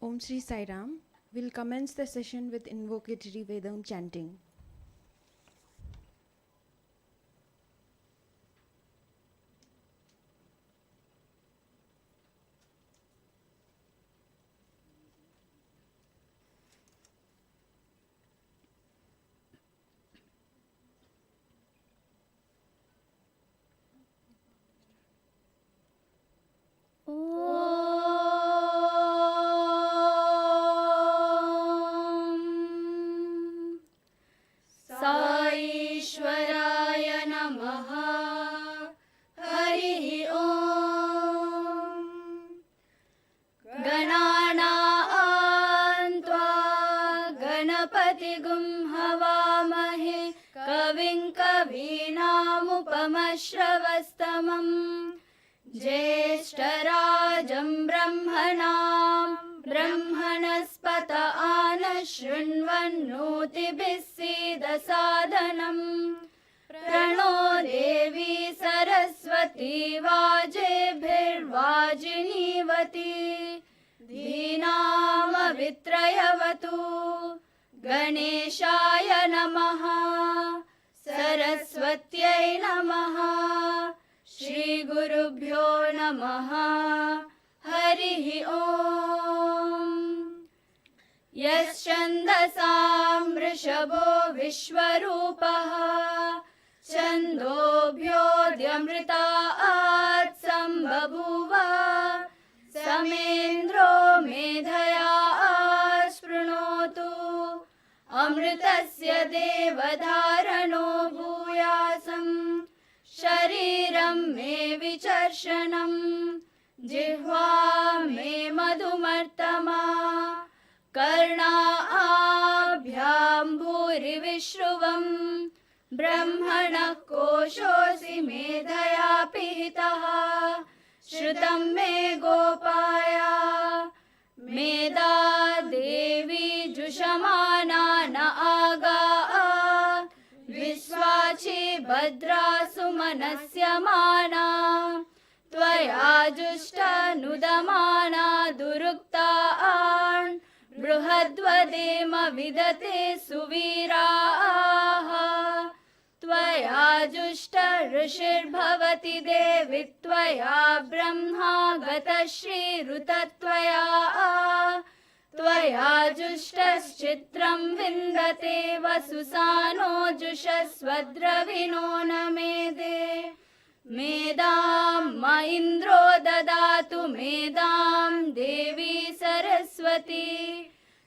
Om Shri Sai Ram. We'll commence the session with invocatory Vedam chanting. साईश्वराय नमः। हरिः ॐ। गणानां त्वा गणपतिगुं हवामहे कविं कवीनामुपमश्रवस्तमम् ज्येष्ठराजं ब्रह्मणां ब्रह्मणस्पत आनशृण्वन्नोतिभिः सीदसादनम् प्रणो देवी सरस्वती वाजेभिर्वाजिनीवती धीनामवित्रयवतु गणेशाय नमः सरस्वत्यै नमः श्रीगुरुभ्यो नमः हरिः ॐ यश्छन्दसां वृषभो विश्वरूपः छन्दोभ्योऽद्यमृतात् सम्बभूव समेन्द्रो मेधया स्पृणोतु अमृतस्य देवधारणो भूयासम् शरीरं मे विचर्षणं जिह्वा मे मधुमर्तमा कर्णाभ्यां भूरिविश्रुवं ब्रह्मणः कोशोऽसि मेधया पिहितः श्रुतं मे गोपाय मेधा देवी जुषमाना न आगा विश्वाची भद्रा सुमनस्यमाना त्वया जुष्टानुदमाना दुरुक्तान् बृहद्वदेम विदते सुवीराः त्वया जुष्ट ऋषिर्भवति देवि त्वया ब्रह्मा गतः श्रीरुतत्वया त्वया जुष्टश्चित्रं विन्दते वसुसानो जुषस्वद्रविणो न मेदे मेदां म इन्द्रो ददातु मेदां देवी सरस्वती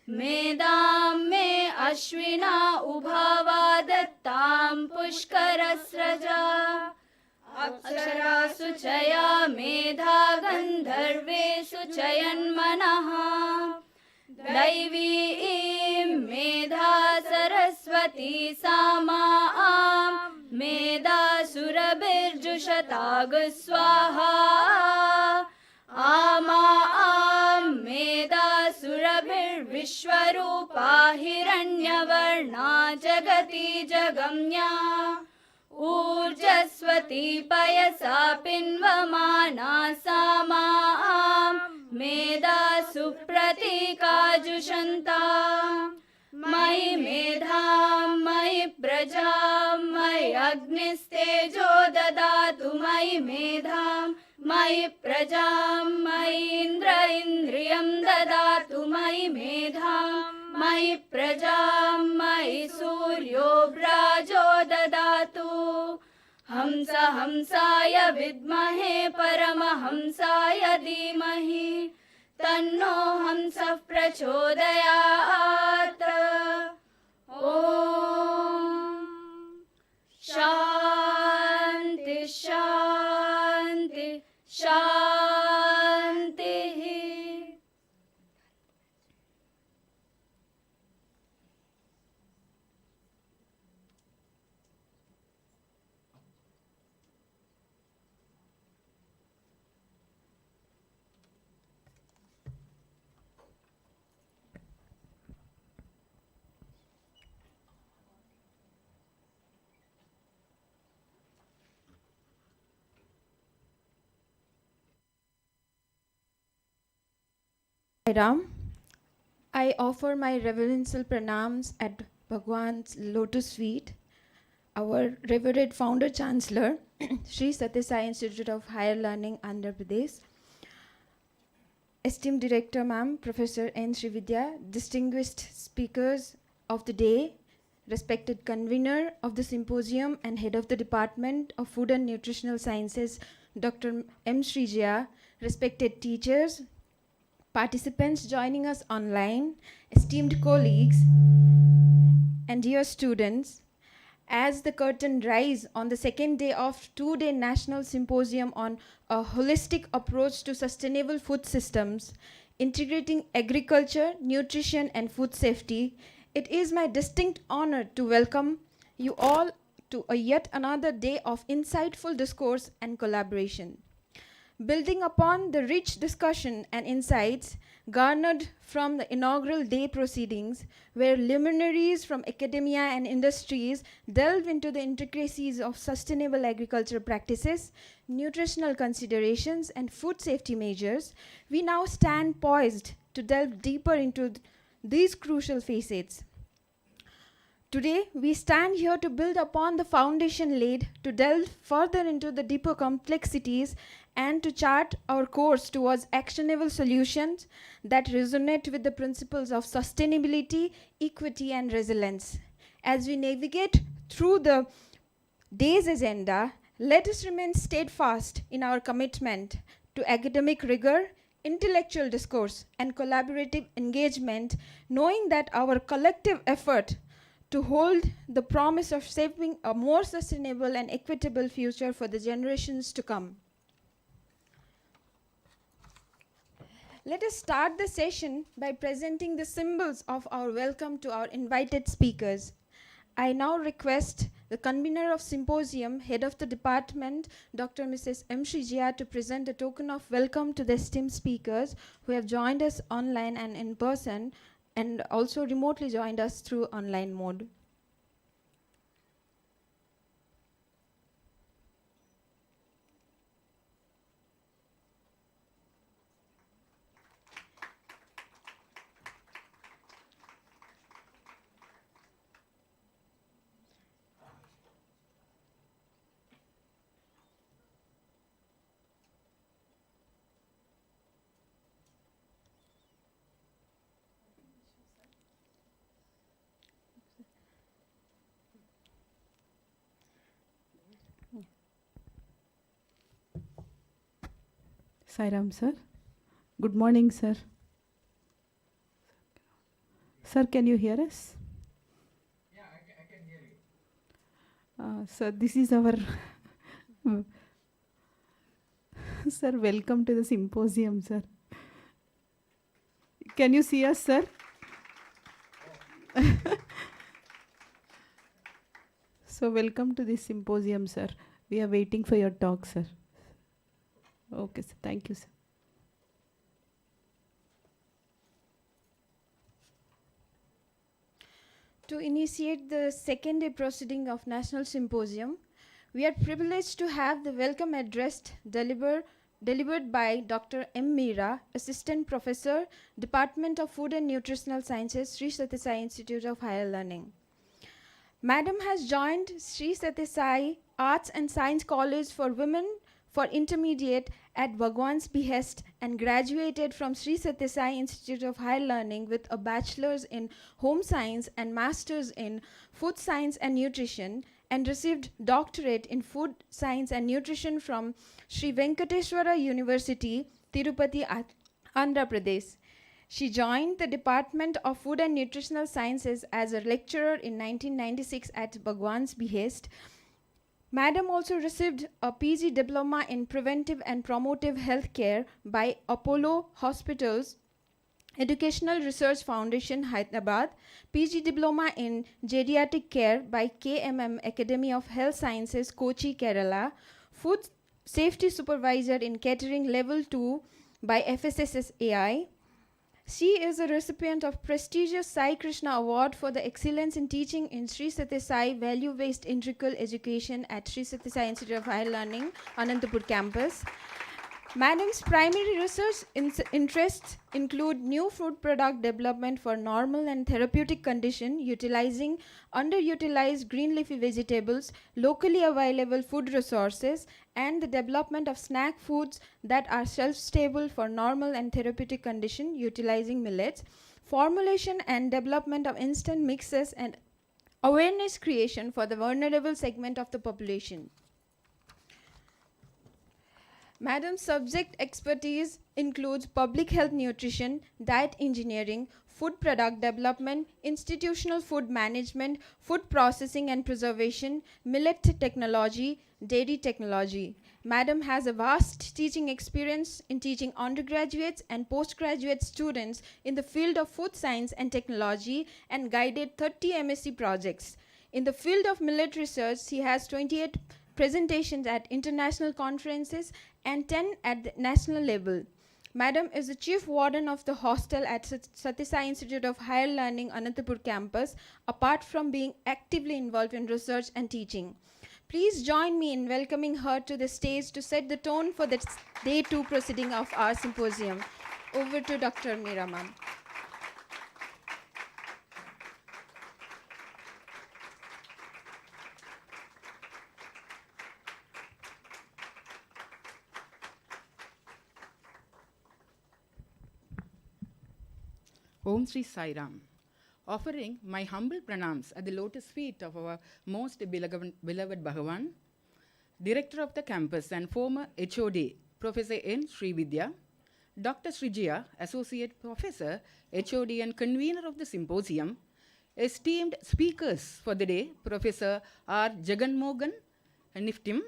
मेदां मे अश्विना उभावा दत्तां पुष्करस्रजा अक्षरासु चया मेधा गन्धर्वेषु चयन्मनः दैवी मेधा सरस्वती सामां मेधा सुरभिर्जुषताग स्वाहा आमां मेधा सुरभिर्विश्वरूपा हिरण्यवर्णा जगति जगम्या ऊर्जस्वती पयसा पिन्वमाना सामां मेधा सुप्रतीकाजुषन्ता मयि मेधां मयि प्रजां मयि अग्निस्तेजो ददातु मयि मेधां मयि प्रजां मयि इन्द्र इन्द्रियं ददातु मयि मेधां मयि प्रजां मयि सूर्यो व्राजो ददातु हंस हंसाय विद्महे परमहंसाय धीमहि तन्नो हंसः प्रचोदयात् ॐ शान्ति शान्ति शान्तिः। Sai Ram. I offer my reverential pranams at Bhagwan's lotus feet, our revered founder chancellor, Sri Sathya Sai Institute of Higher Learning, Andhra Pradesh, esteemed director ma'am, Professor N. Srividya, distinguished speakers of the day, respected convener of the symposium and head of the Department of Food and Nutritional Sciences, Dr. M. Srijaya, respected teachers, participants joining us online, esteemed colleagues, and dear students, as the curtain rises on the second day of two-day National Symposium on a holistic approach to sustainable food systems, integrating agriculture, nutrition, and food safety, it is my distinct honor to welcome you all to a yet another day of insightful discourse and collaboration. Building upon the rich discussion and insights garnered from the inaugural day proceedings, where luminaries from academia and industries delve into the intricacies of sustainable agricultural practices, nutritional considerations, and food safety measures, we now stand poised to delve deeper into these crucial facets. Today, we stand here to build upon the foundation laid, to delve further into the deeper complexities, and to chart our course towards actionable solutions that resonate with the principles of sustainability, equity, and resilience. As we navigate through the day's agenda, let us remain steadfast in our commitment to academic rigor, intellectual discourse, and collaborative engagement, knowing that our collective effort to hold the promise of shaping a more sustainable and equitable future for the generations to come. Let us start the session by presenting the symbols of our welcome to our invited speakers. I now request the convener of Symposium, head of the department, Dr. Mrs. M. Srijaya, to present a token of welcome to the esteemed speakers who have joined us online and in person, and also remotely joined us through online mode. Sairam sir. Good morning, sir. Sir, can you hear us? Yeah, I can hear you. Sir, this is our... Sir, welcome to the symposium, sir. Can you see us, sir? So, welcome to this symposium, sir. We are waiting for your talk, sir. Okay, sir. Thank you, sir. To initiate the second day proceeding of National Symposium, we are privileged to have the welcome address delivered by Dr. M. Meera, Assistant Professor, Department of Food and Nutritional Sciences, Sri Sathya Sai Institute of Higher Learning. Madam has joined Sri Sathya Sai Arts and Science College for Women for Intermediate at Bhagwan's behest and graduated from Sri Sathya Sai Institute of Higher Learning with a bachelor's in Home Science and master's in Food Science and Nutrition, and received doctorate in Food Science and Nutrition from Sri Venkateswara University, Tirupati, Andhra Pradesh. She joined the Department of Food and Nutritional Sciences as a lecturer in 1996 at Bhagwan's behest. Madam also received a PG diploma in Preventive and Promotive Healthcare by Apollo Hospitals Educational Research Foundation, Hyderabad, PG Diploma in Geriatric Care by KMM Academy of Health Sciences, Kochi, Kerala, Food Safety Supervisor in Catering Level 2 by FSSAI. She is a recipient of prestigious Sai Krishna Award for the excellence in teaching in Sri Sathya Sai Value-Based Integral Education at Sri Sathya Sai Institute of Higher Learning, Anantapur campus. Madam's primary research interests include new food product development for normal and therapeutic condition utilizing underutilized green leafy vegetables, locally available food resources, and the development of snack foods that are shelf-stable for normal and therapeutic condition utilizing millets, formulation and development of instant mixes, and awareness creation for the vulnerable segment of the population. Madam's subject expertise includes public health nutrition, diet engineering, food product development, institutional food management, food processing and preservation, millet technology, dairy technology. Madam has a vast teaching experience in teaching undergraduates and postgraduate students in the field of food science and technology and guided 30 MSc projects. In the field of millet research, she has 28 presentations at international conferences and 10 at the national level. Madam is the chief warden of the hostel at Sathya Institute of Higher Learning, Anantapur campus, apart from being actively involved in research and teaching. Please join me in welcoming her to the stage to set the tone for the day 2 proceeding of our symposium. Over to Dr. Meera ma'am. Om Sri Sai Ram, offering my humble pranams at the lotus feet of our most beloved Bhagavan, Director of the campus and former HOD, Professor N. Srividya, Dr. Srijaya, Associate Professor, HOD and Convener of the Symposium, esteemed speakers for the day, Professor R. Jaganmohan Niftim,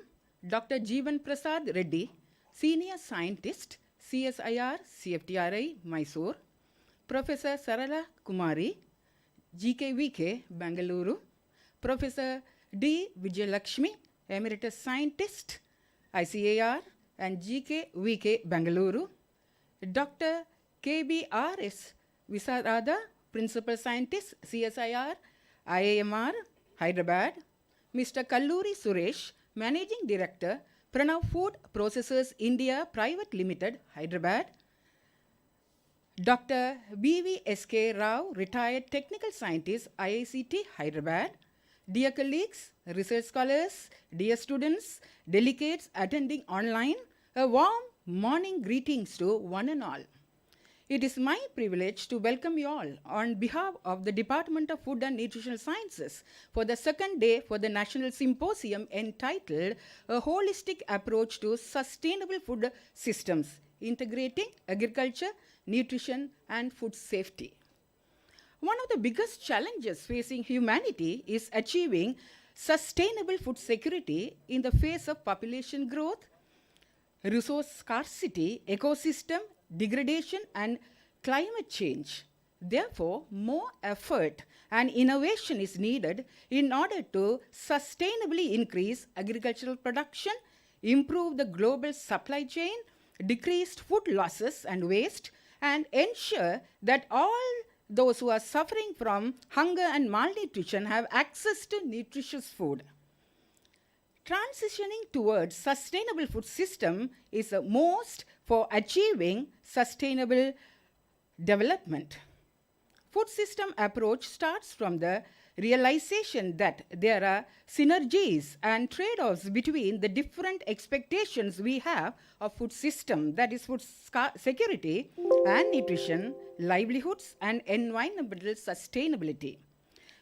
Dr. Jeevan Prasad Reddy, Senior Scientist, CSIR, CFTRI, Mysore, Professor Sarala Kumari, GKVK, Bangalore, Professor D. Vijayalakshmi, Emeritus Scientist, ICAR and GKVK, Bangalore, Dr. KBRS Visarada, Principal Scientist, CSIR, IAMR, Hyderabad, Mr. Kalluri Suresh, Managing Director, Pranav Food Processors India Private Limited, Hyderabad, Dr. B.V.S.K. Rao, Retired Technical Scientist, IICT, Hyderabad. Dear colleagues, research scholars, dear students, delegates attending online, a warm morning greetings to one and all. It is my privilege to welcome you all on behalf of the Department of Food and Nutritional Sciences for the second day for the National Symposium entitled A Holistic Approach to Sustainable Food Systems, Integrating Agriculture, Nutrition and Food Safety. One of the biggest challenges facing humanity is achieving sustainable food security in the face of population growth, resource scarcity, ecosystem degradation, and climate change. Therefore, more effort and innovation is needed in order to sustainably increase agricultural production, improve the global supply chain, decrease food losses and waste, and ensure that all those who are suffering from hunger and malnutrition have access to nutritious food. Transitioning towards sustainable food system is a most for achieving sustainable development. Food system approach starts from the realization that there are synergies and trade-offs between the different expectations we have of food system, that is food security and nutrition, livelihoods and environmental sustainability.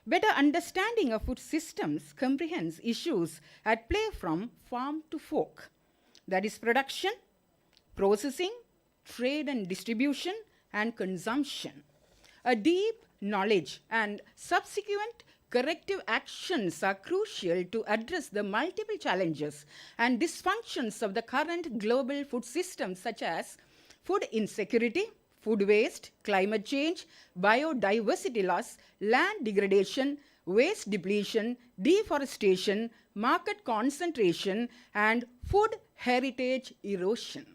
Better understanding of food systems comprehends issues at play from farm to fork, that is production, processing, trade and distribution, and consumption. A deep knowledge and subsequent corrective actions are crucial to address the multiple challenges and dysfunctions of the current global food system, such as food insecurity, food waste, climate change, biodiversity loss, land degradation, waste depletion, deforestation, market concentration, and food heritage erosion.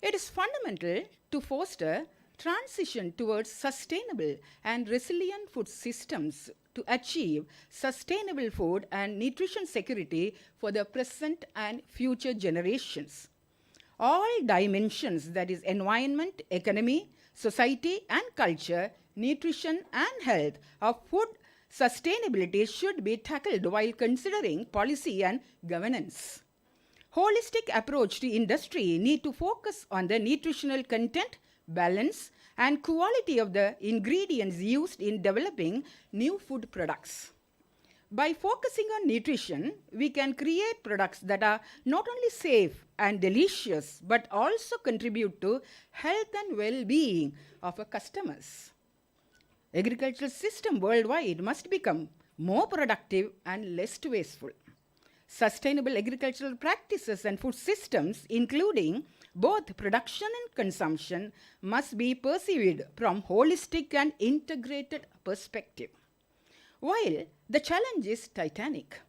It is fundamental to foster transition towards sustainable and resilient food systems to achieve sustainable food and nutrition security for the present and future generations. all dimensions, that is environment, economy, society and culture, nutrition and health of food sustainability should be tackled while considering policy and governance. Holistic approach to industry need to focus on the nutritional content, balance and quality of the ingredients used in developing new food products. By focusing on nutrition, we can create products that are not only safe and delicious, but also contribute to health and well-being of our customers. Agricultural system worldwide must become more productive and less wasteful. Sustainable agricultural practices and food systems, including both production and consumption, must be perceived from holistic and integrated perspective. While the challenge is titanic,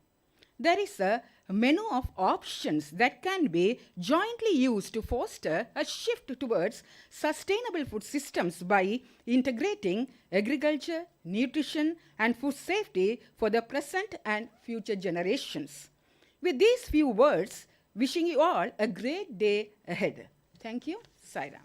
there is a menu of options that can be jointly used to foster a shift towards sustainable food systems by integrating agriculture, nutrition, and food safety for the present and future generations. With these few words, wishing you all a great day ahead. Thank you. Sairam.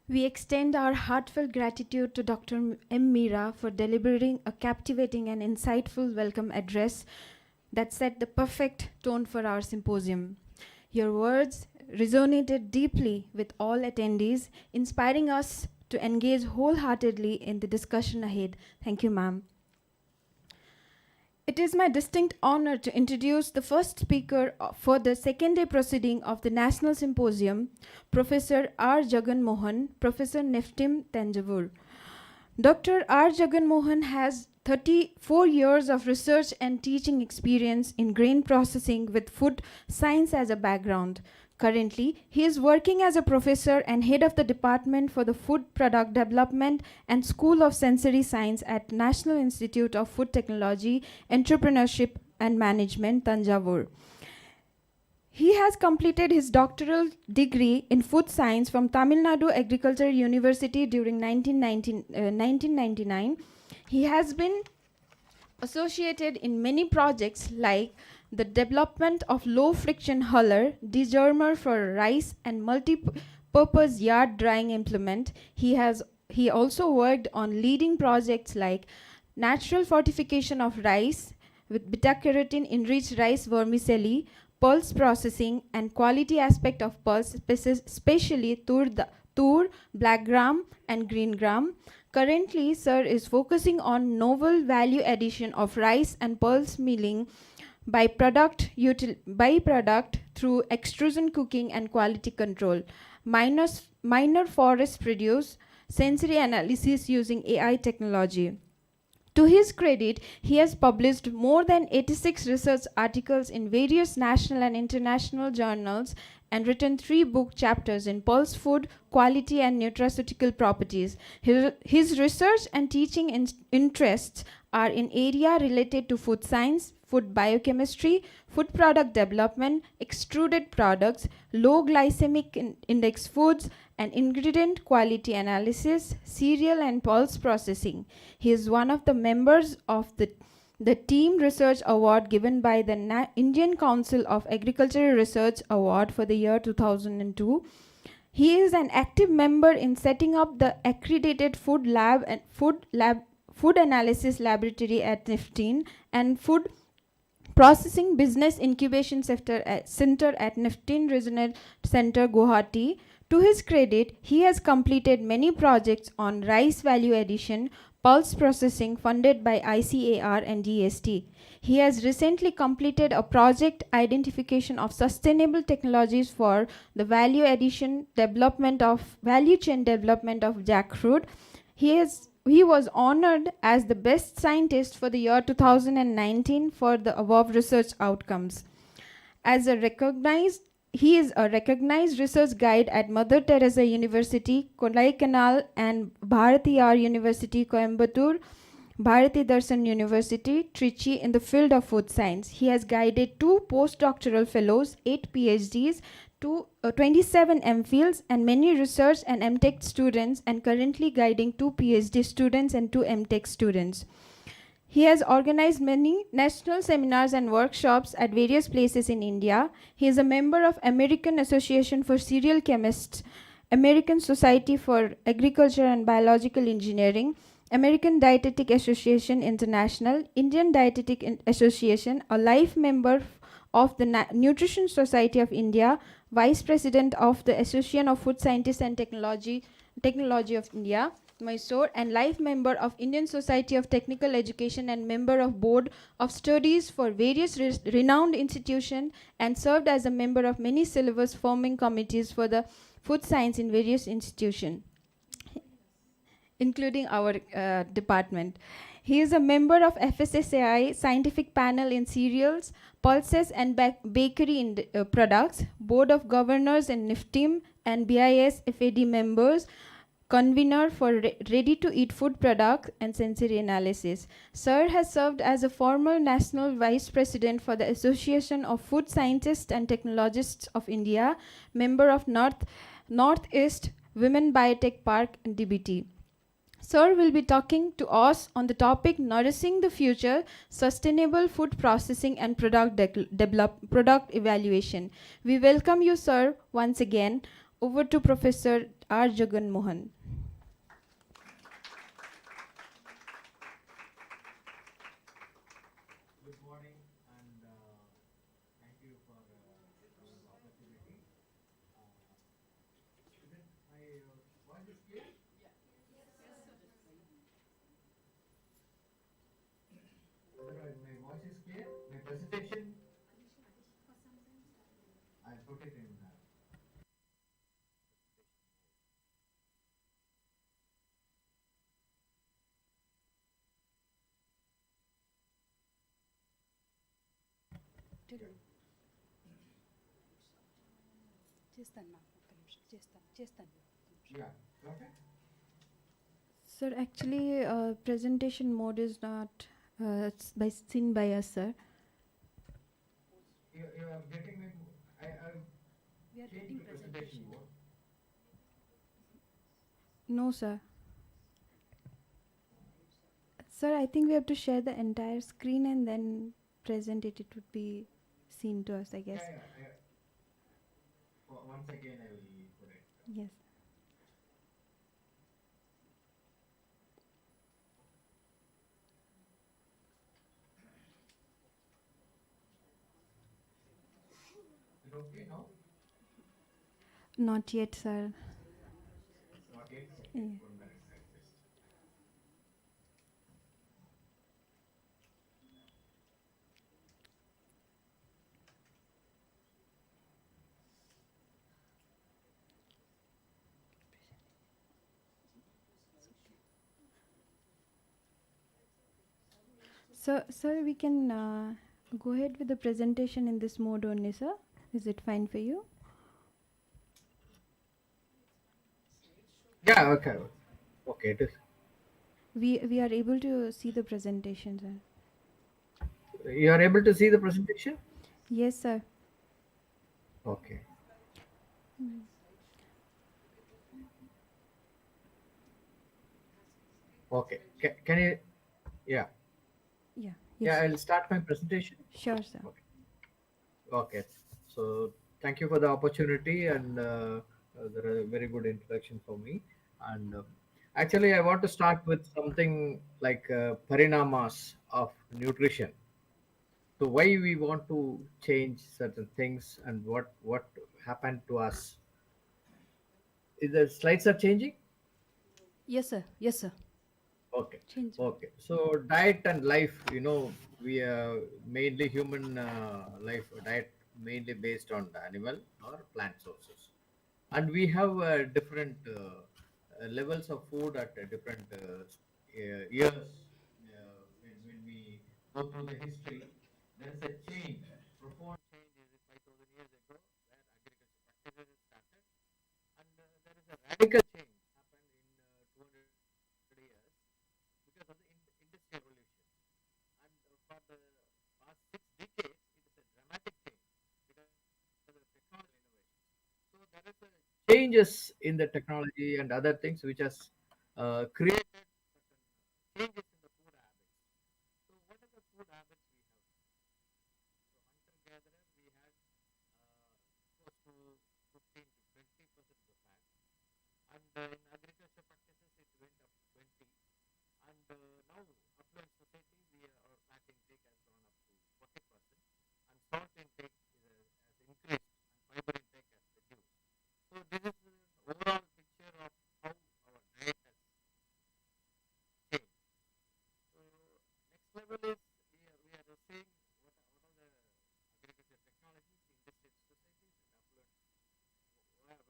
We extend our heartfelt gratitude to Dr. M. Meera for delivering a captivating and insightful welcome address that set the perfect tone for our symposium. Your words resonated deeply with all attendees, inspiring us to engage wholeheartedly in the discussion ahead. Thank you, ma'am. It is my distinct honor to introduce the first speaker for the second day proceeding of the National Symposium, Professor R. Jagan Mohan, Professor NIFTIM, Tanjavur. Dr. R. Jagan Mohan has 34 years of research and teaching experience in grain processing with food science as a background. Currently, he is working as a professor and head of the Department for the Food Product Development and School of Sensory Science at National Institute of Food Technology, Entrepreneurship and Management, Tanjavur. He has completed his doctoral degree in food science from Tamil Nadu Agricultural University during 1999. He has been associated in many projects like the development of low-friction huller, degermer for rice, and multi-purpose yard drying implement. He also worked on leading projects like natural fortification of rice with beta-carotene enriched rice vermicelli, pulse processing, and quality aspect of pulse, especially tur, black gram, and green gram. Currently, sir is focusing on novel value addition of rice and pulse milling by product through extrusion cooking and quality control, minor forest produce, sensory analysis using AI technology. To his credit, he has published more than 86 research articles in various national and international journals and written 3 book chapters in pulse food, quality and nutraceutical properties. His research and teaching interests are in area related to food science, food biochemistry, food product development, extruded products, low glycemic index foods, and ingredient quality analysis, cereal and pulse processing. He is one of the members of the Team Research Award given by the Indian Council of Agricultural Research Award for the year 2002. He is an active member in setting up the accredited food lab and food analysis laboratory at NIFTIN and food processing business incubation center at NIFTIN Regional Center, Guwahati. To his credit, he has completed many projects on rice value addition, pulse processing funded by ICAR and DST. He has recently completed a project identification of sustainable technologies for the value chain development of jackfruit. He was honored as the best scientist for the year 2019 for the above research outcomes. He is a recognized research guide at Mother Teresa University, Kodaikanal, and Bharatiyar University, Coimbatore, Bharati Darshan University, Trichy, in the field of food science. He has guided 2 postdoctoral fellows, 8 PhDs, 27 MPhils, and many research and MTech students, and currently guiding 2 PhD students and 2 MTech students. He has organized many national seminars and workshops at various places in India. He is a member of American Association for Cereal Chemists, American Society for Agriculture and Biological Engineering, American Dietetic Association International, Indian Dietetic Association, a life member of the Nutrition Society of India, Vice President of the Association of Food Scientists and Technology of India, Mysore, and life member of Indian Society of Technical Education and member of Board of Studies for various renowned institutions, and served as a member of many syllabus forming committees for the food science in various institutions, including our department. He is a member of FSSAI Scientific Panel in Cereals, Pulses and Bakery Products, Board of Governors in NIFTIM, and BIS FAD members, convener for ready-to-eat food products and sensory analysis. Sir has served as a former National Vice President for the Association of Food Scientists and Technologists of India, member of Northeast Women Biotech Park and DBT. Sir will be talking to us on the topic Nourishing the Future, Sustainable Food Processing and Product Evaluation. We welcome you, sir, once again. Over to Professor R. Jagan Mohan. Good morning, and thank you for this opportunity. Student, my voice is clear? Otherwise, my voice is clear. My presentation, I'll put it in. Yeah, okay. Sir, actually, presentation mode is not seen by us, sir. You are getting me. We are getting presentation mode. No, sir. Sir, I think we have to share the entire screen and then present it. It would be seen to us, I guess. Yeah. Once again, I will put it. Yes. Is it okay now? Not yet, sir. Not yet. Yeah. 1 minute. So, sir, we can go ahead with the presentation in this mode only, sir. Is it fine for you? Yeah, okay. Okay, it is. We are able to see the presentation, sir. You are able to see the presentation? Yes, sir. Okay. Okay. Can you? Yeah. Yeah. Yeah, Yes. I'll start my presentation. Sure, sir. Okay. Okay. So thank you for the opportunity, and there are very good introduction for me. And actually, I want to start with something like parinamas of nutrition. So why we want to change certain things and what happened to us. Is the slides are changing? Yes, sir. Yes, sir. Okay. Change. Okay. So diet and life, we mainly human life diet mainly based on the animal or plant sources, and we have different levels of food at different years. When we go through the history, there is a change, profound change is 5,000 years ago, where agriculture practices started, and there is a radical change happened in 200 years because of the industrial changes in the technology and other things which has created changes in the food habits. So what are the food habits we have? So hunter gatherer we had close to 15 to 20% of fat, and in agriculture practices it went up to 20, and now affluent society our fat intake has gone up to 40%, and salt intake has increased, and fiber intake has reduced. So this is an overall picture of how our diet has changed. So next level is we are saying what are the agriculture technologies, industrial societies, and affluent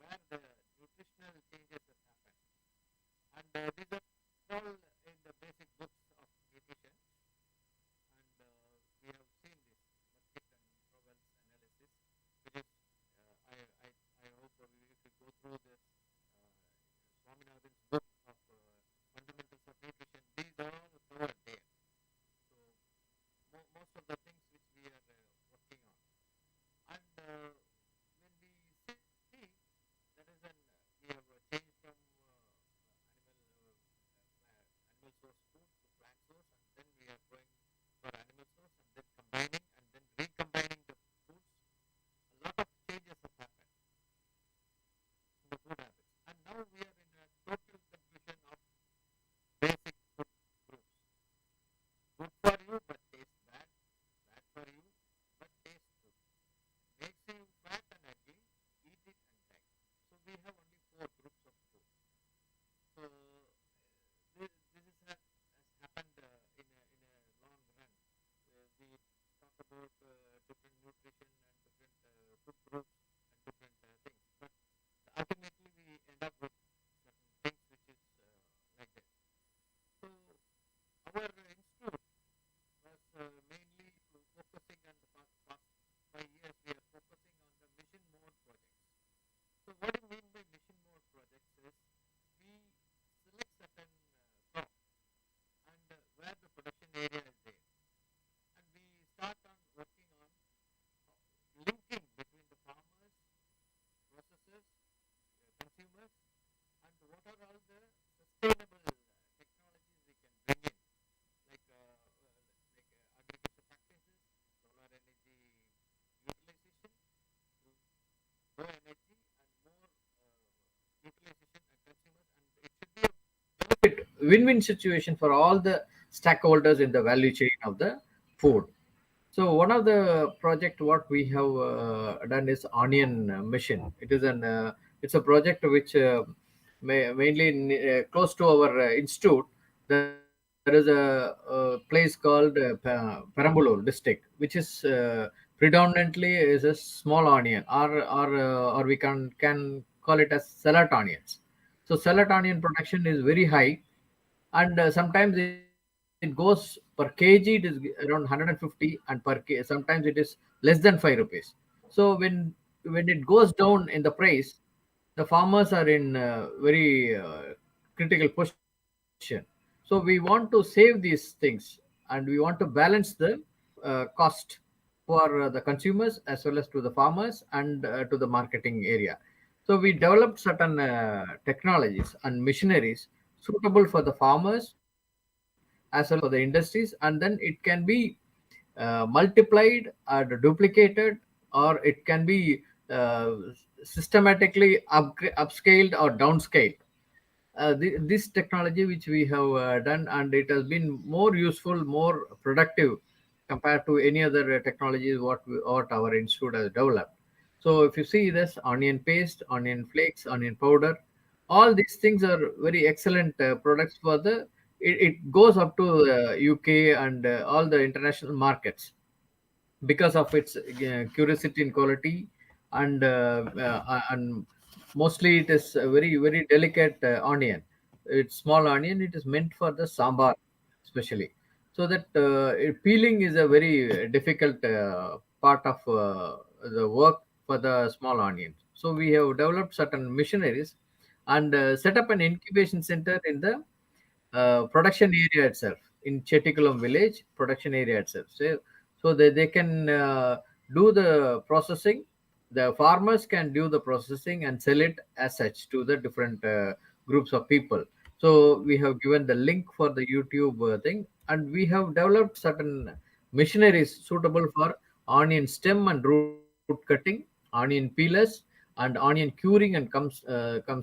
where the nutritional changes have happened. And these are all in the basic books of nutrition. And we have seen this Market and Powell's analysis, which is I hope if we go through this Swaminathan's book of fundamentals of nutrition, these are all covered there. So most of the things which we are working on, and when we see that is an we have changed from animal source food to plant source, and then we are going for animal source, and then combining and then recombining the foods. A lot of changes have happened in the food habits, and now we are in a total confusion of basic food groups. Good for you but taste bad, bad for you but taste good. Makes you fat and ugly, eat it and die. So we have only four groups of food. So this is has happened in a long run. We talk about different nutrition and different food groups and different things, but ultimately we end up with certain things which is like this. So our institute was mainly focusing on the past 5 years. We are focusing on the mission mode projects. So what do you mean by mission mode projects is we select certain crop and where the production area is there, and we start on working on linking between the farmers, processors, consumers, and what are all the sustainable technologies we can bring in, like agriculture practices, solar energy utilization, low energy, and more utilization and consumers, and it should be a benefit win-win situation for all the stakeholders in the value chain of the food. So one of the project what we have done is Onion Mission. It's a project which mainly close to our institute. There is a place called Perambulur district, which is predominantly is a small onion, or we can call it as salad onions. So salad onion production is very high, and sometimes it goes per kg it is around 150, and sometimes it is less than 5 rupees. So when it goes down in the price, the farmers are in very critical position. So we want to save these things, and we want to balance the cost for the consumers as well as to the farmers and to the marketing area. So we developed certain technologies and machineries suitable for the farmers as well as for the industries, and then it can be multiplied or duplicated, or it can be systematically upscaled or downscaled. This technology which we have done, and it has been more useful, more productive compared to any other technologies what our institute has developed. So if you see this onion paste, onion flakes, onion powder, all these things are very excellent products for it goes up to UK and all the international markets because of its curiosity in quality, and mostly it is a very delicate onion. It's small onion, it is meant for the sambar especially. So that peeling is a very difficult part of the work for the small onions. So we have developed certain machineries and set up an incubation center in the production area itself, in Chetikulam village production area itself. So they can do the processing the farmers can do the processing and sell it as such to the different groups of people. So we have given the link for the YouTube thing, and we have developed certain machineries suitable for onion stem and root cutting, onion peelers, and onion curing and come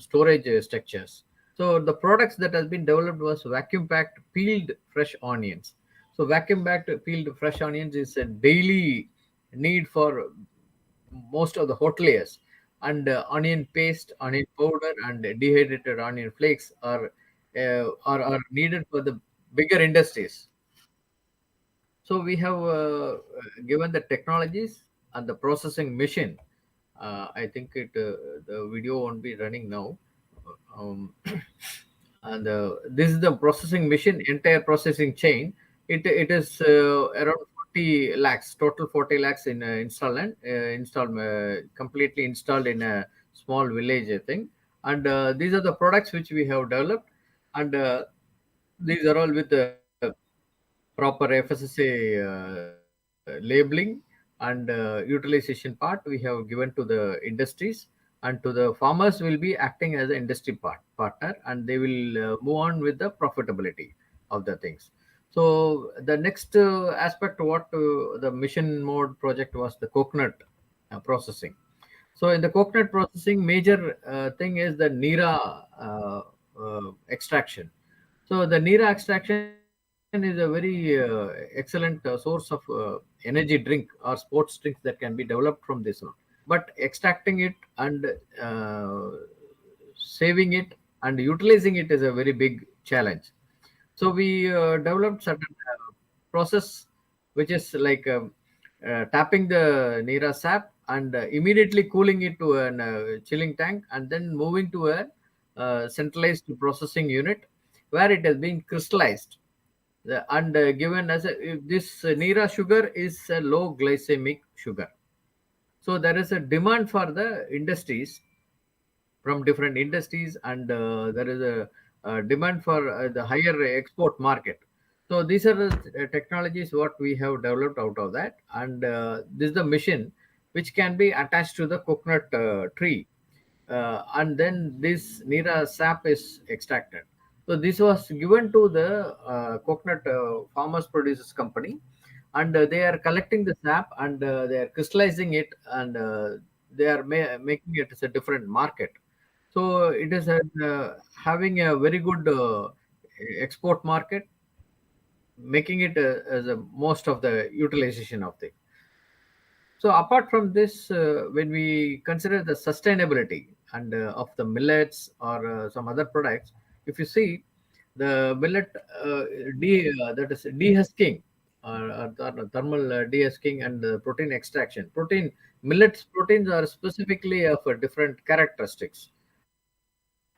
storage structures. So the products that has been developed was vacuum packed peeled fresh onions. So vacuum packed peeled fresh onions is a daily need for most of the hoteliers, and onion paste, onion powder, and dehydrated onion flakes are needed for the bigger industries. So we have given the technologies and the processing machine. I think the video won't be running now. Um, and this is the processing machine, entire processing chain. It is around 40 lakhs, total 40 lakhs in completely installed in a small village, I think. And these are the products which we have developed, and these are all with proper FSSA labeling, and utilization part we have given to the industries, and to the farmers will be acting as an industry partner, and they will move on with the profitability of the things. So the next aspect, what the mission mode project was the coconut processing. So in the coconut processing, major thing is the Nira extraction. So the Nira extraction is a very excellent source of energy drink or sports drinks that can be developed from this one. But extracting it and uh, saving it and utilizing it is a very big challenge. So we developed certain process which is like tapping the Nira sap and immediately cooling it to a chilling tank, and then moving to a centralized processing unit where it has been crystallized. And given as a, if this Nira sugar is a low glycemic sugar. So there is a demand for the industries, from different industries, and there is a demand for the higher export market. So these are the technologies what we have developed out of that, and this is the machine which can be attached to the coconut tree, and then this Nira sap is extracted. So this was given to the coconut farmers producers company, and they are collecting the sap, and they are crystallizing it, and they are making it as a different market. So it is having a very good export market, making it as a most of the utilization of the. So apart from this, when we consider the sustainability and of the millets or some other products, if you see the millet that is dehusking, thermal dehusking, and protein extraction. Proteins are specifically of different characteristics,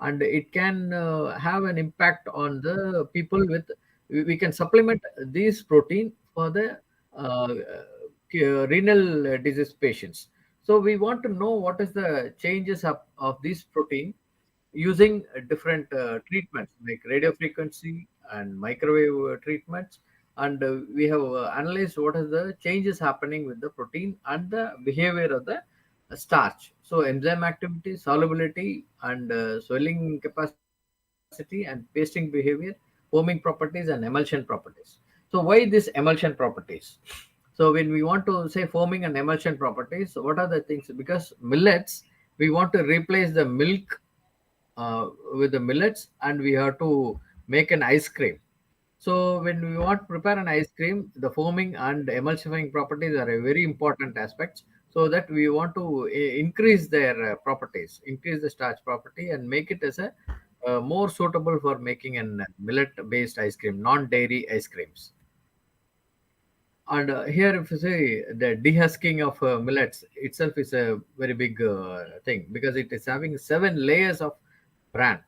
and it can have an impact on the people with. We can supplement these protein for the uh, renal disease patients. So we want to know what is the changes of this protein using different treatments like radio frequency and microwave treatments, and we have analyzed what is the changes happening with the protein and the behavior of the starch. So enzyme activity, solubility, and swelling capacity, and pasting behavior, foaming properties, and emulsion properties. So why this emulsion properties? So when we want to say foaming and emulsion properties, what are the things? Because millets, we want to replace the milk with the millets, and we have to make an ice cream. So when we want to prepare an ice cream, the foaming and emulsifying properties are a very important aspects. So that we want to increase their properties, increase the starch property, and make it as a more suitable for making an millet-based ice cream, non-dairy ice creams. And here, if you say the dehusking of millets itself is a very big thing, because it is having 7 layers of bran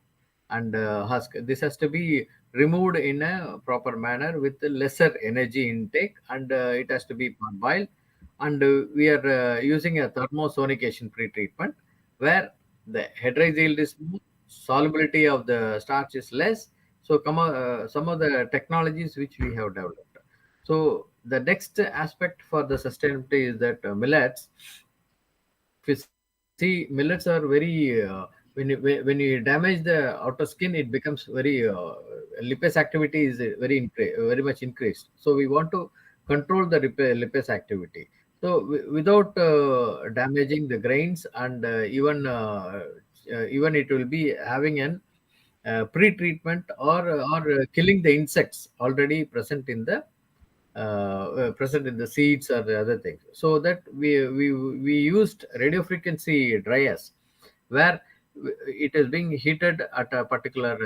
and husk. This has to be removed in a proper manner with lesser energy intake, and it has to be boiled. And we are using a thermosonication pre-treatment where the head rise yield is more, solubility of the starch is less. So some of the technologies which we have developed. So the next aspect for the sustainability is that millets. If you see, millets are very when you damage the outer skin, it becomes very lipase activity is very much increased. So we want to control the lipase activity. So without damaging the grains, and even it will be having an pre-treatment, or killing the insects already present in the seeds or the other things. So that we used radio frequency dryers, where it is being heated at a particular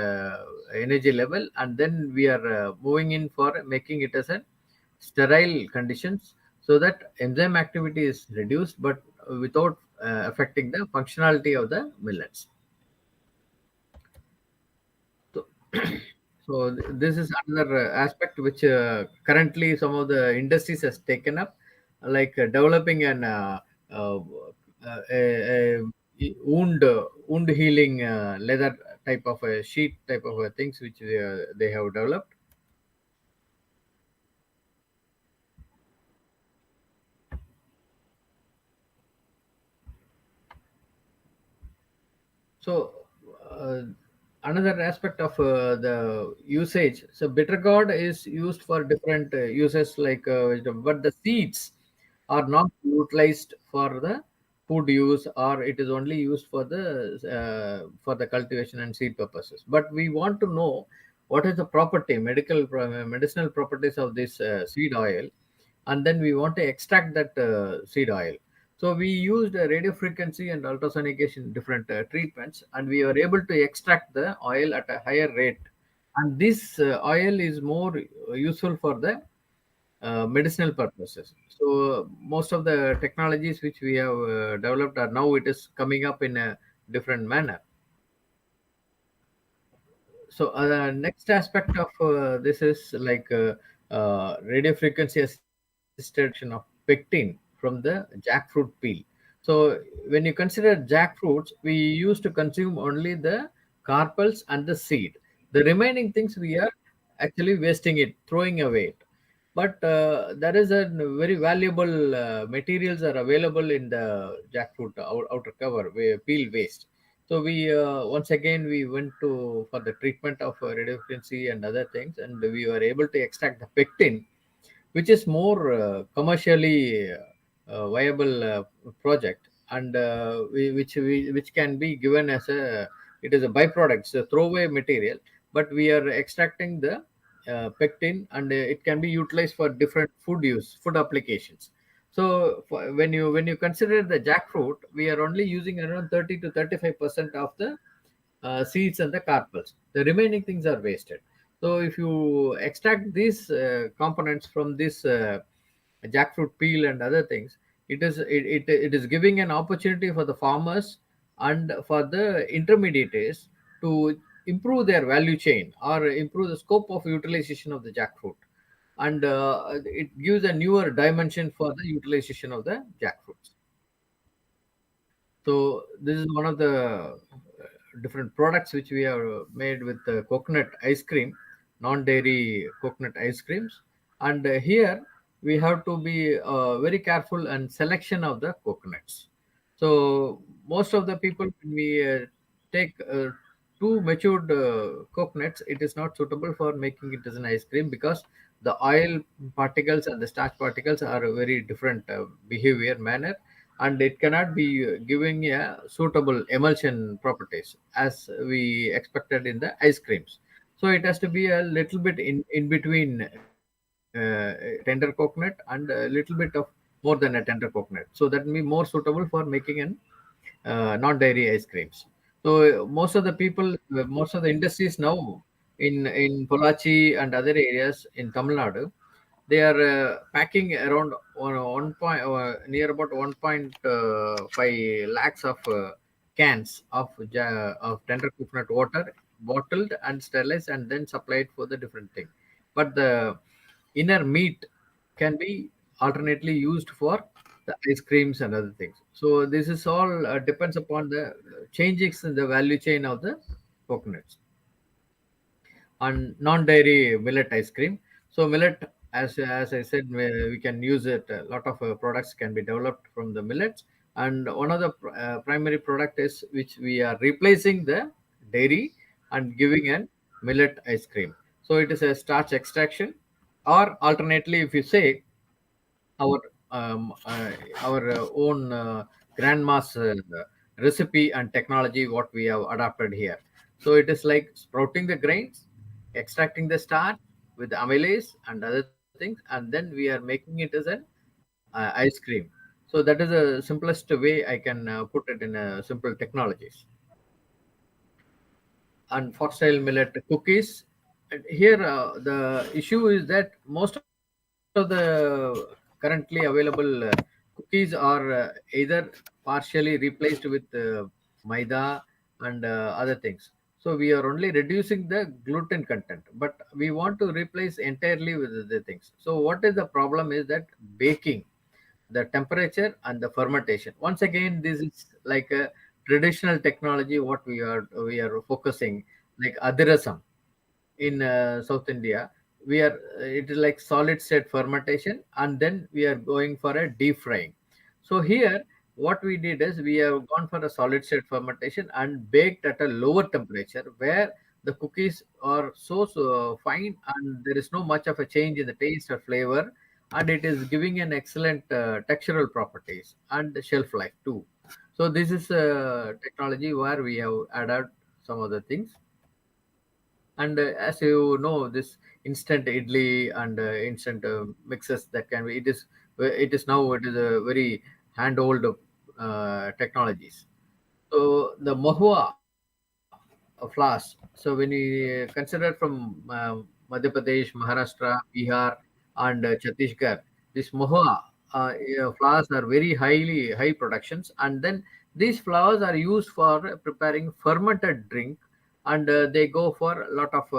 energy level, and then we are moving in for making it as a sterile conditions, so that enzyme activity is reduced, but without affecting the functionality of the millets. So, this is another aspect which currently some of the industries has taken up, like developing an uh, a wound healing leather type of a sheet type of things which they have developed. So, uh, another aspect of the usage. So, bitter gourd is used for different uses, like but the seeds are not utilized for the food use, or it is only used for the cultivation and seed purposes. But we want to know what is the medicinal properties of this seed oil, and then we want to extract that seed oil. So we used radio frequency and ultrasonication different treatments, and we were able to extract the oil at a higher rate. And this oil is more useful for the medicinal purposes. So most of the technologies which we have developed are now it is coming up in a different manner. So next aspect of this is like radio frequency assisted of pectin from the jackfruit peel. So when you consider jackfruits, we used to consume only the carpels and the seed. The remaining things we are actually wasting it, throwing away it. But there is a very valuable materials are available in the jackfruit outer cover, peel waste. So we once again we went to for the treatment of radio frequency and other things, and we were able to extract the pectin, which is more commercially viable project, and which can be given as a it is a byproduct, it's a throwaway material, but we are extracting the pectin, and it can be utilized for different food applications. So when you consider the jackfruit, we are only using around 30 to 35% of the seeds and the carpels. The remaining things are wasted. So if you extract these components from this jackfruit peel and other things, it is giving an opportunity for the farmers and for the intermediaries to improve their value chain, or improve the scope of utilization of the jackfruit, and it gives a newer dimension for the utilization of the jackfruits. So this is one of the different products which we have made with coconut ice cream, non-dairy coconut ice creams, and here we have to be very careful and selection of the coconuts. So most of the people, when we take too matured coconuts, it is not suitable for making it as an ice cream, because the oil particles and the starch particles are a very different behavior manner, and it cannot be giving a suitable emulsion properties as we expected in the ice creams. So it has to be a little bit in between tender coconut and a little bit of more than a tender coconut. So that will be more suitable for making an non-dairy ice creams. So most of the industries now in Pollachi and other areas in Tamil Nadu, they are packing around one point near about 1.5 lakhs of cans of tender coconut water, bottled and sterilized and then supplied for the different thing. But the inner meat can be alternately used for the ice creams and other things. So this is all depends upon the changes in the value chain of the coconuts. And non-dairy millet ice cream. So millet, as I said, we can use it. A lot of products can be developed from the millets, and one of the primary product is which we are replacing the dairy and giving an millet ice cream. So it is a starch extraction, or alternately, if you say our own grandma's recipe and technology what we have adapted here. So it is like sprouting the grains, extracting the starch with amylase and other things, and then we are making it as an ice cream. So that is the simplest way I can put it in simple technologies. And foxtail millet cookies. And here, the issue is that most of the currently available cookies are either partially replaced with maida and other things. So we are only reducing the gluten content, but we want to replace entirely with the things. So what is the problem is that baking, the temperature and the fermentation. Once again, this is like a traditional technology what we are focusing, like adirasam in South India. We are it is like solid state fermentation, and then we are going for a deep frying. So here, what we did is we have gone for a solid state fermentation and baked at a lower temperature, where the cookies are so fine, and there is no much of a change in the taste or flavor, and it is giving an excellent textural properties and shelf life too. So this is a technology where we have added some of the things. And as you know, this instant idli and instant mixes that can be, it is a very hand-hold technologies. So the mahua flours. So when we consider from Madhya Pradesh, Maharashtra, Bihar, and Chhattisgarh, this mahua flours are very high productions, and then these flours are used for preparing fermented drink, and they go for a lot of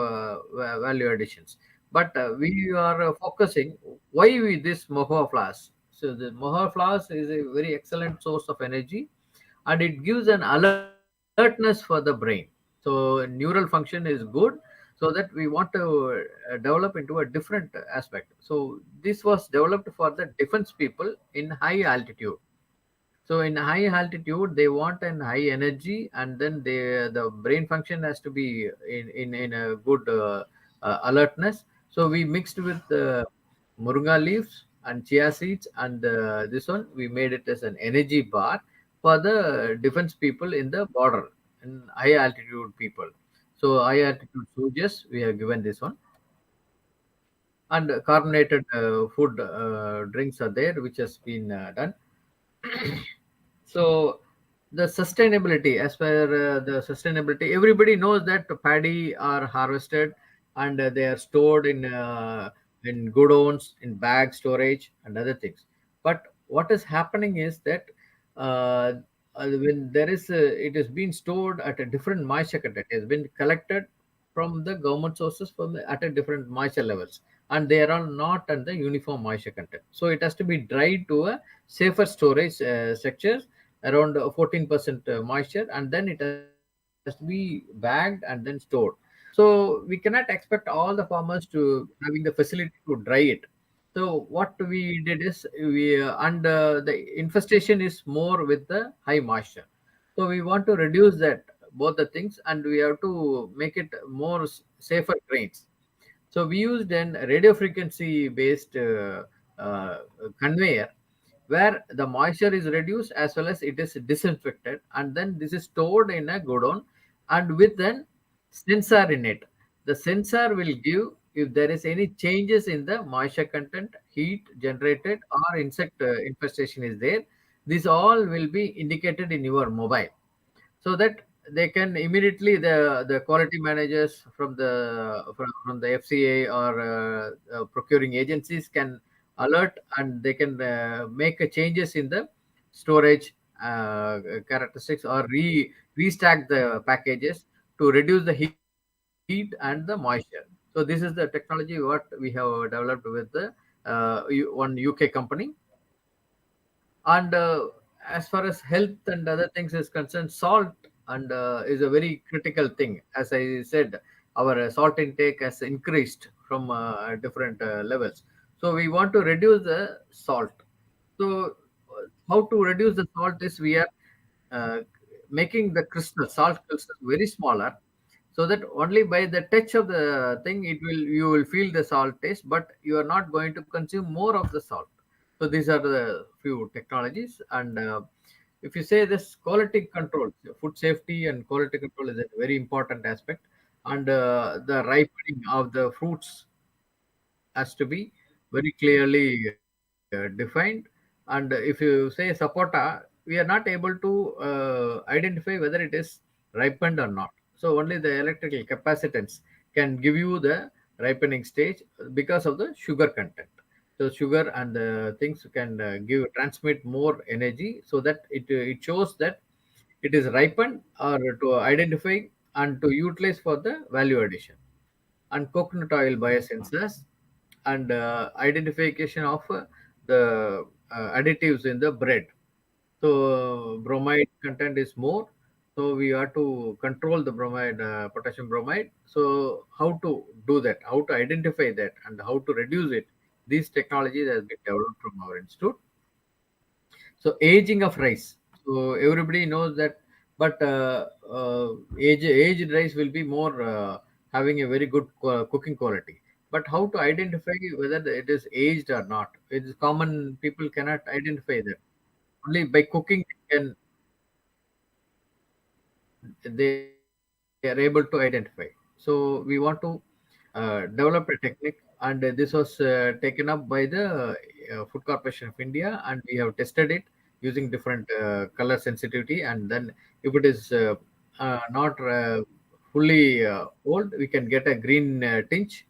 value additions. But we are focusing why we this mahua flours. So the mahua flours is a very excellent source of energy, and it gives an alertness for the brain. So neural function is good, so that we want to develop into a different aspect. So this was developed for the defense people in high altitude. So in high altitude, they want an high energy, and then the brain function has to be in a good alertness. So we mixed with moringa leaves and chia seeds, and this one we made it as an energy bar for the defense people in the border, in high altitude people. So high altitude soldiers, we have given this one, and carbonated food drinks are there, which has been done. So the sustainability, as per the sustainability, everybody knows that paddy are harvested, and they are stored in godowns, in bag storage, and other things. But what is happening is that uh, when there is it is being stored at a different moisture content. It has been collected from the government sources at a different moisture levels, and they are not at the uniform moisture content. So it has to be dried to a safer storage structures around 14% moisture, and then it has to be bagged and then stored. So we cannot expect all the farmers to having the facility to dry it. So what we did is the infestation is more with the high moisture. So we want to reduce that both the things, and we have to make it more safer grains. So we used an radio frequency based uh, conveyor, where the moisture is reduced as well as it is disinfected, and then this is stored in a godown, and with an sensor in it. The sensor will give if there is any changes in the moisture content, heat generated, or insect infestation is there. This all will be indicated in your mobile, so that they can immediately, the quality managers from the FCA or procuring agencies can alert, and they can make changes in the storage characteristics, or restack the packages to reduce the heat and the moisture. So this is the technology what we have developed with the one UK company. And as far as health and other things is concerned, salt and is a very critical thing. As I said, our salt intake has increased from different levels. So we want to reduce the salt. So how to reduce the salt is we are uh, making the crystal salt crystal very smaller, so that only by the touch of the thing it will you will feel the salt taste, but you are not going to consume more of the salt. So these are the few technologies. And if you say this quality control, food safety and quality control is a very important aspect. And the ripening of the fruits has to be very clearly defined. And if you say sapota, we are not able to identify whether it is ripened or not. So only the electrical capacitance can give you the ripening stage because of the sugar content. So sugar and the things can give transmit more energy, so that it shows that it is ripened, or to identify and to utilize for the value addition. And coconut oil biosensors, and identification of the additives in the bread. So bromide content is more, so we have to control the bromide, potassium bromide. So how to do that, how to identify that, and how to reduce it, these technologies has been developed from our institute. So aging of rice. So everybody knows that, but aged rice will be more having a very good cooking quality. But how to identify whether it is aged or not? It is common, people cannot identify that. Only by cooking they are able to identify. So we want to develop a technique, and this was taken up by the Food Corporation of India, and we have tested it using different color sensitivity. And then if it is not fully old, we can get a green tinge.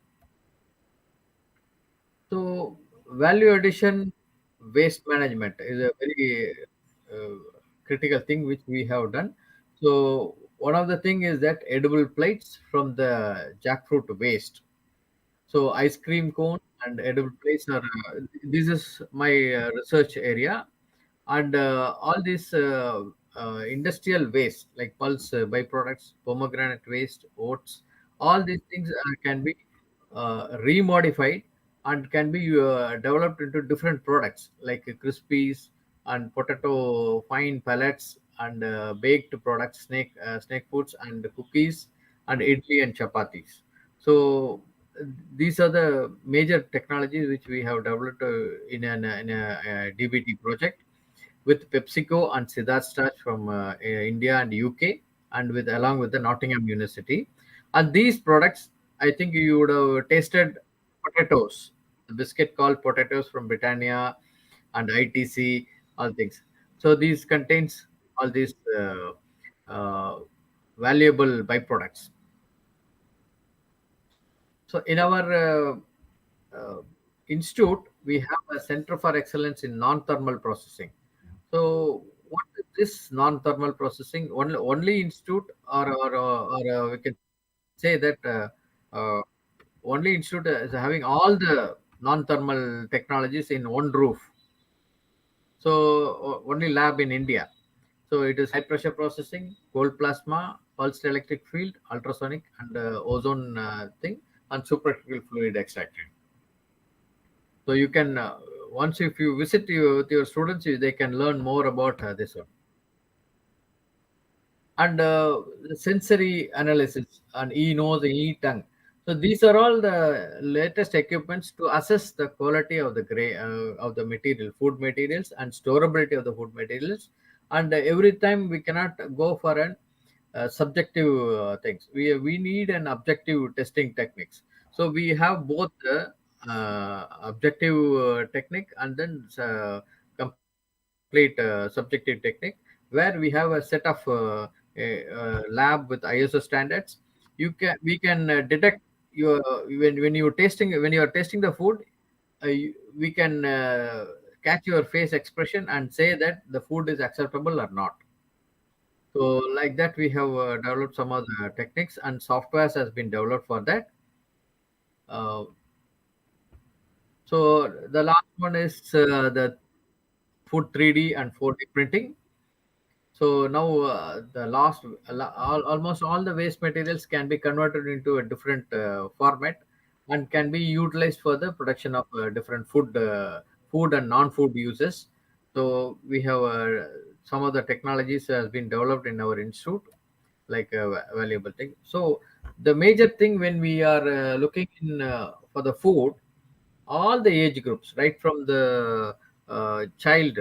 So value addition waste management is a very uh, critical thing which we have done. So one of the thing is that edible plates from the jackfruit waste. So ice cream cone and edible plates are this is my research area. And all these industrial waste like pulse byproducts, pomegranate waste, oats, all these things can be remodified and can be developed into different products like crispies and potato fine pellets, and baked products, snake foods and cookies, and idli and chapatis. So these are the major technologies which we have developed in a DBT project with PepsiCo and Siddharth Starch from India and UK, and with along with the Nottingham University. And these products, I think you would have tasted potatoes, the biscuit called potatoes from Britannia and ITC, all things. So these contains all these uh, valuable byproducts. So in our uh, institute, we have a Center for Excellence in Non-Thermal Processing. So what is this non-thermal processing? Only institute, or we can say that uh, only institute is having all the non-thermal technologies in one roof. So only lab in India. So it is high pressure processing, cold plasma, pulsed electric field, ultrasonic, and ozone thing, and supercritical fluid extraction. So you can once if you visit with your students, they can learn more about this one. And the sensory analysis and e-nose and e-tongue. So these are all the latest equipments to assess the quality of the of the material, food materials, and storability of the food materials. And every time we cannot go for an subjective things. We need an objective testing techniques. So we have both the objective technique, and then complete subjective technique, where we have a set of lab with ISO standards. We can detect your when you're tasting the food, we can catch your face expression and say that the food is acceptable or not. So like that, we have developed some of the techniques, and softwares has been developed for that. Uh, so the last one is the food 3D and 4D printing. So now almost all the waste materials can be converted into a different format, and can be utilized for the production of different food and non-food uses. So we have some of the technologies has been developed in our institute, like valuable thing. So the major thing when we are looking in for the food, all the age groups, right from the child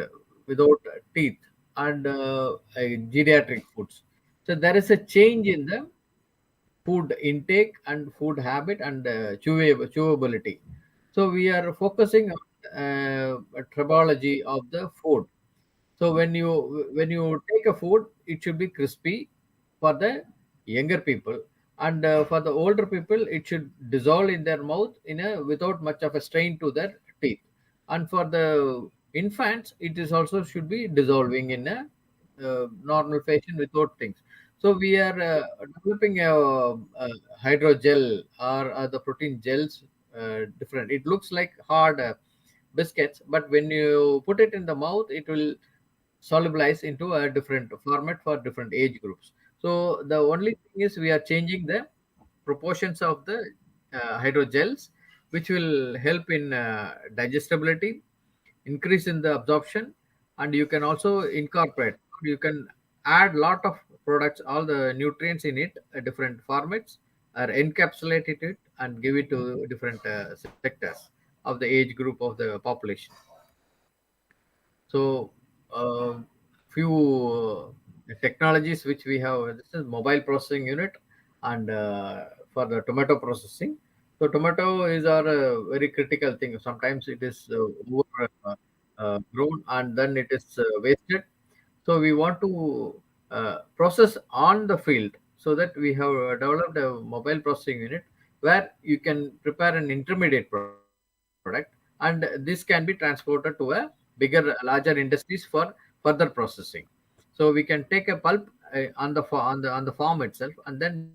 without teeth and geriatric foods. So there is a change in the food intake and food habit and chewability. So we are focusing on tribology of the food. So when you take a food, it should be crispy for the younger people, and for the older people, it should dissolve in their mouth in a without much of a strain to their teeth. And for the infants, it is also should be dissolving in a normal fashion without things. So we are developing a hydrogel or the protein gels different. It looks like hard biscuits, but when you put it in the mouth, it will solubilize into a different format for different age groups. So the only thing is we are changing the proportions of the hydrogels, which will help in digestibility, increase in the absorption, and you can also incorporate. You can add lot of products, all the nutrients in it, different formats, or encapsulate it and give it to different sectors of the age group of the population. So, few technologies which we have. This is mobile processing unit, and for the tomato processing. So, tomato is our very critical thing. Sometimes it is over grown and then it is wasted. So, we want to process on the field, so that we have developed a mobile processing unit where you can prepare an intermediate product, and this can be transported to a bigger larger industries for further processing. So we can take a pulp on the farm itself, and then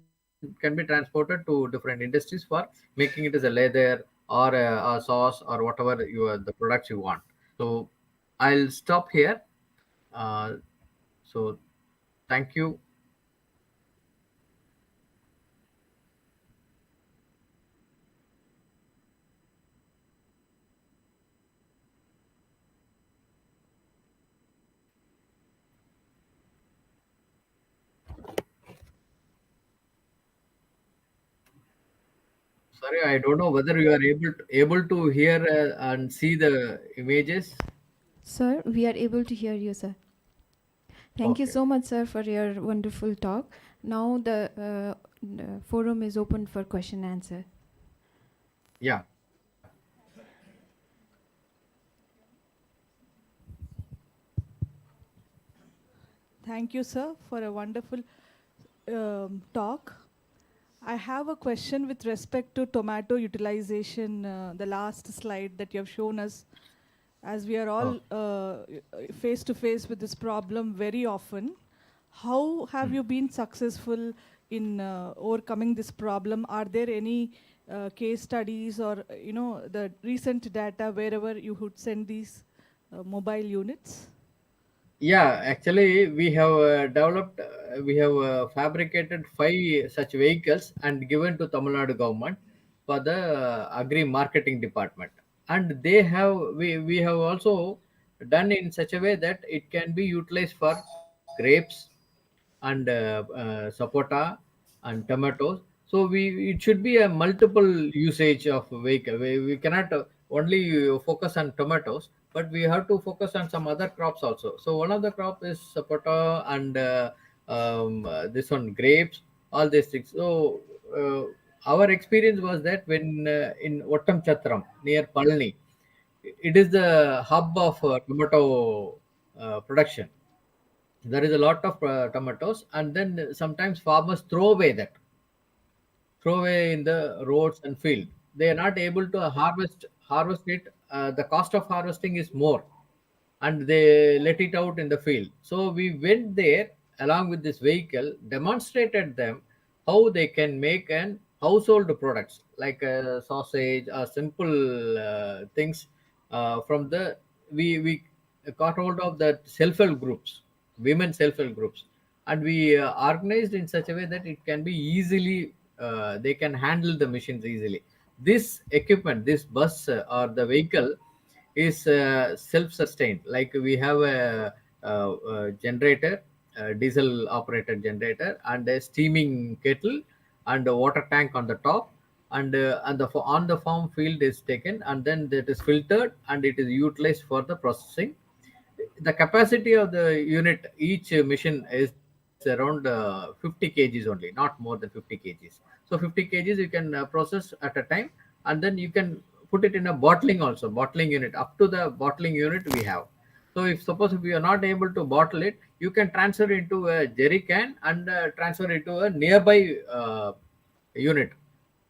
can be transported to different industries for making it as a leather or a sauce or whatever the products you want. So I'll stop here. uh, so thank you. Sorry, I don't know whether you are able to hear and see the images. Sir, we are able to hear you, sir. Thank you Okay. so much, sir, for your wonderful talk. Now the forum is open for question answer. Yeah. Thank you, sir, for a wonderful talk. I have a question with respect to tomato utilization, the last slide that you have shown us, as we are all Okay. face to face with this problem very often. How have you been successful in overcoming this problem? Are there any case studies or the recent data wherever you would send these mobile units? Yeah, actually, we have fabricated 5 such vehicles and given to Tamil Nadu government for the agri marketing department. And we have also done in such a way that it can be utilized for grapes and sapota and tomatoes. So it should be a multiple usage of vehicle. We cannot only focus on tomatoes, but we have to focus on some other crops also. So one of the crop is sapota and this one grapes, all these things. So our experience was that when in Ottam Chatram near Palni, it is the hub of tomato production. There is a lot of tomatoes, and then sometimes farmers throw away in the roads and field. They are not able to harvest it. The cost of harvesting is more, and they let it out in the field. So we went there along with this vehicle, demonstrated them how they can make an household products like sausage or simple things from the we got hold of the self-help groups, women self-help groups, and we organized in such a way that it can be easily they can handle the machines easily. This equipment, this bus or the vehicle, is self-sustained. Like we have a generator, a diesel operated generator, and a steaming kettle, and a water tank on the top, and on the farm field is taken, and then it is filtered and it is utilized for the processing. The capacity of the unit, each machine is around 50 kgs only, not more than 50 kgs. So 50 kgs you can process at a time, and then you can put it in a bottling also, bottling unit. Up to the bottling unit we have. So if suppose if you are not able to bottle it, you can transfer into a jerry can and transfer it to a nearby unit.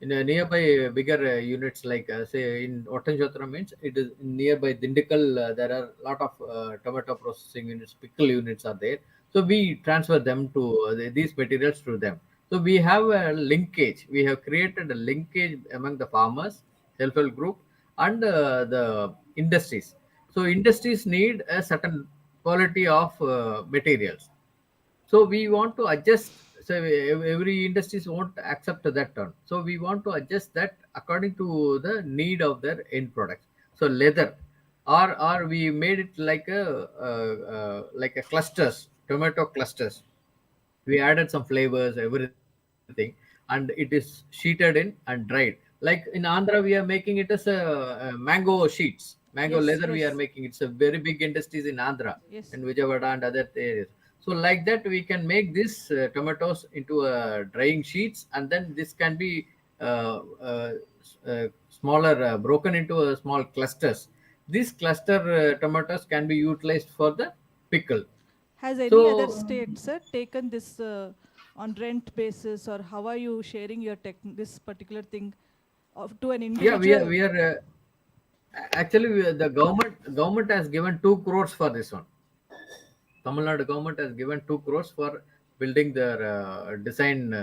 In a nearby bigger units, like say in Ottanchatra means it is nearby Dindikal, there are a lot of tomato processing units, pickle units are there. So we transfer them to these materials to them. So we have a linkage. We have created a linkage among the farmers, self-help group, and the industries. So industries need a certain quality of materials. So we want to adjust. So every industries won't accept that term. So we want to adjust that according to the need of their end products. So leather, or we made it like a clusters, tomato clusters. We added some flavors, everything, and it is sheeted in and dried. Like in Andhra, we are making it as a mango sheets, mango leather. Yes, We are yes, making it's a very big industries in Andhra and yes. Vijayawada and other areas. So like that, we can make this tomatoes into drying sheets, and then this can be smaller, broken into small clusters. These cluster tomatoes can be utilized for the pickle. Has any other So state, sir, taken this on rent basis, or how are you sharing your this particular thing to an yeah, individual? we are actually the government has given 2 crores for this one. Tamil Nadu government has given 2 crores for building their design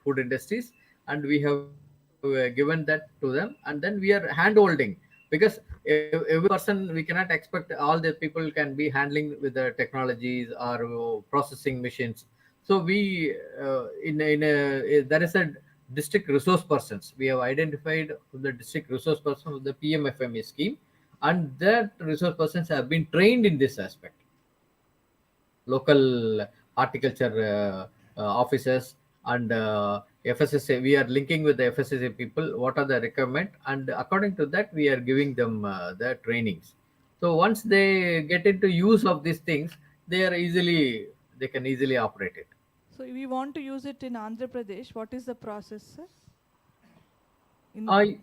food industries, and we have given that to them, and then we are hand holding, because every person, we cannot expect all the people can be handling with the technologies or processing machines. So we there is a district resource persons. We have identified the district resource person of the PMFME scheme, and that resource persons have been trained in this aspect. Local horticulture officers and FSSA. We are linking with the FSSA people. What are the requirement, and according to that, we are giving them the trainings. So once they get into use of these things, they can easily operate it. So we want to use it in Andhra Pradesh. What is the process, sir? In I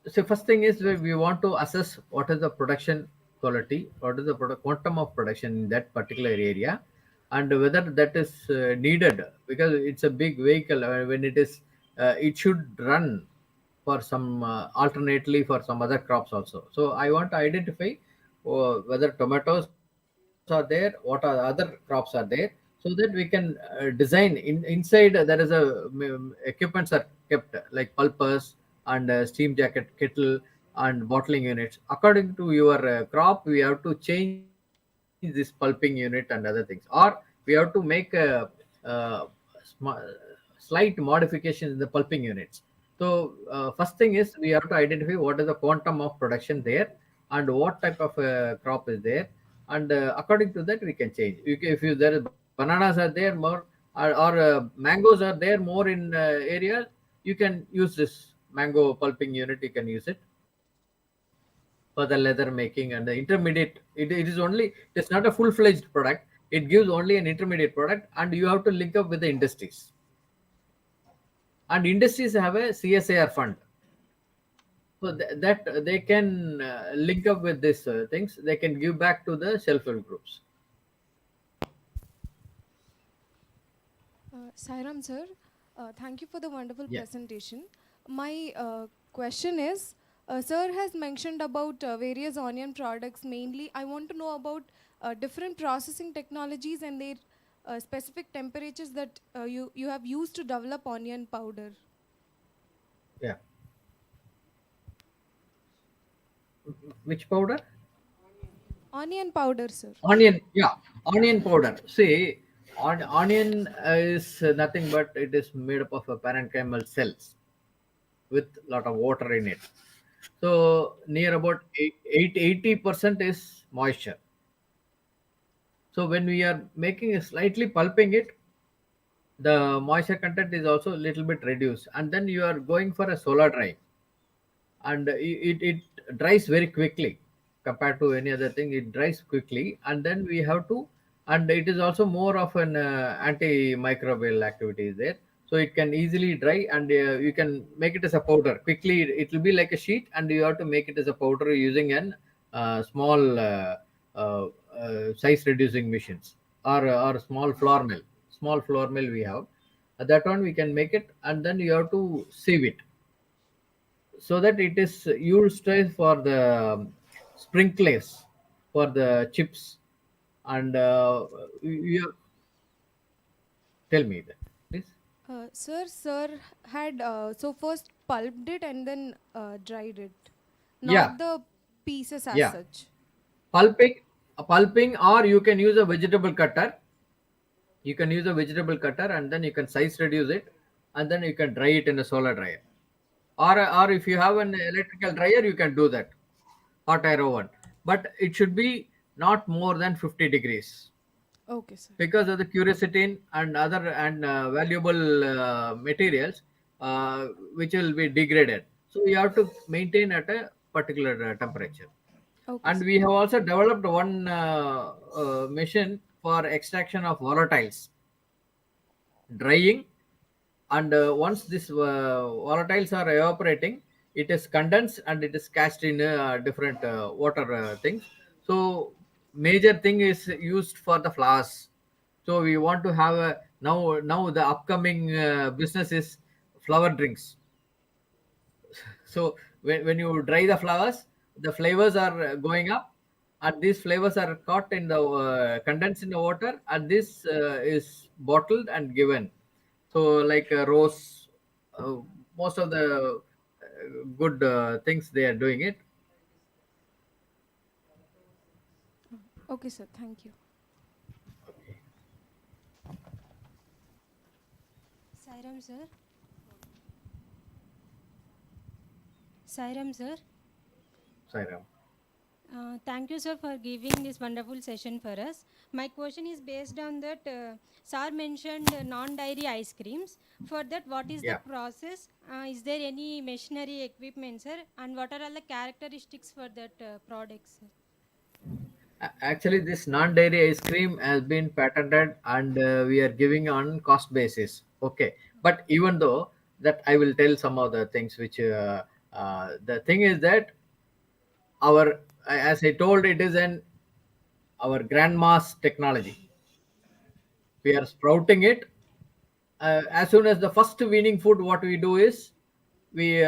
So first thing is we want to assess what is the production quality, what is the quantum of production in that particular area, and whether that is needed, because it's a big vehicle. When it should run for some alternately for some other crops also. So I want to identify whether tomatoes are there, what are the other crops are there, so that we can design inside. There is a equipments are kept, like pulpers and steam jacket kettle and bottling units. According to your crop, we have to change this pulping unit and other things, or we have to make slight modifications in the pulping units. So first thing is we have to identify what is the quantum of production there, and what type of crop is there, and according to that we can change. If there is bananas are there more, or mangoes are there more in areas, you can use this mango pulping unit. You can use it for the leather making and the intermediate. It is only, it's not a full-fledged product. It gives only an intermediate product, and you have to link up with the industries. And industries have a CSIR fund, so that they can link up with these things. They can give back to the self-help groups. Sairam sir, thank you for the wonderful Yeah. presentation. My question is, sir has mentioned about various onion products. Mainly, I want to know about different processing technologies and their specific temperatures that you have used to develop onion powder. Yeah. Which powder? Onion powder, sir. Onion. Yeah. Onion powder. See, onion is nothing but it is made up of a parenchymal cells with lot of water in it. So near about 80% is moisture. So when we are making a slightly pulping it, the moisture content is also a little bit reduced, and then you are going for a solar dry, and it dries very quickly compared to any other thing. It dries quickly, and then we have to, and it is also more of an antimicrobial activity is there, so it can easily dry, and you can make it as a powder quickly. It will be like a sheet, and you have to make it as a powder using an small uh, size reducing machines, or small flour mill we have. That one we can make it, and then you have to sieve it so that it is used for the sprinklers, for the chips. And you tell me that, please. Sir had so first pulped it and then dried it, Yeah, not the pieces as yeah. such. Pulping, or you can use a vegetable cutter. You can use a vegetable cutter, and then you can size reduce it, and then you can dry it in a solar dryer, or if you have an electrical dryer, you can do that, hot air oven. But it should be not more than 50 degrees, Okay, sir. because of the curiosity and other and valuable materials which will be degraded. So you have to maintain at a particular temperature. Okay, And sir. we have also developed one machine for extraction of volatiles, drying. And once this volatiles are evaporating, it is condensed and it is cast in different water things. So major thing is used for the flowers. So we want to have a, now the upcoming business is flower drinks. So when you dry the flowers, the flavors are going up, and these flavors are caught in the condensed in the water, and this is bottled and given. So like rose, uh, most of the good things they are doing it. Okay, sir. Thank you. Sairam sir. Sairam sir. Sairam. Thank you sir for giving this wonderful session for us. My question is based on that sir mentioned non-dairy ice creams. For that, what is the Yeah. process? Is there any machinery equipment sir? And what are all the characteristics for that products? Sir? Actually, this non-dairy ice cream has been patented, and we are giving on cost basis. Okay, but even though that, I will tell some of the things which the thing is that our, as I told, it is an our grandma's technology. We are sprouting it. As soon as the first weaning food, what we do is we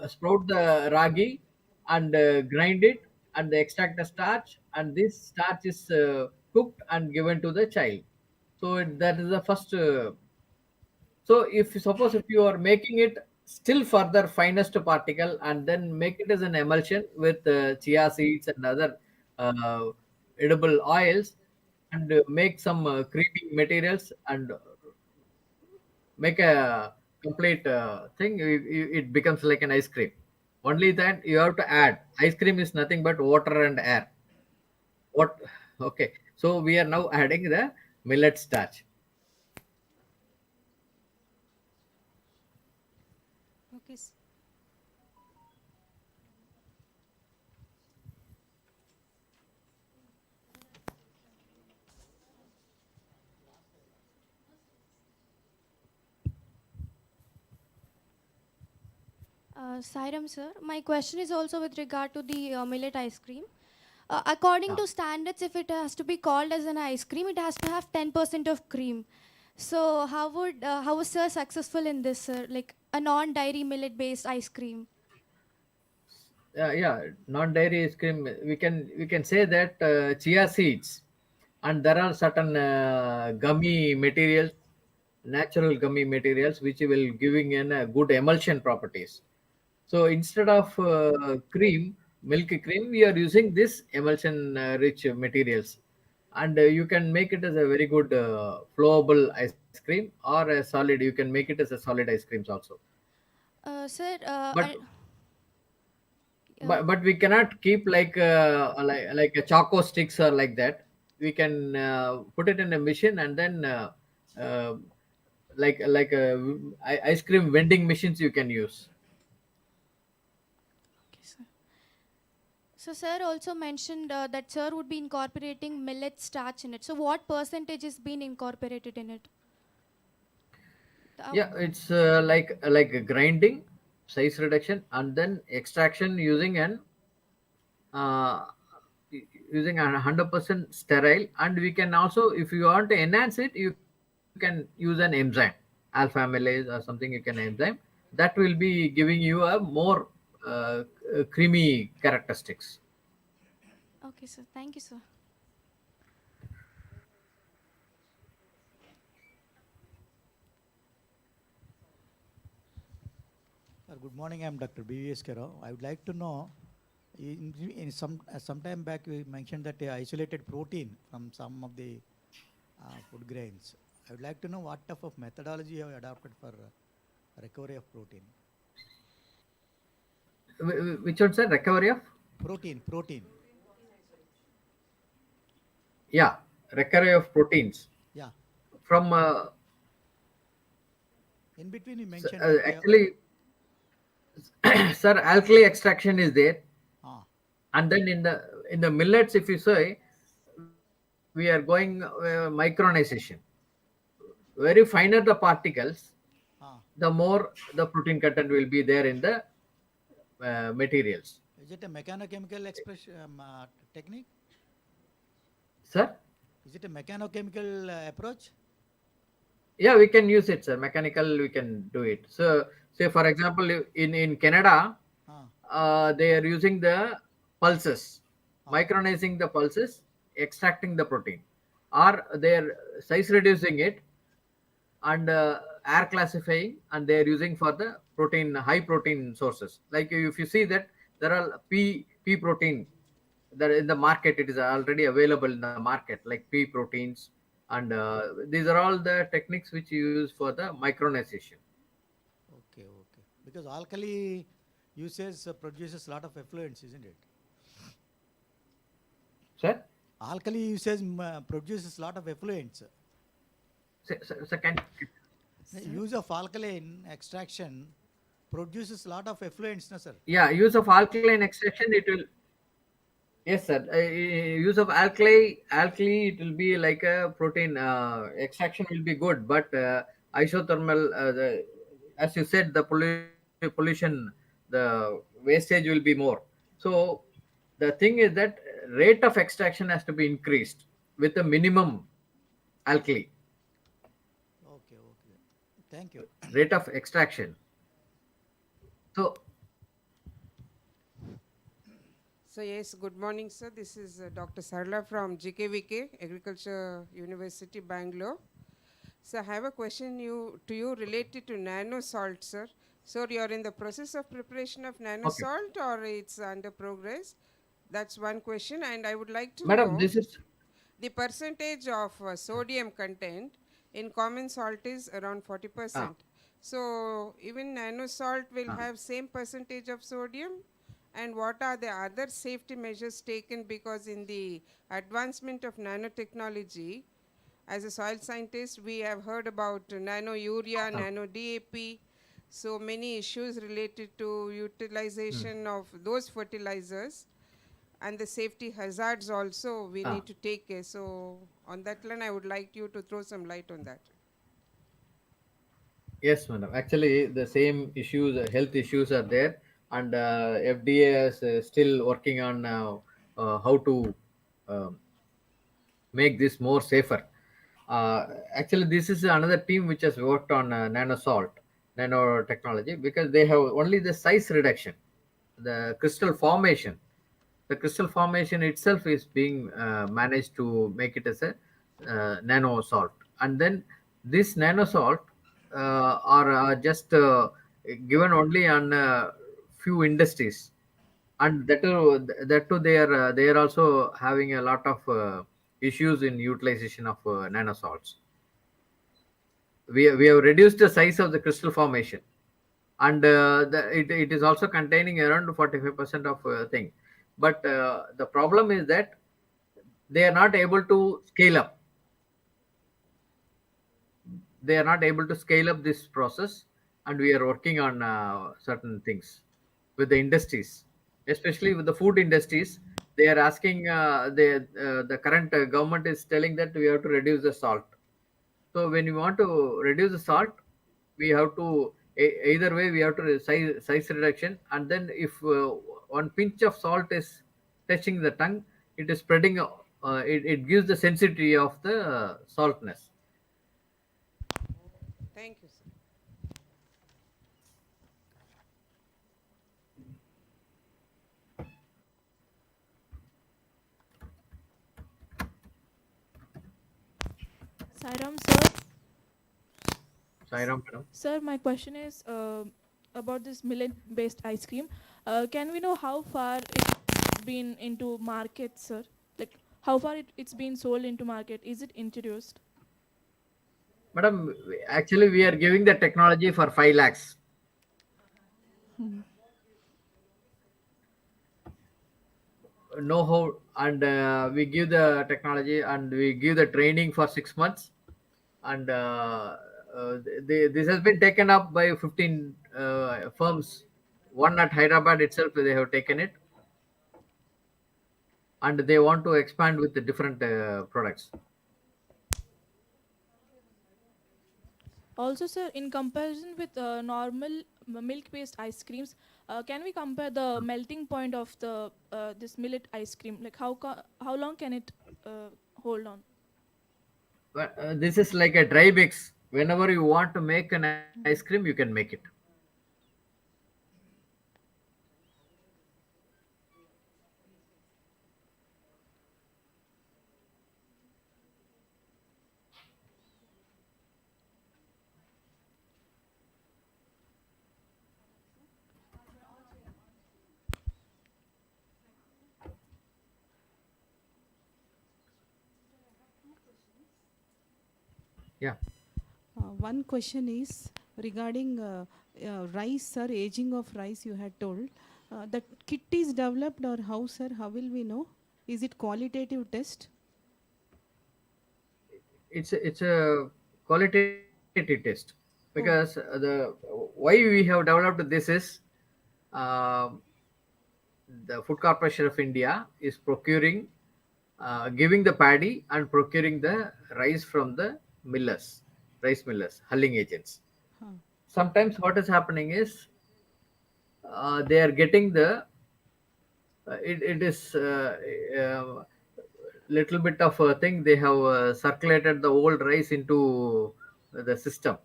sprout the ragi, and grind it, and they extract the starch, and this starch is cooked and given to the child. So that is the first. So if suppose if you are making it still further finest particle, and then make it as an emulsion with chia seeds and other uh, edible oils, and make some creamy materials, and make a complete thing, it becomes like an ice cream. Only that you have to add, ice cream is nothing but water and air. What? Okay, so we are now adding the millet starch. Okay. Sir. Sairam sir, my question is also with regard to the millet ice cream. According Ah. to standards, if it has to be called as an ice cream, it has to have 10% of cream. So how was sir successful in this, sir? Like a non-dairy millet-based ice cream. Yeah, non-dairy ice cream. We can say that chia seeds, and there are certain gummy materials, natural gummy materials, which will giving in a good emulsion properties. So instead of cream, milky cream, we are using this emulsion rich materials, and you can make it as a very good flowable ice cream, or a solid. You can make it as a solid ice creams also. Sir, But But we cannot keep like a choco sticks or like that. We can put it in a machine and then uh, ice cream vending machines you can use. Okay, sir. So, sir also mentioned that sir would be incorporating millet starch in it. So, what percentage is being incorporated in it? The- Yeah, it's like a grinding, size reduction, and then extraction uh, using a 100% sterile. And we can also, if you want to enhance it, you can use an enzyme, alpha amylase or something. You can enzyme that will be giving you a more creamy characteristics. okay, sir. Thank you, sir. Good morning. I'm Dr. B.V.S. Kero. I would like to know, some time back we mentioned that isolated protein from some of the food grains. I would like to know what type of methodology you have adopted for recovery of protein. Which one, sir? Recovery of? Protein. Yeah, recovery of proteins Yeah. from In between you mentioned that actually, sir, alkali extraction is there. ah, And then in the millets, if you say, we are going micronization. Very finer the particles, ah. the more the protein content will be there in the materials. Is it a mechanochemical expression technique? Sir? Is it a mechanochemical approach? Yeah, we can use it, sir. Mechanical, we can do it. So, say for example, in Canada, Ah, they are using the pulses, ah. micronizing the pulses, extracting the protein, or they are size reducing it and air classifying, and they are using for the protein, high protein sources. Like if you see that there are pea protein that in the market, it is already available in the market, like pea proteins, and these are all the techniques which you use for the micronization. Okay. Because alkali usage produces a lot of effluents, isn't it? Sir? Alkali usage produces a lot of effluents. Second. The use of alkaline extraction produces a lot of effluents, no, sir? Yeah, use of alkaline extraction, it will. Yes, sir. Use of alkali, it will be like a protein extraction will be good, but isothermal, as you said, the pollution, the wastage will be more. So the thing is that rate of extraction has to be increased with a minimum alkali Okay. Thank you. rate of extraction. So So yes, good morning, sir. This is Dr. Sarla from GKVK, Agriculture University, Bangalore. So I have a question to you related to nano salt, sir. So you're in the process of preparation of nano okay, salt or it's under progress? That's one question. And I would like to madam, know this is the percentage of sodium content in common salt is around ah, 40%. So even nano salt will ah, have same percentage of sodium, and what are the other safety measures taken, because in the advancement of nanotechnology, as a soil scientist, we have heard about nano urea, ah, nano DAP, so many issues related to hmm, utilization of those fertilizers, and the safety hazards also we ah. need to take care. So on that line, I would like you to throw some light on that. Yes, madam. Actually, the same issues, health issues are there, and FDA is still working on how to um make this more safer. Actually, this is another team which has worked on nano salt, nanotechnology, because they have only the size reduction, the crystal formation. The crystal formation itself is being managed to make it as a nano salt, and then this nano salt are just given only on few industries, and that too they are also having a lot of issues in utilization of nano salts. We have reduced the size of the crystal formation, and it is also containing around 45% of thing. But the problem is that they are not able to scale up. They are not able to scale up this process, and we are working on certain things with the industries, especially with the food industries. They are asking, the current government is telling that we have to reduce the salt. So when you want to reduce the salt, we have to, either way we have to size reduction, and then if one pinch of salt is touching the tongue, it is spreading. It gives the sensitivity of the saltness. Thank you, sir. Sairam, sir. Sairam, madam. Sir, my question is about this millet-based ice cream. Can we know how far it's been into market, sir? Like how far it's been sold into market? Is it introduced? Madam, actually, we are giving the technology for 5 lakhs. Know how, and we give the technology and we give the training for 6 months. And this has been taken up by 15 firms. One at Hyderabad itself, they have taken it, and they want to expand with the different products. Also, sir, in comparison with normal milk-based ice creams, can we compare the melting point of the this millet ice cream? Like how long can it hold on? But this is like a dry mix. Whenever you want to make an ice cream, you can make it. Yeah. One question is regarding rice, sir, aging of rice you had told. That kit is developed or how, sir? How will we know? Is it qualitative test? It's a qualitative test, because the why we have developed this is, uh, the Food Corporation of India is procuring, giving the paddy and procuring the rice from the millers, rice millers, hulling agents. Huh. Sometimes what is happening is, they are getting the, it is little bit of a thing. They have circulated the old rice into the system.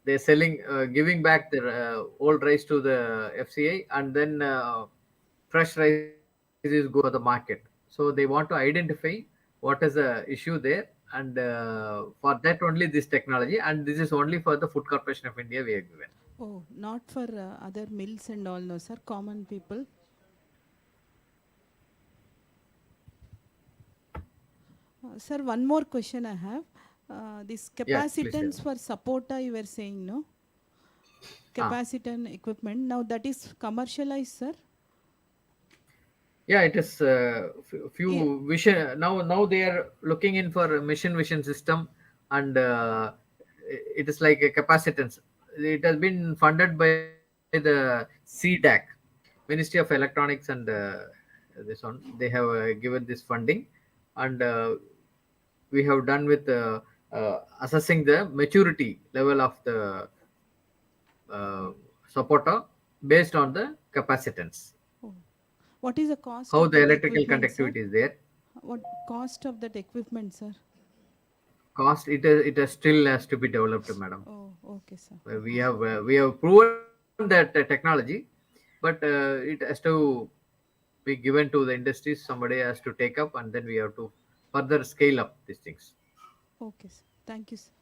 They're selling, giving back the old rice to the FCI, and then fresh rice is go for the market. So they want to identify what is the issue there, and for that only this technology, and this is only for the Food Corporation of India we have given. Oh, not for other mills and all, no, sir. Common people. Sir, one more question I have. This Yeah, please tell capacitance me. for supporter you were saying, no? Ah. Capacitant equipment. Now that is commercialized, sir. Yeah, it is Yeah. few vision. Now they are looking in for a machine vision system, and it is like a capacitance. It has been funded by the CDAC, Ministry of Electronics, and this one. They have given this funding, and we have done with assessing the maturity level of the uh, supporter based on the capacitance, Oh. What is the cost how of the that electrical equipment, sir? conductivity is there. What cost of that equipment, sir? Cost, it has still has to be developed, madam. Oh, okay, sir. We have proven that technology, but it has to be given to the industries. Somebody has to take up, and then we have to further scale up these things. Okay, sir. Thank you, sir.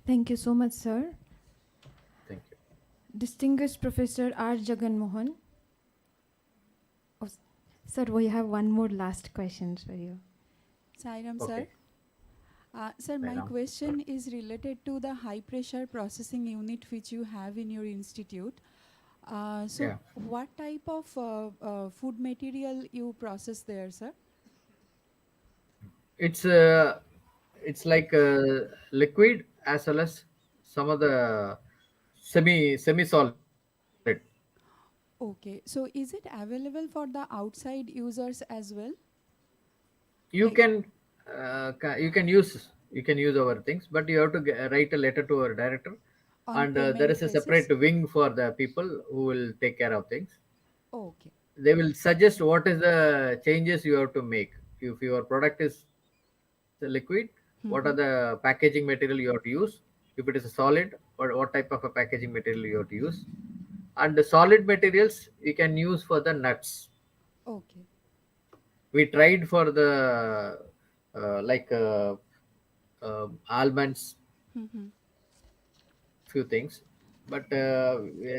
Thank you so much, sir. Thank you. Distinguished Professor R. Jagan Mohan. Oh, sir, we have one more last question for you. Sairam, Okay. sir. Sir, my Madam. question is related to the high pressure processing unit which you have in your institute. So, Yeah. what type of food material you process there, sir? It's like liquid as well as some of the semi solid. Okay, so is it available for the outside users as well? You Like can you can use our things, but you have to write a letter to our director, on and there payment is a separate basis? wing for the people who will take care of things. Okay, They will suggest what is the changes you have to make. If your product is liquid, what are the packaging material you have to use? If it is a solid, what type of a packaging material you have to use? And the solid materials you can use for the nuts. okay, We tried for the like almonds, few things, but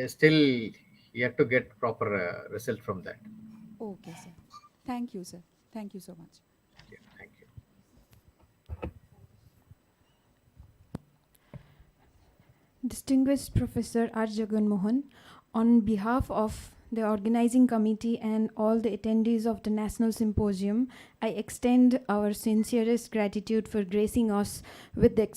still yet to get proper result from that. okay, sir. Thank you, sir. Thank you so much. Yeah, thank you. Distinguished Professor R. Jagan Mohan, on behalf of the organizing committee and all the attendees of the National Symposium, I extend our sincerest gratitude for gracing us with the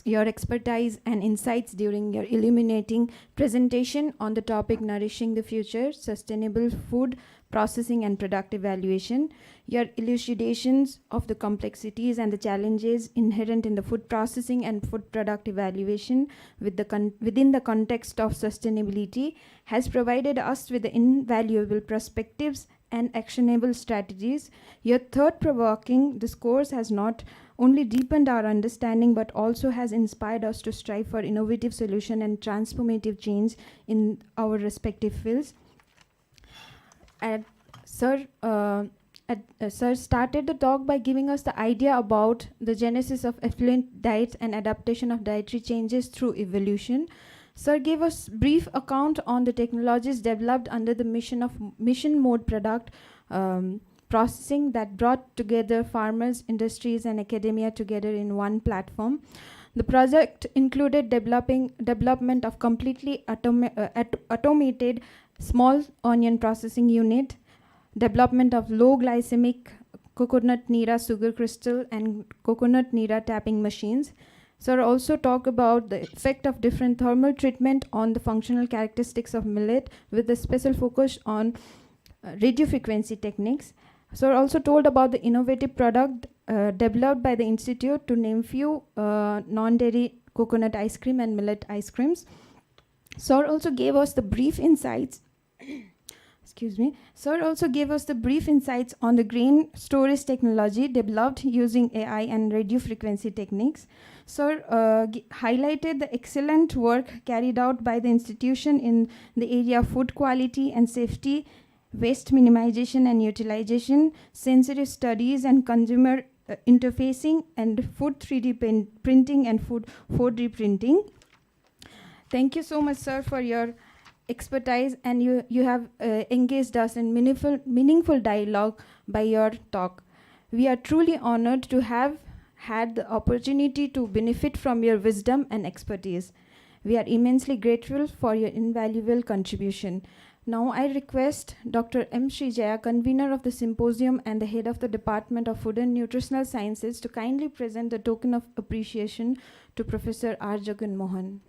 your expertise and insights during your illuminating presentation on the topic Nourishing the Future, Sustainable Food Processing and Product Evaluation. Your elucidations of the complexities and the challenges inherent in the food processing and food product evaluation within the context of sustainability has provided us with the invaluable perspectives and actionable strategies. Your thought-provoking discourse has not only deepened our understanding but also has inspired us to strive for innovative solution and transformative change in our respective fields. And Sir started the talk by giving us the idea about the genesis of affluent diets and adaptation of dietary changes through evolution. Sir gave us brief account on the technologies developed under the mission mode product processing that brought together farmers, industries, and academia together in one platform. The project included development of completely automated small onion processing unit, development of low glycemic coconut nira sugar crystal and coconut nira tapping machines. Sir also talk about the effect of different thermal treatment on the functional characteristics of millet with a special focus on radio frequency techniques. Sir also told about the innovative product developed by the institute, to name few, non-dairy coconut ice cream and millet ice creams. Sir also gave us the brief insights excuse me. Sir also gave us the brief insights on the grain storage technology developed using AI and radio frequency techniques. Sir highlighted the excellent work carried out by the institution in the area of food quality and safety, waste minimization and utilization, sensory studies and consumer interfacing, and food 3D printing and food 4D printing. Thank you so much, sir, for your expertise, and you have engaged us in meaningful dialogue by your talk. We are truly honored to have had the opportunity to benefit from your wisdom and expertise. We are immensely grateful for your invaluable contribution. Now I request Dr. M. Srijaya, convener of the symposium and the head of the Department of Food and Nutritional Sciences, to kindly present the token of appreciation to Professor R. Jagan Mohan.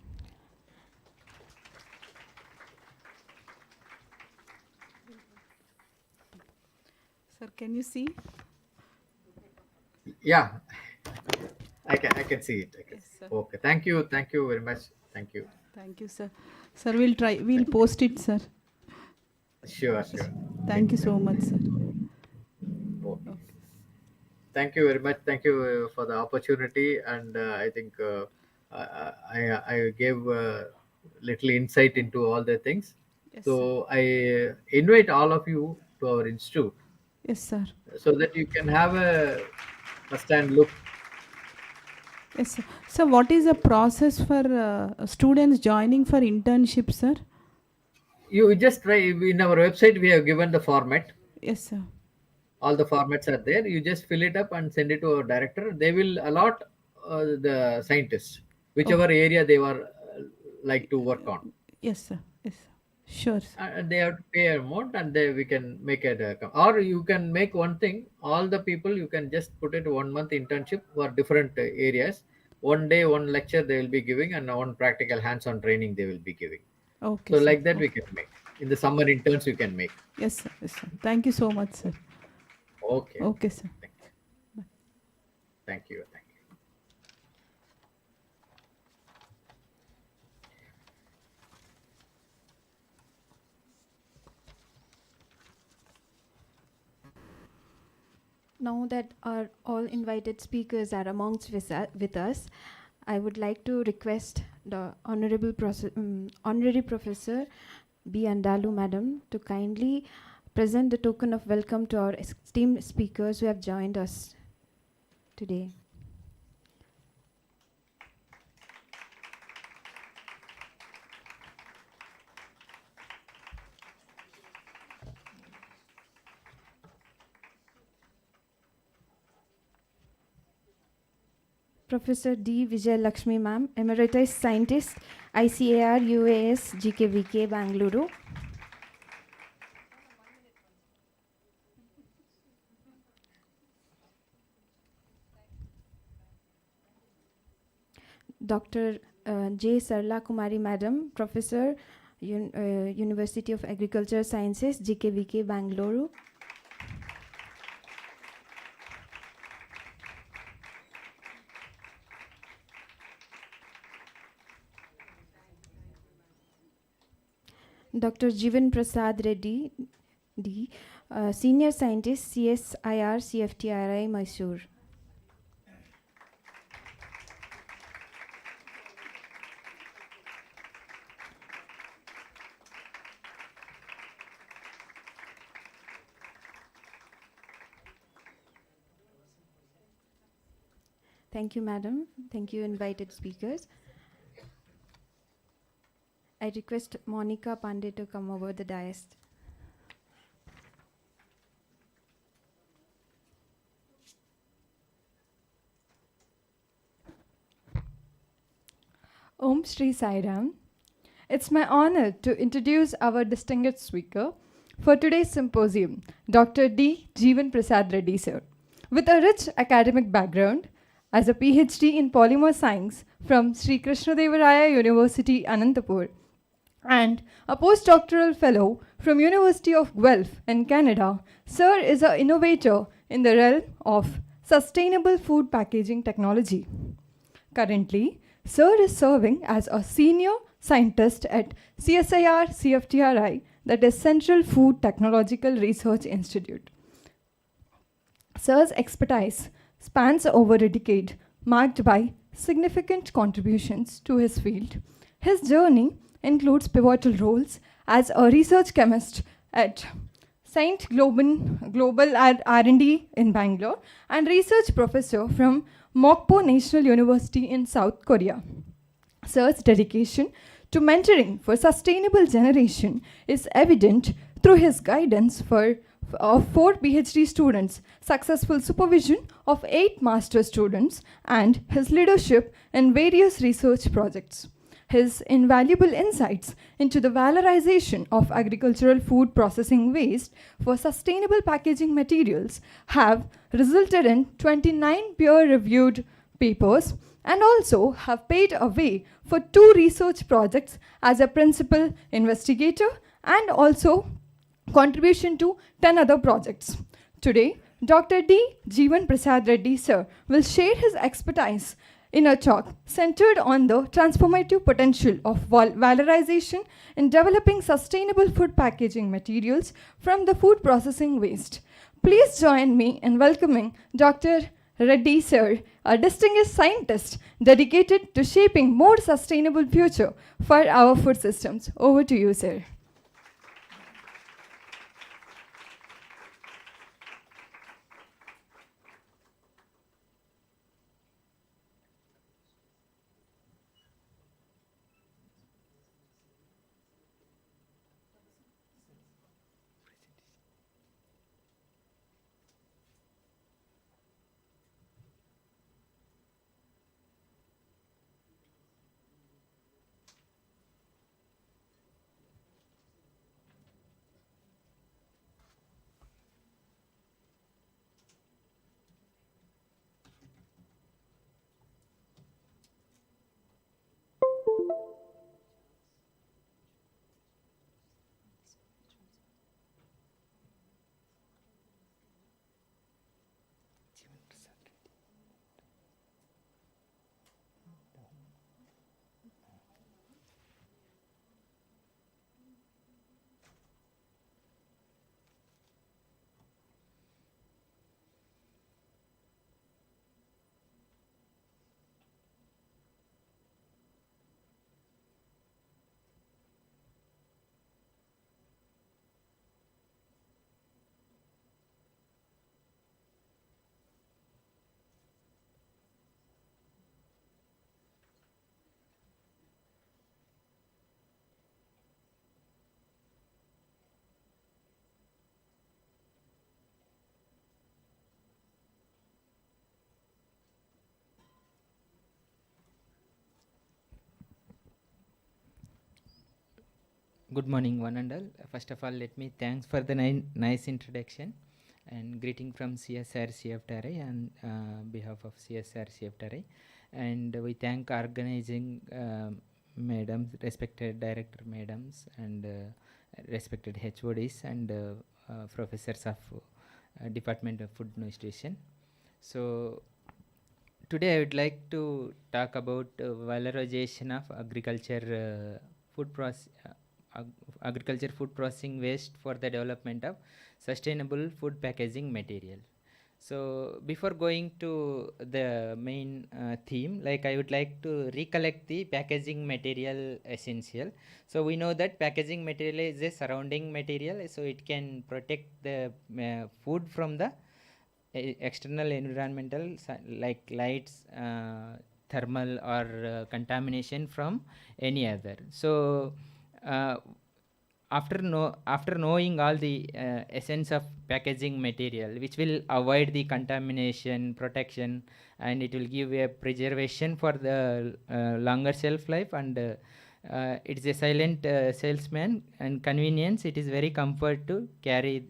Sir, can you see? Yeah, I can see it. Yes, sir. Okay, thank you very much. Thank you. Thank you, sir. Sir, we'll try. We'll post it, sir. Sure. Thank you so much, sir. Okay. Thank you very much. Thank you for the opportunity, and I think I gave little insight into all the things. Yes, So I invite all of you to our institute Yes, sir. so that you can have a first-hand look. Yes, sir. So, what is the process for students joining for internship, sir? You just try in our website. We have given the format. Yes, sir. All the formats are there. You just fill it up and send it to our director. They will allot the scientists, whichever area they were like to work on. Yes, sir. Yes, sir. Sure, sir. And they have to pay amount, and we can make it or you can make one thing. All the people, you can just put it 1 month internship for different areas. One day one lecture they will be giving, and one practical hands-on training they will be giving. Okay, So sir. like that we Okay. can make. In the summer interns you can make. Yes, sir. Yes, sir. Thank you so much, sir. Okay. Okay, sir. Thank you. Thank you. Now that our all invited speakers are amongst with us, I would like to request the Honorary Professor B. Andalu Madam to kindly present the token of welcome to our esteemed speakers who have joined us today. Professor D. Vijay Lakshmi Ma'am, Emeritus Scientist, ICAR UAS GKVK Bangalore. Dr. J. Sarla Kumari Madam, Professor, University of Agriculture Sciences, GKVK Bangalore. Dr. Jivan Prasad Reddy, D. Senior Scientist, CSIR CFTRI, Mysore. Thank you, Madam. Thank you, invited speakers. I request Monica Pandey to come over the dais. Om Shri Sai Ram. It's my honor to introduce our distinguished speaker for today's symposium, Dr. D. Jeevan Prasad Reddy sir. With a rich academic background as a PhD in polymer science from Sri Krishnadevaraya University, Anantapur, and a postdoctoral fellow from University of Guelph in Canada, sir is an innovator in the realm of sustainable food packaging technology. Currently, sir is serving as a senior scientist at CSIR CFTRI, that is Central Food Technological Research Institute. Sir's expertise spans over a decade, marked by significant contributions to his field. His journey includes pivotal roles as a research chemist at Saint Global R&D in Bangalore and research professor from Mokpo National University in South Korea. Sir's dedication to mentoring for sustainable generation is evident through his guidance of 4 PhD students, successful supervision of 8 master students, and his leadership in various research projects. His invaluable insights into the valorization of agricultural food processing waste for sustainable packaging materials have resulted in 29 peer-reviewed papers and also have paved a way for 2 research projects as a principal investigator and also contribution to 10 other projects. Today, Dr. D. Jeevan Prasad Reddy sir will share his expertise in a talk centered on the transformative potential of valorization in developing sustainable food packaging materials from the food processing waste. Please join me in welcoming Dr. Reddy sir, a distinguished scientist dedicated to shaping more sustainable future for our food systems. Over to you, sir. Good morning, one and all. First of all, let me thanks for the nice introduction and greeting from CSR CFTRI on behalf of CSR CFTRI. And we thank organizing madams, respected director madams, and respected HODs and professors of Department of Food Nutrition. So today I would like to talk about valorization of agriculture food processing waste for the development of sustainable food packaging material. So before going to the main theme, like I would like to recollect the packaging material essential. So we know that packaging material is a surrounding material, so it can protect the food from the external environmental like lights, thermal or contamination from any other. So after knowing all the essence of packaging material, which will avoid the contamination, protection, and it will give a preservation for the longer shelf life, and it is a silent salesman and convenience. It is very comfort to carry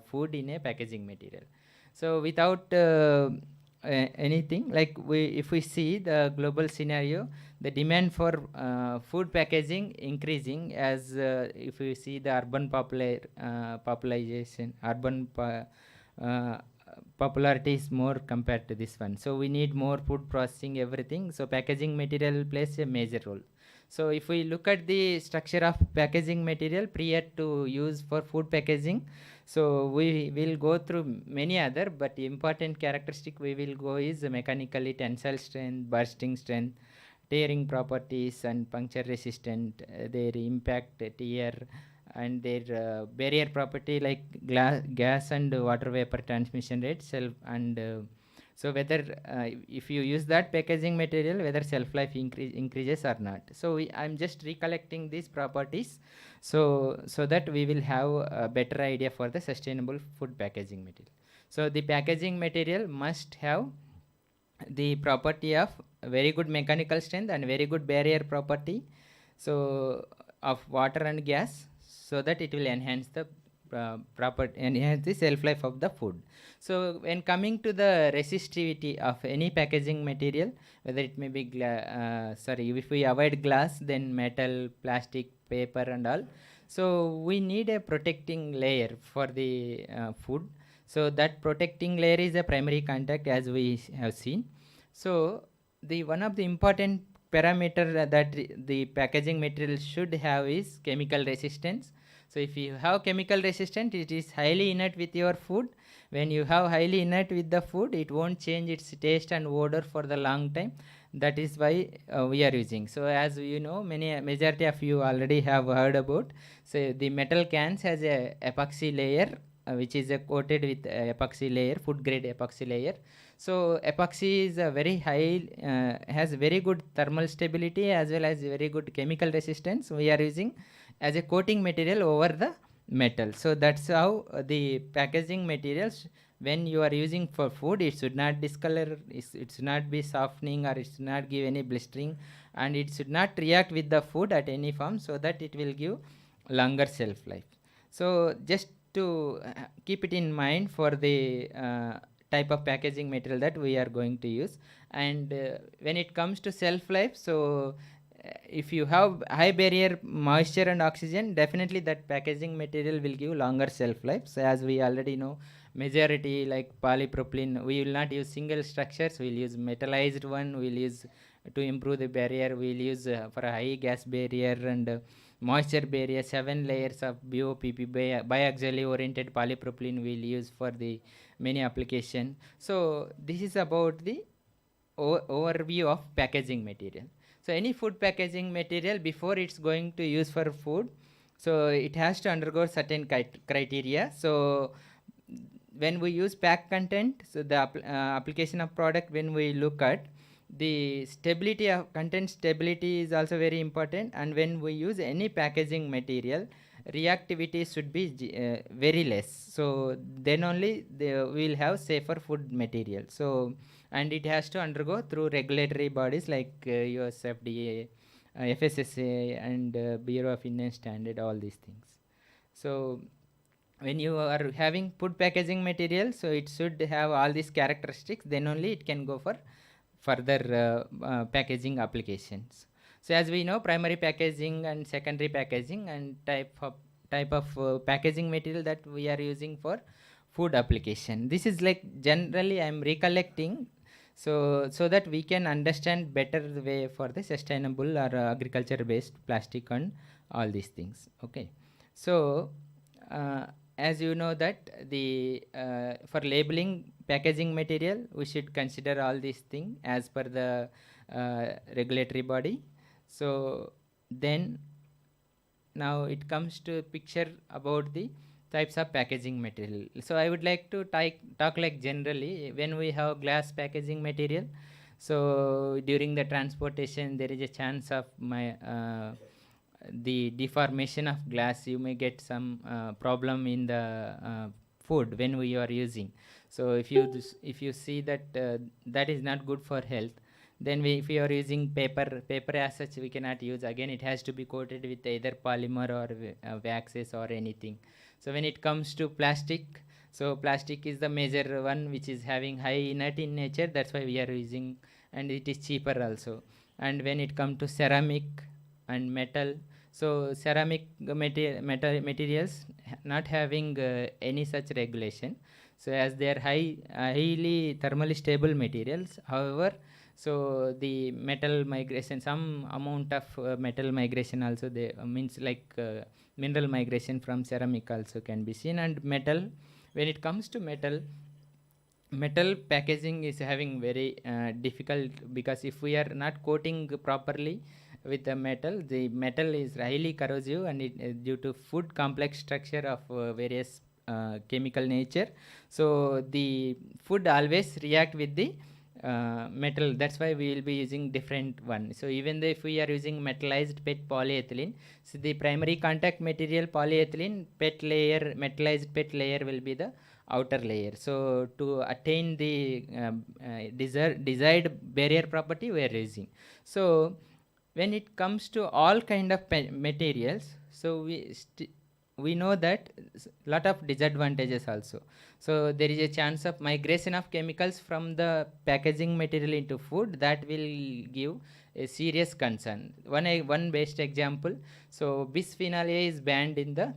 food in a packaging material. So without anything, like if we see the global scenario, the demand for food packaging increasing as if we see the urban population, popularity is more compared to this one. So we need more food processing, everything. So packaging material plays a major role. So if we look at the structure of packaging material prior to use for food packaging, so we will go through many other, but important characteristic we will go is mechanically tensile strength, bursting strength, tearing properties, and puncture resistant, their impact tear, and their barrier property like gas and water vapor transmission rate, so whether if you use that packaging material, whether shelf life increases or not. So I'm just recollecting these properties, so that we will have a better idea for the sustainable food packaging material. So the packaging material must have the property of very good mechanical strength and very good barrier property, so of water and gas, so that it will enhance the enhance the shelf life of the food. So when coming to the resistivity of any packaging material, whether it may be if we avoid glass, then metal, plastic, paper and all, so we need a protecting layer for the food. So that protecting layer is a primary contact, as we have seen. So the one of the important parameter that the packaging material should have is chemical resistance. So if you have chemical resistance, it is highly inert with your food. When you have highly inert with the food, it won't change its taste and odor for the long time. That is why we are using. So as you know, majority of you already have heard about. So the metal cans has a epoxy layer, which is coated with epoxy layer, food grade epoxy layer. So epoxy is a very high, has very good thermal stability as well as very good chemical resistance. We are using as a coating material over the metal. So that's how the packaging materials, when you are using for food, it should not discolor, it should not be softening, or it should not give any blistering, and it should not react with the food at any form, so that it will give longer shelf life. So just to keep it in mind for the type of packaging material that we are going to use. And when it comes to shelf life, so if you have high barrier moisture and oxygen, definitely that packaging material will give longer shelf life. So as we already know, majority like polypropylene, we will not use single structures, we'll use metallized one, we'll use to improve the barrier, we'll use for a high gas barrier and moisture barrier, 7 layers of BOPP, biaxially oriented polypropylene we'll use for the many application. So this is about the overview of packaging material. So any food packaging material, before it's going to use for food, so it has to undergo certain criteria. So when we use pack content, so the application of product, when we look at the stability of content, stability is also very important. And when we use any packaging material, reactivity should be very less. So then only we will have safer food material. So and it has to undergo through regulatory bodies like US FDA FSSA and Bureau of Indian Standard, all these things. So when you are having food packaging material, so it should have all these characteristics, then only it can go for further packaging applications. So as we know, primary packaging and secondary packaging and type of packaging material that we are using for food application. This is like generally I am recollecting, so that we can understand better the way for the sustainable or agriculture based plastic and all these things. Okay, so as you know that the for labeling packaging material, we should consider all these things as per the regulatory body. So then now it comes to picture about the types of packaging material. So I would like to talk like generally when we have glass packaging material. So during the transportation, there is a chance of the deformation of glass. You may get some problem in the food when we are using. So if you see that that is not good for health, then if you are using paper as such, we cannot use again. It has to be coated with either polymer or waxes or anything. So when it comes to plastic, so plastic is the major one which is having high inert in nature. That's why we are using, and it is cheaper also. And when it comes to ceramic and metal, so ceramic materials not having any such regulation. So as they are highly thermally stable materials, however, so the metal migration, some amount of metal migration also they means like mineral migration from ceramic also can be seen. And metal, when it comes to metal packaging is having very difficult, because if we are not coating properly with the metal is highly corrosive, and it due to food complex structure of various chemical nature, so the food always react with the metal. That's why we will be using different one. So even though if we are using metallized PET polyethylene, so the primary contact material polyethylene, PET layer, metallized PET layer will be the outer layer. So to attain the desired barrier property we are using. So when it comes to all kind of materials, so we know that lot of disadvantages also. So there is a chance of migration of chemicals from the packaging material into food that will give a serious concern. One best example, so bisphenol A is banned in the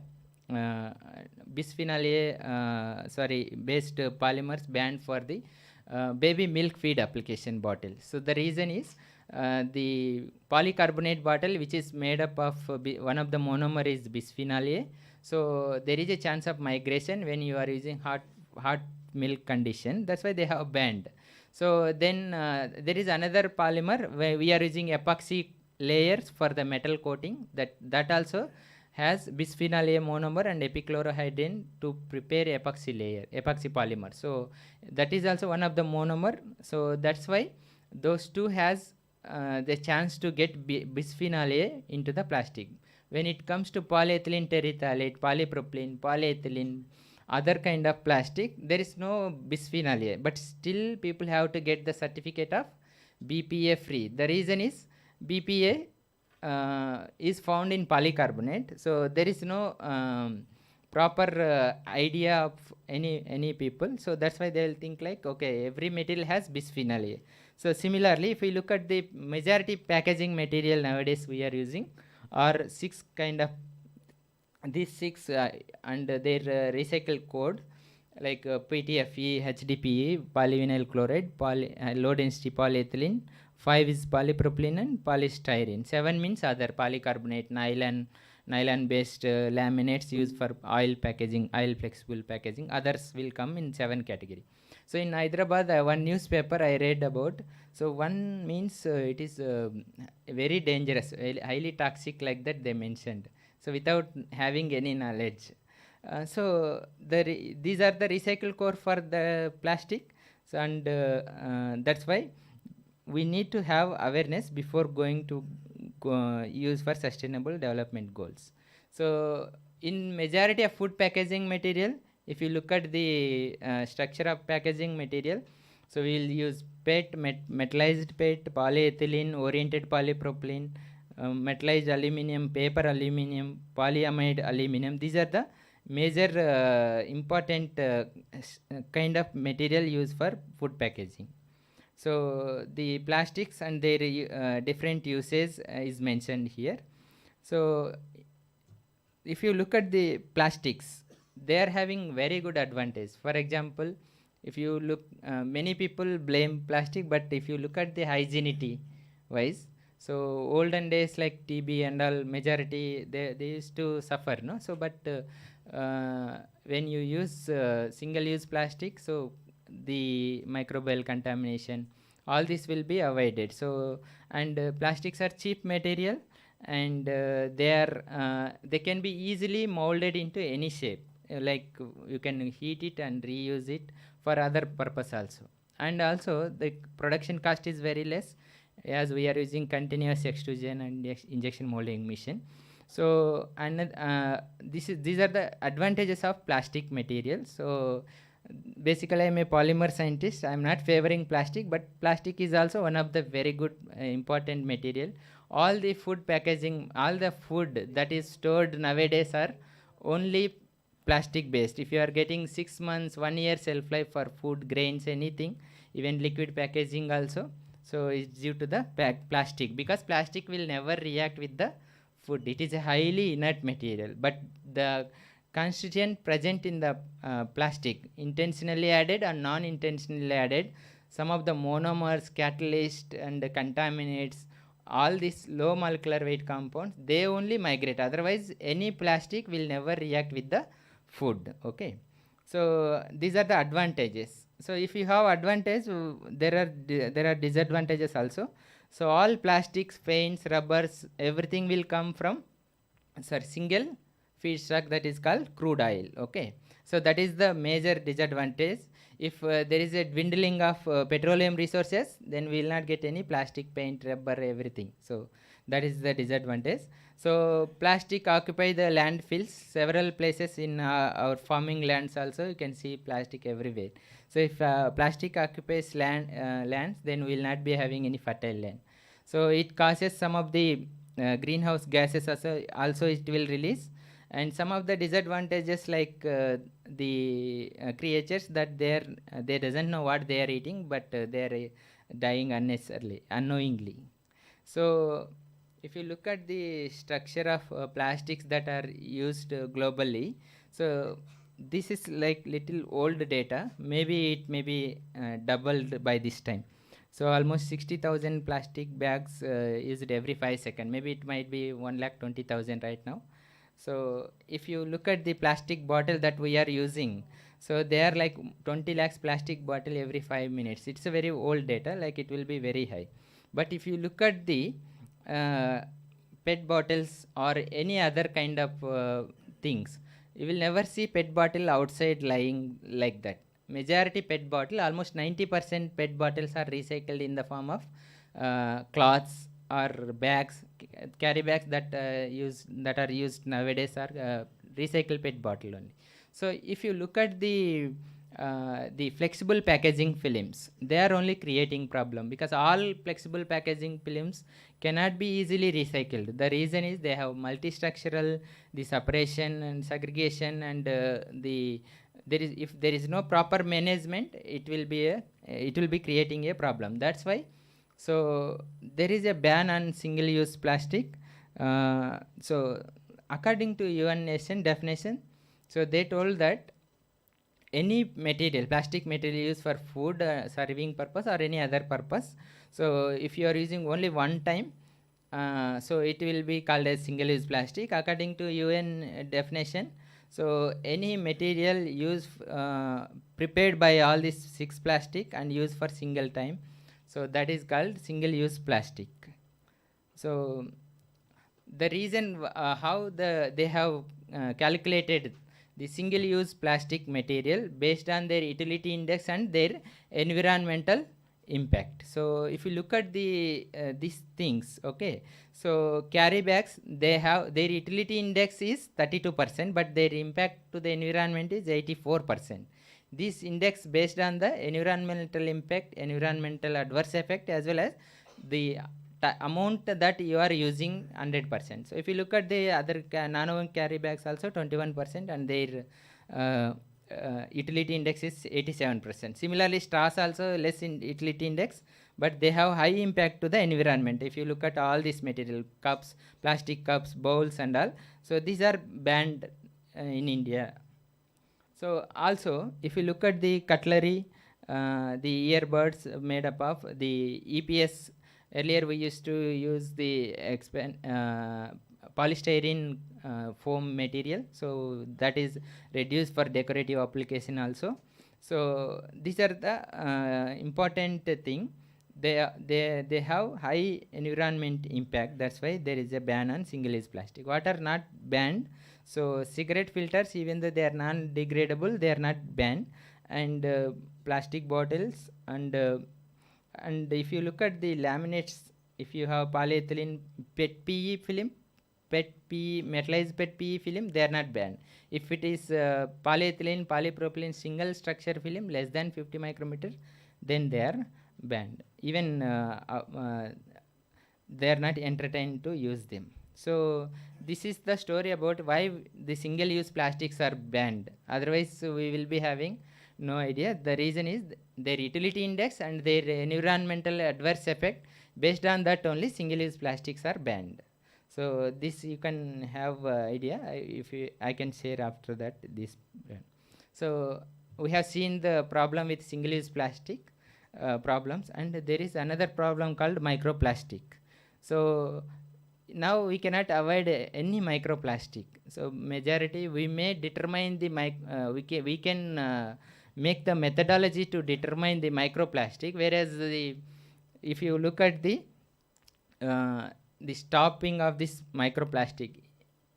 bisphenol A based polymers banned for the baby milk feed application bottle. So the reason is the polycarbonate bottle which is made up of one of the monomer is bisphenol A. So there is a chance of migration when you are using hot milk condition. That's why they have banned. So then there is another polymer where we are using epoxy layers for the metal coating, that also has bisphenol A monomer and epichlorohydrin to prepare epoxy polymer. So that is also one of the monomer. So that's why those two has the chance to get bisphenol A into the plastic. When it comes to polyethylene terephthalate, polypropylene, polyethylene, other kind of plastic, there is no bisphenol A, but still people have to get the certificate of BPA free. The reason is BPA is found in polycarbonate, so there is no proper idea of any people. So that's why they will think like, okay, every material has bisphenol A. So similarly, if we look at the majority packaging material nowadays we are using are six kind of these six and their recycle code, like PTFE, HDPE, polyvinyl chloride, low density polyethylene. 5 is polypropylene and polystyrene. 7 means other polycarbonate, nylon based laminates used for oil packaging, oil flexible packaging. Others will come in 7 category. So in Hyderabad, one newspaper I read about. So one means it is very dangerous, highly toxic, like that they mentioned. So without having any knowledge. So these are the recycle core for the plastic. So and that's why we need to have awareness before going to use for sustainable development goals. So in majority of food packaging material, if you look at the structure of packaging material, so we will use PET, metallized PET, polyethylene, oriented polypropylene, metallized aluminum, paper aluminum, polyamide aluminum. These are the major important kind of material used for food packaging. So the plastics and their different uses is mentioned here. So if you look at the plastics, they are having very good advantage. For example, if you look, many people blame plastic, but if you look at the hygienity wise, so olden days like TB and all, majority they used to suffer, no? So but when you use single-use plastic, so the microbial contamination, all this will be avoided. So and plastics are cheap material, and they can be easily molded into any shape. Like you can heat it and reuse it for other purpose also. And also the production cost is very less, as we are using continuous extrusion and injection molding machine. So and these are the advantages of plastic material. So basically I'm a polymer scientist. I'm not favoring plastic, but plastic is also one of the very good important material. All the food packaging, all the food that is stored nowadays are only plastic based. If you are getting 6 months, 1 year shelf life for food, grains, anything, even liquid packaging also, so it's due to the plastic, because plastic will never react with the food. It is a highly inert material, but the constituent present in the plastic, intentionally added and non-intentionally added, some of the monomers, catalyst and contaminants, all these low molecular weight compounds, they only migrate. Otherwise any plastic will never react with the food. Okay, so these are the advantages. So if you have advantage, there are disadvantages also. So all plastics, paints, rubbers, everything will come from single feedstock, that is called crude oil. Okay, so that is the major disadvantage. If there is a dwindling of petroleum resources, then we will not get any plastic, paint, rubber, everything. So that is the disadvantage. So plastic occupy the landfills, several places in our farming lands also you can see plastic everywhere. So if plastic occupies lands, then we will not be having any fertile land. So it causes some of the greenhouse gases also it will release. And some of the disadvantages, like the creatures that they doesn't know what they are eating, but they are dying unnecessarily, unknowingly. So if you look at the structure of plastics that are used globally, so this is like little old data. Maybe it may be doubled by this time. So almost 60,000 plastic bags used every 5 seconds. Maybe it might be 1,20,000 right now. So if you look at the plastic bottle that we are using, so they are like 20 lakhs plastic bottle every 5 minutes. It's a very old data, like it will be very high. But if you look at the PET bottles or any other kind of things, you will never see PET bottle outside lying like that. Majority PET bottle, almost 90% PET bottles are recycled in the form of cloths or bags, carry bags that are used nowadays are recycled PET bottle only. So if you look at the flexible packaging films, they are only creating problem, because all flexible packaging films cannot be easily recycled. The reason is they have multi-structural, the separation and segregation, and if there is no proper management, it will be creating a problem. That's why. So there is a ban on single-use plastic. So according to UN Nation definition, so they told that any material, plastic material used for food serving purpose or any other purpose, so if you are using only one time, so it will be called as single-use plastic according to UN definition. So any material used prepared by all these 6 plastic and used for single time, so that is called single-use plastic. So the reason how they have calculated the single-use plastic material based on their utility index and their environmental impact. So if you look at these things, okay, so carry bags, they have their utility index is 32%, but their impact to the environment is 84%. This index based on the environmental impact, environmental adverse effect, as well as the amount that you are using 100%. So if you look at the other nano carry bags also 21% and their utility index is 87%. Similarly, straws also less in utility index, but they have high impact to the environment. If you look at all these material, cups, plastic cups, bowls and all, so these are banned in India. So also, if you look at the cutlery, the earbuds made up of the EPS, earlier we used to use the polystyrene foam material, so that is reduced for decorative application also. So these are the important thing. They have high environment impact. That's why there is a ban on single-use plastic. What are not banned? So cigarette filters, even though they are non-degradable, they are not banned. And plastic bottles and if you look at the laminates, if you have polyethylene PET PE film, PET PE metallized PET PE film, they are not banned. If it is polyethylene polypropylene single structure film less than 50 micrometer, then they are banned. Even they are not entertained to use them. So this is the story about why the single use plastics are banned. Otherwise we will be having no idea. The reason is their utility index and their environmental adverse effect. Based on that only single use plastics are banned. So this you can have idea. I can share after that this. So we have seen the problem with single use plastic problems, and there is another problem called microplastic. So now we cannot avoid any microplastic. So majority we may determine the we can make the methodology to determine the microplastic, whereas if you look at the stopping of this microplastic,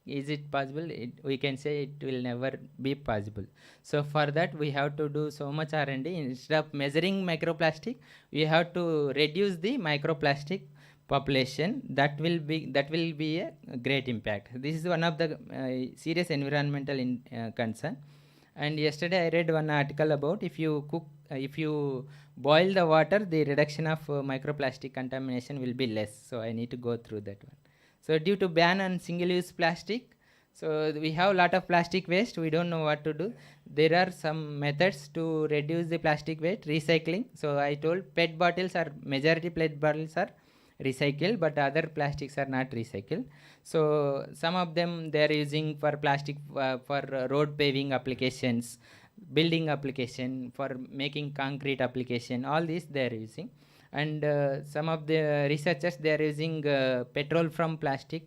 is it possible? We can say it will never be possible. So for that we have to do so much R&D. Instead of measuring microplastic, we have to reduce the microplastic population. That will be a great impact. This is one of the serious environmental concern. And yesterday I read one article about if you boil the water, the reduction of microplastic contamination will be less. So I need to go through that one. So due to ban on single-use plastic, so we have a lot of plastic waste. We don't know what to do. There are some methods to reduce the plastic waste. Recycling. So I told PET bottles are majority PET bottles are recycled, but other plastics are not recycled. So some of them they are using for plastic for road paving applications, building application, for making concrete application. All these they are using. And some of the researchers they are using petrol from plastic.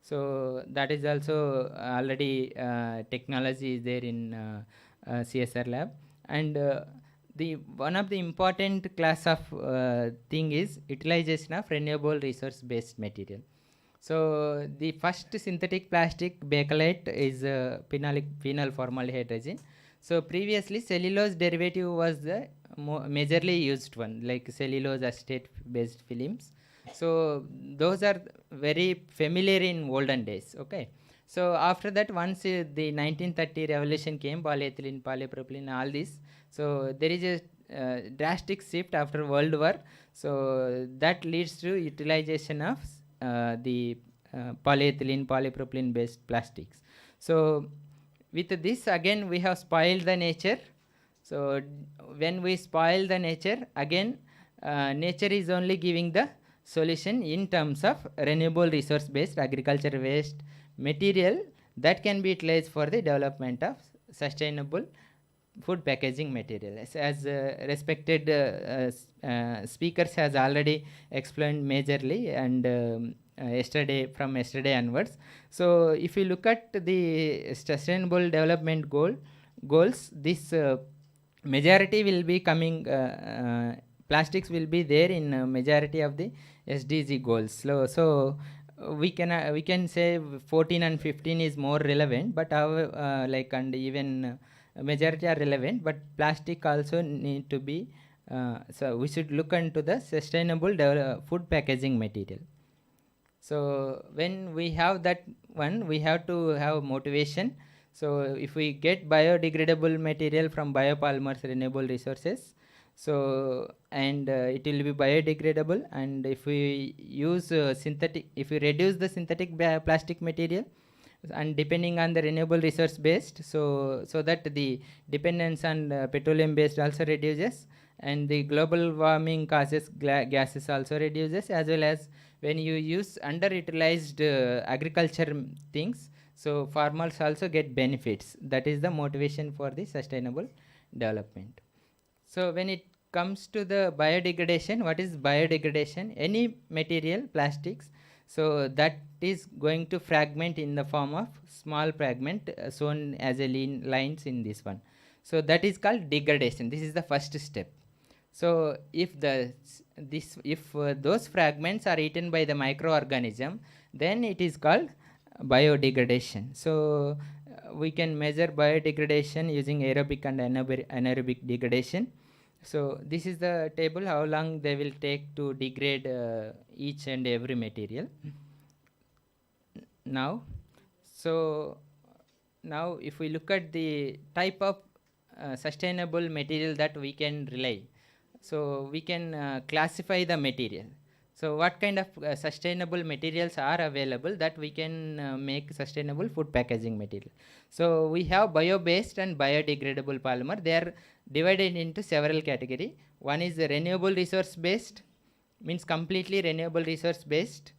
So that is also already technology is there in CSR lab. And the one of the important class of thing is utilization of renewable resource based material. So the first synthetic plastic bakelite is phenyl formaldehyde resin. So previously cellulose derivative was the majorly used one, like cellulose acetate based films. So those are very familiar in olden days. Okay. So after that, once the 1930 revolution came, polyethylene, polypropylene, all this. So there is a drastic shift after World War. So that leads to utilization of the polyethylene, polypropylene based plastics. So with this again we have spoiled the nature. So when we spoil the nature, again nature is only giving the solution in terms of renewable resource based agriculture waste material that can be utilized for the development of sustainable food packaging material. As respected speakers has already explained majorly, and from yesterday onwards. So if you look at the sustainable development goals, this majority will be coming, plastics will be there in majority of the SDG goals. So we can say 14 and 15 is more relevant, but our and even majority are relevant, but plastic also need to be so we should look into the sustainable food packaging material. So when we have that one, we have to have motivation. So if we get biodegradable material from biopolymers, renewable resources, So, and it will be biodegradable, and if we use if we reduce the synthetic plastic material, and depending on the renewable resource based, so that the dependence on petroleum based also reduces, and the global warming causes gases also reduces, as well as when you use underutilized agriculture things, so farmers also get benefits. That is the motivation for the sustainable development. So when it comes to the biodegradation, what is biodegradation? Any material, plastics, so that is going to fragment in the form of small fragment shown as a lines in this one. So that is called degradation. This is the first step. So if those fragments are eaten by the microorganism, then it is called biodegradation. So we can measure biodegradation using aerobic and anaerobic degradation. So this is the table, how long they will take to degrade each and every material. Now, so now if we look at the type of sustainable material that we can rely, so we can classify the material. So what kind of sustainable materials are available that we can make sustainable food packaging material? So we have bio-based and biodegradable polymer. They are divided into several categories. One is renewable resource based, means completely renewable resource based.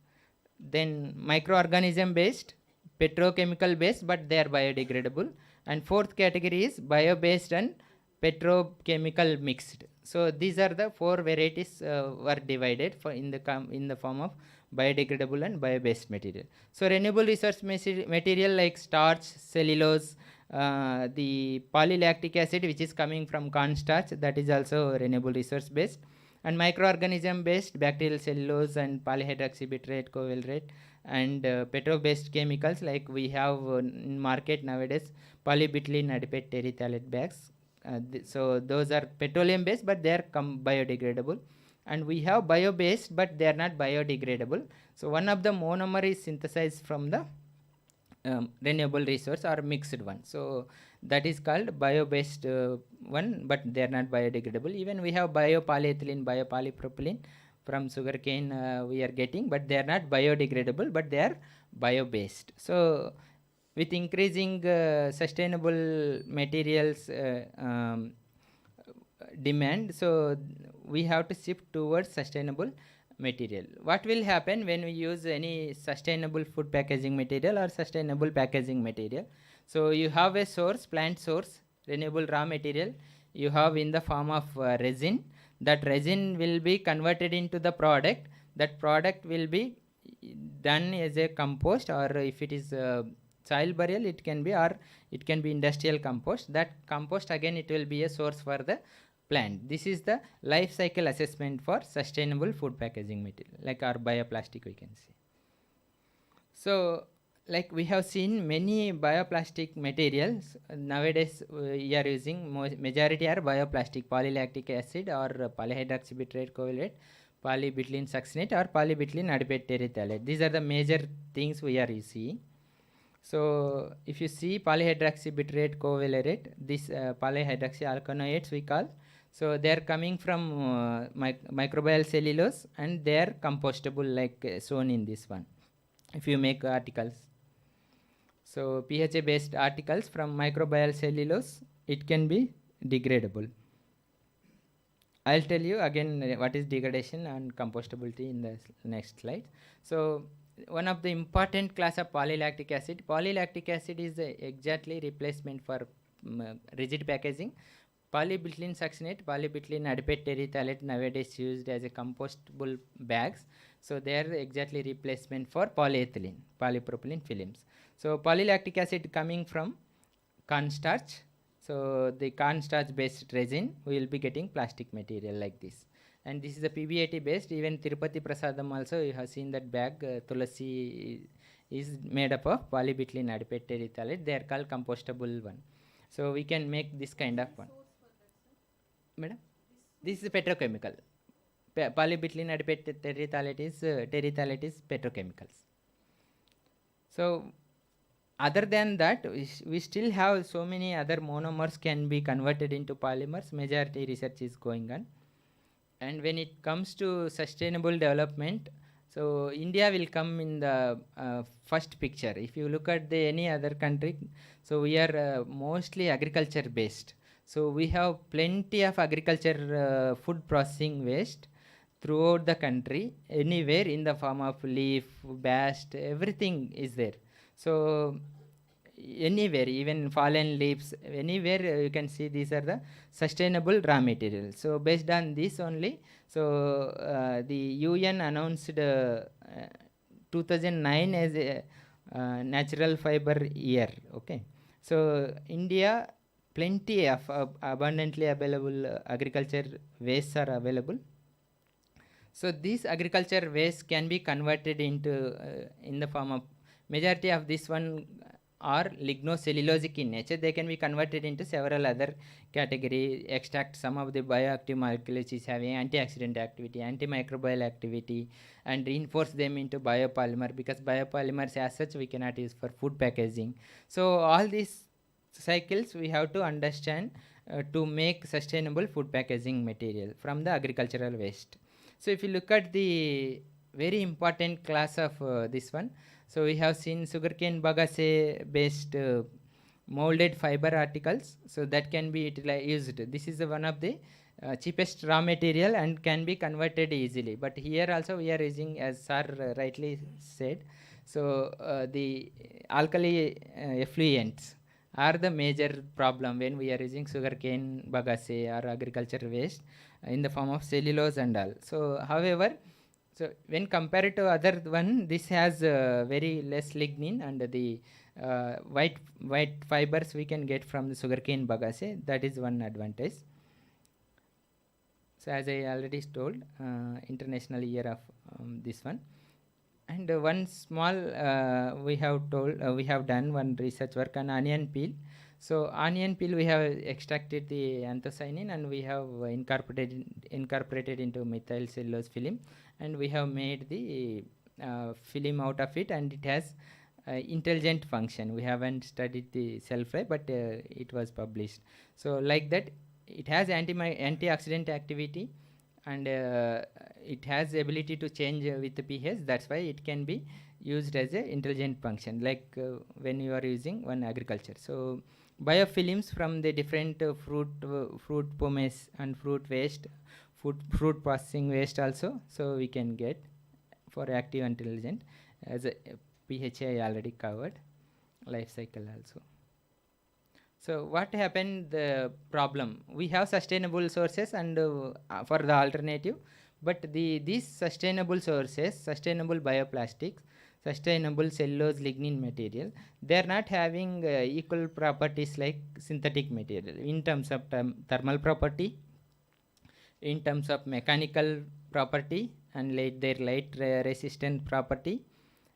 Then microorganism based, petrochemical based, but they are biodegradable. And fourth category is bio-based and petrochemical mixed. So these are the four varieties were divided for in the form of biodegradable and bio-based material. So renewable resource material like starch, cellulose, the polylactic acid which is coming from cornstarch, that is also renewable resource based, and microorganism based bacterial cellulose and polyhydroxybutyrate covalent, and petro-based chemicals like we have in market nowadays polybutylene adipate terephthalate bags. So those are petroleum based, but they are biodegradable. And we have bio based, but they are not biodegradable. So one of the monomer is synthesized from the renewable resource or mixed one. So that is called bio based one, but they are not biodegradable. Even we have biopolyethylene, biopolypropylene from sugarcane we are getting, but they are not biodegradable, but they are bio based. So with increasing sustainable materials demand, so we have to shift towards sustainable material. What will happen when we use any sustainable food packaging material or sustainable packaging material? So you have a source, plant source, renewable raw material, you have in the form of resin. That resin will be converted into the product. That product will be done as a compost, or if it is soil burial, it can be, or it can be industrial compost. That compost again, it will be a source for the plant. This is the life cycle assessment for sustainable food packaging material, like our bioplastic we can say. So like we have seen many bioplastic materials nowadays we are using, majority are bioplastic, polylactic acid or polyhydroxybutyrate covalent, polybutylene succinate or polybutylene adipate terephthalate. These are the major things we are seeing. So if you see polyhydroxybutyrate covalent, this polyhydroxyalkanoates we call, so they are coming from microbial cellulose, and they are compostable like shown in this one. If you make articles, so PHA based articles from microbial cellulose, it can be degradable. I'll tell you again what is degradation and compostability in the next slide. So one of the important class of polylactic acid. Polylactic acid is exactly replacement for rigid packaging. Polybutylene succinate, polybutylene adipate terephthalate nowadays used as a compostable bags. So they are exactly replacement for polyethylene, polypropylene films. So polylactic acid coming from cornstarch. So the cornstarch based resin, we will be getting plastic material like this. And this is the PBAT based. Even Tirupati Prasadam also, you have seen that bag, Tulasi is made up of polybutylene adipate terephthalate. They are called compostable one. So we can make this kind of one. Madam, this is petrochemical. Polybutylene adipate terephthalate is petrochemicals. So other than that, we still have so many other monomers can be converted into polymers. Majority research is going on. And when it comes to sustainable development, so India will come in the first picture. If you look at any other country, so we are mostly agriculture based. So we have plenty of agriculture food processing waste throughout the country, anywhere in the form of leaf, bast, everything is there. So anywhere, even fallen leaves, anywhere you can see these are the sustainable raw materials. So based on this only, so the UN announced 2009 as a natural fiber year. Okay, so India plenty of abundantly available agriculture wastes are available. So these agriculture waste can be converted into in the form of majority of this one are lignocellulosic in nature. They can be converted into several other category, extract some of the bioactive molecules is having antioxidant activity, antimicrobial activity, and reinforce them into biopolymer, because biopolymers as such we cannot use for food packaging. So all these cycles we have to understand to make sustainable food packaging material from the agricultural waste. So if you look at the very important class of this one, so we have seen sugarcane bagasse based molded fiber articles, so that can be used. This is one of the cheapest raw material and can be converted easily. But here also we are using, as sir rightly said, so the alkali effluents are the major problem when we are using sugarcane bagasse or agriculture waste in the form of cellulose and all. So however, so when compared to other one, this has very less lignin, and the white fibers we can get from the sugarcane bagasse. That is one advantage. So as I already told, international year of this one. And one small we have done one research work on onion peel. So onion peel we have extracted the anthocyanin and we have incorporated into methyl cellulose film, and we have made the film out of it, and it has intelligent function. We haven't studied the self life, but it was published. So like that, it has antioxidant activity, and it has the ability to change with the pH. That's why it can be used as a intelligent function, like when you are using one agriculture. So biofilms from the different fruit pomace and fruit waste, fruit processing waste also, so we can get for active intelligent as a pH I already covered, life cycle also. So what happened, the problem, we have sustainable sources and for the alternative, but these sustainable sources, sustainable bioplastics, sustainable cellulose lignin material, they are not having equal properties like synthetic material in terms of thermal property, in terms of mechanical property, and their light resistant property,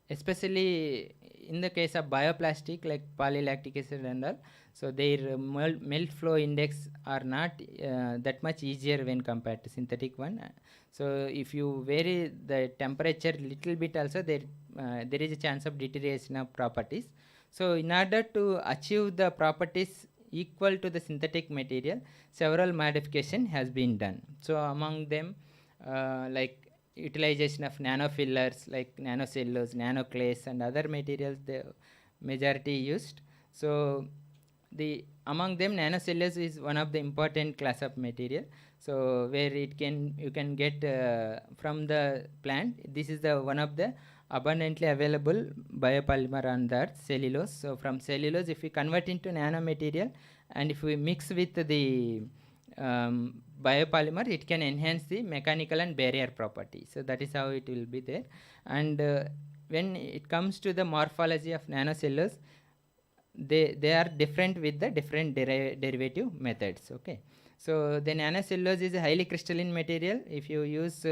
especially in the case of bioplastic like polylactic acid and all. So their melt flow index are not that much easier when compared to synthetic one. So if you vary the temperature little bit also, there is a chance of deterioration of properties. So in order to achieve the properties equal to the synthetic material, several modification has been done. So among them like utilization of nanofillers like nanocellulose, nanoclays, and other materials the majority used. So among them nanocellulose is one of the important class of material. So where you can get from the plant. This is the one of the abundantly available biopolymer on the earth, cellulose. So from cellulose, if we convert into nanomaterial and if we mix with the biopolymer, it can enhance the mechanical and barrier property. So that is how it will be there. And when it comes to the morphology of nanocellulose, they are different with the different derivative methods. Okay, so the nanocellulose is a highly crystalline material. If you use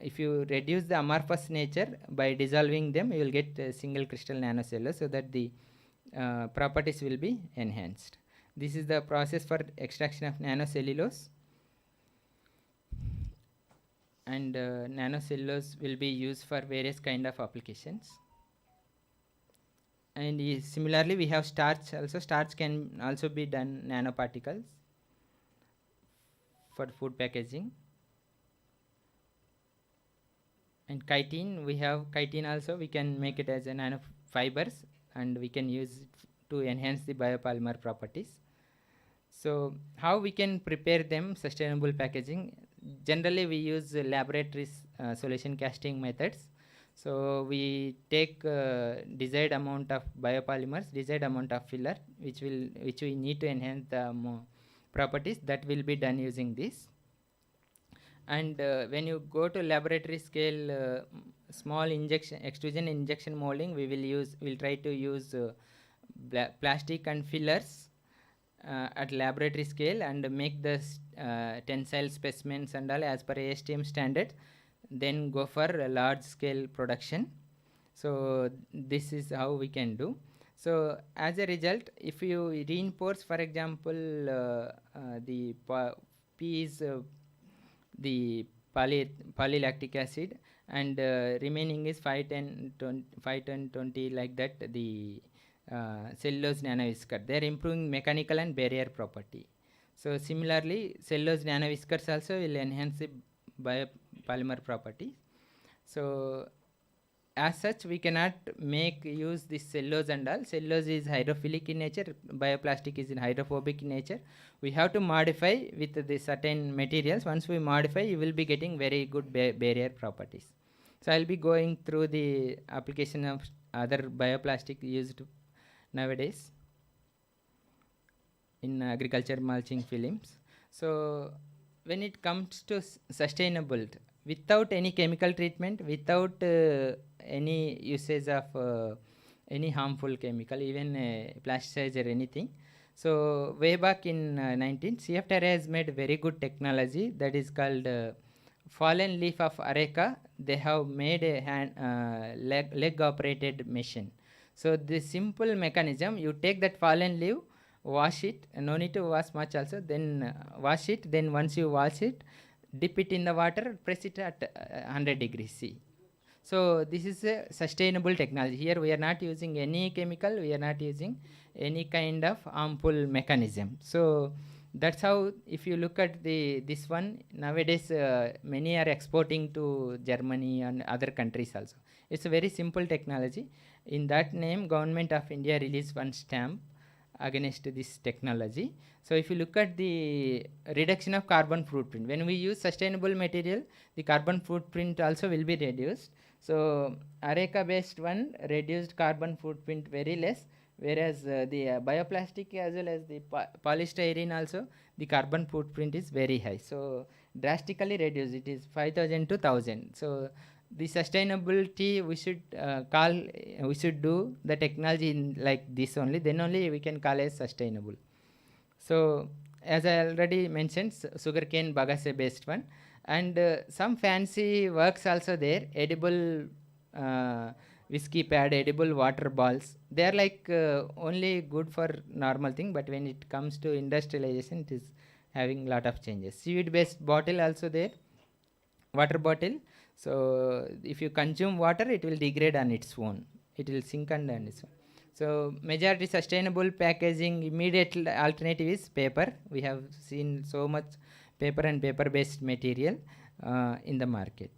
if you reduce the amorphous nature by dissolving them, you will get a single crystal nanocellulose, so that the properties will be enhanced. This is the process for extraction of nanocellulose, and nanocellulose will be used for various kind of applications. And similarly, we have starch also. Starch can also be done nanoparticles for food packaging. And chitin, we have chitin also. We can make it as a nanofibers, and we can use it to enhance the biopolymer properties. So how we can prepare them sustainable packaging? Generally, we use laboratories solution casting methods. So we take desired amount of biopolymers, desired amount of filler, which we need to enhance the properties. That will be done using this. And when you go to laboratory scale, small extrusion injection molding, we'll try to use plastic and fillers at laboratory scale and make the tensile specimens and all as per ASTM standard, then go for a large scale production. So this is how we can do. So as a result, if you reinforce, for example, the P is the polylactic acid, and remaining is 5, 10, 20, 5, 10, 20, like that, the cellulose nanoviscose. They are improving mechanical and barrier property. So similarly, cellulose nanoviscose also will enhance the biopolymer properties. So as such, we cannot use this cellulose and all. Cellulose is hydrophilic in nature, bioplastic is hydrophobic in nature. We have to modify with the certain materials. Once we modify, you will be getting very good barrier properties. So I'll be going through the application of other bioplastic used nowadays in agriculture mulching films. So when it comes to sustainable, without any chemical treatment, without any usage of any harmful chemical, even plasticizer or anything. So way back in 19, CFTR has made very good technology that is called fallen leaf of areca. They have made a leg operated machine. So this simple mechanism, you take that fallen leaf, wash it, no need to wash much also, then wash it, then once you wash it, dip it in the water, press it at 100 degrees C. So this is a sustainable technology. Here we are not using any chemical, we are not using any kind of harmful mechanism. So that's how, if you look at this one, nowadays many are exporting to Germany and other countries also. It's a very simple technology. In that name, Government of India released one stamp against this technology. So if you look at the reduction of carbon footprint, when we use sustainable material, the carbon footprint also will be reduced. So areca based one reduced carbon footprint very less, whereas the bioplastic as well as the polystyrene also, the carbon footprint is very high. So drastically reduced, it is 5,000 to 1,000. So the sustainability we should do the technology in like this only, then only we can call it sustainable. So as I already mentioned, sugarcane bagasse based one, and some fancy works also there, edible whiskey pad, edible water balls. They are like only good for normal thing, but when it comes to industrialization, it is having lot of changes. Seaweed based bottle also there, water bottle. So if you consume water, it will degrade on its own. It will sink on its own. So majority sustainable packaging, immediate alternative is paper. We have seen so much paper and paper based material in the market.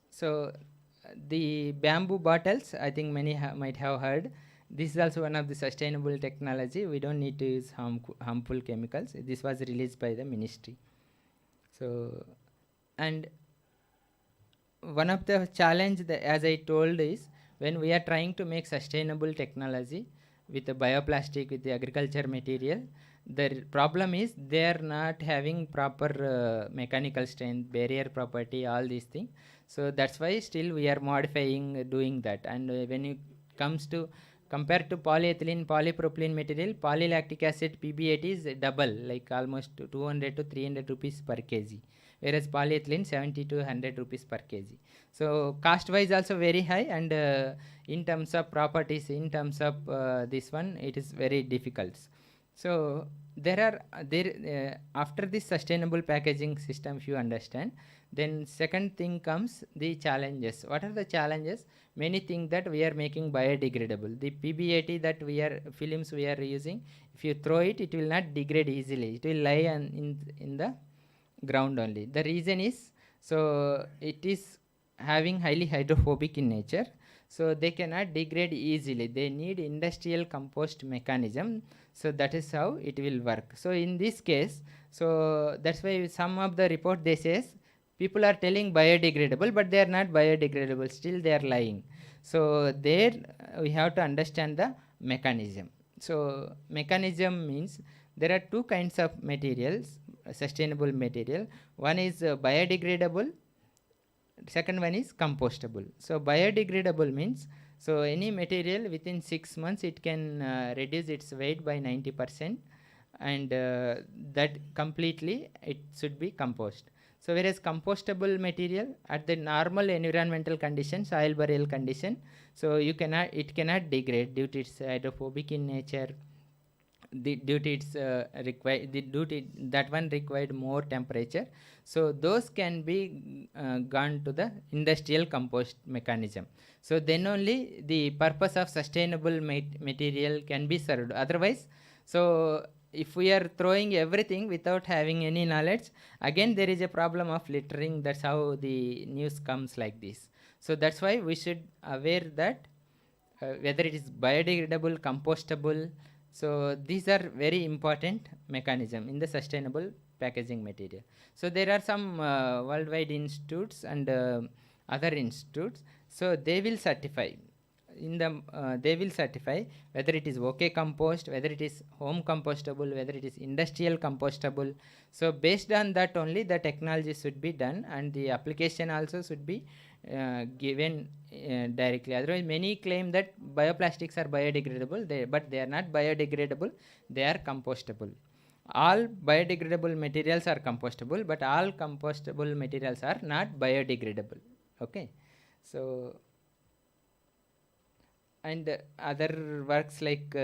So the bamboo bottles, I think many might have heard. This is also one of the sustainable technology. We don't need to use harmful chemicals. This was released by the ministry. So, and one of the challenge that, as I told, is when we are trying to make sustainable technology with the bioplastic, with the agriculture material, the problem is they are not having proper mechanical strength, barrier property, all these things. So that's why still we are modifying, doing that. And when it comes to compared to polyethylene, polypropylene material, polylactic acid PB8 is double, like almost 200 to 300 rupees per kg, whereas polyethylene 70 to 100 rupees per kg. So cost wise also very high, and in terms of properties, in terms of this one, it is very difficult. So after this sustainable packaging system, if you understand, Then second thing comes the challenges. What are the challenges? Many think that we are making biodegradable. The PBAT that films we are using, if you throw it, it will not degrade easily. It will lie in the ground only. The reason is, so it is having highly hydrophobic in nature, so they cannot degrade easily. They need industrial compost mechanism, so that is how it will work. So in this case, so that's why some of the report they says people are telling biodegradable, but they are not biodegradable, still they are lying. So there we have to understand the mechanism. So mechanism means there are two kinds of materials, sustainable material. One is biodegradable, second one is compostable. So biodegradable means, so any material within 6 months it can reduce its weight by 90%, and that completely it should be compost. So whereas compostable material at the normal environmental condition, soil burial condition, so it cannot degrade due to its hydrophobic in nature, due to its that one required more temperature. So those can be gone to the industrial compost mechanism. So then only the purpose of sustainable material can be served. Otherwise, so if we are throwing everything without having any knowledge, again there is a problem of littering. That's how the news comes like this. So that's why we should aware that whether it is biodegradable, compostable. So these are very important mechanism in the sustainable packaging material. So there are some worldwide institutes and other institutes. So they will certify they will certify whether it is OK compost, whether it is home compostable, whether it is industrial compostable. So based on that only the technology should be done, and the application also should be given directly. Otherwise, many claim that bioplastics are biodegradable, but they are not biodegradable, they are compostable. All biodegradable materials are compostable, but all compostable materials are not biodegradable. Okay, so and other works like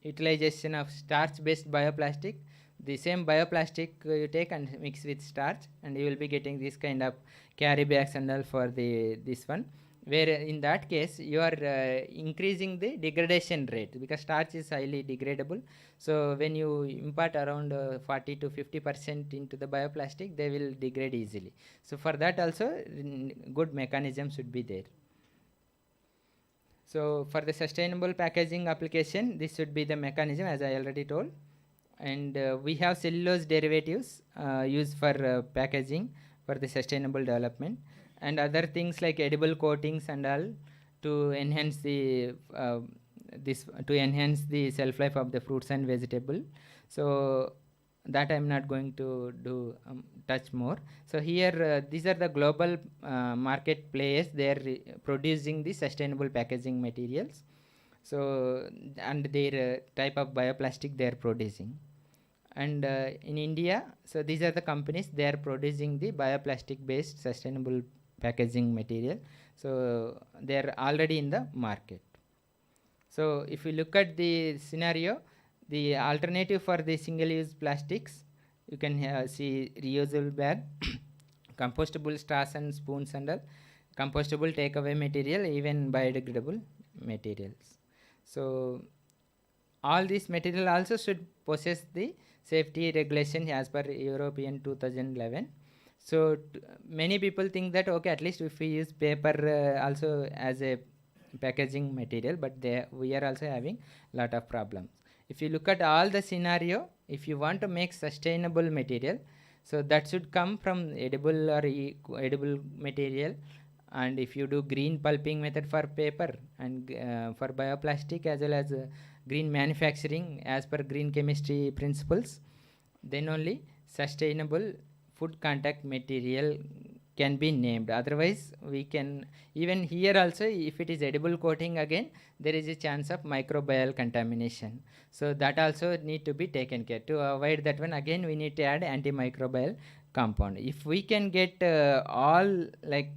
utilization of starch-based bioplastic. The same bioplastic you take and mix with starch, and you will be getting this kind of carry bags and all for this one. Where in that case you are increasing the degradation rate, because starch is highly degradable. So when you impart around 40 to 50% into the bioplastic, they will degrade easily. So for that also good mechanism should be there. So for the sustainable packaging application, this should be the mechanism, as I already told. And we have cellulose derivatives used for packaging for the sustainable development, and other things like edible coatings and all to enhance the shelf life of the fruits and vegetable. So that I'm not going to do touch more. So here these are the global market players. They are producing the sustainable packaging materials. So and their type of bioplastic they are producing. And in India, so these are the companies, they are producing the bioplastic based sustainable packaging material. So they are already in the market. So if we look at the scenario, the alternative for the single-use plastics, you can see reusable bag, compostable straws and spoons and all, compostable takeaway material, even biodegradable materials. So all these material also should possess the safety regulation as per European 2011. So many people think that okay, at least if we use paper also as a packaging material, but we are also having lot of problems. If you look at all the scenario, if you want to make sustainable material, so that should come from edible or edible material. And if you do green pulping method for paper and for bioplastic, as well as green manufacturing as per green chemistry principles, then only sustainable food contact material can be named. Otherwise, we can, even here also, if it is edible coating, again there is a chance of microbial contamination. So that also need to be taken care. To avoid that one, again we need to add antimicrobial compound. If we can get all like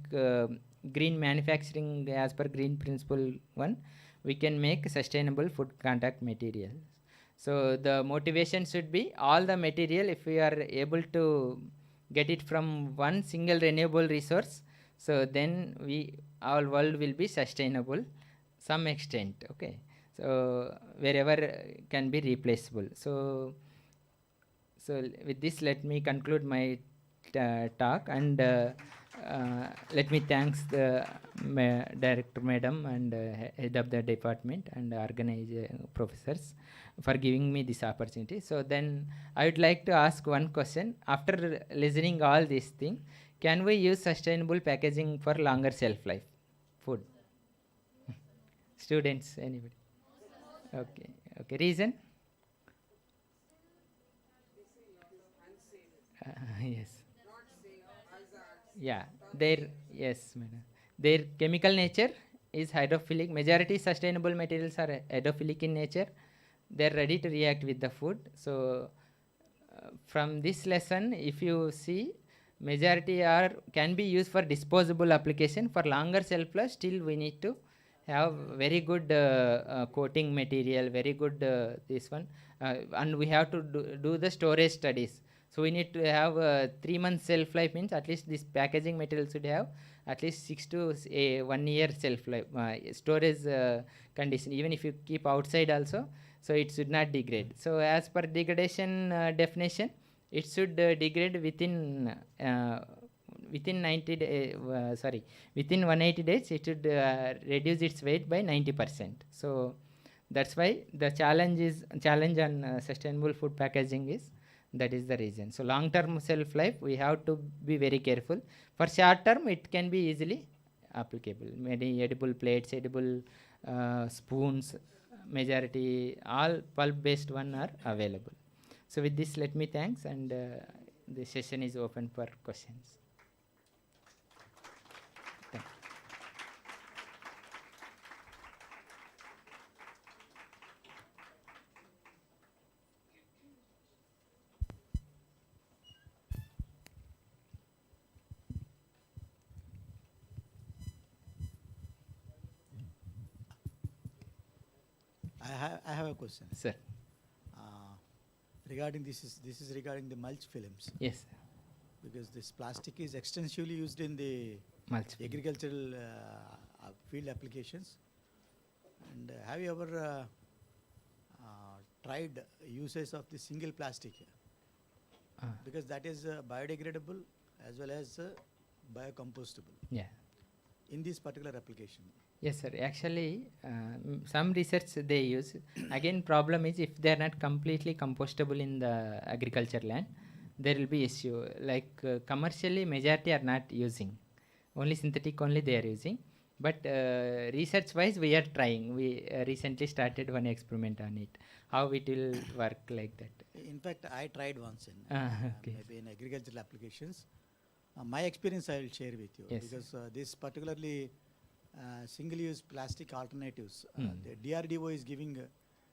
green manufacturing as per green principle one, we can make sustainable food contact materials. So the motivation should be all the material, if we are able to get it from one single renewable resource, so then our world will be sustainable some extent. Okay, so wherever can be replaceable. So with this, let me conclude my talk, and let me thanks the director madam and head of the department and organizer professors for giving me this opportunity. So then I would like to ask one question. After listening all these things, can we use sustainable packaging for longer shelf life food? Students, anybody? Okay, okay. Reason? Yes. Yeah, yes, madam. Their chemical nature is hydrophilic. Majority sustainable materials are hydrophilic in nature. They're ready to react with the food. So, from this lesson, if you see, majority can be used for disposable application. For longer shelf life, still we need to have very good coating material, very good this one, and we have to do the storage studies. So we need to have 3 months shelf life, means at least this packaging material should have at least 6 to 1 year shelf life storage condition. Even if you keep outside also, so it should not degrade. So as per degradation definition, it should degrade within 90 days, within 180 days it should reduce its weight by 90%. So that's why the challenge on sustainable food packaging is, that is the reason. So long term shelf life we have to be very careful. For short term it can be easily applicable. Many edible plates, edible spoons, majority all pulp based one are available. So with this, let me thanks, and the session is open for questions. Thank you. I have a question. Sir. Regarding this is regarding the mulch films. Yes, sir. Because this plastic is extensively used in the Mulch agricultural field applications. And have you ever tried uses of the single plastic? Because that is biodegradable as well as biocompostable. Yeah. In this particular application. Yes, sir. Actually, some research they use. Again, problem is if they are not completely compostable in the agriculture land, there will be issue. Like commercially, majority are not using. Only synthetic only they are using. But research-wise, we are trying. We recently started one experiment on it. How it will work like that. In fact, I tried once in okay. maybe in agricultural applications. My experience I will share with you. Yes. Because this particularly single-use plastic alternatives, the DRDO is giving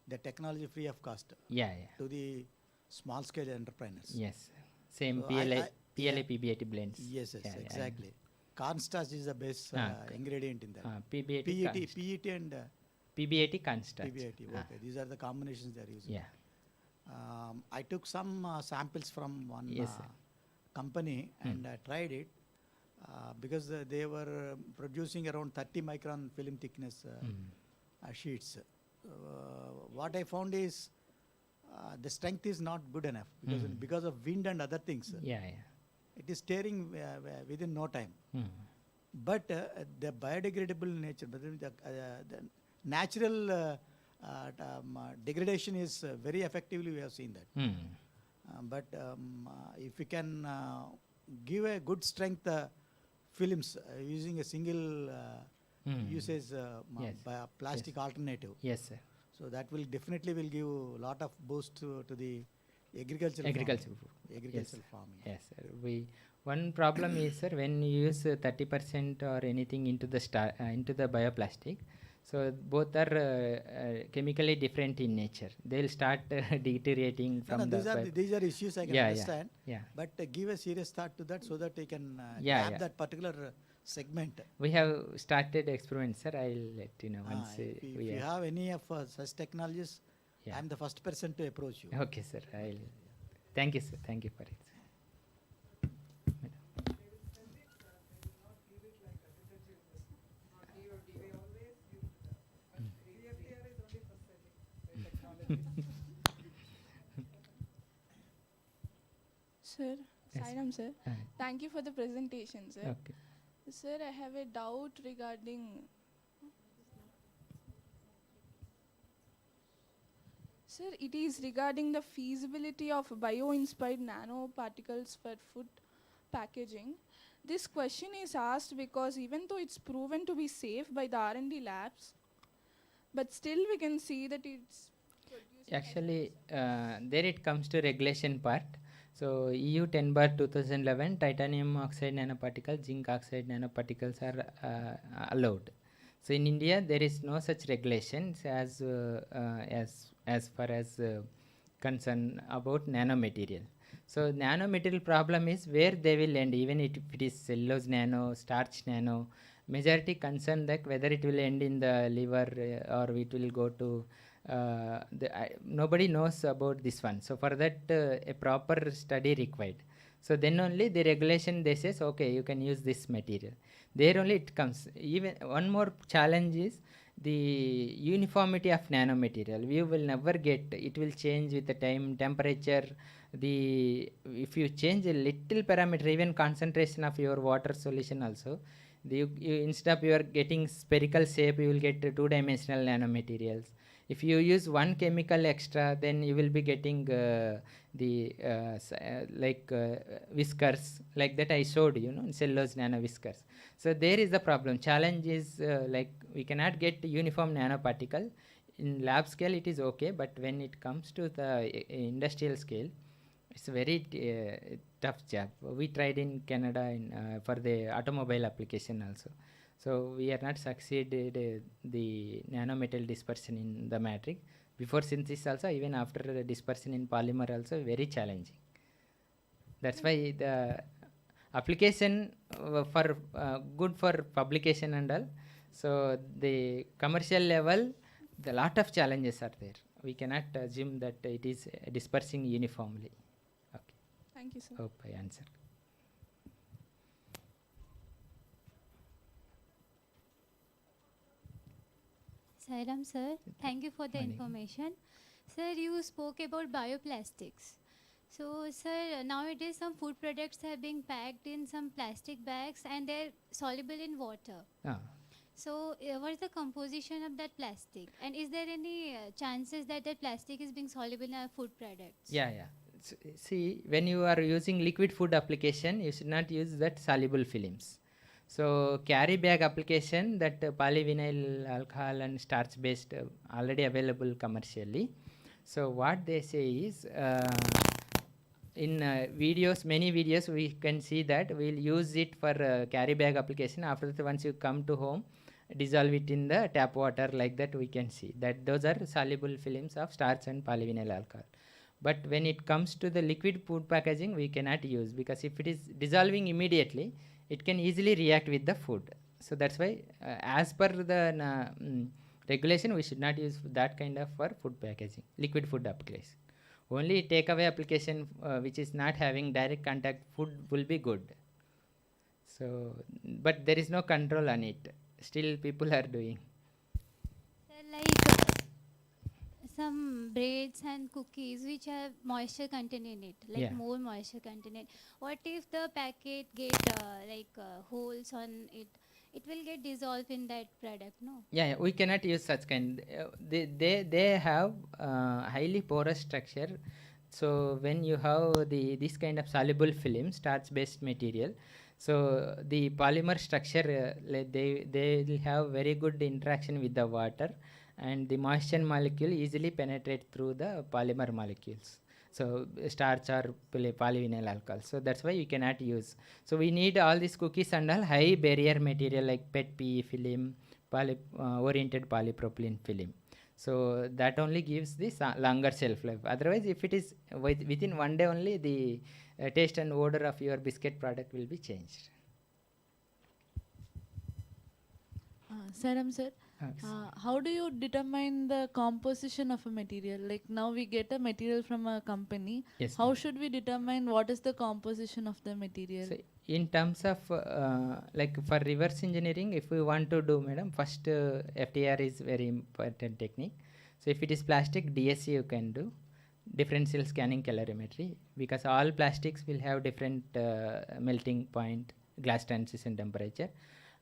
the technology free of cost. Yeah. To the small-scale entrepreneurs. Yes. Same So PLA, PBAT blends. Yes, Yeah, exactly. Cornstarch is the best ingredient in that. PBAT, PET and PBAT cornstarch. PBAT. Okay, these are the combinations they are using. Yeah. I took some samples from one sir. company and I tried it because they were producing around 30 micron film thickness sheets. What I found is the strength is not good enough because of wind and other things. It is tearing within no time. But the biodegradable nature, the natural degradation is very effectively, we have seen that. But if we can give a good strength films using a single usage plastic alternative. Yes, sir. So that will definitely will give a lot of boost to the agricultural farming. Yes, sir. One problem is, sir, when you use 30% or anything into the bioplastic, so both are chemically different in nature. They'll start deteriorating from these are issues I can understand. But give a serious thought to that so that they can grab that particular segment. We have started experiments, sir. I'll let you know once. If you have any of such technologies, I am the first person to approach you. Okay, sir. Thank you, sir. Thank you for it. Sir, Yes. Sairam sir, Uh, thank you for the presentation, sir. okay. Sir, I have a doubt regarding. Sir, it is regarding the feasibility of bio-inspired nanoparticles for food packaging. This question is asked because even though it's proven to be safe by the R&D labs, but still we can see that it's producing Actually, there it comes to regulation part. So EU 10 bar 2011 titanium oxide nanoparticles, zinc oxide nanoparticles are allowed. So in India there is no such regulations as far as concern about nanomaterial. So nanomaterial problem is where they will end, even if it is cellulose nano, starch nano. Majority concern that whether it will end in the liver or it will go to nobody knows about this one. So for that a proper study required. So then only the regulation they says okay you can use this material. There only it comes. Even one more challenge is the uniformity of nanomaterial. We will never get. It will change with the time, temperature. The if you change a little parameter, even concentration of your water solution also. You instead of you are getting spherical shape, you will get two-dimensional nanomaterials. If you use one chemical extra, then you will be getting whiskers like that I showed cellulose nano whiskers. So there is the problem. Challenge is like we cannot get uniform nanoparticle. In lab scale it is okay, but when it comes to the industrial scale, it's a very tough job. We tried in Canada for the automobile application also. So we are not succeeded the nanometal dispersion in the matrix. Before synthesis also, even after dispersion in polymer also, very challenging. That's why the application for good for publication and all. So the commercial level, the lot of challenges are there. We cannot assume that it is dispersing uniformly. Okay. Thank you, sir. Hope I answered. Sairam sir, thank you for the Morning. information. Sir, you spoke about bioplastics. So, sir, nowadays some food products are being packed in some plastic bags and they're soluble in water. Ah. So, what is the composition of that plastic? And is there any chances that that plastic is being soluble in our food products? Yeah. See, when you are using liquid food application, you should not use that soluble films. So carry bag application, that polyvinyl alcohol and starch based already available commercially. So what they say is in videos, many videos we can see that we'll use it for carry bag application. After that, once you come to home, dissolve it in the tap water, like that we can see that those are soluble films of starch and polyvinyl alcohol. But when it comes to the liquid food packaging, we cannot use, because if it is dissolving immediately, it can easily react with the food. So that's why as per the regulation, we should not use that kind of for food packaging, liquid food application. Only takeaway application which is not having direct contact food will be good. So, but there is no control on it. Still people are doing. Sir, like some breads and cookies which have moisture content in it, like Yeah. more moisture content in it. What if the packet get holes on it? It will get dissolved in that product, no? Yeah, we cannot use such kind. They have highly porous structure. So when you have this kind of soluble film, starch based material, so the polymer structure they will have very good interaction with the water, and the moisture molecule easily penetrate through the polymer molecules. So starch or polyvinyl alcohol. So that's why you cannot use. So we need all these cookies and all high barrier material like PET PE film, oriented polypropylene film. So that only gives this longer shelf life. Otherwise, if it is within one day only, the taste and odor of your biscuit product will be changed. Saram sir, how do you determine the composition of a material? Like now we get a material from a company. Yes, How should we determine what is the composition of the material? So in terms of like for reverse engineering, if we want to do, madam, first FTR is very important technique. So if it is plastic, DSC you can do. differential scanning calorimetry, because all plastics will have different melting point, glass transition temperature.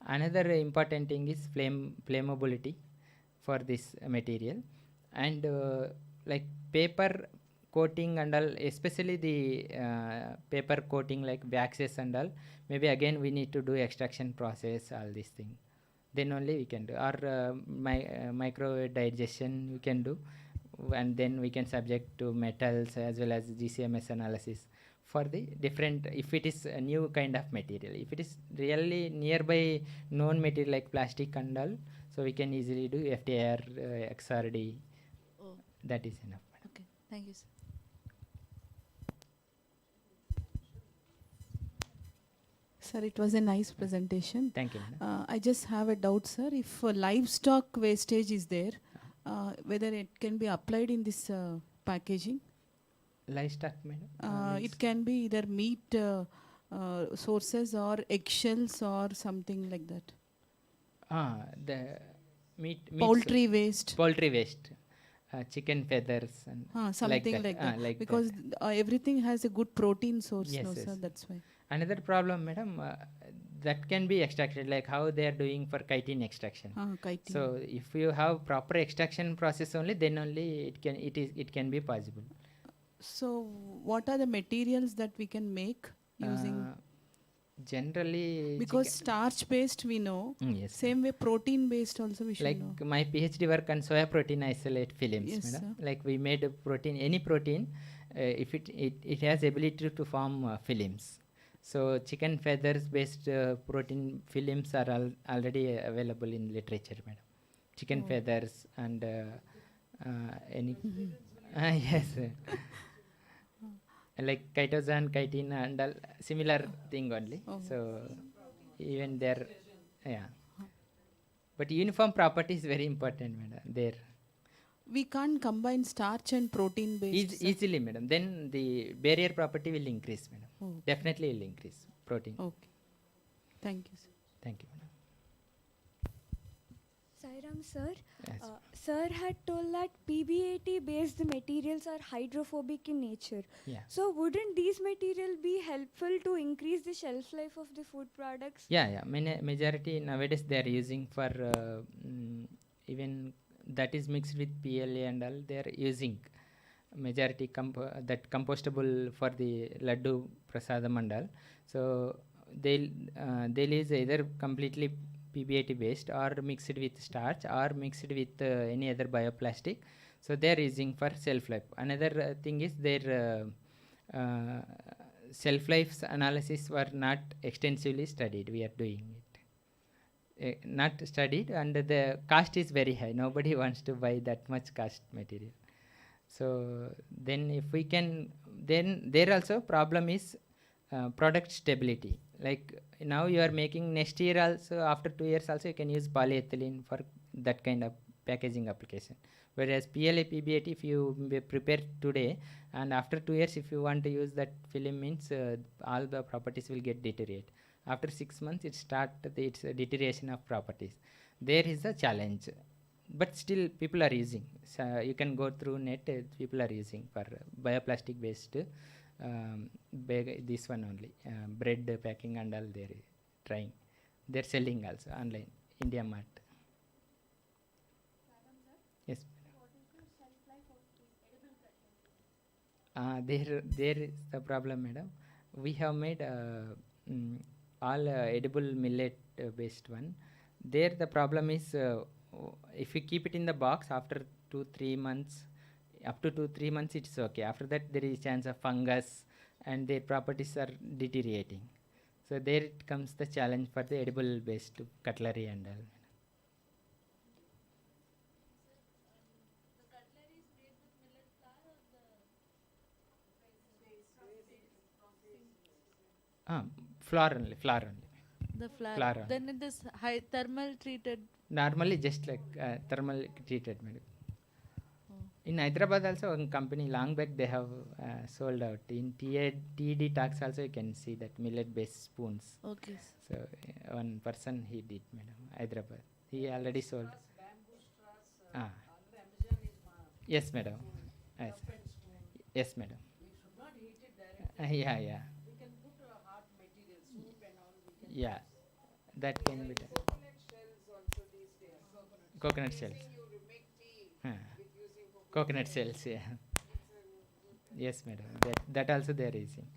Another important thing is flammability for this material, and like paper coating and all, especially the paper coating like waxes and all, maybe again we need to do extraction process, all these things, then only we can do, or micro digestion we can do, and then we can subject to metals as well as GCMS analysis for the different, if it is a new kind of material. If it is really nearby known material like plastic and all, so we can easily do FTIR, XRD. Oh, That is enough. okay. Thank you, sir. Sir, it was a nice presentation. Thank you, madam. I just have a doubt, sir. If livestock wastage is there, whether it can be applied in this packaging? Livestock, madam? It can be either meat sources or eggshells or something like that. The meat Poultry waste. Poultry waste. Chicken feathers and something like that. like because everything has a good protein source, yes, no, yes. sir. That's why. Another problem, madam, that can be extracted, like how they are doing for chitin extraction. Chitin. So if you have proper extraction process only, then only it can be possible. So what are the materials that we can make using? Generally, Because starch based we know. Yes. Same way protein based also we should like know. my PhD work on soya protein isolate films, Yes, madam. sir. Like we made a protein, any protein, if it has ability to form films. So chicken feathers based protein films are already available in literature, madam. Chicken feathers and any yes, like chitosan, chitin and all similar thing only. So even there, yeah. But uniform property is very important, madam. There. We can't combine starch and protein based. Easily, madam. Then the barrier property will increase, madam. Okay. Definitely will increase protein. Okay. Thank you, sir. Thank you, madam. Sairam sir, Yes. sir had told that PBAT based materials are hydrophobic in nature. Yeah. So wouldn't these materials be helpful to increase the shelf life of the food products? Yeah. Majority nowadays they are using for even that is mixed with PLA and all. They are using majority that compostable for the laddu prasadam and all. So they'll use either completely PBAT based or mixed with starch or mixed with any other bioplastic. So they are using for shelf life. Another thing is their shelf life analysis were not extensively studied. We are doing it. Not studied, and the cost is very high. Nobody wants to buy that much cost material. So then if we can, then there also problem is product stability. Like now you are making next year also, after 2 years also you can use polyethylene for that kind of packaging application. Whereas PLA PBAT, if you prepare today and after 2 years if you want to use that film, means all the properties will get deteriorate. After 6 months it its deterioration of properties. There is a challenge, but still people are using. So you can go through net, people are using for bioplastic based this one only, bread packing and all. They're trying, they're selling also online, India Mart. Yes. There is the problem, madam. We have made all edible millet based one. There the problem is if you keep it in the box after 2-3 months, up to 2-3 months it's okay. After that there is chance of fungus and their properties are deteriorating. So there it comes the challenge for the edible based cutlery and all. Flour only. The flour. Flour only. Then it is high thermal treated. Normally just like thermal treated, madam. In Hyderabad also one company long back they have sold out. In TED talks also you can see that millet based spoons. Okay. So one person he did, madam, Hyderabad. He already sold. Yes, madam. Yes. Yes, madam. Yeah, yeah. Yeah, that can be done. Coconut shells. Huh. Coconut shells, yeah. Yes, madam. That also they are using.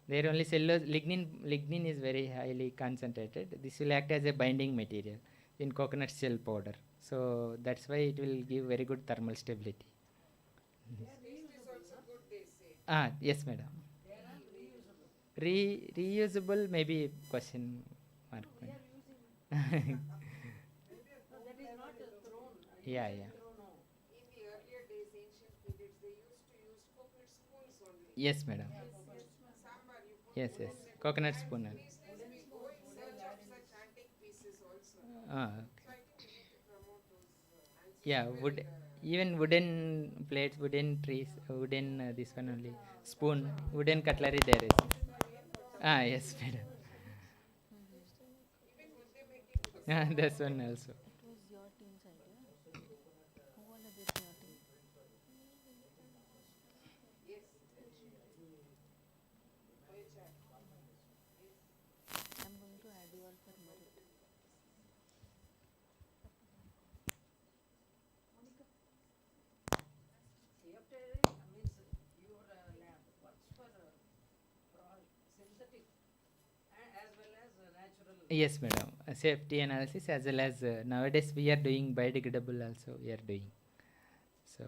There only cellulose lignin is very highly concentrated. This will act as a binding material in coconut shell powder. So that's why it will give very good thermal stability. Ah, yes, madam. Reusable maybe question mark. Yeah, yeah. Yes, madam. Yes, yes. Coconut spoon. Ah, okay. Yeah, wood, even wooden plates, wooden trees, wooden this one only spoon, wooden cutlery there is. Ah, yes, madam. Ah, this one also. It was your team's idea. Who all are there your team? I'm going to add you all for merit. Yes, madam. Safety analysis as well as nowadays we are doing biodegradable also we are doing. So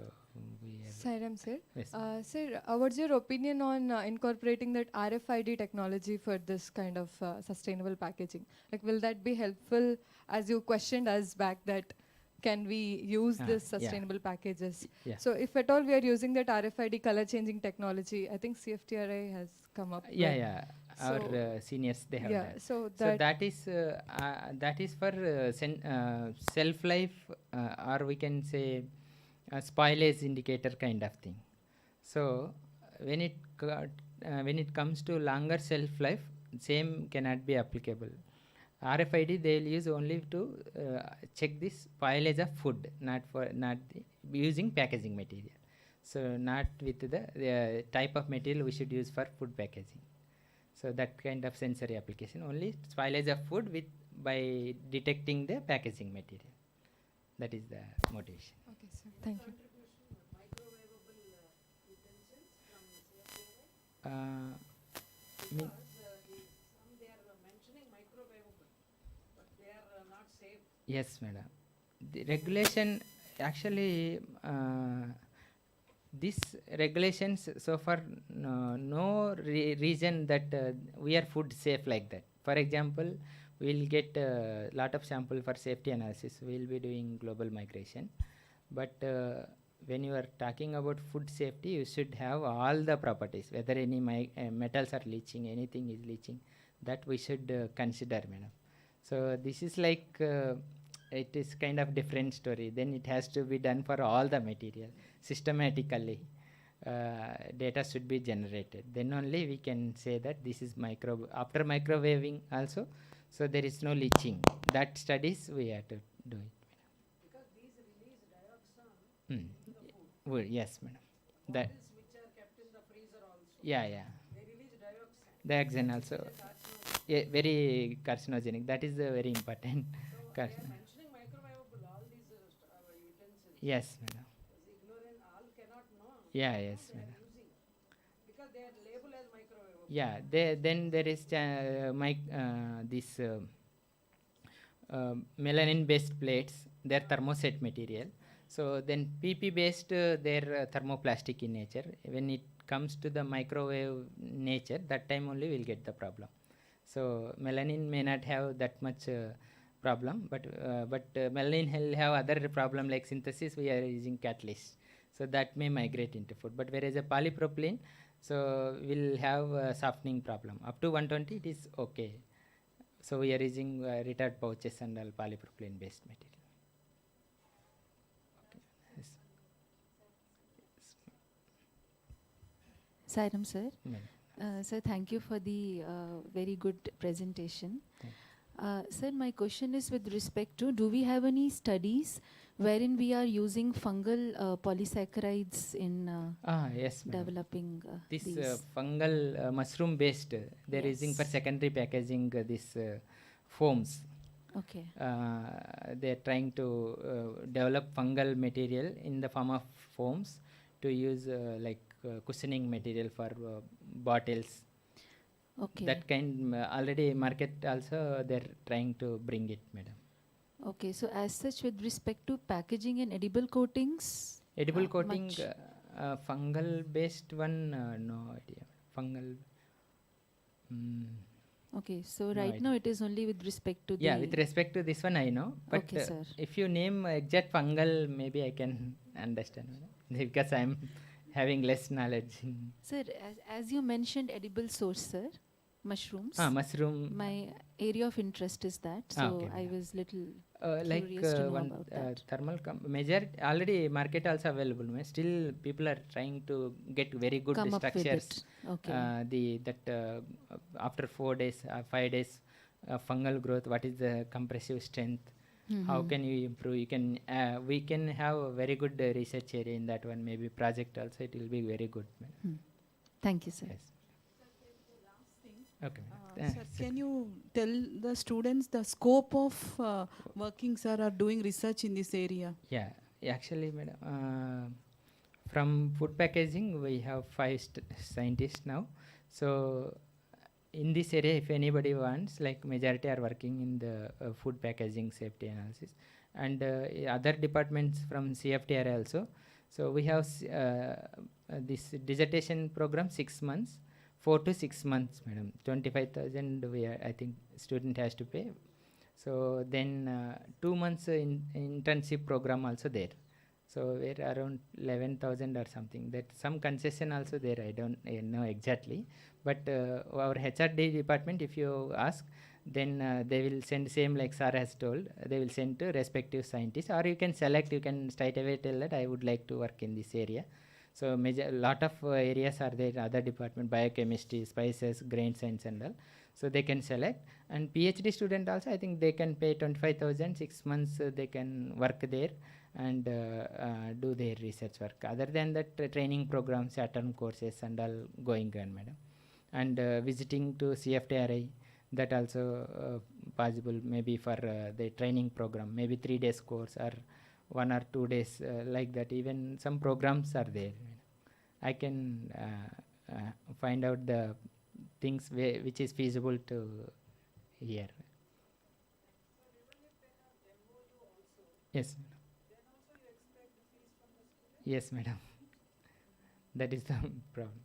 we have. Sairam sir. Yes. Sir, what's your opinion on incorporating that RFID technology for this kind of sustainable packaging? Like, will that be helpful? As you questioned us back, that can we use this Yeah. sustainable packages? Yeah. So, if at all we are using that RFID color changing technology, I think CFTRI has come up. Yeah, with. yeah. Our So, seniors they have yeah, that. so So that that is for self life, or we can say spoilage indicator kind of thing. So when it comes to longer shelf life, same cannot be applicable. RFID they will use only to check this spoilage of food, not using packaging material. So not with the type of material we should use for food packaging. So that kind of sensory application only spoilage of food with by detecting the packaging material. That is the motivation. Okay, sir. Thank you. Mean, yes, madam. The regulation actually these regulations so far no reason that we are food safe like that. For example, we'll get a lot of sample for safety analysis. We'll be doing global migration, but when you are talking about food safety, you should have all the properties, whether any metals are leaching, anything is leaching, that we should consider, madam. So this is like it is kind of different story. Then it has to be done for all the material systematically. Data should be generated. Then only we can say that this is after microwaving also. So there is no leaching. That studies we have to do it. Yes, madam. That. Yeah, yeah. Dioxin also. Yeah, very carcinogenic. That is very important. Yes, madam. Yeah, yes, madam. Yeah, then there is this melanin based plates, their thermoset material. So then PP based they're thermoplastic in nature. When it comes to the microwave nature, that time only we'll get the problem. So melanin may not have that much problem, but melanin will have other problem like synthesis. We are using catalyst, so that may migrate into food. But whereas a polypropylene, so we'll have a softening problem. Up to 120, it is okay. So we are using retard pouches and all polypropylene based material. Sairam sir. Madam. Sir, thank you for the very good presentation. Sir, my question is with respect to, do we have any studies wherein we are using fungal polysaccharides in Yes, madam. developing This these? fungal mushroom based, they're using for Yes. secondary packaging this foams. Okay. They're trying to develop fungal material in the form of foams to use like cushioning material for bottles. Okay. That kind already market also they're trying to bring it, madam. Okay, so as such, with respect to packaging and edible coatings, Edible coating, much? fungal based one, no idea. Fungal. Okay, so No right idea. now it is only with respect to Yeah, the. with respect to this one I know, but Okay, sir. if you name exact fungal, maybe I can understand, madam, because I'm having less knowledge. Sir, as you mentioned edible source, sir, mushrooms. Mushroom. My area of interest is that, so Okay, I madam. was little Like curious to know one about that. thermal major already market also available. Still people are trying to get very good Come up with structures. it. Okay. After 4 days, 5 days, fungal growth. What is the compressive strength? How Mhm. can you improve? You can we can have a very good research area in that one. Maybe project also it will be very good. Thank you, sir. Yes. Okay. Sir, can you tell the students the scope of working, sir, or doing research in this area? Yeah, actually, madam, from food packaging, we have 5 scientists now. So, in this area, if anybody wants, like majority are working in the food packaging safety analysis, and other departments from CFTR also. So, we have this dissertation program 6 months, 4 to 6 months, madam. 25,000 I think student has to pay. So then 2 months internship program also there. So we're around 11,000 or something. That some concession also there. I don't know exactly. But our HRD department, if you ask, then they will send same like sir has told. They will send to respective scientists, or you can select. You can straight away tell that I would like to work in this area. So lot of areas are there. Other department, biochemistry, spices, grain science, and all. So they can select. And PhD student also, I think they can pay 25,000, 6 months they can work there and do their research work. Other than that, training programs, short-term courses and all going on, madam. And visiting to CFTRI, that also possible maybe for the training program, maybe 3 days course or 1 or 2 days like that. Even some programs are there. I can find out the things which is feasible to hear. Yes. Yes, madam. That is the problem.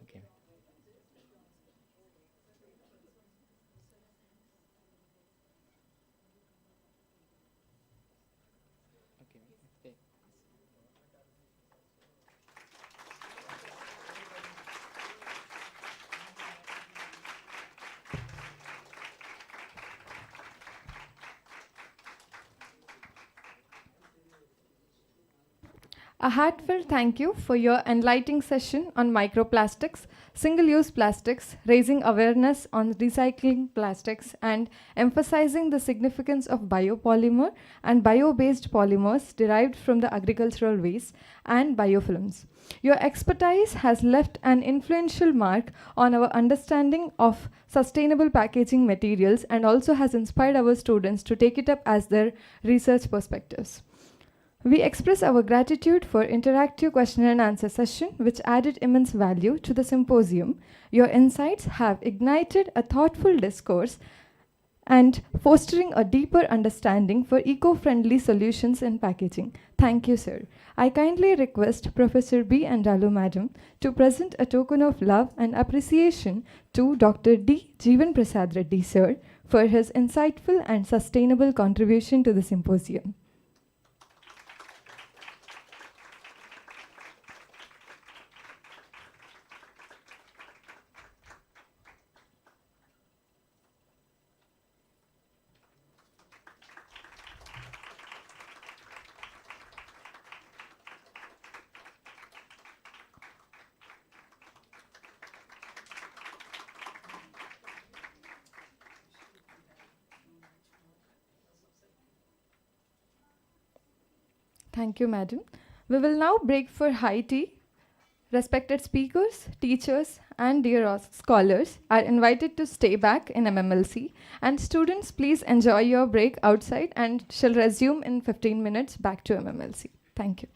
Okay. Okay. A heartfelt thank you for your enlightening session on microplastics, single-use plastics, raising awareness on recycling plastics, and emphasizing the significance of biopolymer and bio-based polymers derived from the agricultural waste and biofilms. Your expertise has left an influential mark on our understanding of sustainable packaging materials and also has inspired our students to take it up as their research perspectives. We express our gratitude for interactive question and answer session, which added immense value to the symposium. Your insights have ignited a thoughtful discourse and fostering a deeper understanding for eco-friendly solutions in packaging. Thank you, sir. I kindly request Professor B. Andalu Madam to present a token of love and appreciation to Dr. D. Jeevan Prasad Reddy, sir, for his insightful and sustainable contribution to the symposium. Thank you, madam. We will now break for high tea. Respected speakers, teachers, and dear scholars are invited to stay back in MMLC. And students, please enjoy your break outside and shall resume in 15 minutes back to MMLC. Thank you.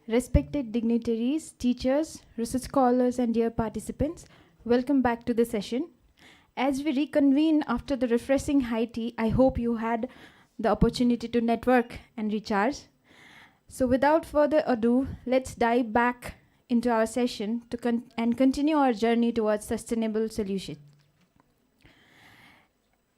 Respected dignitaries, teachers, research scholars, and dear participants, welcome back to the session. As we reconvene after the refreshing high tea, I hope you had the opportunity to network and recharge. So without further ado, let's dive back into our session and continue our journey towards sustainable solutions.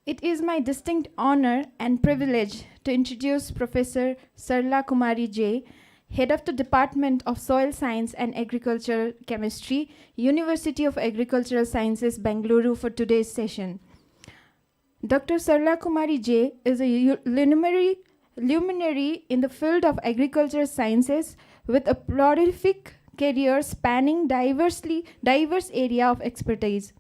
It is my distinct honor and privilege to introduce Professor Sarla Kumari J., Head of the Department of Soil Science and Agricultural Chemistry, University of Agricultural Sciences, Bengaluru, for today's session. Dr. Sarla Kumari J. is a luminary in the field of agricultural sciences with a prolific career spanning diverse area of expertise.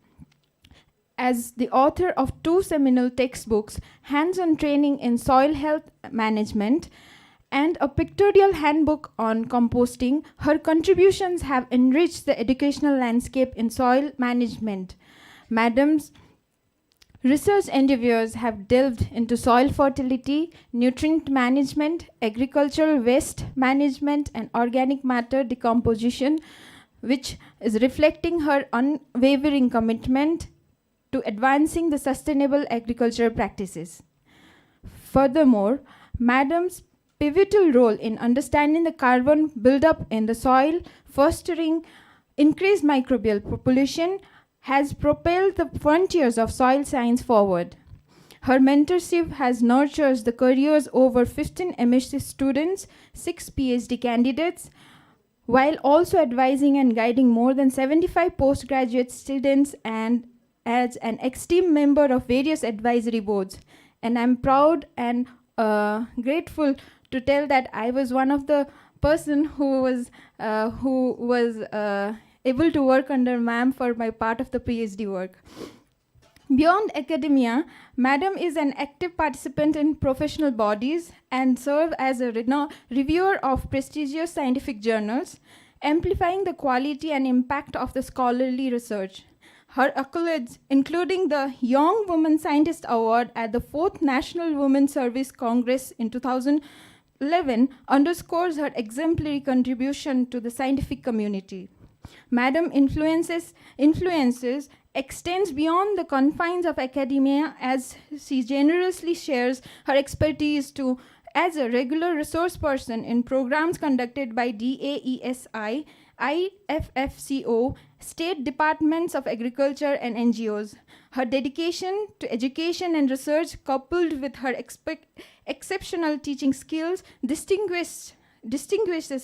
As the author of 2 seminal textbooks, Hands-on Training in Soil Health Management and a pictorial handbook on composting, her contributions have enriched the educational landscape in soil management. Madam's research endeavors have delved into soil fertility, nutrient management, agricultural waste management, and organic matter decomposition, which is reflecting her unwavering commitment to advancing the sustainable agricultural practices. Furthermore, Madam's pivotal role in understanding the carbon buildup in the soil, fostering increased microbial population, has propelled the frontiers of soil science forward. Her mentorship has nurtured the careers over 15 MSc students, 6 PhD candidates, while also advising and guiding more than 75 postgraduate students and as an esteemed member of various advisory boards. And I'm proud and grateful to tell that I was one of the person who was able to work under ma'am for my part of the PhD work. Beyond academia, Madam is an active participant in professional bodies and serves as a reviewer of prestigious scientific journals, amplifying the quality and impact of the scholarly research. Her accolades, including the Young Woman Scientist Award at the 4th National Women's Service Congress in 2011, underscores her exemplary contribution to the scientific community. Madam influences extends beyond the confines of academia as she generously shares her expertise as a regular resource person in programs conducted by DAESI, IFFCO, state departments of agriculture, and NGOs. Her dedication to education and research, coupled with her exceptional teaching skills, distinguishes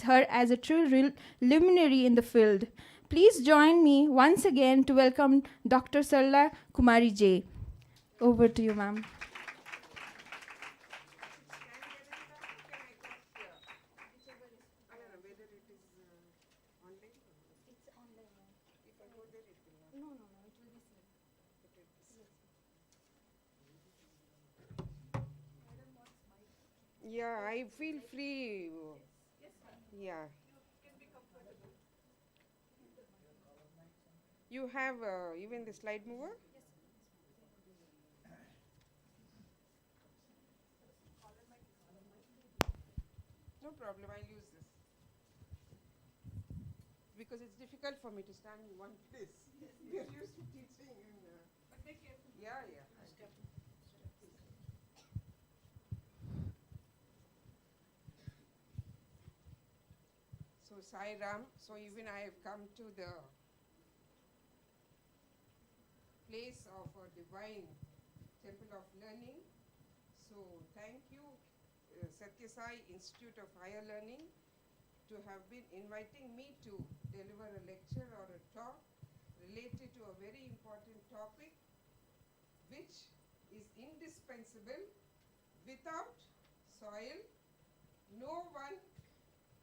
her as a true luminary in the field. Please join me once again to welcome Dr. Sarla Kumari J. Over to you, ma'am. Yeah, I feel free. Yeah. You have even the slide mover? No problem, I'll use this. Because it's difficult for me to stand in one place. We are used to teaching in. Yeah, yeah. So Sai Ram, so even I have come to the place of a divine temple of learning. So thank you, Sathya Sai Institute of Higher Learning, to have been inviting me to deliver a lecture or a talk related to a very important topic which is indispensable. Without soil, no one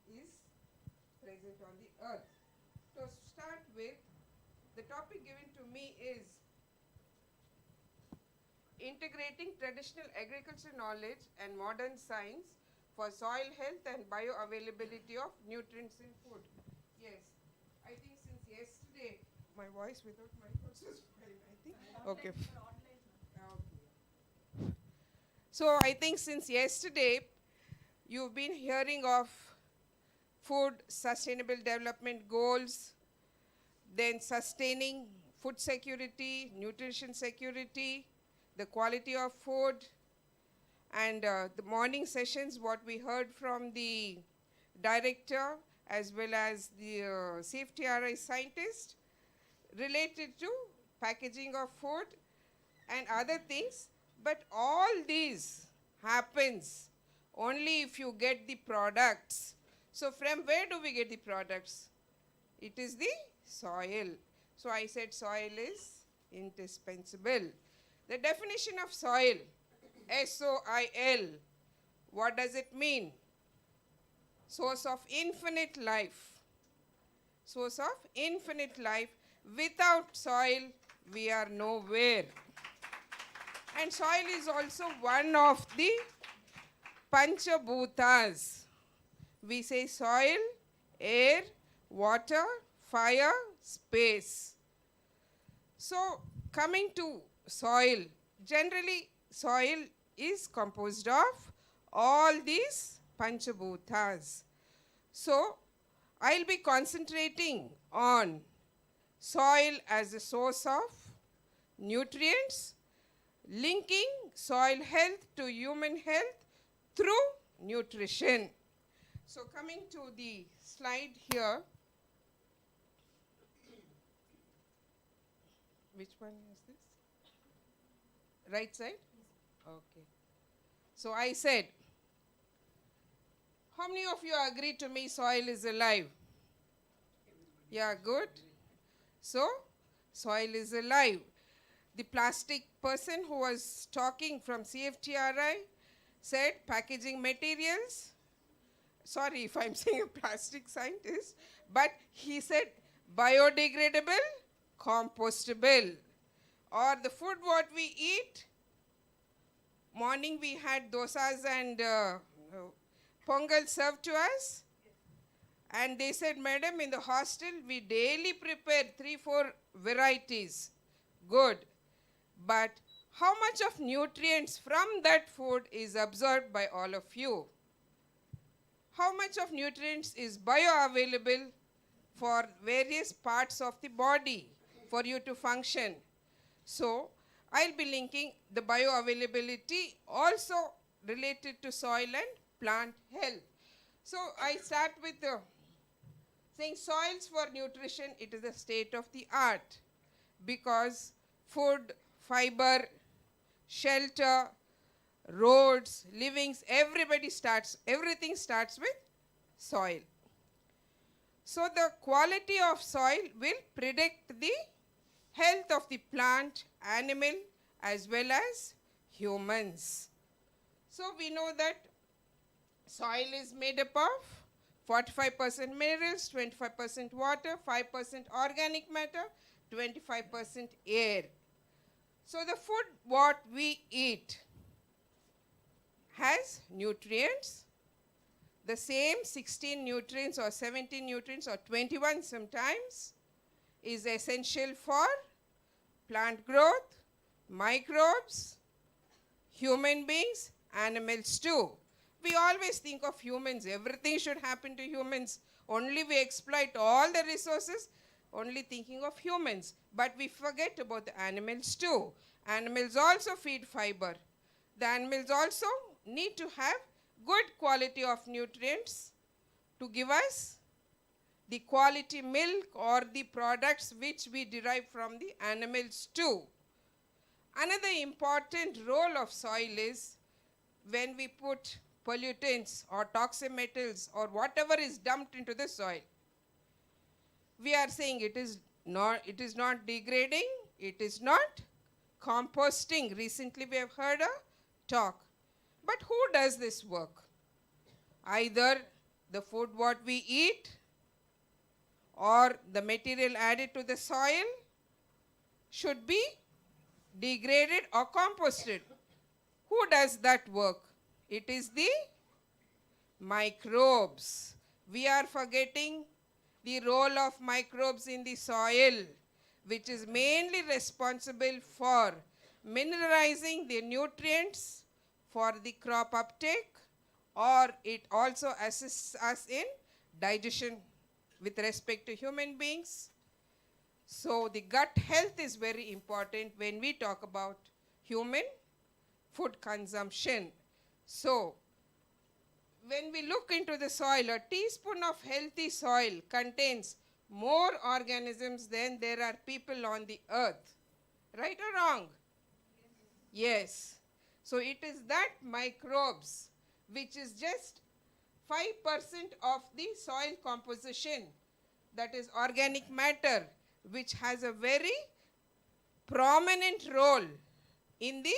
is present on the earth. To start with, the topic given to me is integrating traditional agriculture knowledge and modern science for soil health and bioavailability of nutrients in food. Yes, I think since yesterday, my voice without microphone is fine, I think. Okay. So I think since yesterday, you've been hearing of food sustainable development goals, then sustaining food security, nutrition security, the quality of food, and the morning sessions, what we heard from the director as well as the safety RI scientist related to packaging of food and other things. But all these happens only if you get the products. So from where do we get the products? It is the soil. So I said soil is indispensable. The definition of soil, S-O-I-L, what does it mean? Source of infinite life. Source of infinite life. Without soil, we are nowhere. And soil is also one of the Panchabhutas. We say soil, air, water, fire, space. So coming to soil, generally soil is composed of all these Panchabhutas. So I'll be concentrating on soil as a source of nutrients, linking soil health to human health through nutrition. So coming to the slide here. Which one is this? Right side? Okay. So I said, how many of you agree to me soil is alive? Yeah, good. So, soil is alive. The plastic person who was talking from CFTRI said packaging materials. Sorry if I'm saying a plastic scientist, but he said biodegradable, compostable. Or the food what we eat, morning we had dosas and pongal served to us. And they said, madam, in the hostel, we daily prepare 3-4 varieties. Good. But how much of nutrients from that food is absorbed by all of you? How much of nutrients is bioavailable for various parts of the body for you to function? So, I'll be linking the bioavailability also related to soil and plant health. So, I start with saying soils for nutrition, it is the state of the art, because food, fiber, shelter, roads, livings, everything starts with soil. So the quality of soil will predict the health of the plant, animal, as well as humans. So we know that soil is made up of 45% minerals, 25% water, 5% organic matter, 25% air. So the food what we eat has nutrients. The same 16 nutrients or 17 nutrients or 21 sometimes is essential for plant growth, microbes, human beings, animals too. We always think of humans, everything should happen to humans. Only we exploit all the resources, only thinking of humans. But we forget about the animals too. Animals also feed fiber. The animals also need to have good quality of nutrients to give us the quality milk or the products which we derive from the animals too. Another important role of soil is when we put pollutants or toxic metals or whatever is dumped into the soil. We are saying it is not degrading, it is not composting. Recently we have heard a talk. But who does this work? Either the food what we eat or the material added to the soil should be degraded or composted. Who does that work? It is the microbes. We are forgetting the role of microbes in the soil, which is mainly responsible for mineralizing the nutrients for the crop uptake, or it also assists us in digestion with respect to human beings. So the gut health is very important when we talk about human food consumption. So when we look into the soil, a teaspoon of healthy soil contains more organisms than there are people on the earth. Right or wrong? Yes. So it is that microbes, which is just 5% of the soil composition, that is organic matter, which has a very prominent role in the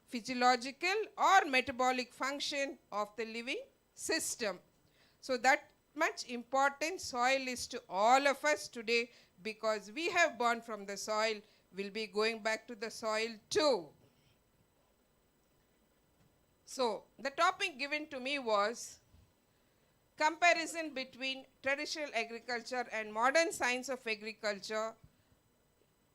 physiological or metabolic function of the living system. So that much important soil is to all of us today, because we have born from the soil, will be going back to the soil too. So the topic given to me was comparison between traditional agriculture and modern science of agriculture,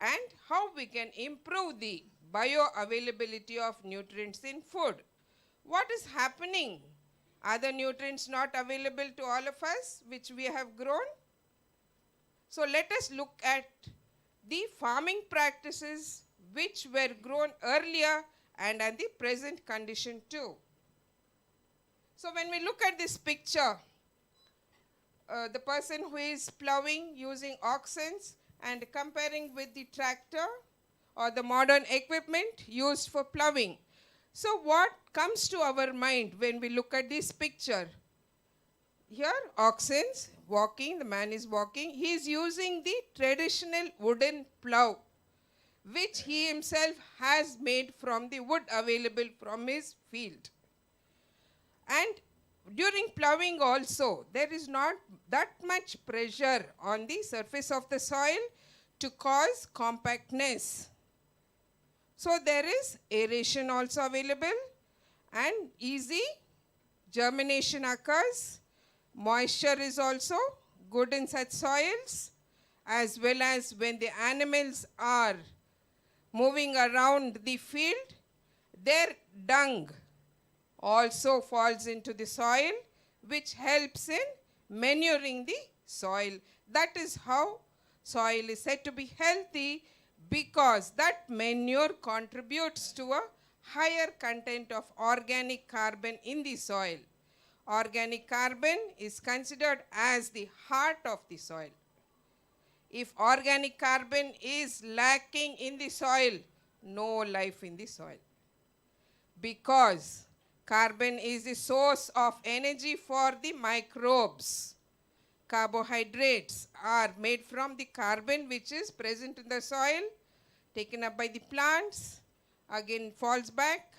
and how we can improve the bioavailability of nutrients in food. What is happening? Are the nutrients not available to all of us, which we have grown? So let us look at the farming practices which were grown earlier and at the present condition too. So when we look at this picture, the person who is plowing using oxen and comparing with the tractor or the modern equipment used for plowing. So what comes to our mind when we look at this picture? Here, oxen walking, the man is walking. He is using the traditional wooden plow, which he himself has made from the wood available from his field. And during plowing also, there is not that much pressure on the surface of the soil to cause compactness. So there is aeration also available, and easy germination occurs. Moisture is also good in such soils, as well as when the animals are moving around the field, their dung also falls into the soil, which helps in manuring the soil. That is how soil is said to be healthy, because that manure contributes to a higher content of organic carbon in the soil. Organic carbon is considered as the heart of the soil. If organic carbon is lacking in the soil, no life in the soil. Because carbon is the source of energy for the microbes. Carbohydrates are made from the carbon which is present in the soil, taken up by the plants, again falls back.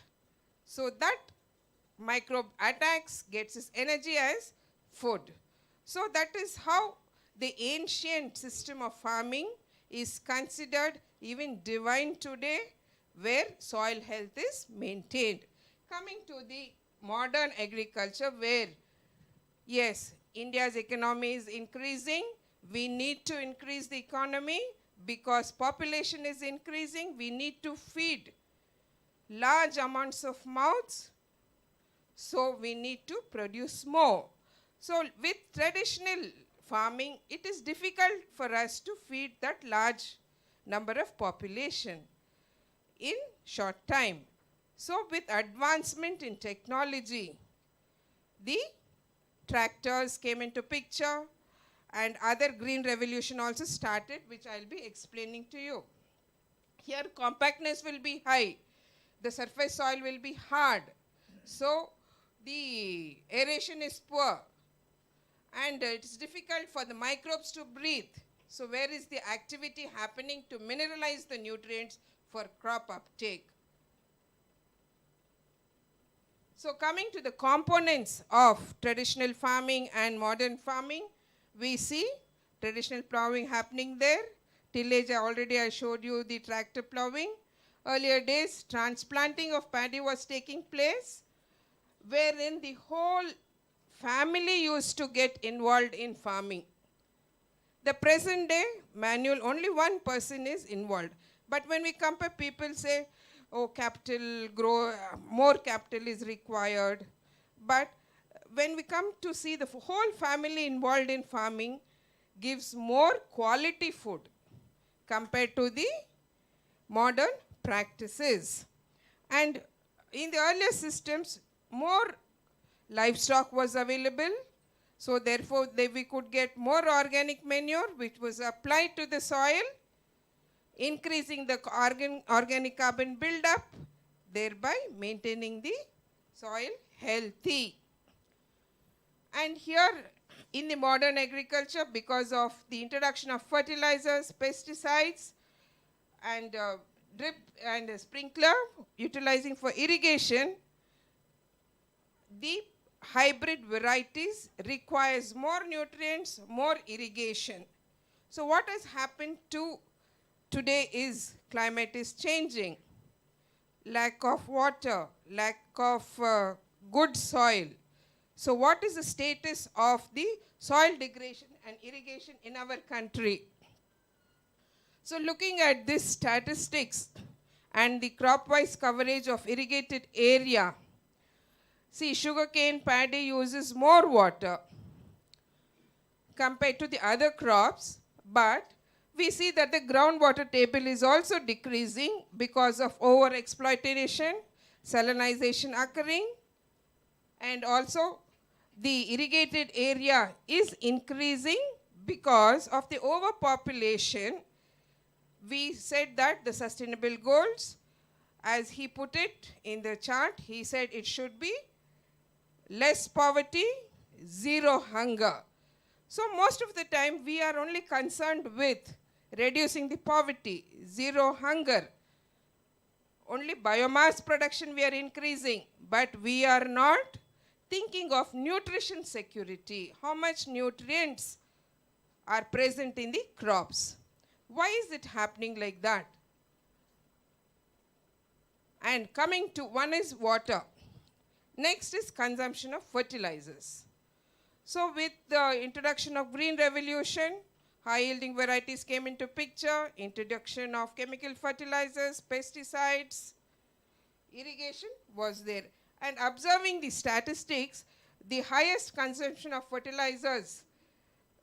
So that microbe attacks, gets its energy as food. So that is how the ancient system of farming is considered even divine today, where soil health is maintained. Coming to the modern agriculture, where, yes, India's economy is increasing. We need to increase the economy because population is increasing. We need to feed large amounts of mouths, so we need to produce more. So with traditional farming, it is difficult for us to feed that large number of population in short time. So with advancement in technology, the tractors came into picture, and other green revolution also started, which I'll be explaining to you. Here compactness will be high. The surface soil will be hard. So the aeration is poor, and it is difficult for the microbes to breathe. So where is the activity happening to mineralize the nutrients for crop uptake? So coming to the components of traditional farming and modern farming, we see traditional plowing happening there. Tillage, I showed you the tractor plowing. Earlier days, transplanting of paddy was taking place, wherein the whole family used to get involved in farming. The present day, manual, only one person is involved. But when we compare, people say, oh, capital grow, more capital is required. But when we come to see the whole family involved in farming gives more quality food compared to the modern practices. And in the earlier systems, more livestock was available, so therefore we could get more organic manure which was applied to the soil, increasing the organic carbon buildup, thereby maintaining the soil healthy. And here in the modern agriculture, because of the introduction of fertilizers, pesticides, and drip and sprinkler utilizing for irrigation, the hybrid varieties requires more nutrients, more irrigation. So what has happened to today is climate is changing. Lack of water, lack of good soil. So what is the status of the soil degradation and irrigation in our country? So looking at these statistics and the crop-wise coverage of irrigated area, see, sugarcane paddy uses more water compared to the other crops, but we see that the groundwater table is also decreasing because of over-exploitation, salinization occurring, and also the irrigated area is increasing because of the overpopulation. We said that the sustainable goals, as he put it in the chart, he said it should be less poverty, zero hunger. So most of the time we are only concerned with reducing the poverty, zero hunger. Only biomass production we are increasing, but we are not thinking of nutrition security. How much nutrients are present in the crops? Why is it happening like that? And coming to one is water. Next is consumption of fertilizers. So with the introduction of green revolution, high yielding varieties came into picture, introduction of chemical fertilizers, pesticides, irrigation was there. And observing the statistics, the highest consumption of fertilizers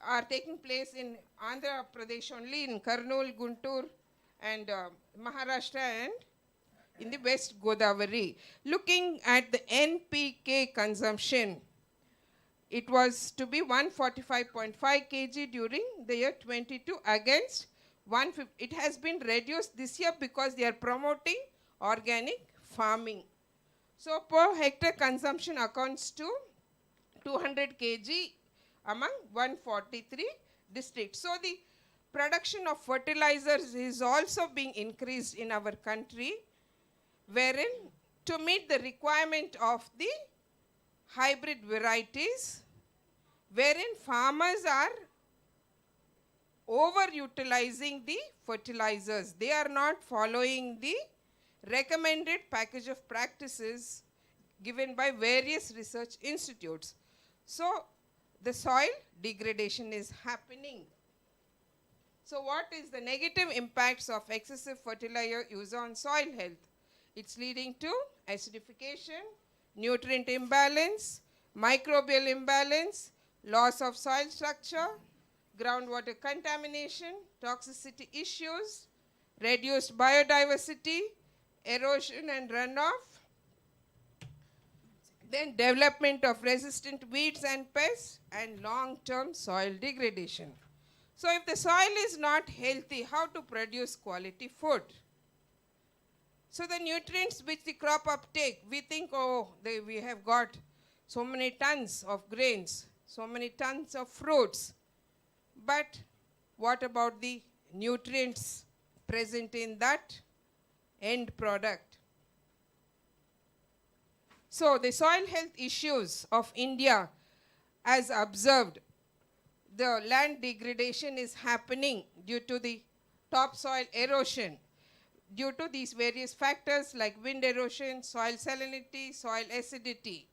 are taking place in Andhra Pradesh only, in Kurnool, Guntur, and Maharashtra, and in the West Godavari. Looking at the NPK consumption, it was to be 145.5 kg during the year 22 against 150. It has been reduced this year because they are promoting organic farming. So per hectare consumption accounts to 200 kg among 143 districts. So the production of fertilizers is also being increased in our country, wherein to meet the requirement of the hybrid varieties, wherein farmers are overutilizing the fertilizers. They are not following the recommended package of practices given by various research institutes. So the soil degradation is happening. So what is the negative impacts of excessive fertilizer use on soil health? It's leading to acidification, nutrient imbalance, microbial imbalance, loss of soil structure, groundwater contamination, toxicity issues, reduced biodiversity, erosion and runoff, then development of resistant weeds and pests, and long-term soil degradation. So if the soil is not healthy, how to produce quality food? So the nutrients which the crop uptake, we think, oh, we have got so many tons of grains, so many tons of fruits. But what about the nutrients present in that end product? So the soil health issues of India, as observed, the land degradation is happening due to the topsoil erosion, due to these various factors like wind erosion, soil salinity, soil acidity.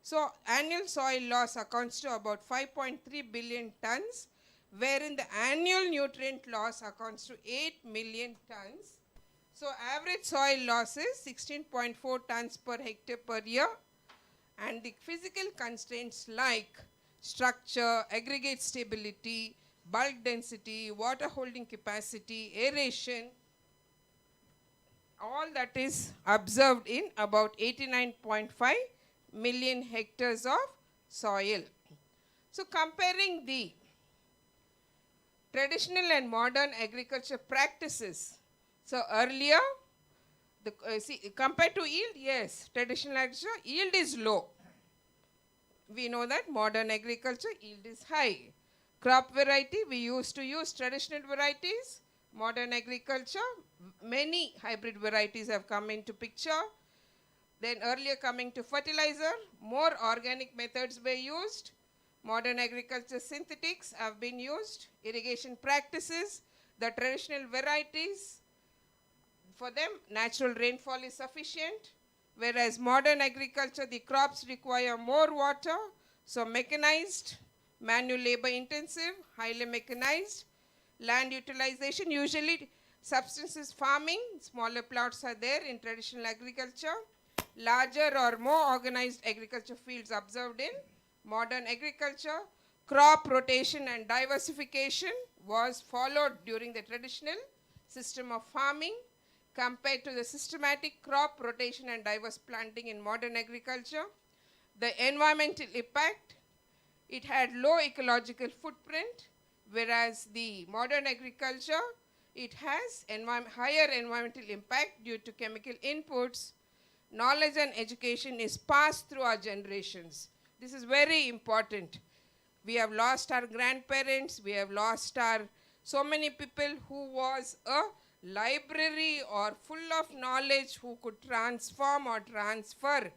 So annual soil loss accounts to about 5.3 billion tons, wherein the annual nutrient loss accounts to 8 million tons. So average soil loss is 16.4 tons per hectare per year, And the physical constraints like structure, aggregate stability, bulk density, water holding capacity, aeration, all that is observed in about 89.5 million hectares of soil. So comparing the traditional and modern agriculture practices. So earlier, compared to yield, yes, traditional agriculture yield is low. We know that modern agriculture yield is high. Crop variety, we used to use traditional varieties. Modern agriculture, many hybrid varieties have come into picture. Then earlier coming to fertilizer, more organic methods were used. Modern agriculture synthetics have been used. Irrigation practices, the traditional varieties, for them natural rainfall is sufficient. Whereas modern agriculture, the crops require more water, so mechanized, manual labor intensive, highly mechanized. Land utilization, usually subsistence farming, smaller plots are there in traditional agriculture. Larger or more organized agriculture fields observed in modern agriculture. Crop rotation and diversification was followed during the traditional system of farming compared to the systematic crop rotation and diverse planting in modern agriculture. The environmental impact, it had low ecological footprint, whereas the modern agriculture, it has higher environmental impact due to chemical inputs. Knowledge and education is passed through our generations. This is very important. We have lost our grandparents, we have lost our so many people who was a library or full of knowledge who could transform or transfer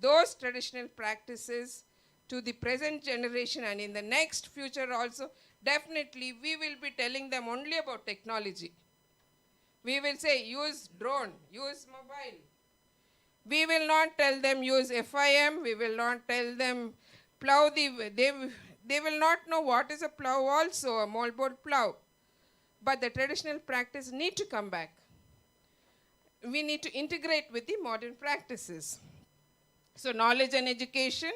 those traditional practices to the present generation, and in the next future also, definitely we will be telling them only about technology. We will say use drone, use mobile. We will not tell them use FIM, we will not tell them plow they will not know what is a plow also, a moldboard plow. But the traditional practice need to come back. We need to integrate with the modern practices. So knowledge and education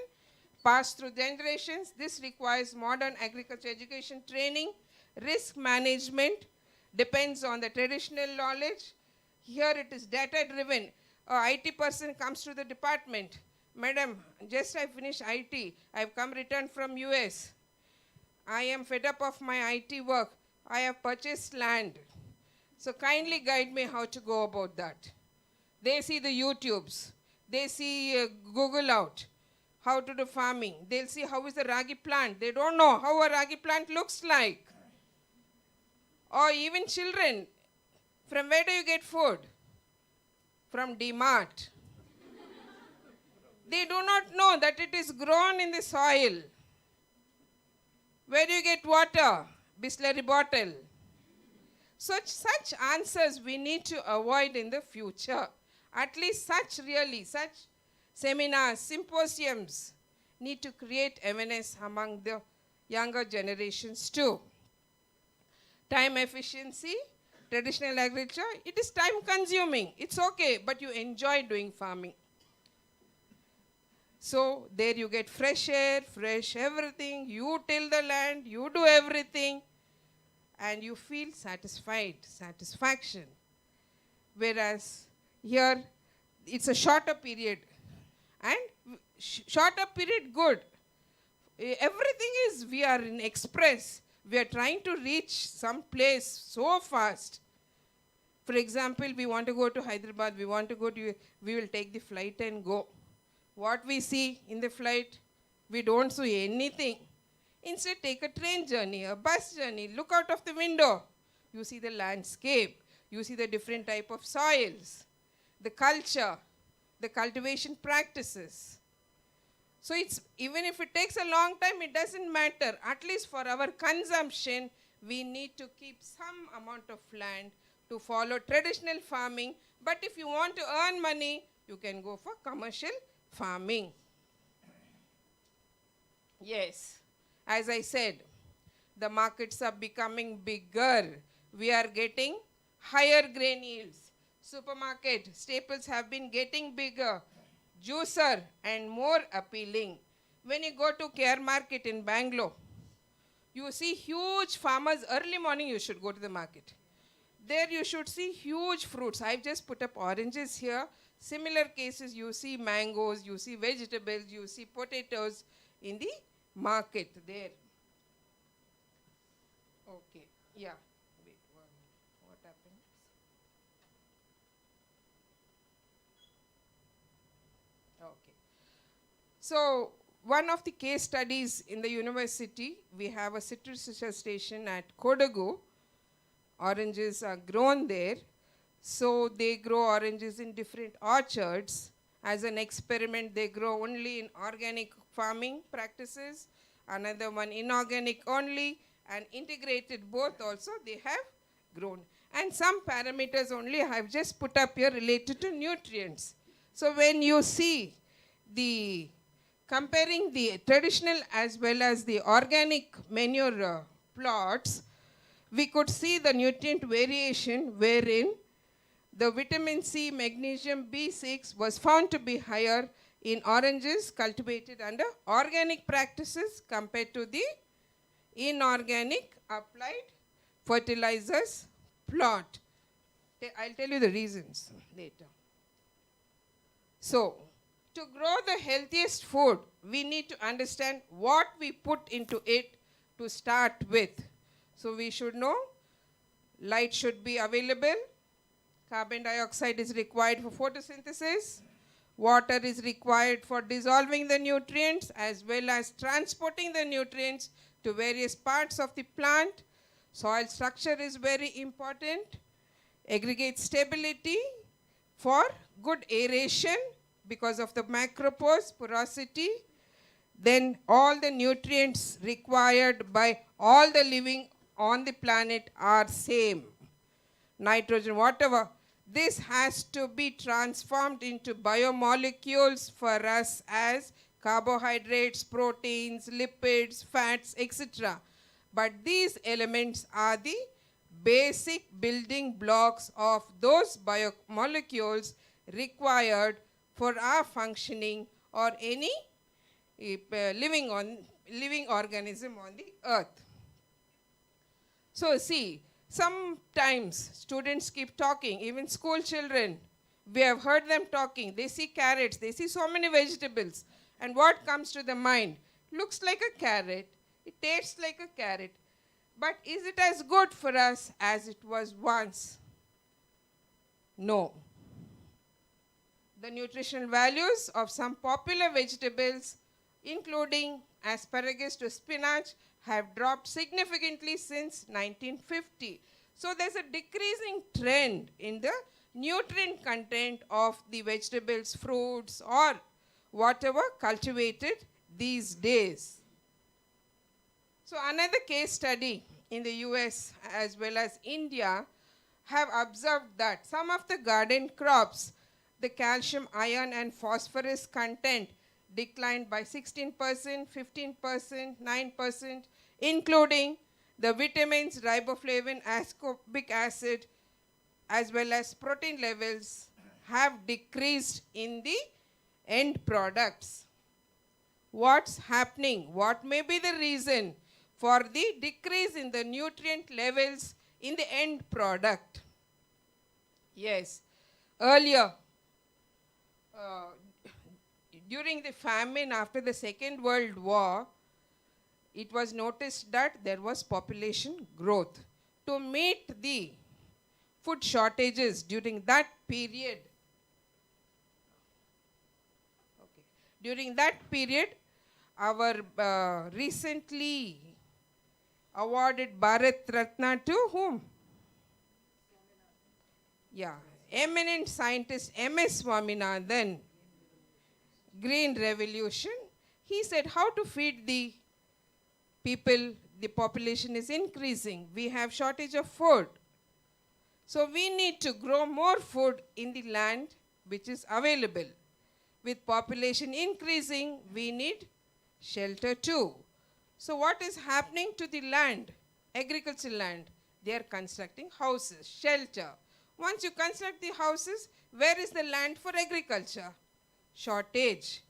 passed through generations. This requires modern agriculture education training. Risk management depends on the traditional knowledge. Here it is data driven. A IT person comes to the department. Madam, just I finished IT. I've come returned from US. I am fed up of my IT work. I have purchased land. So kindly guide me how to go about that. They see the YouTubes. They see Google out, how to do farming. They'll see how is the ragi plant. They don't know how a ragi plant looks like. Or even children, from where do you get food? From DMart. They do not know that it is grown in the soil. Where do you get water? Bisleri bottle. Such answers we need to avoid in the future. At least such seminars, symposiums need to create awareness among the younger generations too. Time efficiency, traditional agriculture, it is time consuming. It's okay, but you enjoy doing farming. So there you get fresh air, fresh everything. You till the land, you do everything, and you feel satisfaction. Whereas here, it's a shorter period. And shorter period, good. Everything is, we are in express. We are trying to reach some place so fast. For example, we want to go to Hyderabad, we will take the flight and go. What we see in the flight, we don't see anything. Instead, take a train journey, a bus journey, look out of the window. You see the landscape, you see the different type of soils, the culture, the cultivation practices. So it's, even if it takes a long time, it doesn't matter. At least for our consumption, we need to keep some amount of land to follow traditional farming. But if you want to earn money, you can go for commercial farming. Yes, as I said, the markets are becoming bigger. We are getting higher grain yields. Supermarket staples have been getting bigger. juicer, and more appealing. When you go to Care Market in Bangalore, you see huge farmers. Early morning you should go to the market. There you should see huge fruits. I've just put up oranges here. Similar cases, you see mangoes, you see vegetables, you see potatoes in the market there. Okay, yeah. Wait, what happened? Okay. So, one of the case studies in the university, we have a citrus research station at Kodagu. Oranges are grown there. So they grow oranges in different orchards. As an experiment, they grow only in organic farming practices, another one inorganic only, and integrated both also they have grown. And some parameters only I have just put up here related to nutrients. So when you see the comparing the traditional as well as the organic manure plots, we could see the nutrient variation wherein the vitamin C, magnesium, B6 was found to be higher in oranges cultivated under organic practices compared to the inorganic applied fertilizers plot. I'll tell you the reasons later. So, to grow the healthiest food, we need to understand what we put into it to start with. So we should know light should be available, carbon dioxide is required for photosynthesis, water is required for dissolving the nutrients as well as transporting the nutrients to various parts of the plant. Soil structure is very important, aggregate stability for good aeration because of the macropore porosity. Then all the nutrients required by all the living on the planet are same. Nitrogen, whatever. This has to be transformed into biomolecules for us as carbohydrates, proteins, lipids, fats, etc. But these elements are the basic building blocks of those biomolecules required for our functioning or any living organism on the earth. So see, sometimes students keep talking, even school children, we have heard them talking. They see carrots, they see so many vegetables. And what comes to the mind? Looks like a carrot, it tastes like a carrot. But is it as good for us as it was once? No. The nutritional values of some popular vegetables, including asparagus to spinach, have dropped significantly since 1950. So there's a decreasing trend in the nutrient content of the vegetables, fruits, or whatever cultivated these days. So another case study in the US as well as India have observed that some of the garden crops, the calcium, iron, and phosphorus content declined by 16%, 15%, 9%, including the vitamins, riboflavin, ascorbic acid, as well as protein levels have decreased in the end products. What's happening? What may be the reason for the decrease in the nutrient levels in the end product? Yes, earlier, during the famine after the Second World War, it was noticed that there was population growth. To meet the food shortages during that period, our recently awarded Bharat Ratna to whom? Yeah, eminent scientist M.S. Swaminathan, Green Revolution, he said how to feed the people, the population is increasing. We have shortage of food. So we need to grow more food in the land which is available. With population increasing, we need shelter too. So what is happening to the land, agricultural land? They are constructing houses, shelter. Once you construct the houses, where is the land for agriculture? shortage.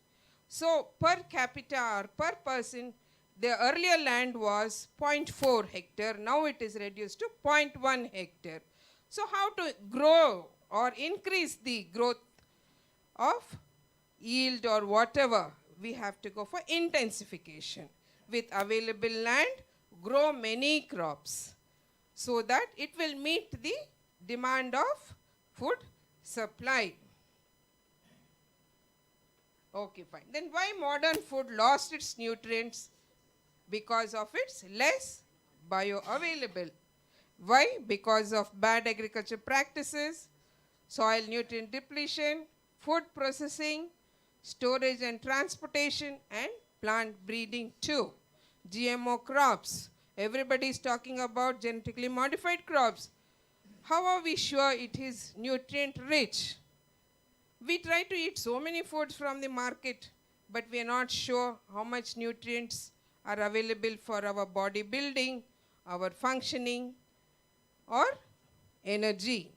So per capita or per person, the earlier land was 0.4 hectare, now it is reduced to 0.1 hectare. So how to grow or increase the growth of yield or whatever? We have to go for intensification. With available land, grow many crops so that it will meet the demand of food supply. Okay, fine. Then why modern food lost its nutrients? Because of its less bioavailable. Why? Because of bad agriculture practices, soil nutrient depletion, food processing, storage and transportation, and plant breeding too. GMO crops. Everybody is talking about genetically modified crops. How are we sure it is nutrient rich? We try to eat so many foods from the market, but we are not sure how much nutrients are available for our body building, our functioning, or energy.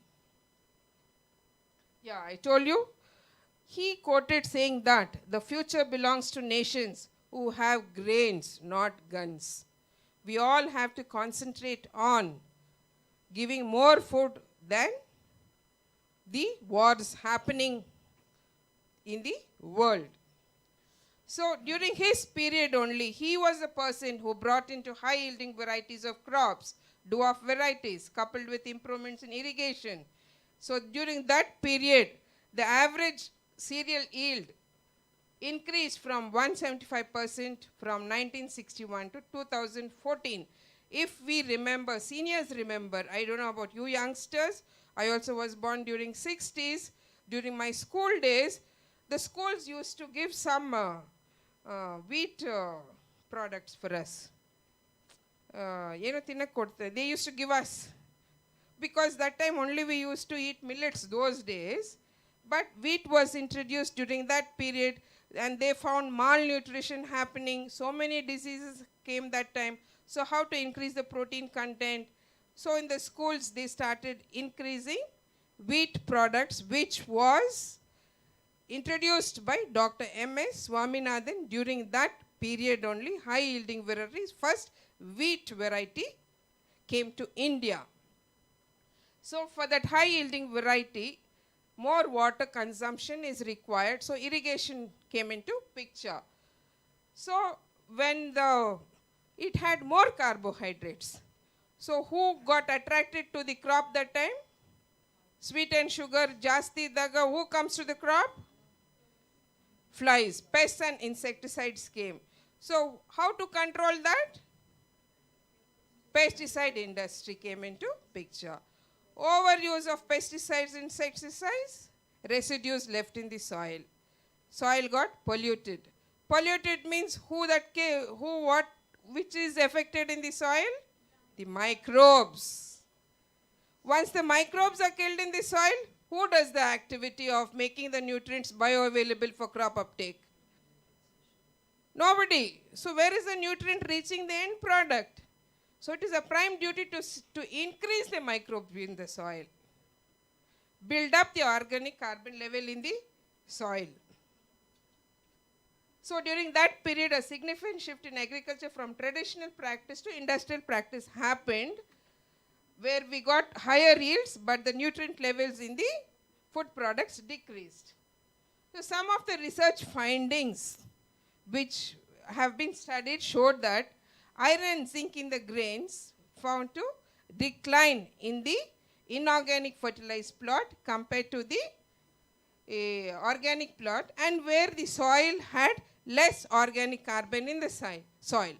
Yeah, I told you. He quoted saying that the future belongs to nations who have grains, not guns. We all have to concentrate on giving more food than the wars happening in the world. So during his period only, he was the person who brought into high-yielding varieties of crops, dwarf varieties, coupled with improvements in irrigation. So during that period, the average cereal yield increased from 175% from 1961 to 2014. If we remember, seniors remember, I don't know about you youngsters, I also was born during 60s. During my school days, the schools used to give some wheat products for us. They used to give us. Because that time only we used to eat millets those days. But wheat was introduced during that period and they found malnutrition happening. So many diseases came that time. So how to increase the protein content? So in the schools they started increasing wheat products, which was introduced by Dr. M.S. Swaminathan during that period only. High yielding varieties, first wheat variety came to India. So for that high yielding variety, more water consumption is required. So irrigation came into picture. So when it had more carbohydrates. So who got attracted to the crop that time? Sweet and sugar, jasti daga, who comes to the crop? Flies, pests and insecticides came. So how to control that? Pesticide industry came into picture. Overuse of pesticides, insecticides, residues left in the soil. Soil got polluted. Polluted means which is affected in the soil? The microbes. Once the microbes are killed in the soil, who does the activity of making the nutrients bioavailable for crop uptake? Nobody. So where is the nutrient reaching the end product? So it is a prime duty to increase the microbes in the soil. Build up the organic carbon level in the soil. So during that period, a significant shift in agriculture from traditional practice to industrial practice happened, where we got higher yields, but the nutrient levels in the food products decreased. So some of the research findings which have been studied showed that iron and zinc in the grains found to decline in the inorganic fertilized plot compared to the organic plot, and where the soil had less organic carbon in the soil.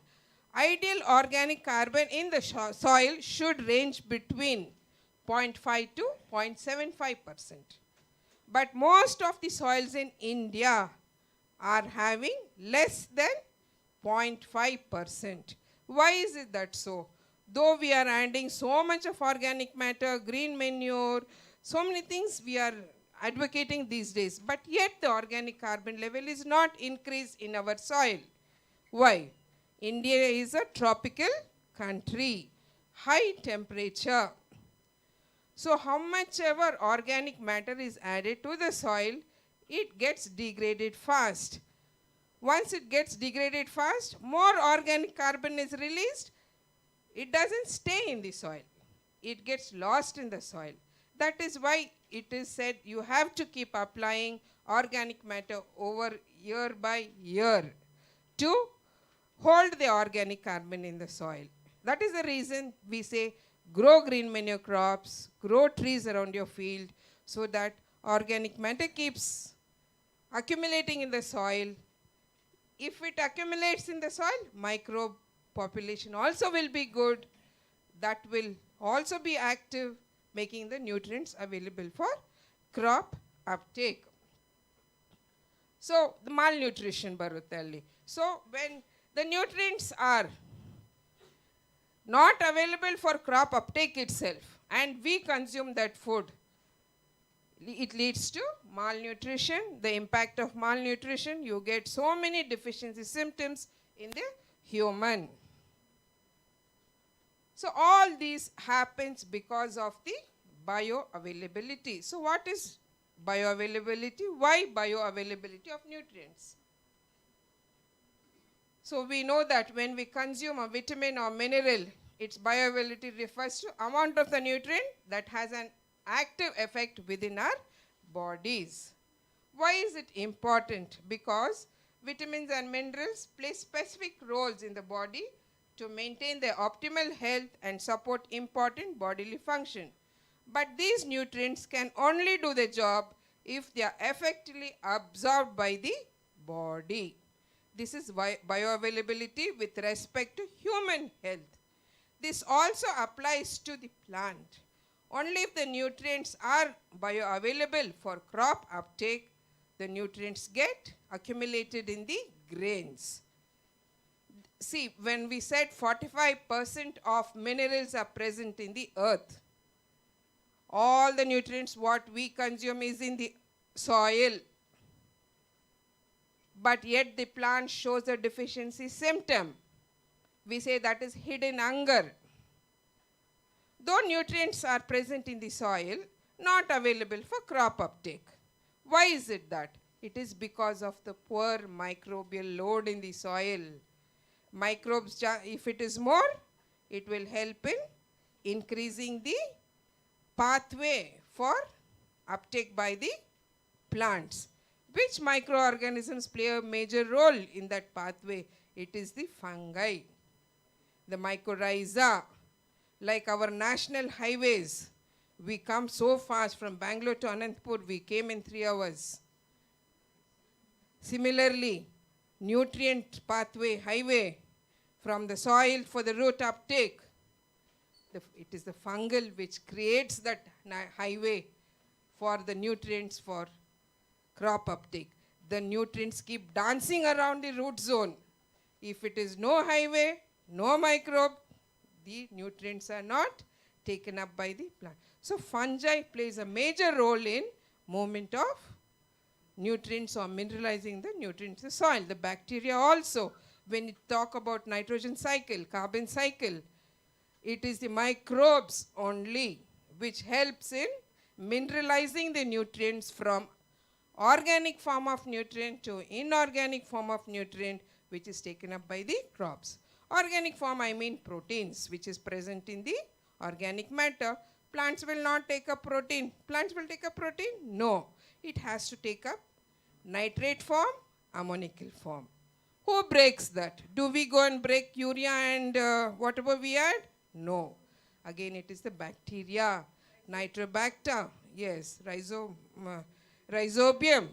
Ideal organic carbon in the soil should range between 0.5 to 0.75%. But most of the soils in India are having less than 0.5%. Why is it that so? Though we are adding so much of organic matter, green manure, so many things we are advocating these days, but yet the organic carbon level is not increased in our soil. Why? India is a tropical country, high temperature. So how much ever organic matter is added to the soil, it gets degraded fast. Once it gets degraded fast, more organic carbon is released. It doesn't stay in the soil. It gets lost in the soil. That is why it is said you have to keep applying organic matter over year by year to hold the organic carbon in the soil. That is the reason we say grow green manure crops, grow trees around your field, so that organic matter keeps accumulating in the soil. If it accumulates in the soil, microbe population also will be good. That will also be active, making the nutrients available for crop uptake. So the malnutrition barutalli. So when the nutrients are not available for crop uptake itself, and we consume that food, it leads to malnutrition. The impact of malnutrition, you get so many deficiency symptoms in the human. So all these happens because of the bioavailability. So what is bioavailability? Why bioavailability of nutrients? So we know that when we consume a vitamin or mineral, its bioavailability refers to amount of the nutrient that has an active effect within our bodies. Why is it important? Because vitamins and minerals play specific roles in the body to maintain their optimal health and support important bodily function. But these nutrients can only do the job if they are effectively absorbed by the body. This is bioavailability with respect to human health. This also applies to the plant. Only if the nutrients are bioavailable for crop uptake, the nutrients get accumulated in the grains. See, when we said 45% of minerals are present in the earth, all the nutrients what we consume is in the soil. But yet the plant shows a deficiency symptom. We say that is hidden hunger. Though nutrients are present in the soil, not available for crop uptake. Why is it that? It is because of the poor microbial load in the soil. Microbes, if it is more, it will help in increasing the pathway for uptake by the plants. Which microorganisms play a major role in that pathway? It is the fungi, the mycorrhiza. Like our national highways, we come so fast from Bangalore to Anantapur, we came in 3 hours. Similarly, nutrient pathway, highway, from the soil for the root uptake, it is the fungal which creates that highway for the nutrients for crop uptake. The nutrients keep dancing around the root zone. If it is no highway, no microbe, the nutrients are not taken up by the plant. So fungi plays a major role in movement of nutrients or mineralizing the nutrients in the soil. The bacteria also, when you talk about nitrogen cycle, carbon cycle, it is the microbes only which helps in mineralizing the nutrients from organic form of nutrient to inorganic form of nutrient, which is taken up by the crops. Organic form, I mean proteins, which is present in the organic matter. Plants will not take up protein. Plants will take up protein? No. It has to take up nitrate form, ammonical form. Who breaks that? Do we go and break urea and whatever we add? No. Again, it is the bacteria. Nitrobacter, yes, rhizobium,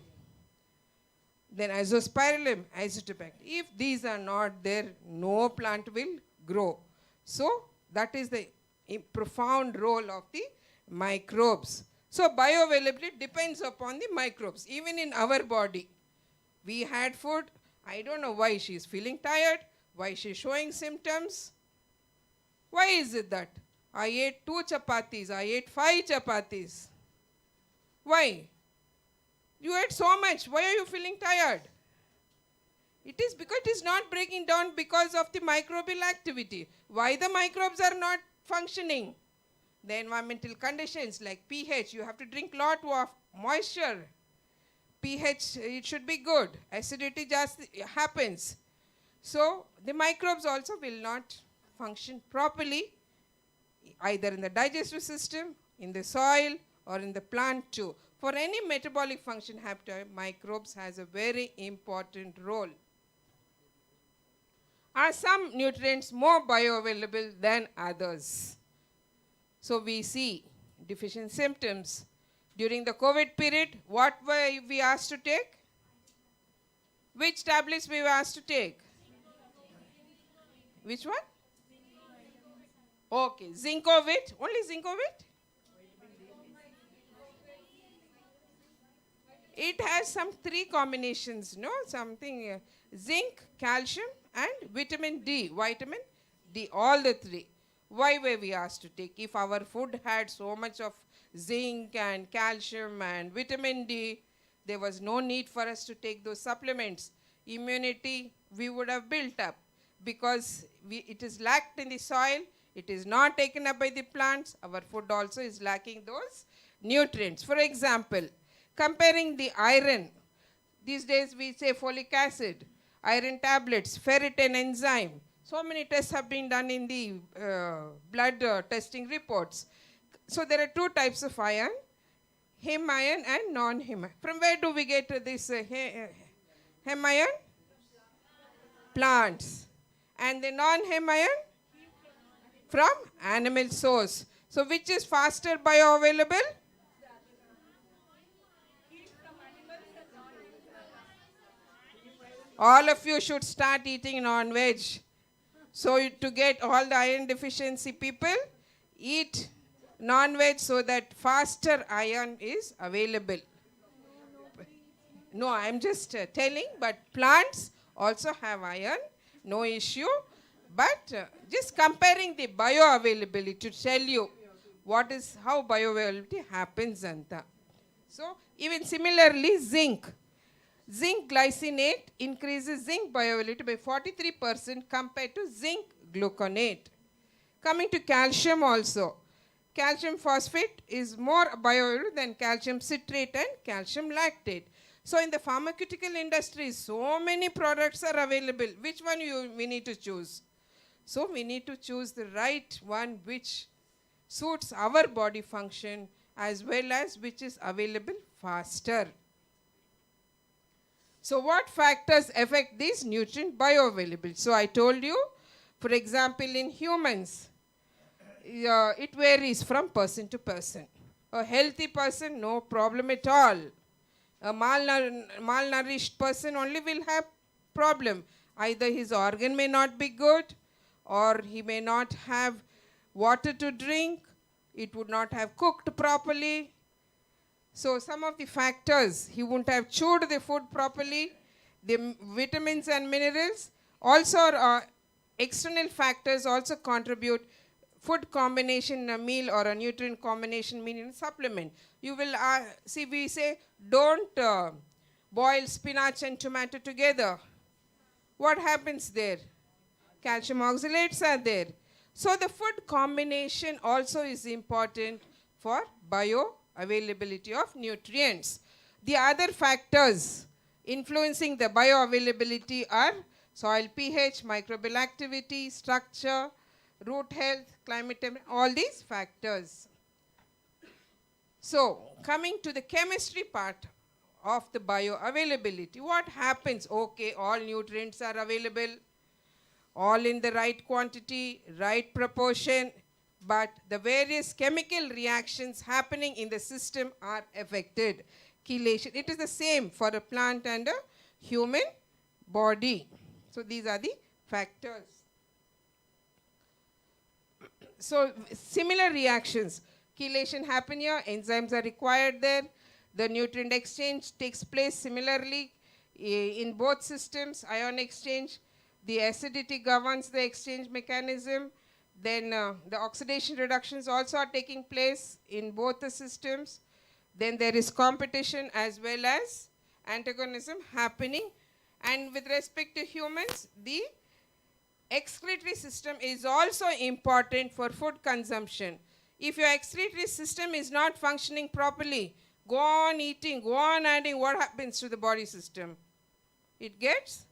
then azospirillum, azotobacter. If these are not there, no plant will grow. So that is the profound role of the microbes. So bioavailability depends upon the microbes. Even in our body, we had food. I don't know why she is feeling tired, why she is showing symptoms. Why is it that? I ate 2 chapatis, I ate 5 chapatis. Why? You ate so much, why are you feeling tired? It is because it is not breaking down because of the microbial activity. Why the microbes are not functioning? The environmental conditions like pH, you have to drink lot of moisture. pH, it should be good. Acidity just happens. So the microbes also will not function properly, either in the digestive system, in the soil, or in the plant too. For any metabolic function happen, microbes has a very important role. Are some nutrients more bioavailable than others? So we see deficient symptoms. During the COVID period, what were we asked to take? Which tablets we were asked to take? Which one? Okay, Zincovit. Only Zincovit? It has some 3 combinations, no? Something zinc, calcium, and vitamin D. Vitamin D, all the 3. Why were we asked to take? If our food had so much of zinc and calcium and vitamin D, there was no need for us to take those supplements. Immunity we would have built up because it is lacked in the soil, it is not taken up by the plants. Our food also is lacking those nutrients. For example, comparing the iron, these days we say folic acid, iron tablets, ferritin enzyme. So many tests have been done in the blood testing reports. So there are 2 types of iron, heme iron and non-heme iron. From where do we get this heme iron? Plants. And the non-heme iron? From animal source. So which is faster bioavailable? All of you should start eating non-veg. So to get all the iron deficiency people, eat non-veg so that faster iron is available. No, I'm just telling, but plants also have iron, no issue. But just comparing the bioavailability to tell you how bioavailability happens. Anta. So even similarly, zinc. Zinc glycinate increases zinc bioavailability by 43% compared to zinc gluconate. Coming to calcium also. Calcium phosphate is more bioavailable than calcium citrate and calcium lactate. So in the pharmaceutical industry, so many products are available. Which one we need to choose? So we need to choose the right one which suits our body function as well as which is available faster. So what factors affect this nutrient bioavailability? So I told you, for example, in humans, it varies from person to person. A healthy person, no problem at all. A malnourished person only will have problem. Either his organ may not be good, or he may not have water to drink, it would not have cooked properly. So some of the factors, he wouldn't have chewed the food properly, the vitamins and minerals. Also external factors also contribute. Food combination in a meal or a nutrient combination meal in a supplement. You will see, we say don't boil spinach and tomato together. What happens there? Calcium oxalates are there. So the food combination also is important for bioavailability of nutrients. The other factors influencing the bioavailability are soil pH, microbial activity, structure, root health, climate temperature, all these factors. So coming to the chemistry part of the bioavailability, what happens? Okay, all nutrients are available, all in the right quantity, right proportion, but the various chemical reactions happening in the system are affected. Chelation, it is the same for a plant and a human body. So these are the factors. So similar reactions, chelation happen here, enzymes are required there, the nutrient exchange takes place similarly in both systems, ion exchange, the acidity governs the exchange mechanism, then the oxidation reductions also are taking place in both the systems, then there is competition as well as antagonism happening, and with respect to humans, the excretory system is also important for food consumption. If your excretory system is not functioning properly, go on eating, go on adding, what happens to the body system? It gets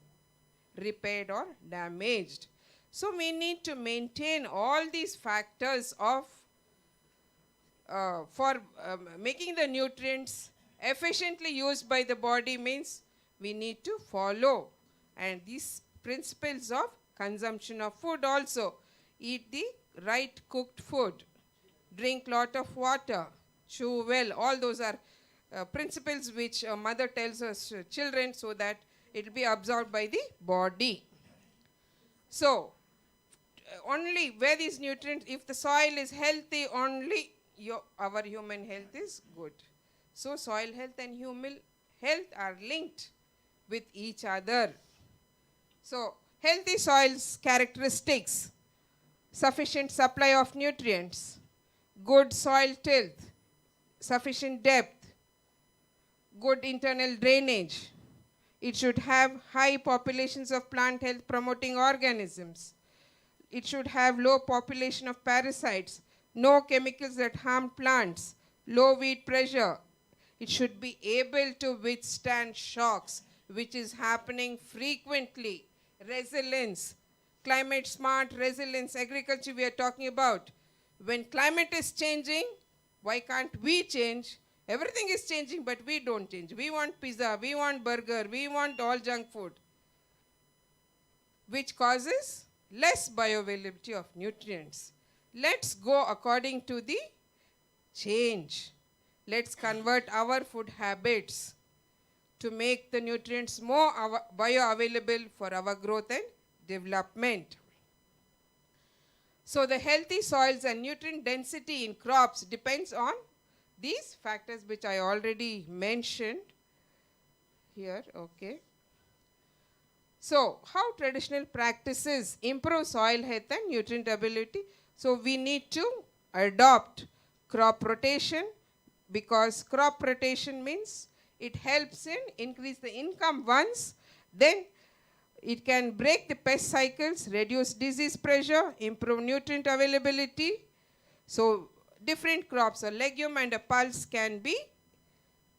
repaired or damaged. So we need to maintain all these factors of for making the nutrients efficiently used by the body. Means we need to follow and these principles of consumption of food also. Eat the right cooked food, drink lot of water, chew well. All those are principles which a mother tells us children so that it will be absorbed by the body. So only where these nutrients, if the soil is healthy, only our human health is good. So soil health and human health are linked with each other. So healthy soils characteristics: sufficient supply of nutrients, good soil tilth, sufficient depth, good internal drainage. It should have high populations of plant health promoting organisms. It should have low population of parasites, no chemicals that harm plants, low weed pressure. It should be able to withstand shocks, which is happening frequently. Resilience, climate smart resilience, agriculture we are talking about. When climate is changing, why can't we change? Everything is changing, but we don't change. We want pizza, we want burger, we want all junk food, which causes less bioavailability of nutrients. Let's go according to the change. Let's convert our food habits to make the nutrients more bioavailable for our growth and development. So the healthy soils and nutrient density in crops depends on these factors which I already mentioned here. Okay. So how traditional practices improve soil health and nutrient ability? So we need to adopt crop rotation, because crop rotation means it helps in increase the income once, then it can break the pest cycles, reduce disease pressure, improve nutrient availability. So different crops, a legume and a pulse, can be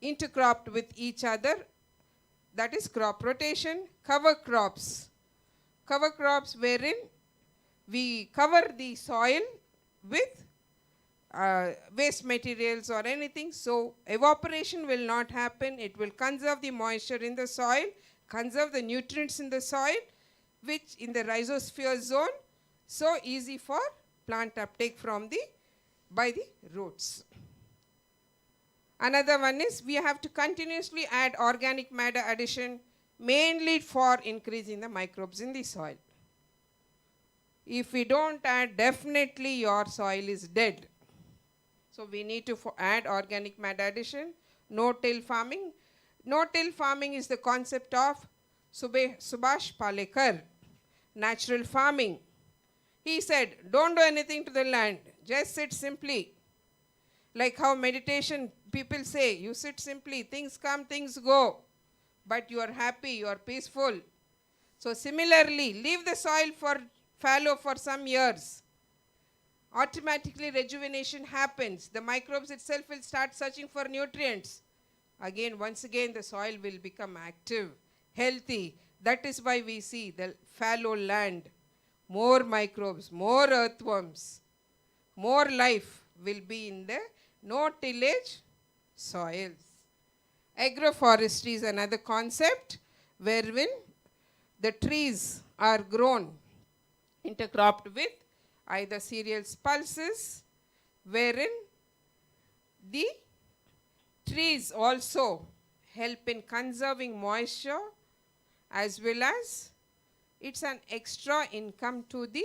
intercropped with each other. That is crop rotation. Cover crops. Cover crops wherein we cover the soil with waste materials or anything. So evaporation will not happen. It will conserve the moisture in the soil, conserve the nutrients in the soil, which in the rhizosphere zone, so easy for plant uptake from by the roots. Another one is we have to continuously add organic matter addition, mainly for increasing the microbes in the soil. If we don't add, definitely your soil is dead. So we need to add organic matter addition. No-till farming. No-till farming is the concept of Subhash Palekar, natural farming. He said, don't do anything to the land, just sit simply. Like how meditation people say, you sit simply, things come, things go, but you are happy, you are peaceful. So similarly, leave the soil fallow for some years. Automatically rejuvenation happens. The microbes itself will start searching for nutrients. Again, once again, the soil will become active, healthy. That is why we see the fallow land, more microbes, more earthworms, more life will be in the no-tillage soils. Agroforestry is another concept wherein the trees are grown intercropped with either cereals, pulses, wherein the trees also help in conserving moisture, as well as it's an extra income to the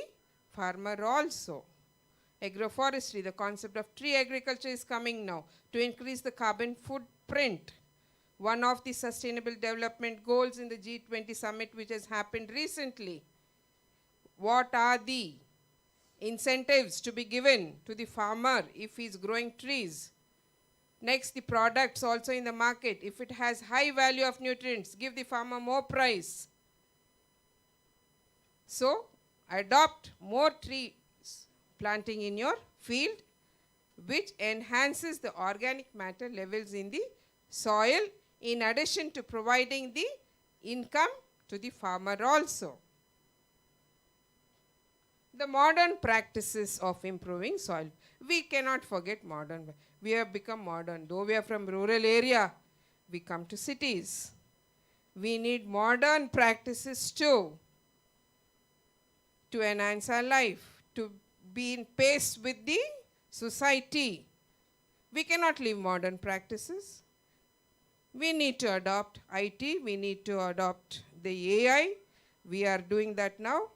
farmer also. Agroforestry, the concept of tree agriculture is coming now to increase the carbon footprint. One of the sustainable development goals in the G20 summit which has happened recently. What are the incentives to be given to the farmer if he is growing trees? Next, the products also in the market. If it has high value of nutrients, give the farmer more price. So, adopt more trees planting in your field which enhances the organic matter levels in the soil, in addition to providing the income to the farmer also. The modern practices of improving soil. We cannot forget modern. We have become modern. Though we are from rural area, we come to cities. We need modern practices too to enhance our life, to be in pace with the society. We cannot leave modern practices. We need to adopt IT, we need to adopt the AI. We are doing that now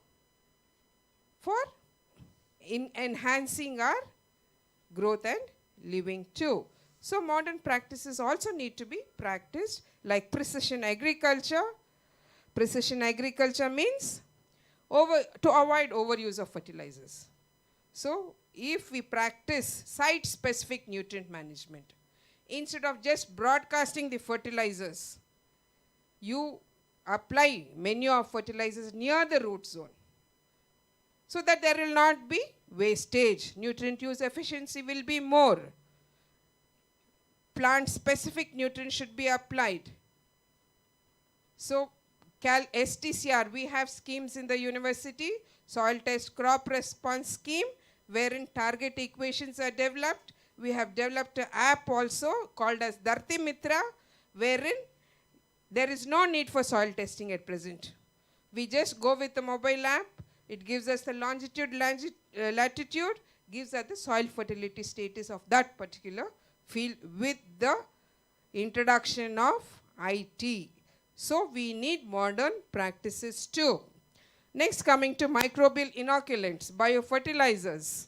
for enhancing our growth and living too. So modern practices also need to be practiced, like precision agriculture. Precision agriculture means to avoid overuse of fertilizers. So if we practice site-specific nutrient management, instead of just broadcasting the fertilizers, you apply manure fertilizers near the root zone, so that there will not be wastage. Nutrient use efficiency will be more. Plant-specific nutrients should be applied. So STCR, we have schemes in the university, soil test crop response scheme, wherein target equations are developed. We have developed an app also called as Dharti Mitra, wherein there is no need for soil testing at present. We just go with the mobile app. It gives us the longitude, latitude, gives us the soil fertility status of that particular field with the introduction of IT. So we need modern practices too. Next, coming to microbial inoculants, biofertilizers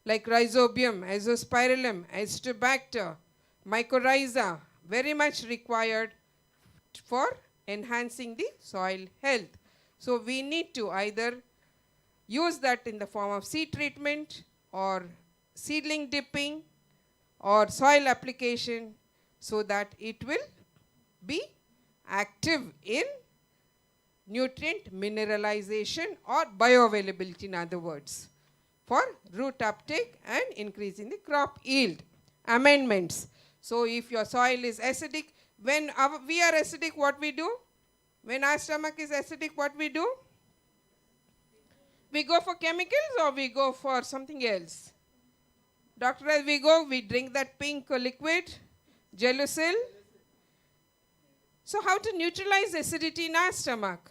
like rhizobium, azospirillum, azotobacter, mycorrhiza, very much required for enhancing the soil health. So we need to either use that in the form of seed treatment or seedling dipping or soil application, so that it will be active in nutrient mineralization or bioavailability, in other words, for root uptake and increasing the crop yield. Amendments. So if your soil is acidic, when we are acidic, what we do? When our stomach is acidic, what we do? We go for chemicals or we go for something else? Doctor, as we go, we drink that pink liquid, Gelusil. So how to neutralize acidity in our stomach?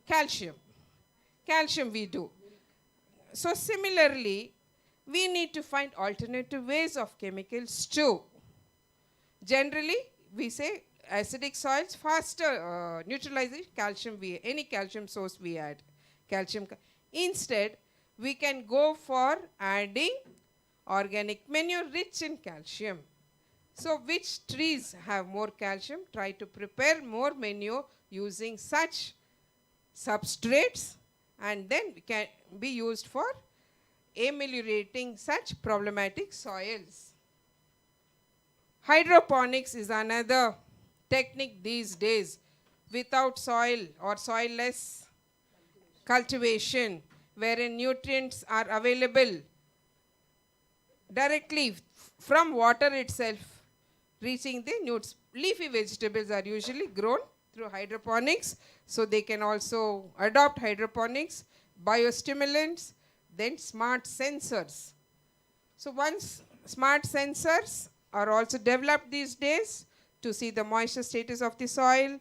Calcium. Calcium we do. So similarly, we need to find alternative ways of chemicals too. Generally, we say acidic soils faster neutralizing calcium, any calcium source we add. Calcium. Instead, we can go for adding organic manure rich in calcium. So which trees have more calcium? Try to prepare more manure using such substrates, and then can be used for ameliorating such problematic soils. Hydroponics is another technique these days, without soil or soilless cultivation, wherein nutrients are available directly from water itself, reaching the newts. Leafy vegetables are usually grown through hydroponics, so they can also adopt hydroponics, biostimulants, then smart sensors. So once smart sensors are also developed these days to see the moisture status of the soil,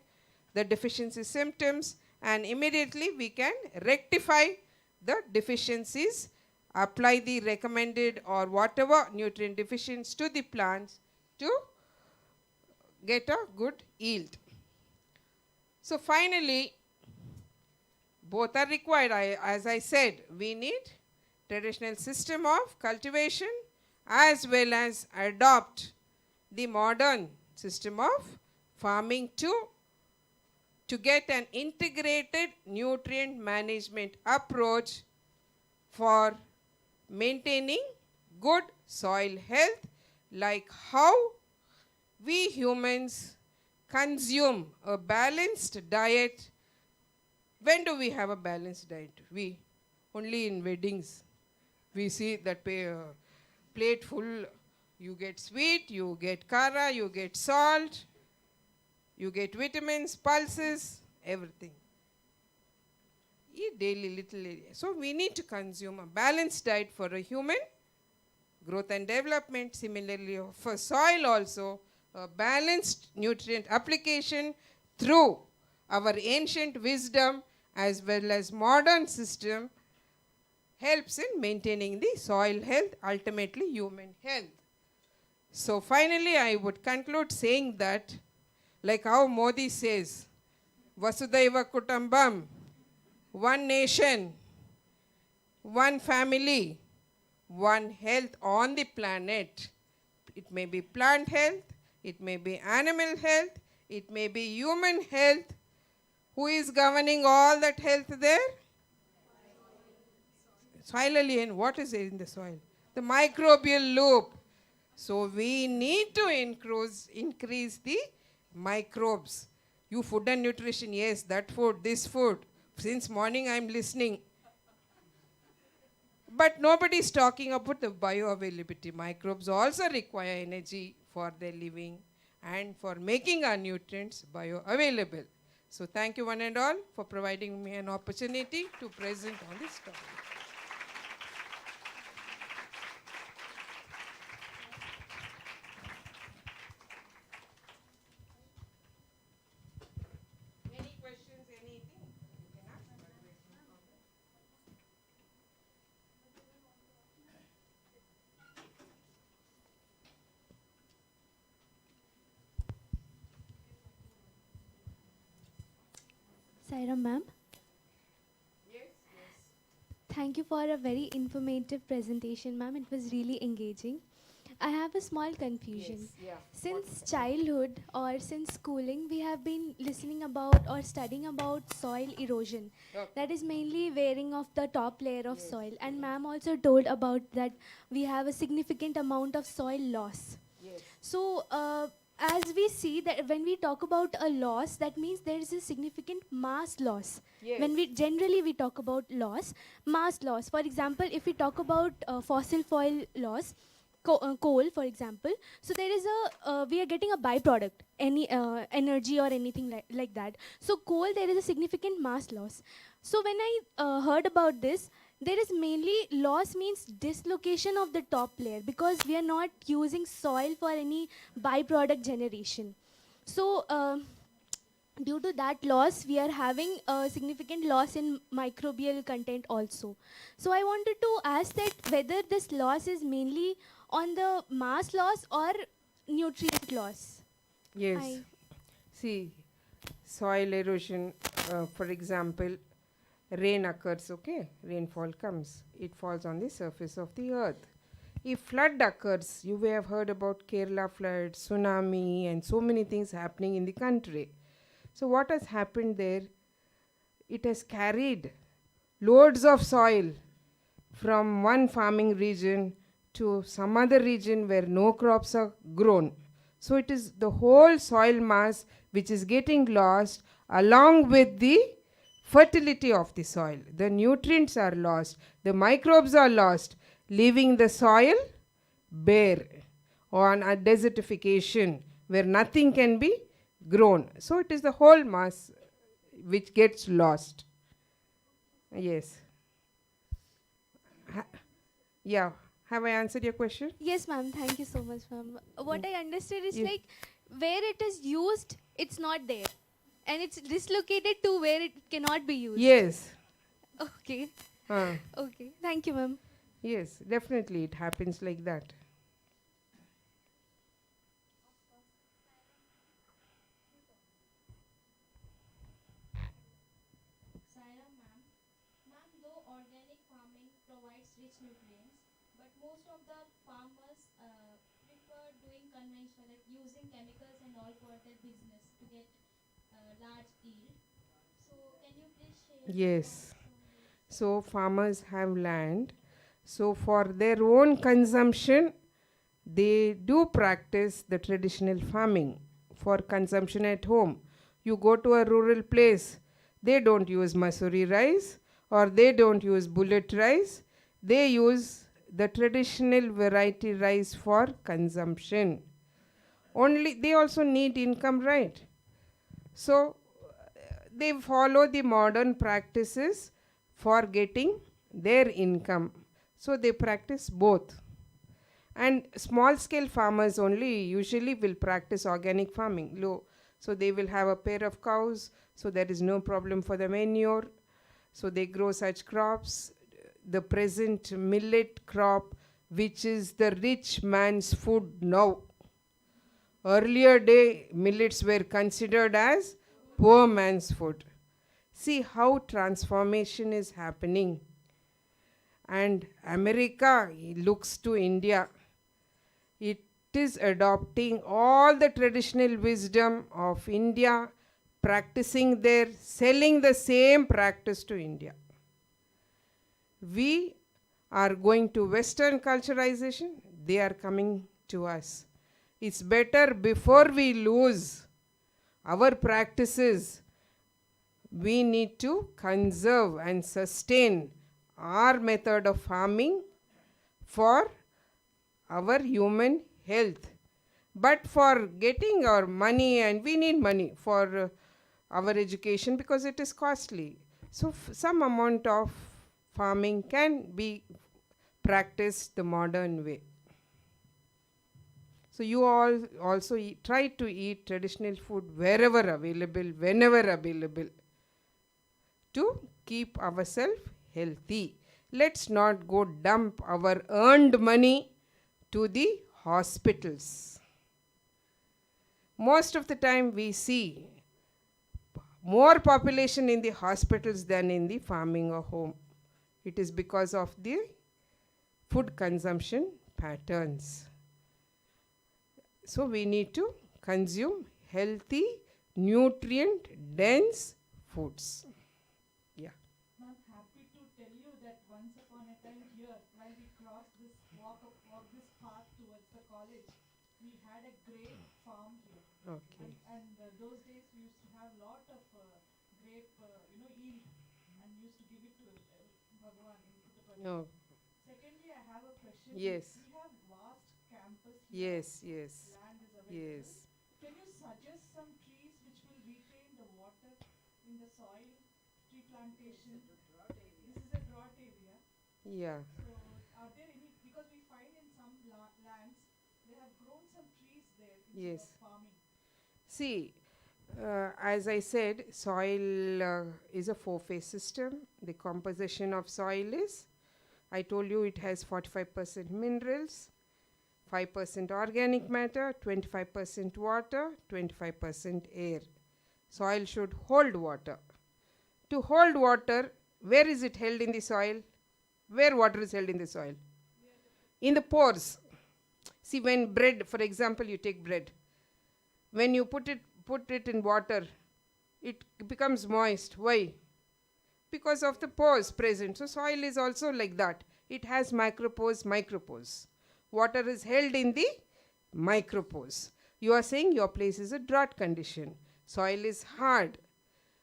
the deficiency symptoms, and immediately we can rectify the deficiencies, apply the recommended or whatever nutrient deficiencies to the plants to get a good yield. So finally, both are required. As I said, we need traditional system of cultivation as well as adopt the modern system of farming to get an integrated nutrient management approach for maintaining good soil health, like how we humans consume a balanced diet. When do we have a balanced diet? We only in weddings. We see that plate full, you get sweet, you get kara, you get salt, you get vitamins, pulses, everything. Eat daily little area. So we need to consume a balanced diet for a human growth and development. Similarly, for soil also, a balanced nutrient application through our ancient wisdom as well as modern system helps in maintaining the soil health, ultimately human health. So finally, I would conclude saying that, like how Modi says, Vasudhaiva Kutumbam, one nation, one family, one health on the planet. It may be plant health, it may be animal health, it may be human health. Who is governing all that health there? Soil alien. What is in the soil? The microbial loop. So we need to increase the microbes. You food and nutrition, yes, that food, this food. Since morning I am listening. But nobody is talking about the bioavailability. Microbes also require energy for their living and for making our nutrients bioavailable. So thank you one and all for providing me an opportunity to present on this topic. Any questions, anything? You can ask. Saira ma'am, Yes. thank you for a very informative presentation, ma'am. It was really engaging. I have a small confusion. Yes, yeah. Since childhood or since schooling, we have been listening about or studying about soil erosion. Okay. That is mainly wearing of the top layer of soil. And ma'am also told about that we have a significant amount of soil loss. Yes. So, as we see that when we talk about a loss, that means there is a significant mass loss. Yes. When we generally we talk about loss, mass loss. For example, if we talk about fossil fuel loss, coal, for example. So there is we are getting a byproduct, any energy or anything like that. So coal, there is a significant mass loss. So when I heard about this, there is mainly loss means dislocation of the top layer because we are not using soil for any byproduct generation. So due to that loss, we are having a significant loss in microbial content also. So I wanted to ask that whether this loss is mainly on the mass loss or nutrient loss. Yes. See, soil erosion, for example, rain occurs, okay? Rainfall comes. It falls on the surface of the earth. If flood occurs, you may have heard about Kerala flood, tsunami, and so many things happening in the country. So what has happened there? It has carried loads of soil from one farming region to some other region where no crops are grown. So it is the whole soil mass which is getting lost along with the fertility of the soil. The nutrients are lost, the microbes are lost, leaving the soil bare on a desertification where nothing can be grown. So it is the whole mass which gets lost. Yes. Yeah. Have I answered your question? Yes, ma'am. Thank you so much, ma'am. What I understood is Yeah. like where it is used, it's not there. And it's dislocated to where it cannot be used. Yes. Okay. Uh, Okay. Thank you, ma'am. yes, definitely it happens like that. Saira ma'am, though organic farming provides rich nutrients, but most of the farmers prefer doing conventional, like using chemicals and all for their business to get large yield. So can you please share? Yes. So farmers have land. So for their own consumption, they do practice the traditional farming for consumption at home. You go to a rural place, they don't use masuri rice or they don't use bullet rice. They use the traditional variety rice for consumption. Only they also need income, right? So they follow the modern practices for getting their income. So they practice both. And small scale farmers only usually will practice organic farming. So they will have a pair of cows, so there is no problem for the manure. So they grow such crops. The present millet crop, which is the rich man's food now. Earlier day, millets were considered as poor man's food. See how transformation is happening. And America looks to India. It is adopting all the traditional wisdom of India, practicing there, selling the same practice to India. We are going to Western culturalization, they are coming to us. It's better before we lose our practices, we need to conserve and sustain our method of farming for our human health. But for getting our money, and we need money for our education because it is costly. So some amount of farming can be practiced the modern way. So you all also try to eat traditional food wherever available, whenever available, to keep ourselves healthy. Let's not go dump our earned money to the hospitals. Most of the time we see more population in the hospitals than in the farming or home. It is because of the food consumption patterns. So we need to consume healthy, nutrient-dense foods. Yeah. I'm happy to tell you that once upon a time here, while we crossed this walk this path towards the college, we had a great farm here. Okay. And those days we used to have a lot of grape, yield, and used to give it to Bhagavan in Puttaparthi. No. Secondly, I have a question. Yes. We have vast campus here. Yes, yes. Land is available. Yes. Can you suggest some trees which will retain the water in the soil? Tree plantation. This is a drought area. Yeah. So are there any, because we find in some lands, they have grown some trees there instead Yes. of farming. See, as I said, soil is a four-phase system. The composition of soil is, I told you it has 45% minerals, 5% organic matter, 25% water, 25% air. Soil should hold water. To hold water, where is it held in the soil? Where water is held in the soil? In the pores. See, when bread, for example, you take bread. When you put it in water, it becomes moist. Why? Because of the pores present. So soil is also like that. It has micropores, micropores. Water is held in the micropores. You are saying your place is a drought condition. Soil is hard.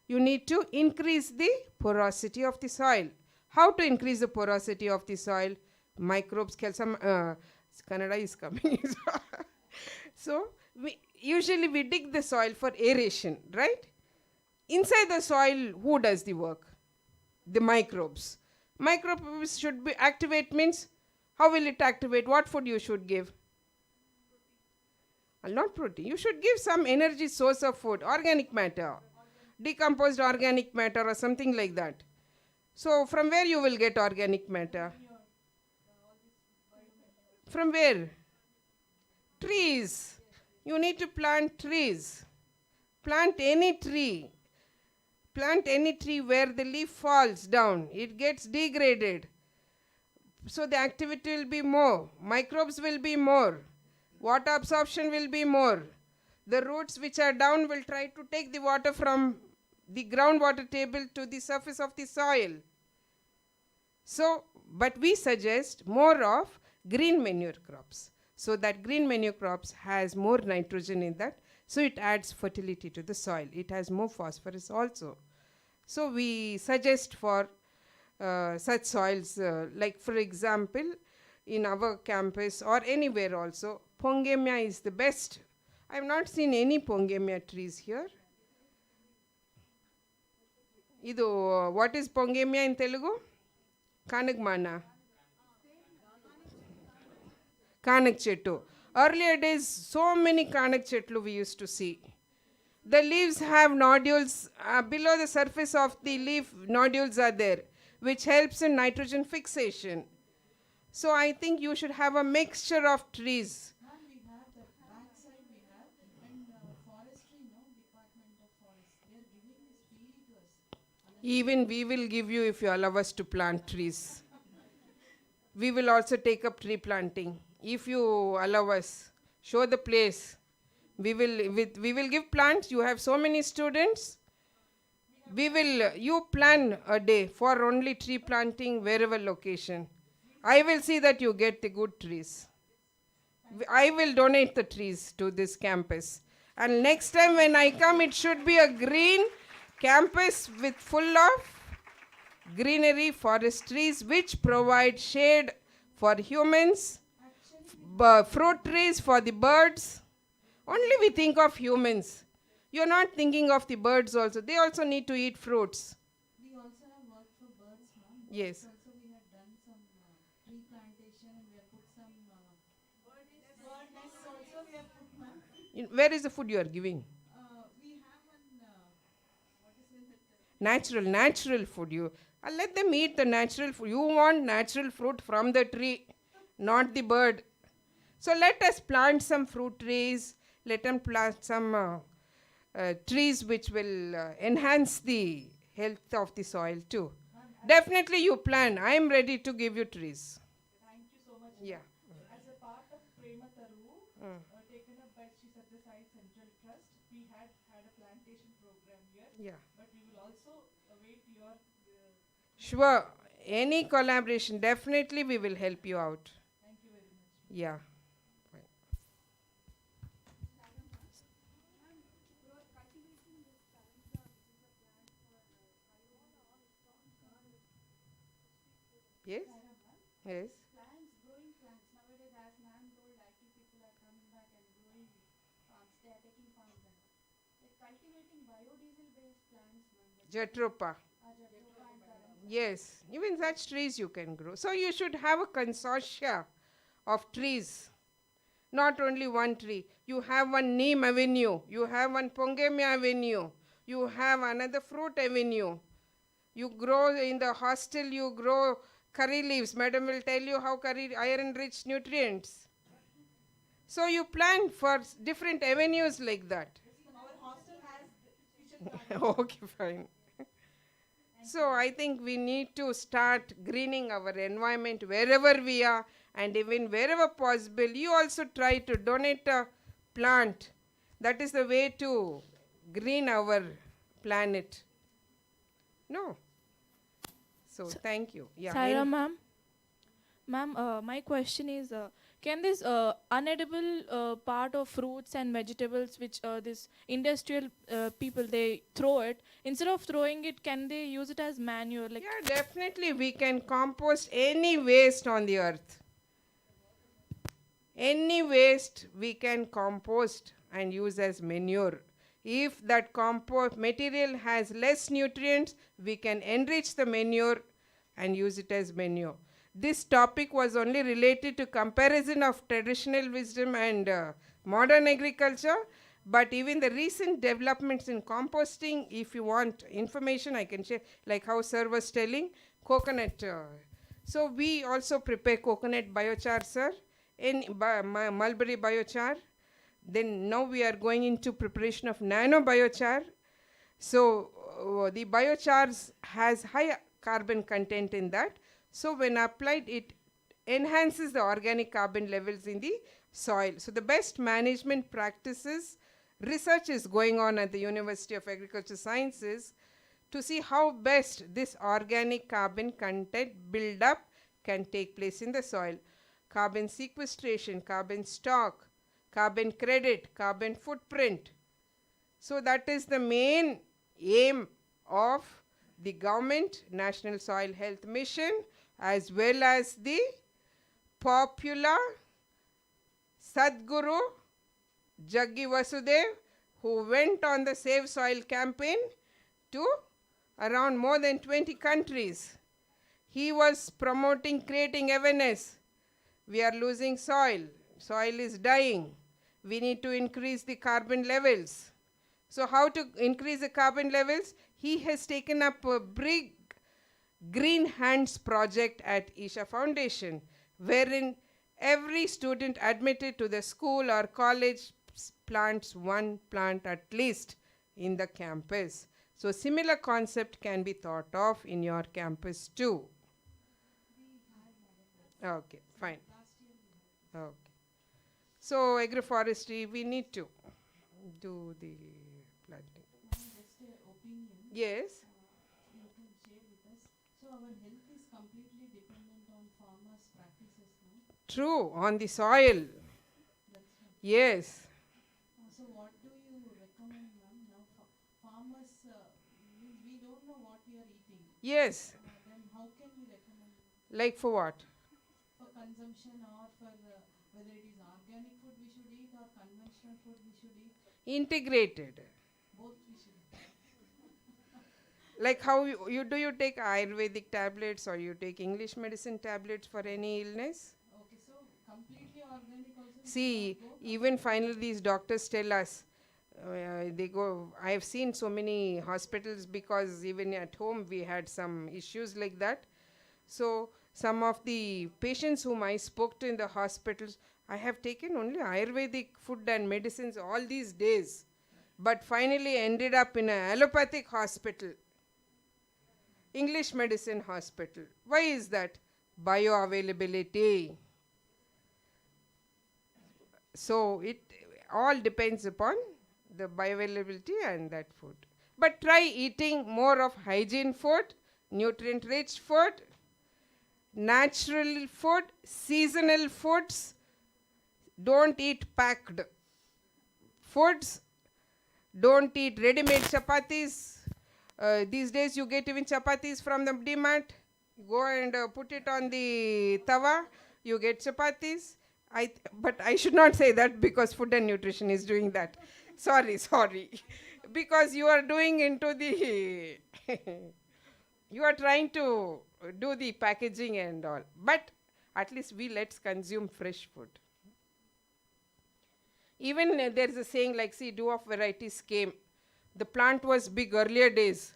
You need to increase the porosity of the soil. How to increase the porosity of the soil? Microbes, Kannada is coming. So usually we dig the soil for aeration, right? Inside the soil, who does the work? The microbes. Microbes should be activate means, how will it activate? What food you should give? Well, not protein. You should give some energy source of food, organic matter, decomposed organic matter or something like that. So from where you will get organic matter? From where? Trees. You need to plant trees. Plant any tree. Plant any tree where the leaf falls down. It gets degraded. So the activity will be more. Microbes will be more. Water absorption will be more. The roots which are down will try to take the water from the groundwater table to the surface of the soil. So, but we suggest more of green manure crops. So that green manure crops has more nitrogen in that. So it adds fertility to the soil. It has more phosphorus also. So we suggest for such soils, like for example, in our campus or anywhere also, Pongemia is the best. I have not seen any Pongemia trees here. What is Pongemia in Telugu? Kanagmana. Kanak Chettu. Earlier days, so many Kanak Chetlu we used to see. The leaves have nodules. Below the surface of the leaf, nodules are there, which helps in nitrogen fixation. So I think you should have a mixture of trees. We have the backside we have, and forestry, no, Department of Forest. They are giving this freely to us. Even we will give you if you allow us to plant trees. We will also take up tree planting. If you allow us, show the place. We will give plants. You have so many students. You plan a day for only tree planting wherever location. I will see that you get the good trees. I will donate the trees to this campus. And next time when I come, it should be a green campus with full of greenery, forest trees, which provide shade for humans, fruit trees for the birds. Only we think of humans. You're not thinking of the birds also. They also need to eat fruits. We also have worked for birds, ma'am. Yes. Also we have done some tree plantation, and we have put some bird nests also we have put, ma'am. Where is the food you are giving? We have one, what is it? Natural food. Let them eat the natural food. You want natural fruit from the tree, not the bird. So let us plant some fruit trees. Let them plant some trees which will enhance the health of the soil too. Definitely you plan. I am ready to give you trees. Thank you so much. Yeah. As a part of Prema Taru, taken up by Sri Sathya Sai Central Trust, we had a plantation program here. Yeah. But we will also await your... Sure. Any collaboration, definitely we will help you out. Thank you very much. Yeah. Yes? Yes. Growing plants. Nowadays, as ma'am told, IT people are coming back and growing farms. They are taking farms and like cultivating biodiesel-based plants, ma'am. Jatropha. Jatropha and currants. Yes. Even such trees you can grow. So you should have a consortia of trees. Not only one tree. You have one neem avenue. You have one pongemia avenue. You have another fruit avenue. You grow in the hostel, you grow curry leaves. Madam will tell you how curry iron-rich nutrients. So you plan for different avenues like that. Our hostel has kitchen garden. Okay, fine. So I think we need to start greening our environment wherever we are, and even wherever possible. You also try to donate a plant. That is the way to green our planet. No. So thank you. Yeah. Saira ma'am. Ma'am, my question is, can this unedible part of fruits and vegetables, which this industrial people, they throw it, instead of throwing it, can they use it as manure? Like, Yeah, definitely we can compost any waste on the earth. Any waste we can compost and use as manure. If that compost material has less nutrients, we can enrich the manure and use it as manure. This topic was only related to comparison of traditional wisdom and modern agriculture, but even the recent developments in composting, if you want information, I can share, like how sir was telling, coconut. So we also prepare coconut biochar, sir, in mulberry biochar. Then now we are going into preparation of nano biochar. So the biochars has high carbon content in that. So when applied, it enhances the organic carbon levels in the soil. So the best management practices, research is going on at the University of Agricultural Sciences to see how best this organic carbon content build-up can take place in the soil. Carbon sequestration, carbon stock, carbon credit, carbon footprint. So that is the main aim of the government, National Soil Health Mission, as well as the popular Sadhguru Jaggi Vasudev, who went on the Save Soil campaign to around more than 20 countries. He was promoting, creating awareness. We are losing soil. Soil is dying. We need to increase the carbon levels. So how to increase the carbon levels? He has taken up a big Green Hands project at Isha Foundation, wherein every student admitted to the school or college plants one plant at least in the campus. So similar concept can be thought of in your campus too. Okay, fine. Okay. So agroforestry, we need to do the planting. Yes. So our health is completely dependent on farmers' practices now. True, on the soil. Yes. So what do you recommend, ma'am? Now farmers, means we don't know what we are eating. Yes. Then how can we recommend? Like for what? For consumption or for whether it is organic food we should eat or conventional food we should eat? Integrated. Both we should eat. Like how you do you take Ayurvedic tablets or you take English medicine tablets for any illness? Okay, so completely organic also. See, even finally these doctors tell us, they go, I have seen so many hospitals because even at home we had some issues like that. So some of the patients whom I spoke to in the hospitals, I have taken only Ayurvedic food and medicines all these days, but finally ended up in an allopathic hospital, English medicine hospital. Why is that? Bioavailability. So it all depends upon the bioavailability and that food. But try eating more of hygiene food, nutrient rich food, natural food, seasonal foods. Don't eat packed foods. Don't eat ready-made chapatis. These days you get even chapatis from the DMart. Go and put it on the tawa. You get chapatis. But I should not say that because Food and Nutrition is doing that. Sorry. Because you are doing into the you are trying to do the packaging and all. But at least let's consume fresh food. Even there's a saying like, see, dwarf varieties came. The plant was big earlier days.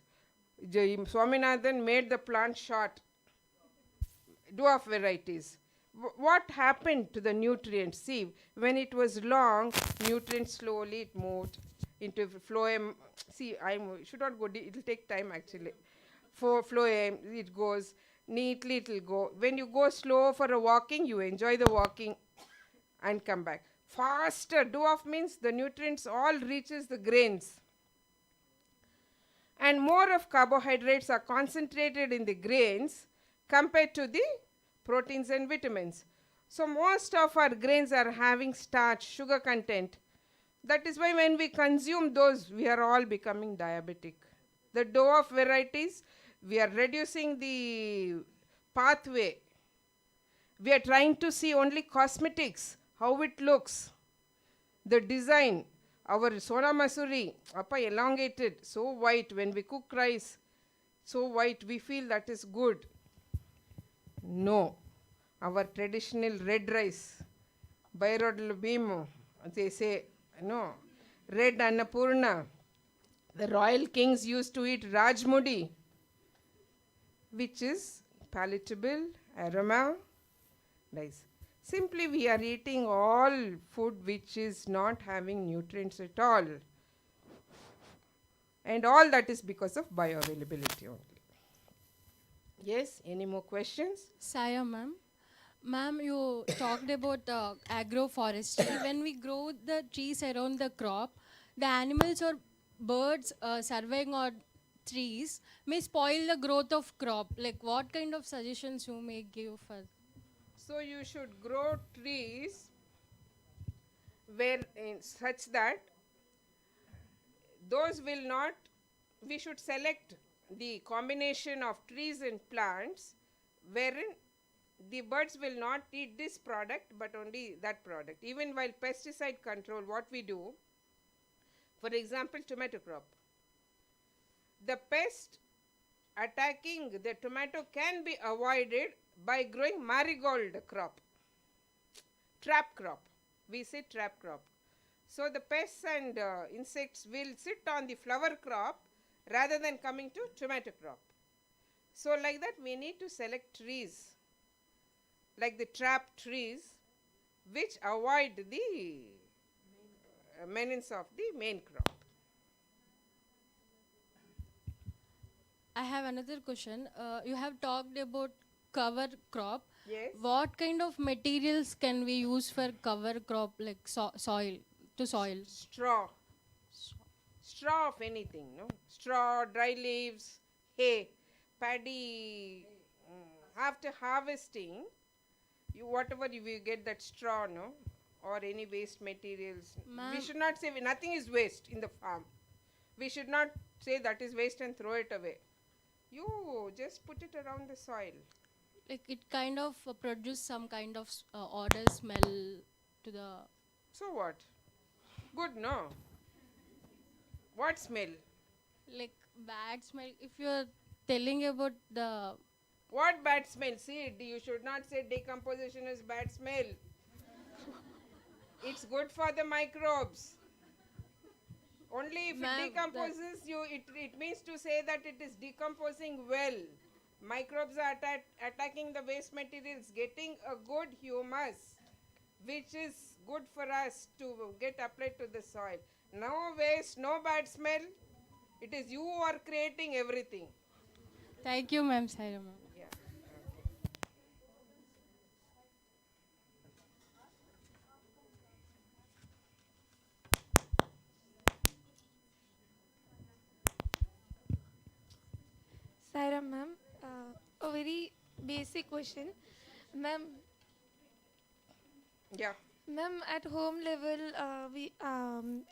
Swaminathan made the plant short. Dwarf varieties. What happened to the nutrients? See, when it was long, nutrients slowly it moved into phloem. See, I should not go, it will take time actually. For phloem, it goes, neatly it will go. When you go slow for a walking, you enjoy the walking and come back. Faster, dwarf means the nutrients all reaches the grains. And more of carbohydrates are concentrated in the grains compared to the proteins and vitamins. So most of our grains are having starch, sugar content. That is why when we consume those, we are all becoming diabetic. The dwarf varieties, we are reducing the pathway. We are trying to see only cosmetics, how it looks, the design. Our Sona Masuri, elongated, so white. When we cook rice, so white, we feel that is good. No. Our traditional red rice, Bairodal Bhimo, they say, no. Red Annapurna. The royal kings used to eat Rajmudi, which is palatable, aroma, nice. Simply we are eating all food which is not having nutrients at all. And all that is because of bioavailability only. Yes, any more questions? Saya ma'am. Ma'am, you talked about agroforestry. When we grow the trees around the crop, the animals or birds surveying on trees may spoil the growth of crop. Like what kind of suggestions you may give for? So you should grow trees where such that those will not, we should select the combination of trees and plants wherein the birds will not eat this product but only that product. Even while pesticide control, what we do, for example, tomato crop, the pest attacking the tomato can be avoided by growing marigold crop, trap crop. We say trap crop. So the pests and insects will sit on the flower crop rather than coming to tomato crop. So like that we need to select trees like the trap trees which avoid the menace of the main crop. I have another question. You have talked about cover crop. Yes. What kind of materials can we use for cover crop, like soil, to soil? Straw. Straw of anything, no? Straw, dry leaves, hay, paddy. After harvesting, whatever you get that straw, no? Or any waste materials. We should not say nothing is waste in the farm. We should not say that is waste and throw it away. You just put it around the soil. Like it kind of produce some kind of odor smell to the. So what? Good, no? What smell? Like bad smell. If you're telling about the. What bad smell? See, you should not say decomposition is bad smell. It's good for the microbes. Only if it decomposes, it means to say that it is decomposing well. Microbes are attacking the waste materials, getting a good humus, which is good for us to get applied to the soil. No waste, no bad smell. It is you who are creating everything. Thank you, ma'am. Sorry, ma'am. Yeah. Saira ma'am, a very basic question. Ma'am, yeah. Ma'am, at home level, we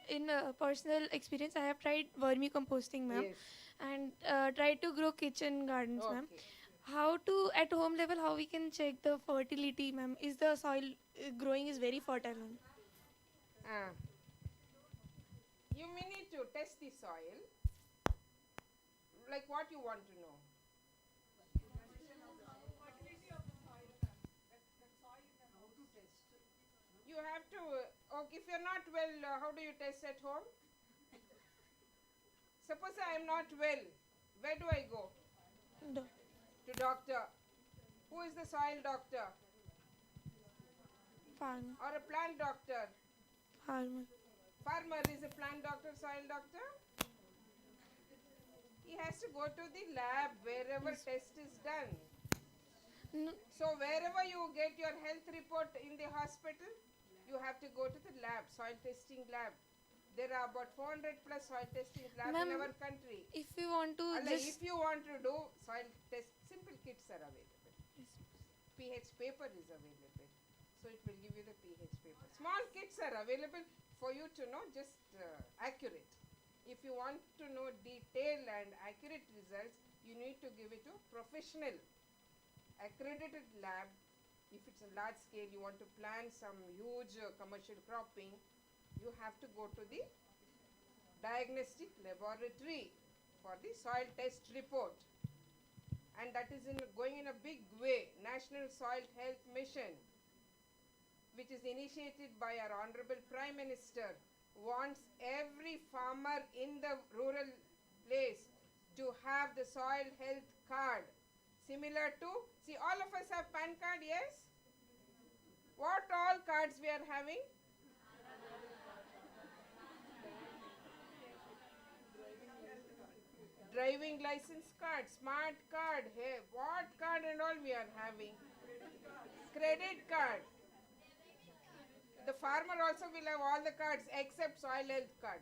in personal experience, I have tried vermicomposting, ma'am, Yes. and tried to grow kitchen gardens, ma'am. How to at home level? How we can check the fertility, ma'am? Is the soil growing is very fertile? Ma'am? You may need to test the soil. Like what you want to know? You have to, okay, if you're not well, how do you test at home? Suppose I am not well, where do I go? To doctor. Who is the soil doctor? Farmer. Or a plant doctor? Farmer. Farmer is a plant doctor, soil doctor? He has to go to the lab wherever test is done. No. So wherever you get your health report in the hospital, you have to go to the lab, soil testing lab. There are about 400 plus soil testing labs in our country. If you want to if you want to do soil test, simple kits are available. pH paper is available. So it will give you the pH paper. Small kits are available for you to know just accurate. If you want to know detailed and accurate results, you need to give it to professional accredited lab. If it's a large scale, you want to plan some huge commercial cropping, you have to go to the diagnostic laboratory for the soil test report. And that is going in a big way. National Soil Health Mission, which is initiated by our Honorable Prime Minister, wants every farmer in the rural place to have the soil health card. Similar to, see, all of us have PAN card, yes? What all cards we are having? Driving license card, smart card, hey, what card and all we are having? Credit card. The farmer also will have all the cards except soil health card.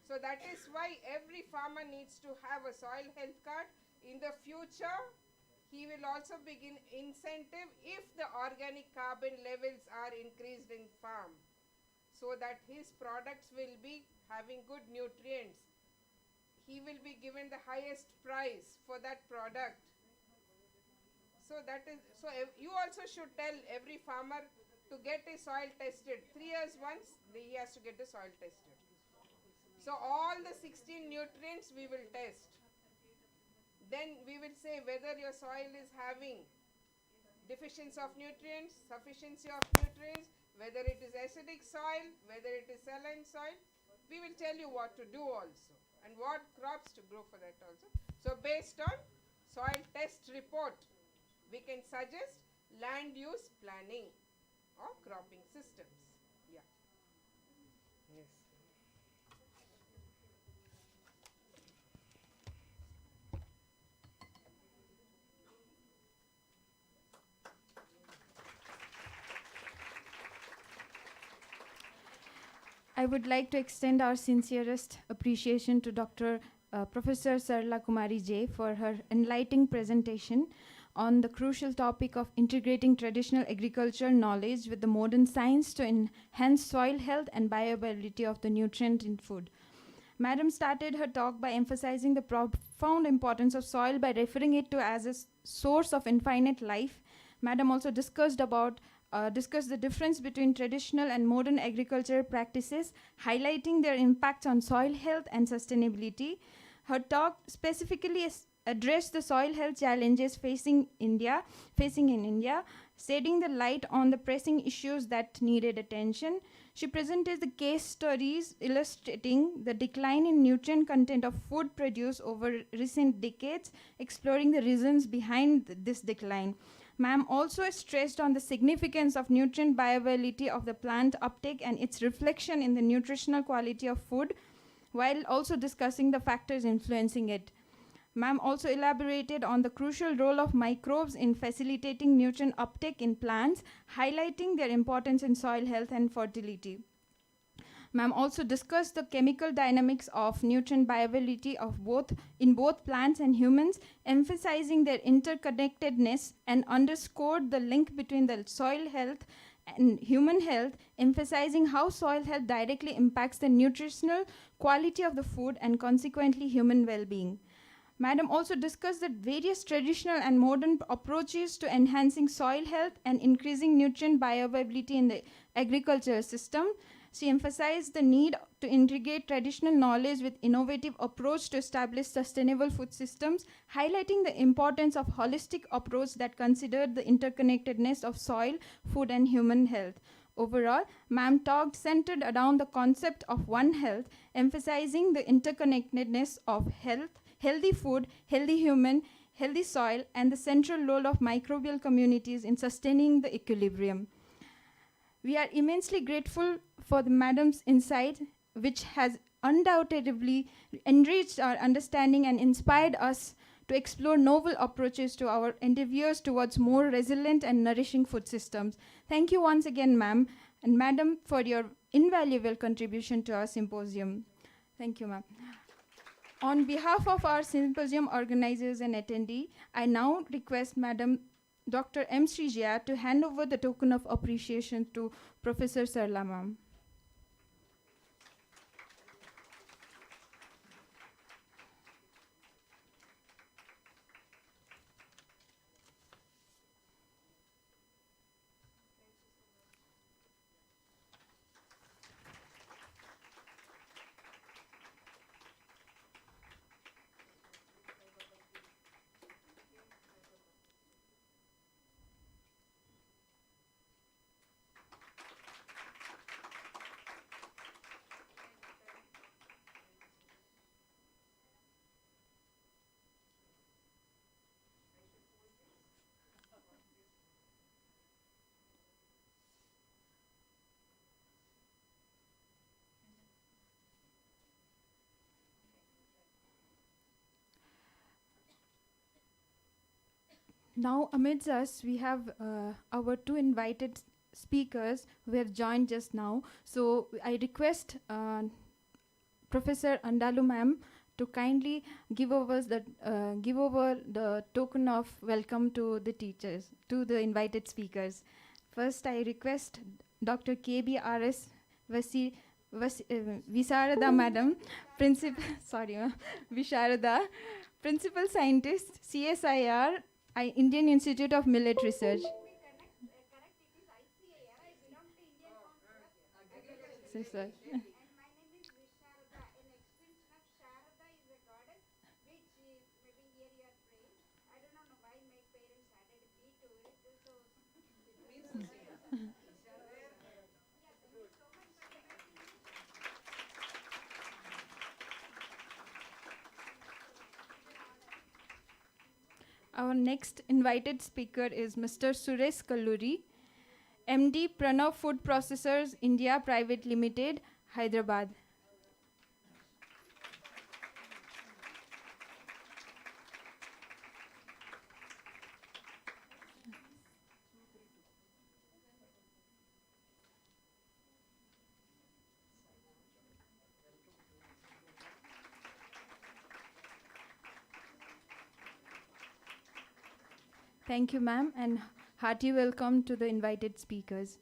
So that is why every farmer needs to have a soil health card. In the future, he will also begin incentive if the organic carbon levels are increased in farm, so that his products will be having good nutrients. He will be given the highest price for that product. So that is, so you also should tell every farmer to get his soil tested. 3 years once, he has to get the soil tested. So all the 16 nutrients we will test. Then we will say whether your soil is having deficiency of nutrients, sufficiency of nutrients, whether it is acidic soil, whether it is saline soil. We will tell you what to do also and what crops to grow for that also. So based on soil test report, we can suggest land use planning or cropping systems. Yeah. Yes. I would like to extend our sincerest appreciation to Dr. Professor Sarla Kumari J for her enlightening presentation on the crucial topic of integrating traditional agricultural knowledge with the modern science to enhance soil health and bioavailability of the nutrient in food. Madam started her talk by emphasizing the profound importance of soil by referring it to as a source of infinite life. Madam also discussed the difference between traditional and modern agricultural practices, highlighting their impact on soil health and sustainability. Her talk specifically addressed the soil health challenges facing in India, shedding the light on the pressing issues that needed attention. She presented the case studies illustrating the decline in nutrient content of food produced over recent decades, exploring the reasons behind this decline. Ma'am also stressed on the significance of nutrient bioavailability of the plant uptake and its reflection in the nutritional quality of food, while also discussing the factors influencing it. Ma'am also elaborated on the crucial role of microbes in facilitating nutrient uptake in plants, highlighting their importance in soil health and fertility. Ma'am also discussed the chemical dynamics of nutrient bioavailability in both plants and humans, emphasizing their interconnectedness, and underscored the link between the soil health and human health, emphasizing how soil health directly impacts the nutritional quality of the food and consequently human well-being. Madam also discussed the various traditional and modern approaches to enhancing soil health and increasing nutrient bioavailability in the agricultural system. She emphasized the need to integrate traditional knowledge with innovative approach to establish sustainable food systems, highlighting the importance of holistic approach that considered the interconnectedness of soil, food, and human health. Overall, ma'am talk centered around the concept of One Health, emphasizing the interconnectedness of health, healthy food, healthy human, healthy soil, and the central role of microbial communities in sustaining the equilibrium. We are immensely grateful for the madam's insight, which has undoubtedly enriched our understanding and inspired us to explore novel approaches to our endeavors towards more resilient and nourishing food systems. Thank you once again, ma'am, and madam, for your invaluable contribution to our symposium. Thank you, ma'am. On behalf of our symposium organizers and attendee, I now request Madam Dr. M. Srijaya to hand over the token of appreciation to Professor Sarla ma'am. Now, amidst us, we have our two invited speakers who have joined just now. So I request Professor Andalu ma'am to kindly give over the token of welcome to the teachers, to the invited speakers. First, I request Dr. KBRS Visharada madam, Visharada, Principal Scientist, CSIR, Indian Institute of Millet Research. Yes, sir. Our next invited speaker is Mr. Suresh Kalluri, MD Pranav Food Processors India Private Limited, Hyderabad. Thank you, ma'am, and hearty welcome to the invited speakers.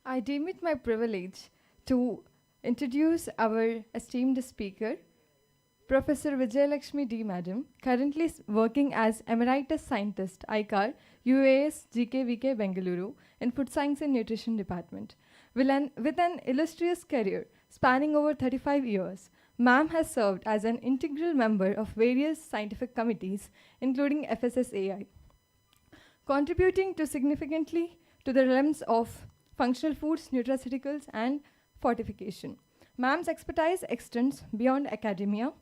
I deem it my privilege to introduce our esteemed speaker, Professor Vijayalakshmi D. Madam, currently working as Emeritus Scientist, ICAR, UAS GKVK Bengaluru, in Food Science and Nutrition Department. With an illustrious career spanning over 35 years, Ma'am has served as an integral member of various scientific committees, including FSSAI, contributing to significantly to the realms of functional foods, nutraceuticals, and fortification. Ma'am's expertise extends beyond academia,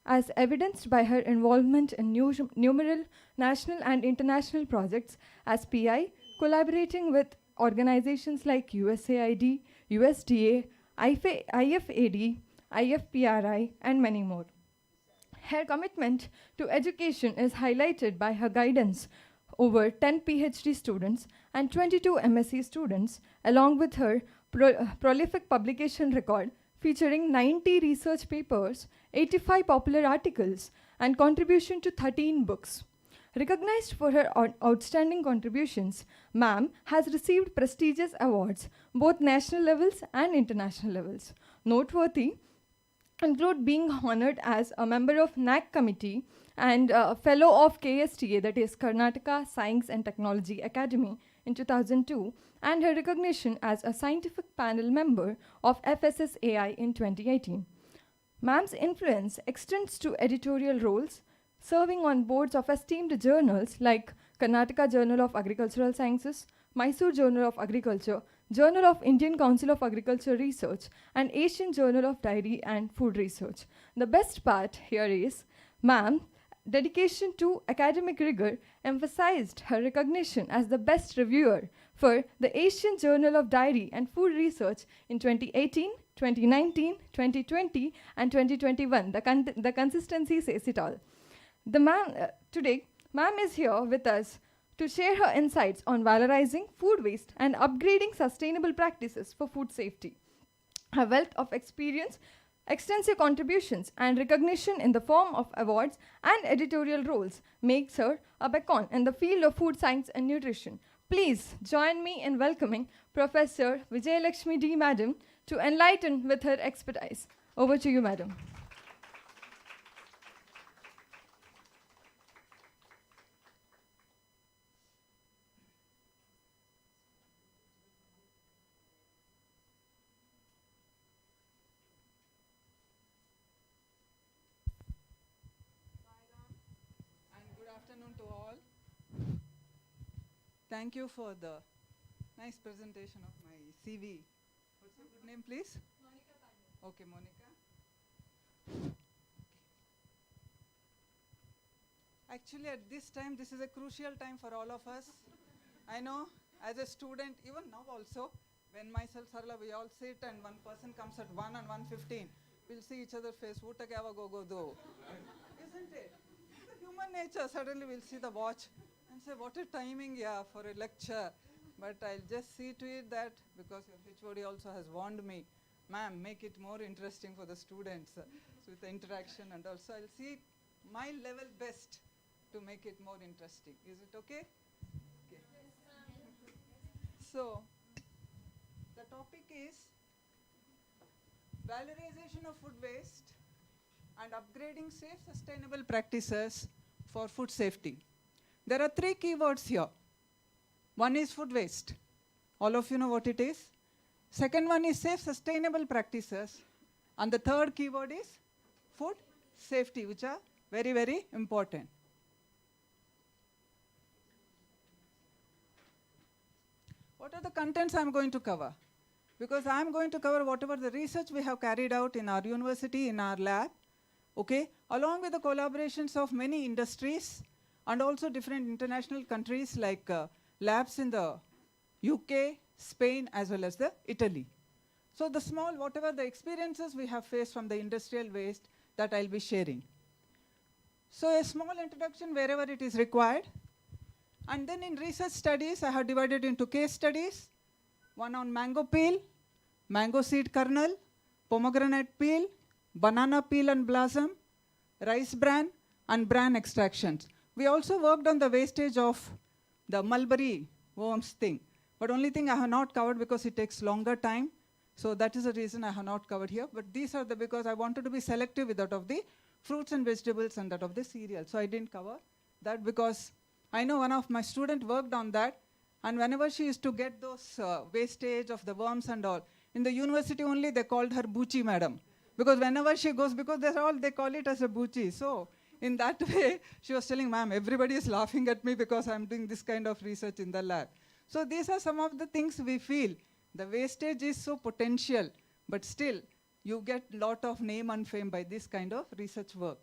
as evidenced by her involvement in numerous national and international projects as PI, collaborating with organizations like USAID, USDA, IFAD, IFPRI, and many more. Her commitment to education is highlighted by her guidance over 10 PhD students and 22 MSc students, along with her prolific publication record featuring 90 research papers, 85 popular articles, and contribution to 13 books. Recognized for her outstanding contributions, Ma'am has received prestigious awards, both national levels and international levels. Noteworthy include being honored as a member of NAC committee and a fellow of KSTA, that is Karnataka Science and Technology Academy, in 2002, and her recognition as a scientific panel member of FSSAI in 2018. Ma'am's influence extends to editorial roles, serving on boards of esteemed journals like Karnataka Journal of Agricultural Sciences, Mysore Journal of Agriculture, Journal of Indian Council of Agriculture Research, and Asian Journal of Dairy and Food Research. The best part here is, Ma'am, dedication to academic rigor emphasized her recognition as the best reviewer for the Asian Journal of Dairy and Food Research in 2018, 2019, 2020, and 2021. The consistency says it all. Today, Ma'am is here with us to share her insights on valorizing food waste and upgrading sustainable practices for food safety. Her wealth of experience, extensive contributions, and recognition in the form of awards and editorial roles makes her a beacon in the field of food science and nutrition. Please join me in welcoming Professor Vijayalakshmi D. Madam to enlighten with her expertise. Over to you, Madam. Afternoon to all. Thank you for the nice presentation of my CV. What's your good name, please? Monica Pandey. Okay, Monica. Actually, at this time, this is a crucial time for all of us. I know, as a student, even now also, when myself, Sarla, we all sit and one person comes at 1 and 1:15, we'll see each other's face, "Utta kya go do." Isn't it? Human nature, suddenly we'll see the watch and say, what a timing, yeah, for a lecture. But I'll just see to it that, because your HOD also has warned me, ma'am, make it more interesting for the students. So with the interaction, and also I'll see my level best to make it more interesting. Is it okay? Okay. So, the topic is valorization of food waste and upgrading safe, sustainable practices for food safety. There are 3 keywords here. One is food waste. All of you know what it is. Second one is safe, sustainable practices. And the third keyword is food safety, which are very, very important. What are the contents I'm going to cover? Because I'm going to cover whatever the research we have carried out in our university, in our lab, okay, along with the collaborations of many industries and also different international countries like labs in the UK, Spain, as well as the Italy. So the small, whatever the experiences we have faced from the industrial waste, that I'll be sharing. So a small introduction wherever it is required. And then in research studies, I have divided into case studies, one on mango peel, mango seed kernel, pomegranate peel, banana peel and blossom, rice bran, and bran extractions. We also worked on the wastage of the mulberry worms thing. But only thing I have not covered because it takes longer time. So that is the reason I have not covered here. But these are the, because I wanted to be selective with that of the fruits and vegetables and that of the cereal. So I didn't cover that because I know one of my students worked on that. And whenever she used to get those wastage of the worms and all, in the university only they called her Buchi madam. Because whenever she goes, because they call it as a Buchi. So in that way, she was telling, ma'am, everybody is laughing at me because I'm doing this kind of research in the lab. So these are some of the things we feel. The wastage is so potential, but still you get lot of name and fame by this kind of research work.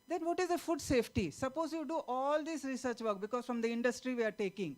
Then what is the food safety? Suppose you do all this research work because from the industry we are taking.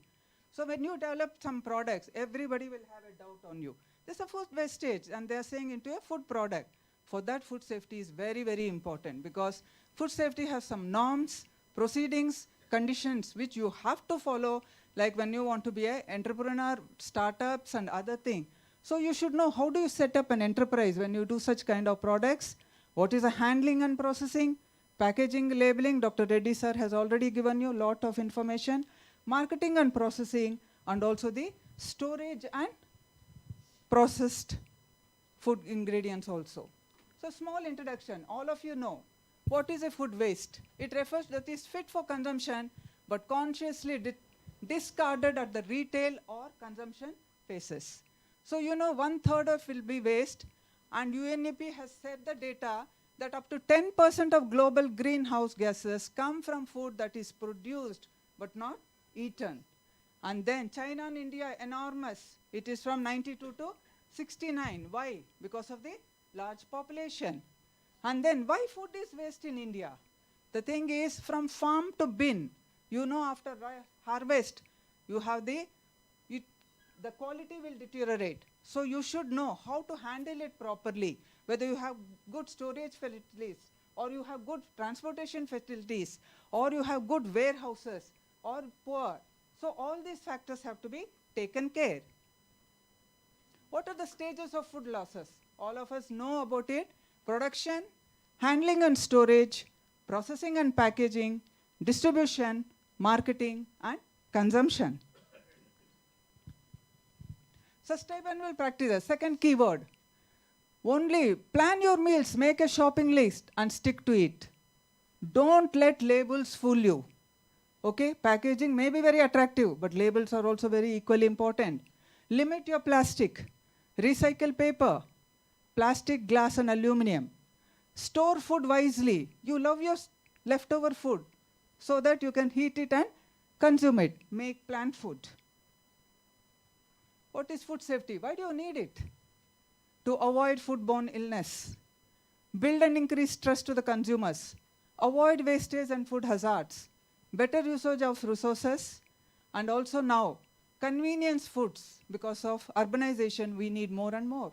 So when you develop some products, everybody will have a doubt on you. There's a food wastage and they are saying into a food product. For that, food safety is very, very important because food safety has some norms, proceedings, conditions which you have to follow, like when you want to be an entrepreneur, startups and other things. So you should know how do you set up an enterprise when you do such kind of products, what is the handling and processing, packaging, labeling. Dr. Reddy sir has already given you a lot of information, marketing and processing, and also the storage and processed food ingredients also. So small introduction, all of you know, what is a food waste? It refers that is fit for consumption, but consciously discarded at the retail or consumption phases. So you know 1/3 of will be waste, and UNEP has said the data that up to 10% of global greenhouse gases come from food that is produced but not eaten. And then China and India, enormous. It is from 92 to 69. Why? Because of the large population. And then why food is waste in India? The thing is from farm to bin. You know after harvest, you have the quality will deteriorate. So you should know how to handle it properly. Whether you have good storage facilities, or you have good transportation facilities, or you have good warehouses, or poor. So all these factors have to be taken care. What are the stages of food losses? All of us know about it. Production, handling and storage, processing and packaging, distribution, marketing, and consumption. Sustainable practices, second keyword. Only plan your meals, make a shopping list, and stick to it. Don't let labels fool you. Okay, packaging may be very attractive, but labels are also very equally important. Limit your plastic, recycle paper, plastic, glass, and aluminum. Store food wisely. You love your leftover food so that you can heat it and consume it. Make plant food. What is food safety? Why do you need it? To avoid foodborne illness. Build and increase trust to the consumers. Avoid wastage and food hazards. Better usage of resources. And also now, convenience foods. Because of urbanization, we need more and more.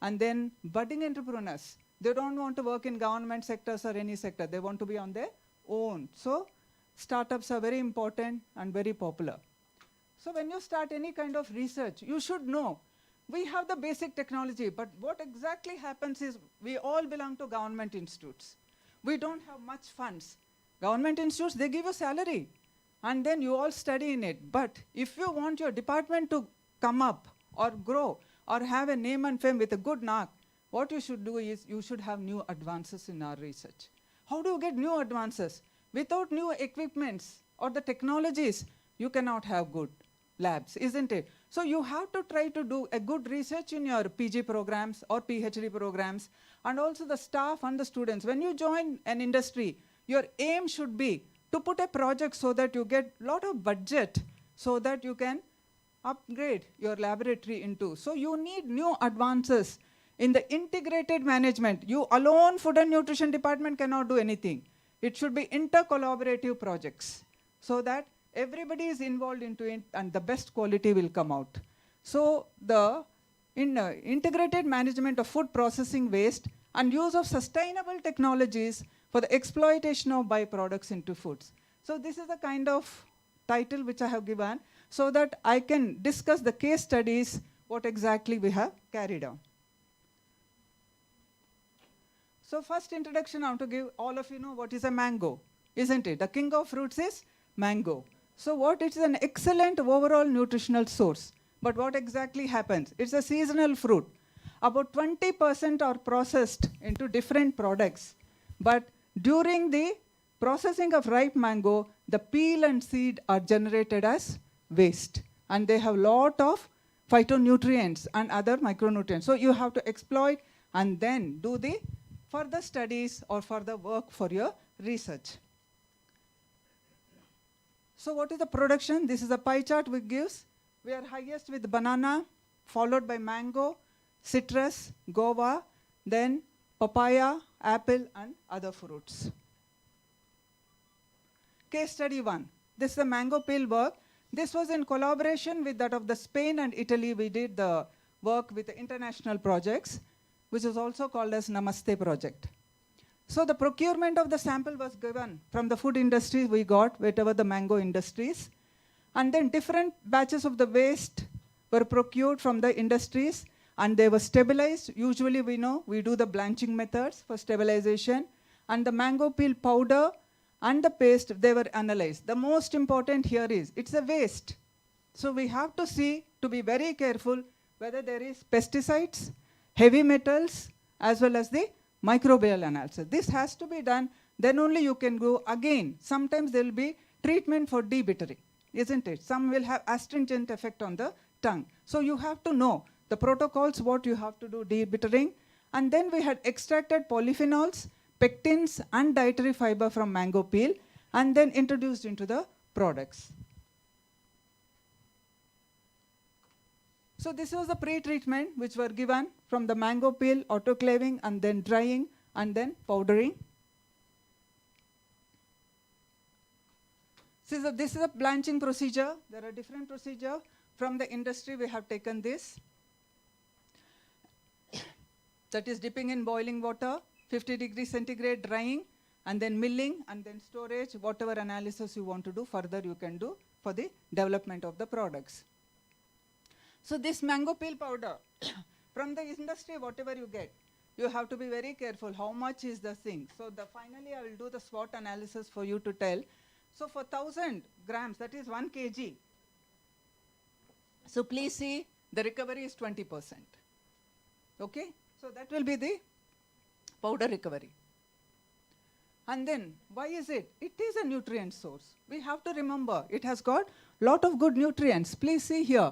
And then budding entrepreneurs. They don't want to work in government sectors or any sector. They want to be on their own. So startups are very important and very popular. So when you start any kind of research, you should know We have the basic technology, but what exactly happens is we all belong to government institutes. We don't have much funds. Government institutes, they give you salary, and then you all study in it. But if you want your department to come up or grow or have a name and fame with a good mark, what you should do is you should have new advances in our research. How do you get new advances? Without new equipments or the technologies, you cannot have good labs, isn't it? So you have to try to do a good research in your PG programs or PhD programs, and also the staff and the students. When you join an industry, your aim should be to put a project so that you get a lot of budget so that you can upgrade your laboratory into. So you need new advances in the integrated management. You alone, food and nutrition department cannot do anything. It should be intercollaborative projects so that everybody is involved into it and the best quality will come out. So the integrated management of food processing waste and use of sustainable technologies for the exploitation of byproducts into foods. So this is the kind of title which I have given so that I can discuss the case studies, what exactly we have carried on. So first introduction, I want to give all of you know what is a mango, isn't it? The king of fruits is mango. So what it is an excellent overall nutritional source. But what exactly happens? It's a seasonal fruit. About 20% are processed into different products. But during the processing of ripe mango, the peel and seed are generated as waste. And they have a lot of phytonutrients and other micronutrients. So you have to exploit and then do the further studies or further work for your research. So what is the production? This is a pie chart which gives. We are highest with banana, followed by mango, citrus, guava, then papaya, apple, and other fruits. Case study 1. This is the mango peel work. This was in collaboration with that of the Spain and Italy. We did the work with the international projects, which is also called as Namaste project. So the procurement of the sample was given from the food industries we got, whatever the mango industries. And then different batches of the waste were procured from the industries and they were stabilized. Usually we know we do the blanching methods for stabilization. And the mango peel powder and the paste, they were analyzed. The most important here is it's a waste. So we have to see, to be very careful, whether there is pesticides, heavy metals, as well as the microbial analysis. This has to be done, then only you can go again. Sometimes there will be treatment for debittering, isn't it? Some will have astringent effect on the tongue. So you have to know the protocols, what you have to do debittering. And then we had extracted polyphenols, pectins, and dietary fiber from mango peel, and then introduced into the products. So this was the pre-treatment which were given from the mango peel, autoclaving, and then drying, and then powdering. So this is a blanching procedure. There are different procedures. From the industry, we have taken this. That is dipping in boiling water, 50 degrees centigrade, drying, and then milling, and then storage. Whatever analysis you want to do, further you can do for the development of the products. So this mango peel powder, from the industry, whatever you get, you have to be very careful how much is the thing. So finally I will do the SWOT analysis for you to tell. So for 1000 grams, that is 1 kg. So please see, the recovery is 20%. Okay? So that will be the powder recovery. And then, why is it? It is a nutrient source. We have to remember, it has got lot of good nutrients. Please see here.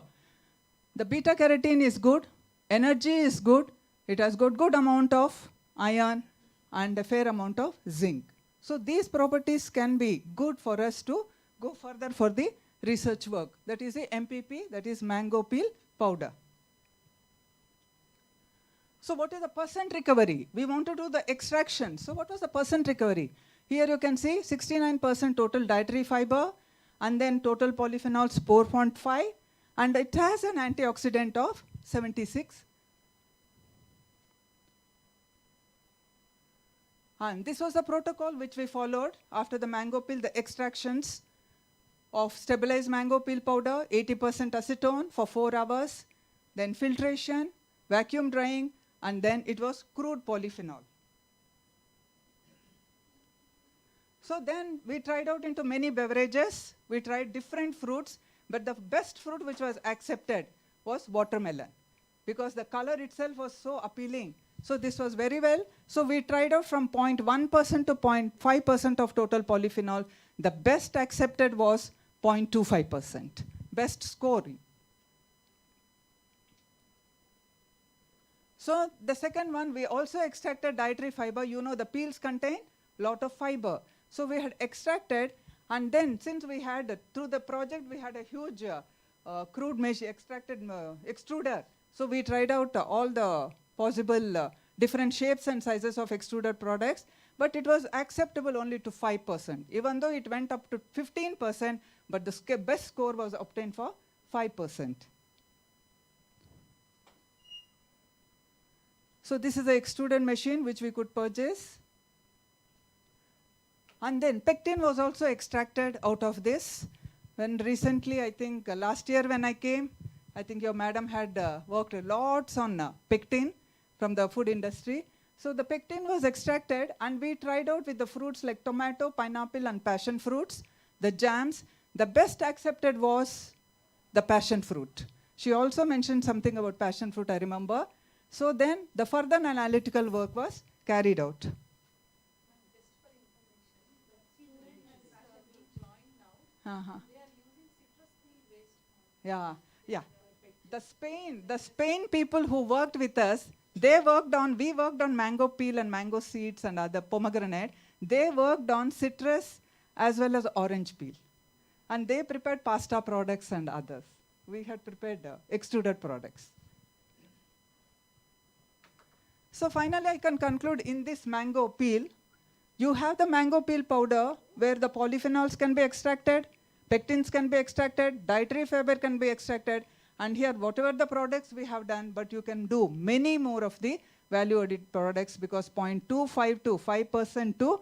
The beta carotene is good, energy is good, it has got good amount of iron and a fair amount of zinc. So these properties can be good for us to go further for the research work. That is the MPP, that is mango peel powder. So what is the percent recovery? We want to do the extraction. So what was the percent recovery? Here you can see 69% total dietary fiber, and then total polyphenols 4.5, and it has an antioxidant of 76. And this was the protocol which we followed after the mango peel, the extractions of stabilized mango peel powder, 80% acetone for 4 hours, then filtration, vacuum drying, and then it was crude polyphenol. So then we tried out into many beverages. We tried different fruits, but the best fruit which was accepted was watermelon because the color itself was so appealing. So this was very well. So we tried out from 0.1% to 0.5% of total polyphenol. The best accepted was 0.25%. Best scoring. So the second one, we also extracted dietary fiber. You know the peels contain lot of fiber. So we had extracted, and then since we had, through the project, we had a huge crude extruder. So we tried out all the possible different shapes and sizes of extruded products, but it was acceptable only to 5%. Even though it went up to 15%, but the best score was obtained for 5%. So this is the extruded machine which we could purchase. And then pectin was also extracted out of this. When recently, I think last year when I came, I think your madam had worked lots on pectin from the food industry. So the pectin was extracted, and we tried out with the fruits like tomato, pineapple, and passion fruits, the jams. The best accepted was the passion fruit. She also mentioned something about passion fruit, I remember. So then the further analytical work was carried out. Yeah, yeah. The Spain people who worked with us, we worked on mango peel and mango seeds and other pomegranate. They worked on citrus as well as orange peel. And they prepared pasta products and others. We had prepared extruded products. So finally, I can conclude in this mango peel, you have the mango peel powder where the polyphenols can be extracted, pectins can be extracted, dietary fiber can be extracted, and here whatever the products we have done, but you can do many more of the value-added products because 0.25 to 5% to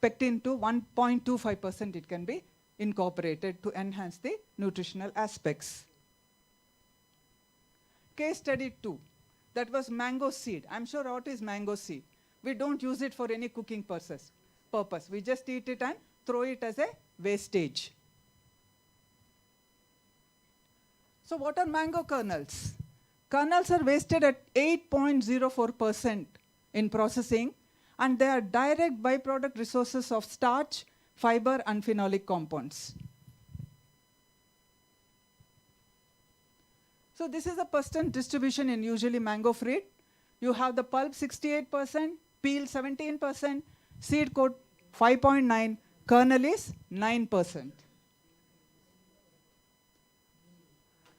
pectin to 1.25% it can be incorporated to enhance the nutritional aspects. Case study 2. That was mango seed. I'm sure what is mango seed? We don't use it for any cooking purpose. We just eat it and throw it as a wastage. So what are mango kernels? Kernels are wasted at 8.04% in processing, and they are direct byproduct resources of starch, fiber, and phenolic compounds. So this is a percent distribution in usually mango fruit. You have the pulp 68%, peel 17%, seed coat 5.9, kernel is 9%.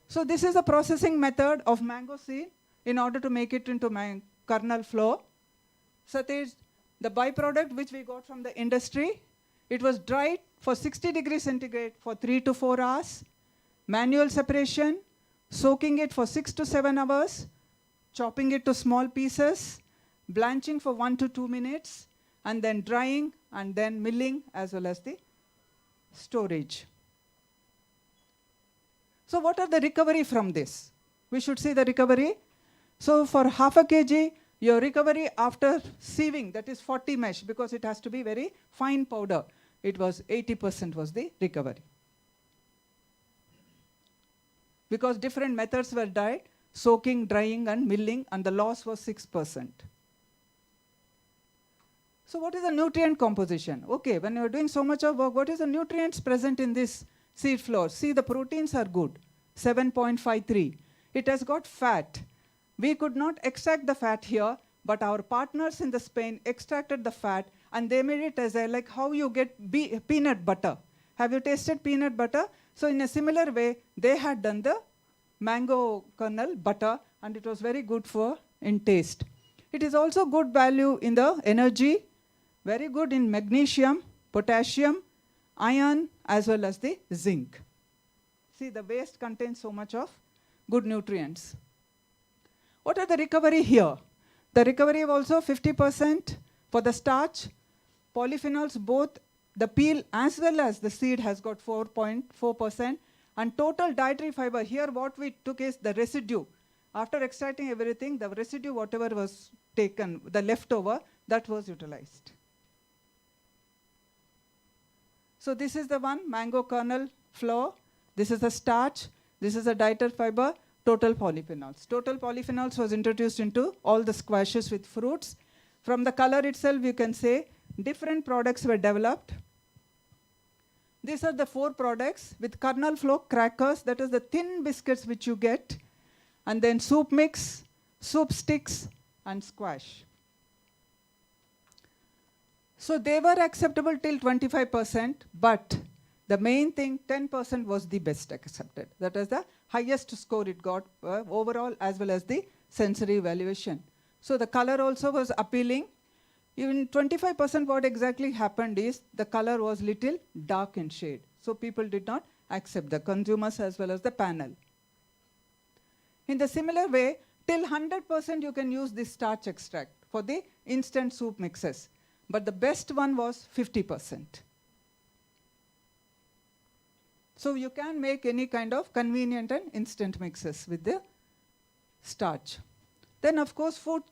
So this is a processing method of mango seed in order to make it into kernel flour. So there's the byproduct which we got from the industry. It was dried for 60 degrees centigrade for 3 to 4 hours, manual separation, soaking it for 6 to 7 hours, chopping it to small pieces, blanching for 1 to 2 minutes, and then drying, and then milling, as well as the storage. So what are the recovery from this? We should see the recovery. So for half a kg, your recovery after sieving, that is 40 mesh, because it has to be very fine powder, it was 80% was the recovery. Because different methods were tried, soaking, drying, and milling, and the loss was 6%. So what is the nutrient composition? Okay, when you're doing so much of work, what is the nutrients present in this seed flour? See, the proteins are good, 7.53. It has got fat. We could not extract the fat here, but our partners in the Spain extracted the fat, and they made it as like how you get peanut butter. Have you tasted peanut butter? So in a similar way, they had done the mango kernel butter, and it was very good in taste. It is also good value in the energy, very good in magnesium, potassium, iron, as well as the zinc. See, the waste contains so much of good nutrients. What are the recovery here? The recovery also 50% for the starch, polyphenols, both the peel as well as the seed has got 4.4%, And total dietary fiber, here what we took is the residue. After extracting everything, the residue, whatever was taken, the leftover, that was utilized. So this is the one, mango kernel flour. This is the starch. This is the dietary fiber, total polyphenols. Total polyphenols was introduced into all the squashes with fruits. From the color itself, you can say different products were developed. These are the 4 products with kernel flour crackers, that is the thin biscuits which you get, and then soup mix, soup sticks, and squash. So they were acceptable till 25%, but the main thing, 10% was the best accepted. That is the highest score it got overall as well as the sensory evaluation. So the color also was appealing. Even 25% what exactly happened is the color was little dark in shade. So people did not accept, the consumers as well as the panel. In the similar way, till 100% you can use this starch extract for the instant soup mixes. But the best one was 50%. So you can make any kind of convenient and instant mixes with the starch. Then of course food,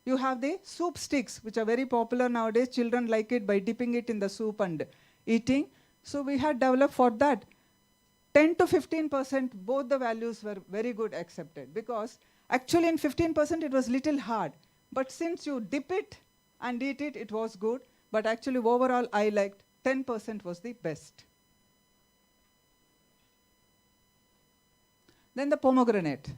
you have the soup sticks, which are very popular nowadays. Children like it by dipping it in the soup and eating. So we had developed for that. 10 to 15%, both the values were very good accepted, because actually in 15% it was little hard. But since you dip it and eat it, it was good. But actually overall I liked 10% was the best. Then the pomegranate.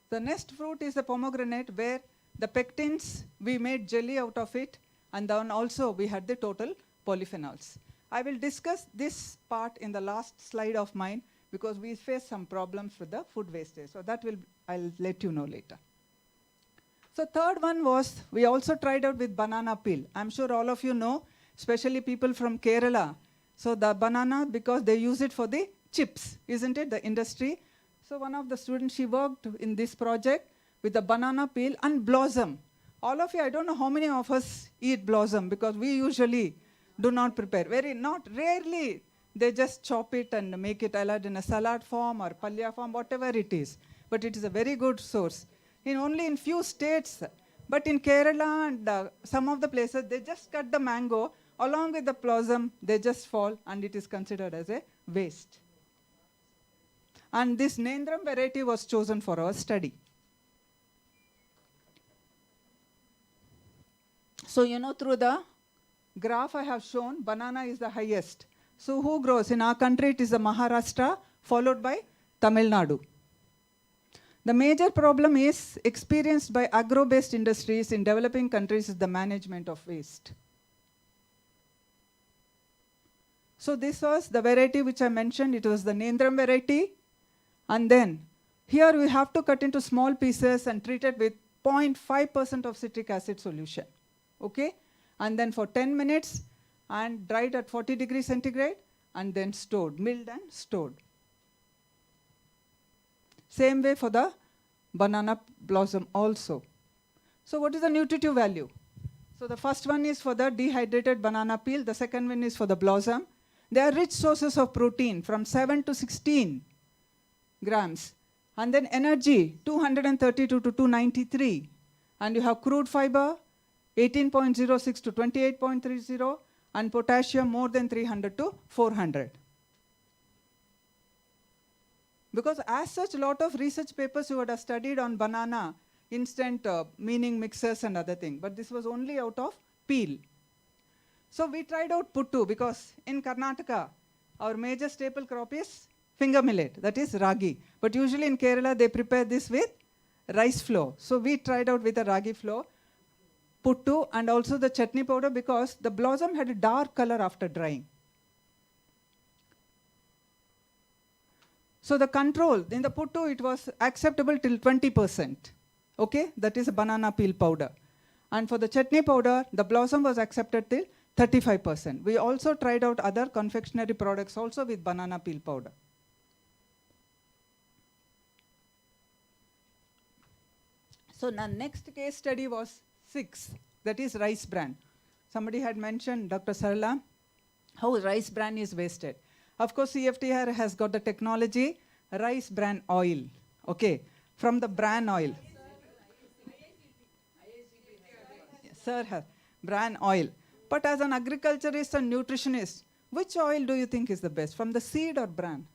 The next fruit is the pomegranate, where the pectins, we made jelly out of it, and then also we had the total polyphenols. I will discuss this part in the last slide of mine, because we face some problems with the food wastage. So that I'll let you know later. So third one was, we also tried out with banana peel. I'm sure all of you know, especially people from Kerala. So the banana, because they use it for the chips, isn't it, the industry? So one of the students, she worked in this project with the banana peel and blossom. All of you, I don't know how many of us eat blossom, because we usually do not prepare. Rarely, they just chop it and make it either in a salad form or palya form, whatever it is. But it is a very good source. Only in few states, but in Kerala and some of the places, they just cut the mango along with the blossom, they just fall, and it is considered as a waste. And this Nendram variety was chosen for our study. So, through the graph I have shown, banana is the highest. So who grows? In our country, it is the Maharashtra, followed by Tamil Nadu. The major problem is experienced by agro-based industries in developing countries is the management of waste. So this was the variety which I mentioned. It was the Nendram variety. And then here we have to cut into small pieces and treat it with 0.5% of citric acid solution. Okay? And then for 10 minutes and dried at 40 degrees centigrade and then stored, milled and stored. Same way for the banana blossom also. So what is the nutritive value? So the first one is for the dehydrated banana peel. The second one is for the blossom. They are rich sources of protein from 7 to 16 grams. And then energy, 232 to 293. And you have crude fiber, 18.06 to 28.30. And potassium more than 300 to 400. Because as such, a lot of research papers you would have studied on banana, instant meaning mixers and other things. But this was only out of peel. So we tried out puttu, because in Karnataka, our major staple crop is finger millet, that is ragi. But usually in Kerala, they prepare this with rice flour. So we tried out with the ragi flour, puttu, and also the chutney powder, because the blossom had a dark color after drying. So the control, in the puttu, it was acceptable till 20%. Okay, that is a banana peel powder. And for the chutney powder, the blossom was accepted till 35%. We also tried out other confectionery products also with banana peel powder. So the next case study was 6, that is rice bran. Somebody had mentioned, Dr. Sarla, how rice bran is wasted. Of course, CFTR has got the technology, rice bran oil, okay, from the bran oil. Sir has bran oil. But as an agriculturist and nutritionist, which oil do you think is the best, from the seed or bran?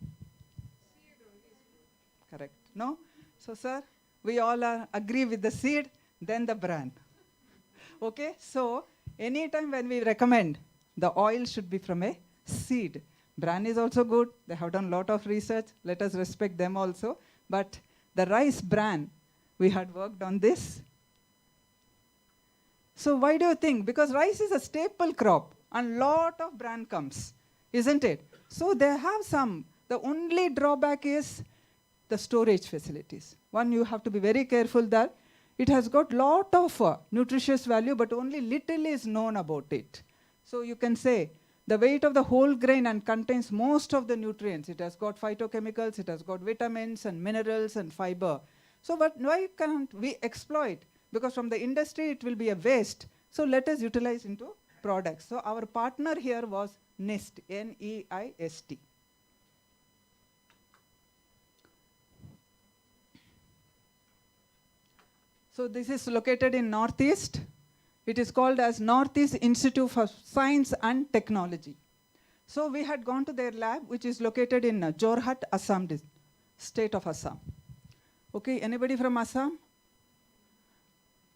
Correct. No? So, sir, we all agree with the seed, then the bran. Okay? So, anytime when we recommend, the oil should be from a seed. Bran is also good. They have done a lot of research. Let us respect them also. But the rice bran, we had worked on this. So why do you think? Because rice is a staple crop and lot of bran comes, isn't it? So they have some. The only drawback is the storage facilities. One, you have to be very careful that it has got lot of nutritious value, but only little is known about it. So you can say the weight of the whole grain and contains most of the nutrients. It has got phytochemicals, it has got vitamins and minerals and fiber. So but why can't we exploit? Because from the industry it will be a waste. So let us utilize into products. So our partner here was NEIST, N-E-I-S-T. So this is located in Northeast. It is called as Northeast Institute for Science and Technology. So we had gone to their lab, which is located in Jorhat, Assam, state of Assam. Okay, anybody from Assam?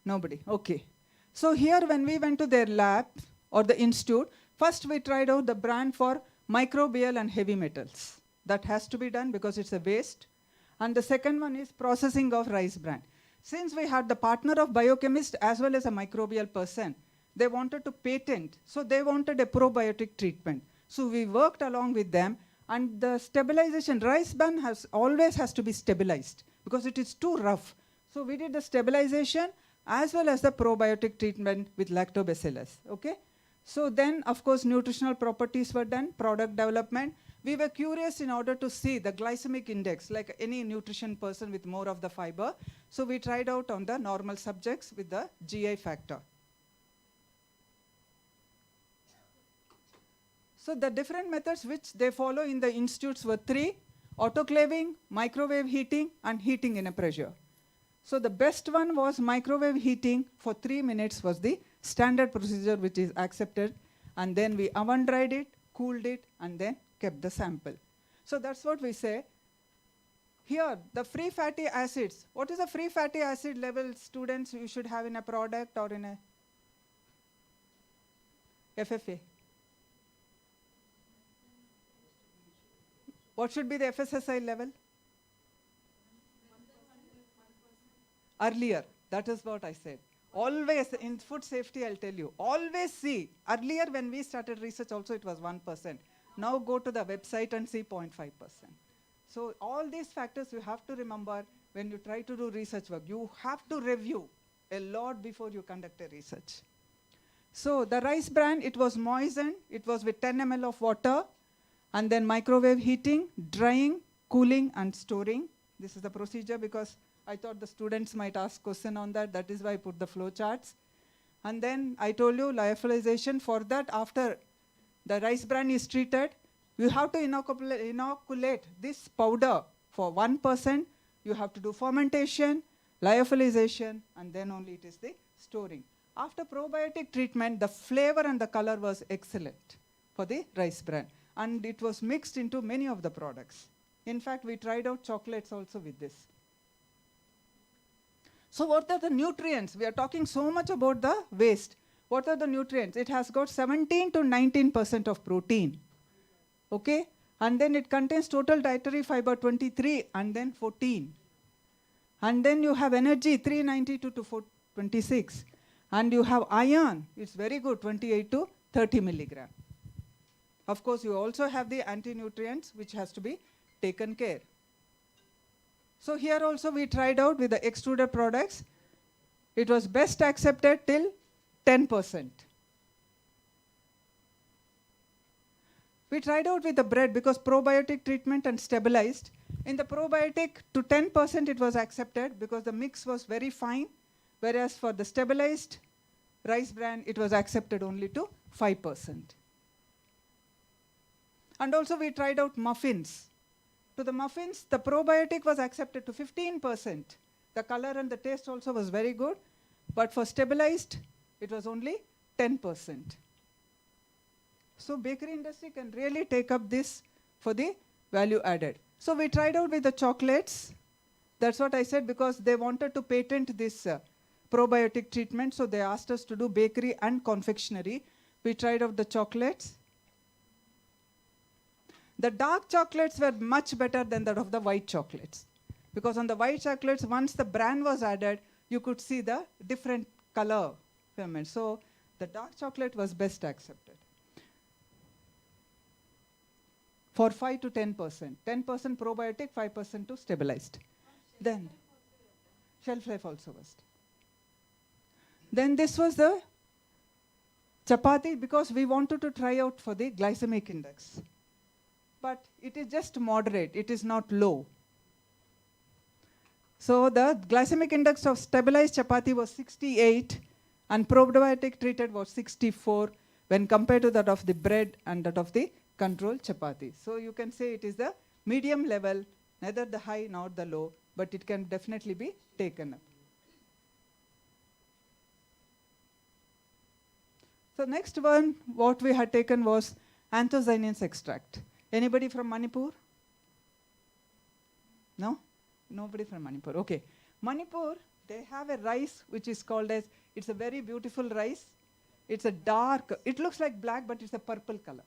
Nobody, okay. So here when we went to their lab or the institute, first we tried out the brand for microbial and heavy metals. That has to be done because it's a waste. And the second one is processing of rice bran. Since we had the partner of biochemist as well as a microbial person, they wanted to patent, so they wanted a probiotic treatment. So we worked along with them, and the stabilization, rice bran always has to be stabilized because it is too rough. So we did the stabilization as well as the probiotic treatment with lactobacillus, okay? So then, of course, nutritional properties were done, product development. We were curious in order to see the glycemic index, like any nutrition person with more of the fiber. So we tried out on the normal subjects with the GI factor. So the different methods which they follow in the institutes were 3: autoclaving, microwave heating, and heating in a pressure. So the best one was microwave heating for 3 minutes was the standard procedure which is accepted. And then we oven dried it, cooled it, and then kept the sample. So that's what we say. Here, the free fatty acids. What is the free fatty acid level, students, you should have in a product or in a FFA? What should be the FSSI level? Earlier, that is what I said. Always, in food safety, I'll tell you, always see, earlier when we started research also it was 1%. Now go to the website and see 0.5%. So all these factors you have to remember when you try to do research work. You have to review a lot before you conduct a research. So the rice bran, it was moistened, it was with 10 ml of water, and then microwave heating, drying, cooling, and storing. This is the procedure because I thought the students might ask question on that. That is why I put the flow charts. And then I told you lyophilization. For that, after the rice bran is treated, you have to inoculate this powder for 1%. You have to do fermentation, lyophilization, and then only it is the storing. After probiotic treatment, the flavor and the color was excellent for the rice bran. And it was mixed into many of the products. In fact, we tried out chocolates also with this. So what are the nutrients? We are talking so much about the waste. What are the nutrients? It has got 17 to 19% of protein. Okay? And then it contains total dietary fiber 23 and then 14. And then you have energy 392 to 426. And you have iron. It's very good, 28 to 30 milligram. Of course, you also have the anti-nutrients which has to be taken care. So here also we tried out with the extruded products. It was best accepted till 10%. We tried out with the bread because probiotic treatment and stabilized. In the probiotic to 10% it was accepted because the mix was very fine, whereas for the stabilized rice bran it was accepted only to 5%. And also we tried out muffins. To the muffins, the probiotic was accepted to 15%. The color and the taste also was very good. But for stabilized, it was only 10%. So bakery industry can really take up this for the value added. So we tried out with the chocolates. That's what I said, because they wanted to patent this probiotic treatment. So they asked us to do bakery and confectionery. We tried out the chocolates. The dark chocolates were much better than that of the white chocolates. Because on the white chocolates, once the bran was added, you could see the different color filament. So the dark chocolate was best accepted. For 5 to 10%. 10% probiotic, 5% to stabilized. Then shelf life also was. Then this was the chapati, because we wanted to try out for the glycemic index. But it is just moderate, it is not low. So the glycemic index of stabilized chapati was 68 and probiotic treated was 64 when compared to that of the bread and that of the controlled chapati. So you can say it is the medium level, neither the high nor the low, but it can definitely be taken up. So next one, what we had taken was anthocyanins extract. Anybody from Manipur? No? Nobody from Manipur. Okay. Manipur, they have a rice which is called as, it's a very beautiful rice. It's a dark, it looks like black, but it's a purple color.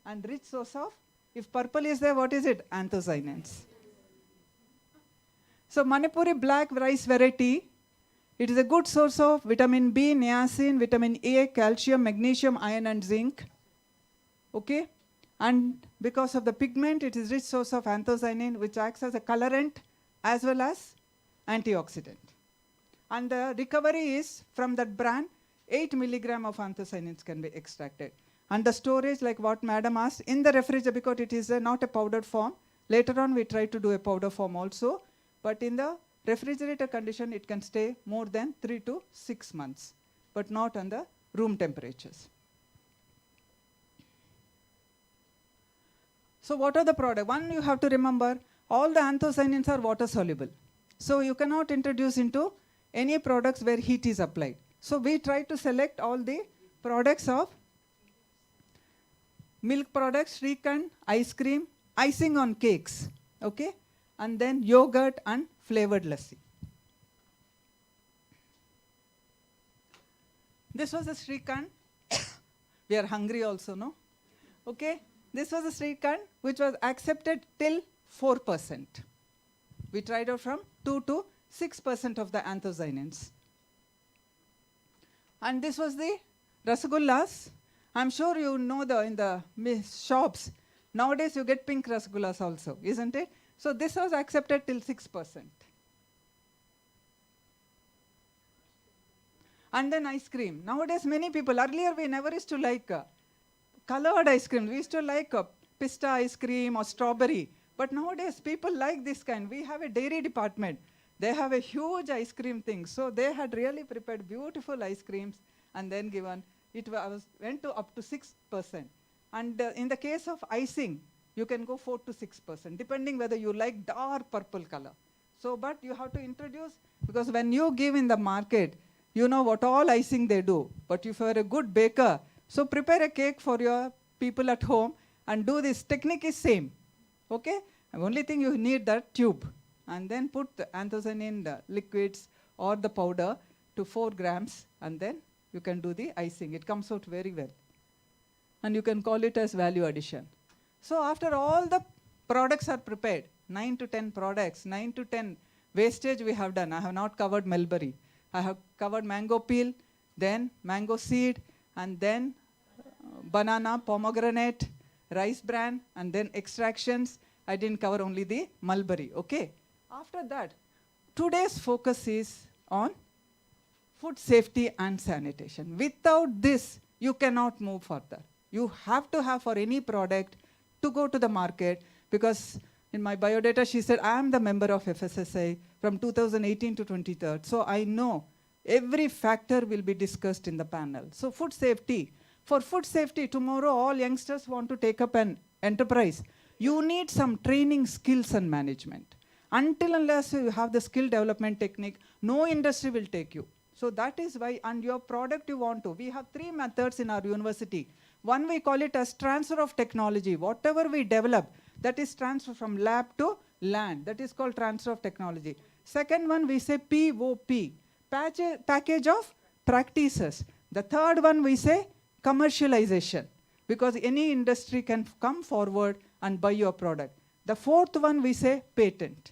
And rich source of, if purple is there, what is it? Anthocyanins. So Manipuri black rice variety, it is a good source of vitamin B, niacin, vitamin A, calcium, magnesium, iron and zinc. Okay? And because of the pigment, it is rich source of anthocyanin, which acts as a colorant as well as antioxidant. And the recovery is from that bran, 8 milligram of anthocyanins can be extracted. And the storage, like what madam asked, in the refrigerator, because it is not a powdered form. Later on, we try to do a powder form also. But in the refrigerator condition, it can stay more than 3 to 6 months, but not on the room temperatures. So what are the products? One, you have to remember, all the anthocyanins are water soluble. So you cannot introduce into any products where heat is applied. So we try to select all the products of milk products, Srikhand, ice cream, icing on cakes, okay? And then yogurt and flavored lassi. This was a Srikhand. We are hungry also, no? Okay? This was a Srikhand which was accepted till 4%. We tried out from 2 to 6% of the anthocyanins. And this was the rasagullas. I'm sure you know in the shops, nowadays you get pink rasagullas also, isn't it? So this was accepted till 6%. And then ice cream. Nowadays many people, earlier we never used to like colored ice cream. We used to like pista ice cream or strawberry. But nowadays people like this kind. We have a dairy department. They have a huge ice cream thing. So they had really prepared beautiful ice creams and then given. It went to up to 6%. And in the case of icing, you can go 4 to 6%, depending whether you like dark purple color. So, but you have to introduce, because when you give in the market, you know what all icing they do. But if you are a good baker, so prepare a cake for your people at home and do this. Technique is same. Okay? The only thing you need that tube. And then put the anthocyanin the liquids or the powder to 4 grams and then you can do the icing. It comes out very well. And you can call it as value addition. So after all the products are prepared, 9 to 10 products, 9 to 10 wastage we have done. I have not covered mulberry. I have covered mango peel, then mango seed, and then banana, pomegranate, rice bran, and then extractions. I didn't cover only the mulberry, okay? After that, today's focus is on food safety and sanitation. Without this, you cannot move further. You have to have for any product to go to the market, because in my biodata, she said, I am the member of FSSAI from 2018 to 23rd. So I know every factor will be discussed in the panel. So food safety. For food safety, tomorrow all youngsters want to take up an enterprise. You need some training skills and management. Until unless you have the skill development technique, no industry will take you. So that is why, and your product you want to. We have 3 methods in our university. One, we call it as transfer of technology. Whatever we develop, that is transfer from lab to land. That is called transfer of technology. Second one, we say POP, package of practices. The third one, we say commercialization, because any industry can come forward and buy your product. The fourth one, we say patent.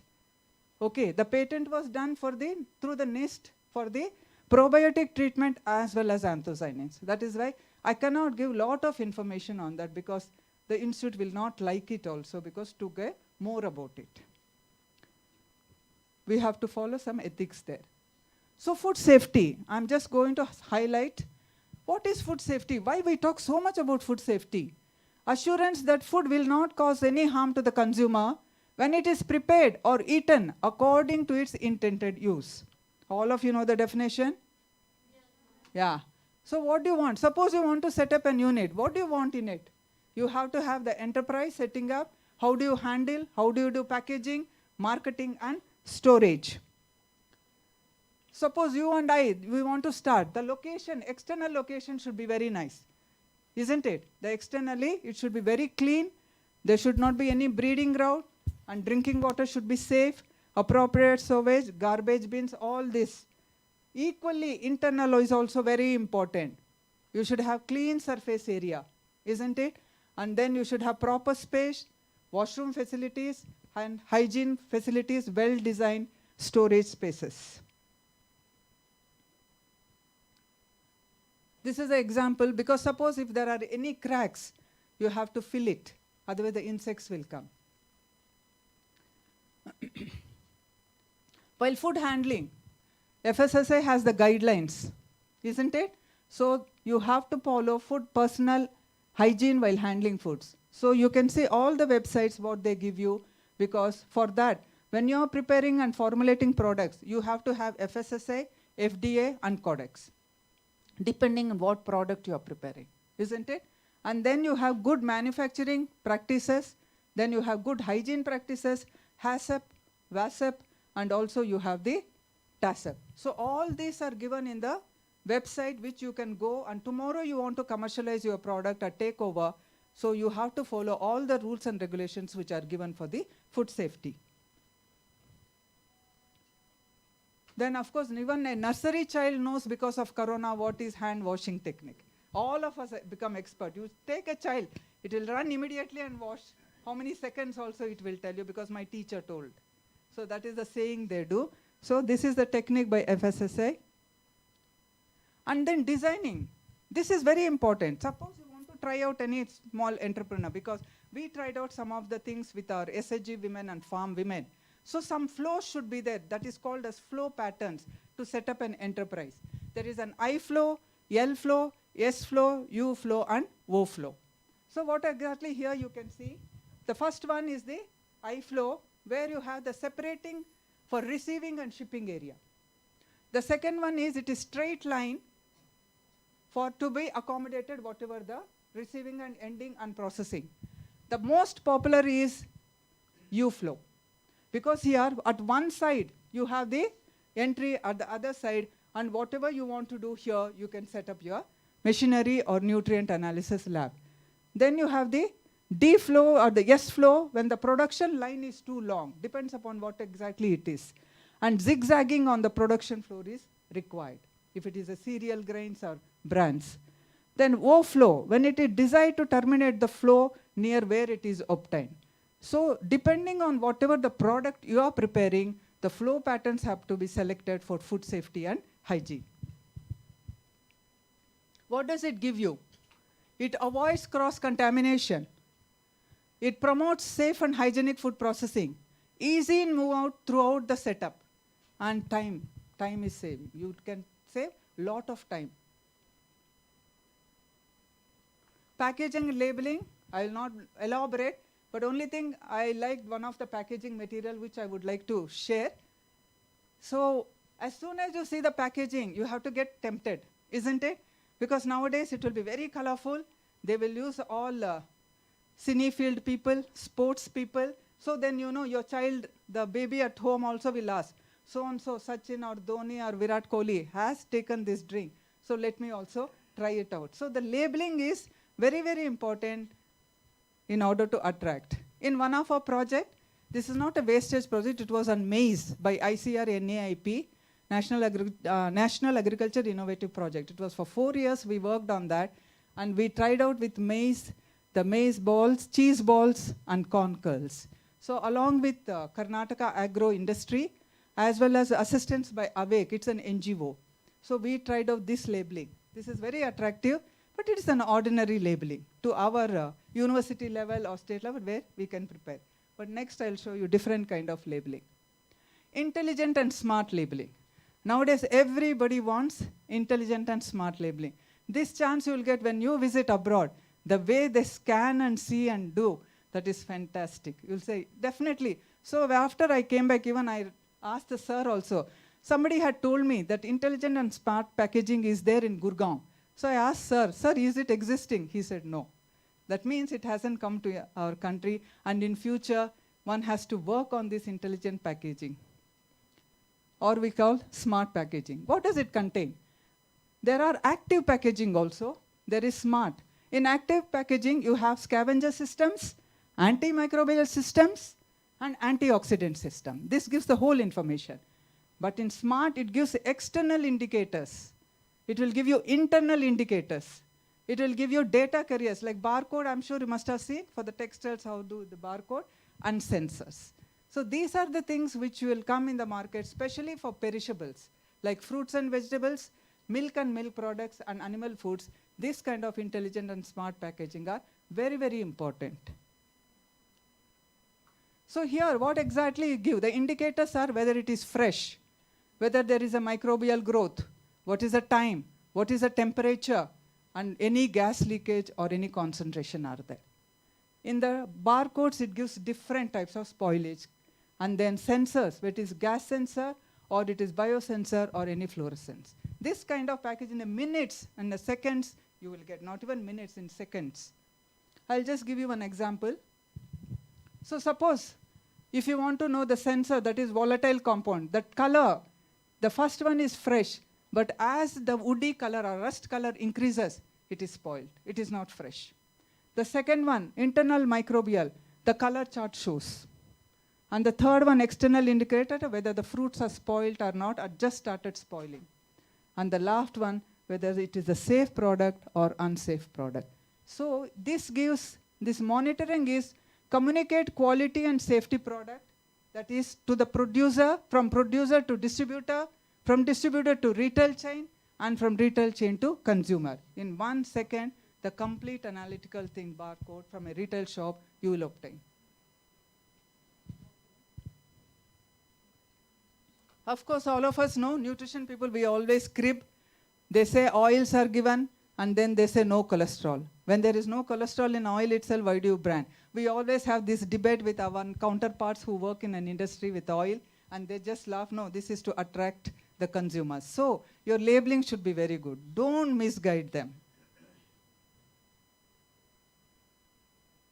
Okay, the patent was done through the NIST for the probiotic treatment as well as anthocyanins. That is why I cannot give lot of information on that, because the institute will not like it also, because to get more about it, we have to follow some ethics there. So food safety, I'm just going to highlight what is food safety, why we talk so much about food safety. Assurance that food will not cause any harm to the consumer when it is prepared or eaten according to its intended use. All of you know the definition? Yeah. So what do you want? Suppose you want to set up an unit. What do you want in it? You have to have the enterprise setting up. How do you handle? How do you do packaging, marketing, and storage? Suppose you and I, we want to start. The location, external location should be very nice. Isn't it? The externally, it should be very clean. There should not be any breeding ground, and drinking water should be safe, appropriate sewage, garbage bins, all this. Equally, internal is also very important. You should have clean surface area, isn't it? And then you should have proper space, washroom facilities, and hygiene facilities, well-designed storage spaces. This is an example, because suppose if there are any cracks, you have to fill it, otherwise the insects will come. While food handling, FSSAI has the guidelines, isn't it? So you have to follow food personal hygiene while handling foods. So you can see all the websites what they give you, because for that, when you are preparing and formulating products, you have to have FSSAI, FDA, and Codex, depending on what product you are preparing, isn't it? And then you have good manufacturing practices, then you have good hygiene practices, HACCP, VASCP, and also you have the TACCP. So all these are given in the website which you can go, and tomorrow you want to commercialize your product or take over, so you have to follow all the rules and regulations which are given for the food safety. Then of course, even a nursery child knows because of corona what is hand washing technique. All of us become expert. You take a child, it will run immediately and wash. How many seconds also it will tell you, because my teacher told. So that is the saying they do. So this is the technique by FSSAI. And then designing. This is very important. Suppose you want to try out any small entrepreneur, because we tried out some of the things with our SHG women and farm women. So some flows should be there. That is called as flow patterns to set up an enterprise. There is an I flow, L flow, S flow, U flow, and O flow. So what exactly here you can see? The first one is the I flow, where you have the separating for receiving and shipping area. The second one is it is straight line for to be accommodated whatever the receiving and ending and processing. The most popular is U flow, because here at one side you have the entry, at the other side, and whatever you want to do here, you can set up your machinery or nutrient analysis lab. Then you have the D flow or the S flow when the production line is too long, depends upon what exactly it is. And zigzagging on the production floor is required, if it is a cereal grains or brands. Then O flow, when it is desired to terminate the flow near where it is obtained. So depending on whatever the product you are preparing, the flow patterns have to be selected for food safety and hygiene. What does it give you? It avoids cross-contamination. It promotes safe and hygienic food processing. Easy in move out throughout the setup. And time. Time is saved. You can save lot of time. Packaging and labeling, I will not elaborate, but only thing I liked one of the packaging material which I would like to share. So as soon as you see the packaging, you have to get tempted, isn't it? Because nowadays it will be very colorful. They will use all cine field people, sports people. So then your child, the baby at home also will ask, so-and-so Sachin or Dhoni or Virat Kohli has taken this drink. So let me also try it out. So the labeling is very, very important in order to attract. In one of our project, this is not a wastage project, it was on maize by ICR NAIP, National Agriculture Innovative Project. It was for 4 years we worked on that, and we tried out with maize, the maize balls, cheese balls, and corn curls. So along with Karnataka Agro Industry, as well as assistance by Awake, it's an NGO. So we tried out this labeling. This is very attractive, but it is an ordinary labeling to our university level or state level where we can prepare. But next I'll show you different kind of labeling. Intelligent and smart labeling. Nowadays everybody wants intelligent and smart labeling. This chance you will get when you visit abroad. The way they scan and see and do, that is fantastic. You'll say, definitely. So after I came back, even I asked the sir also. Somebody had told me that intelligent and smart packaging is there in Gurgaon. So I asked sir, is it existing? He said no. That means it hasn't come to our country, and in future, one has to work on this intelligent packaging, or we call smart packaging. What does it contain? There are active packaging also. There is smart. In active packaging, you have scavenger systems, antimicrobial systems, and antioxidant system. This gives the whole information. But in smart, it gives external indicators. It will give you internal indicators. It will give you data carriers, like barcode, I'm sure you must have seen, for the textiles, how do the barcode, and sensors. So these are the things which will come in the market, especially for perishables, like fruits and vegetables, milk and milk products, and animal foods. This kind of intelligent and smart packaging are very, very important. So here, what exactly you give? The indicators are whether it is fresh, whether there is a microbial growth, what is the time, what is the temperature, and any gas leakage or any concentration are there. In the barcodes, it gives different types of spoilage. And then sensors, whether it is gas sensor, or it is biosensor, or any fluorescence. This kind of package in the minutes and the seconds, you will get, not even minutes, in seconds. I'll just give you one example. So suppose, if you want to know the sensor, that is volatile compound, that color, the first one is fresh, but as the woody color or rust color increases, it is spoiled. It is not fresh. The second one, internal microbial, the color chart shows. And the third one, external indicator, whether the fruits are spoiled or not, or just started spoiling. And the last one, whether it is a safe product or unsafe product. So this gives, this monitoring is communicate quality and safety product, that is to the producer, from producer to distributor, from distributor to retail chain, and from retail chain to consumer. In 1 second, the complete analytical thing, barcode from a retail shop, you will obtain. Of course, all of us know, nutrition people, we always crib. They say oils are given, and then they say no cholesterol. When there is no cholesterol in oil itself, why do you brand? We always have this debate with our counterparts who work in an industry with oil, and they just laugh, no, this is to attract the consumers. So your labeling should be very good. Don't misguide them.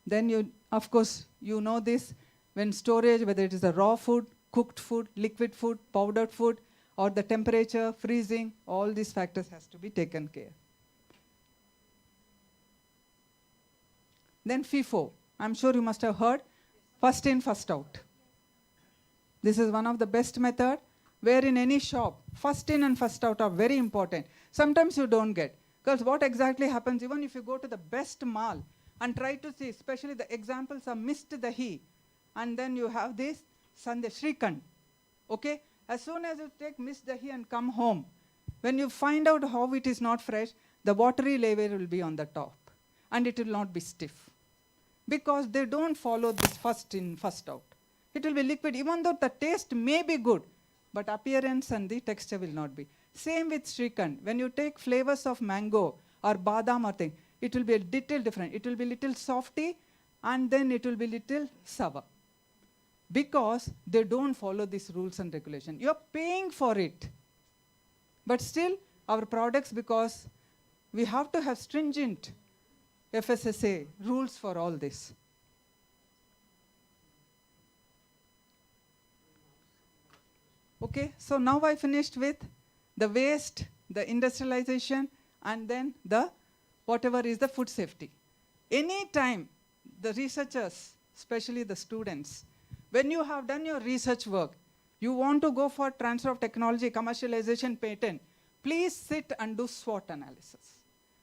Then you, of course, you know this, when storage, whether it is a raw food, cooked food, liquid food, powdered food, or the temperature, freezing, all these factors has to be taken care. Then FIFO, I'm sure you must have heard, first in, first out. This is one of the best method, where in any shop, first in and first out are very important. Sometimes you don't get, because what exactly happens, even if you go to the best mall and try to see, especially the examples are mist dahi, and then you have this Sandhya Shrikand, okay? As soon as you take mist dahi and come home, when you find out how it is not fresh, the watery layer will be on the top, and it will not be stiff, because they don't follow this first in, first out. It will be liquid, even though the taste may be good, but appearance and the texture will not be. Same with Shrikand. When you take flavors of mango or badam or thing, it will be a little different. It will be little softy, and then it will be little sour, because they don't follow these rules and regulations. You're paying for it. But still, our products, because We have to have stringent FSSA rules for all this. Okay, so now I finished with the waste, the industrialization, and then the whatever is the food safety. Any time the researchers, especially the students, when you have done your research work, you want to go for transfer of technology, commercialization, patent, please sit and do SWOT analysis.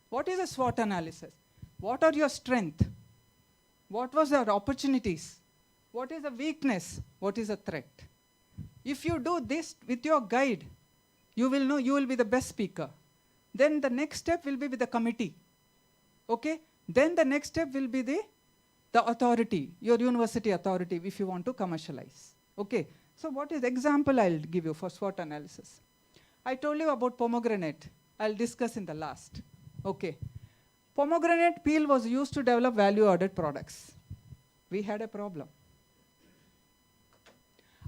What is a SWOT analysis? What are your strengths? What was your opportunities? What is a weakness? What is a threat? If you do this with your guide, you will know you will be the best speaker. Then the next step will be with the committee. Okay? Then the next step will be the authority, your university authority, if you want to commercialize. Okay? So what is example I'll give you for SWOT analysis? I told you about pomegranate. I'll discuss in the last. Okay. Pomegranate peel was used to develop value-added products. We had a problem.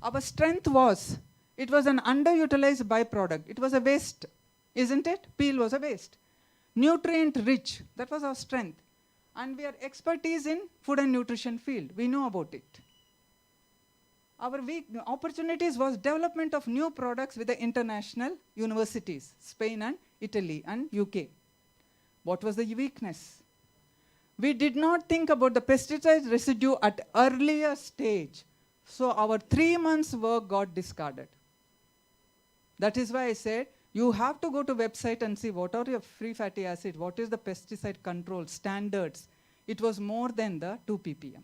Our strength was, it was an underutilized byproduct. It was a waste, isn't it? Peel was a waste. Nutrient rich, that was our strength. And we are expertise in food and nutrition field. We know about it. Our opportunities was development of new products with the international universities, Spain and Italy and UK. What was the weakness? We did not think about the pesticide residue at earlier stage. So our 3 months work got discarded. That is why I said, you have to go to website and see what are your free fatty acids, what is the pesticide control standards. It was more than the 2 ppm.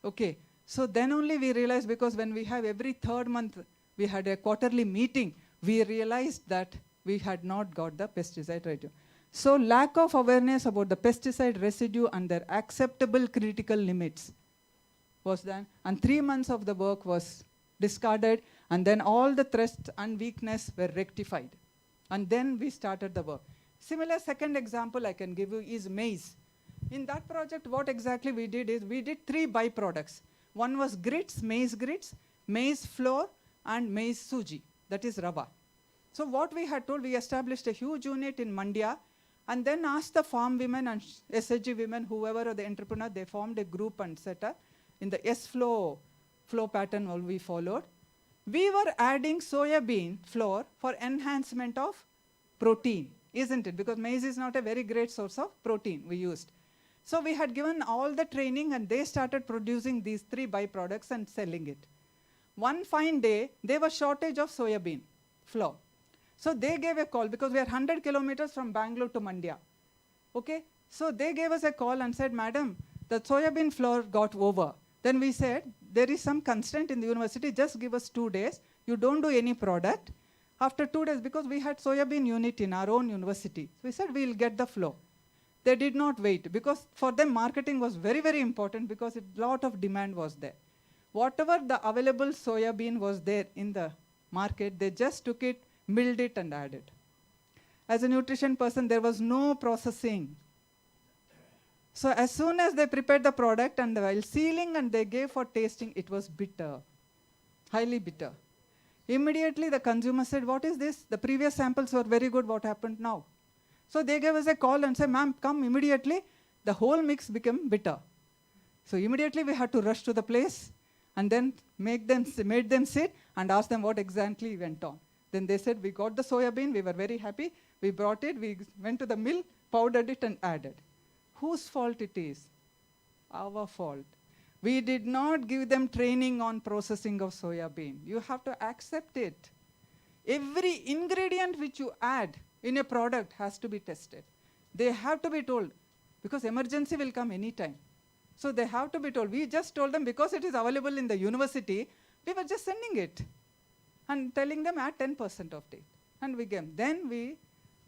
Okay, so then only we realized, because when we have every 3rd month, we had a quarterly meeting, we realized that we had not got the pesticide residue. So lack of awareness about the pesticide residue and their acceptable critical limits was done, and 3 months of the work was discarded, and then all the threats and weakness were rectified. And then we started the work. Similar second example I can give you is maize. In that project, what exactly we did is, we did 3 byproducts. One was grits, maize flour, and maize suji, that is rava. So what we had told, we established a huge unit in Mandya, and then asked the farm women and SHG women, whoever are the entrepreneur, they formed a group and set up. In the flow pattern all we followed. We were adding soya bean flour for enhancement of protein, isn't it? Because maize is not a very great source of protein we used. So we had given all the training, and they started producing these 3 byproducts and selling it. One fine day, there was shortage of soya bean flour. So they gave a call, because we are 100 kilometers from Bangalore to Mandya. Okay? So they gave us a call and said, madam, the soya bean flour got over. Then we said, there is some constraint in the university, just give us 2 days. You don't do any product. After 2 days, because we had soya bean unit in our own university, so we said we'll get the flow. They did not wait, because for them marketing was very, very important, because a lot of demand was there. Whatever the available soya bean was there in the market, they just took it, milled it, and added. As a nutrition person, there was no processing. So as soon as they prepared the product, and while sealing and they gave for tasting, it was bitter, highly bitter. Immediately the consumer said, what is this? The previous samples were very good, what happened now? So they gave us a call and said, ma'am, come immediately. The whole mix became bitter. So immediately we had to rush to the place, and then made them sit and ask them what exactly went on. Then they said, we got the soya bean, we were very happy, we brought it, we went to the mill, powdered it and added. Whose fault it is? Our fault. We did not give them training on processing of soya bean. You have to accept it. Every ingredient which you add in a product has to be tested. They have to be told, because emergency will come anytime. So they have to be told. We just told them, because it is available in the university, we were just sending it and telling them add 10% of it. And we gave. Then we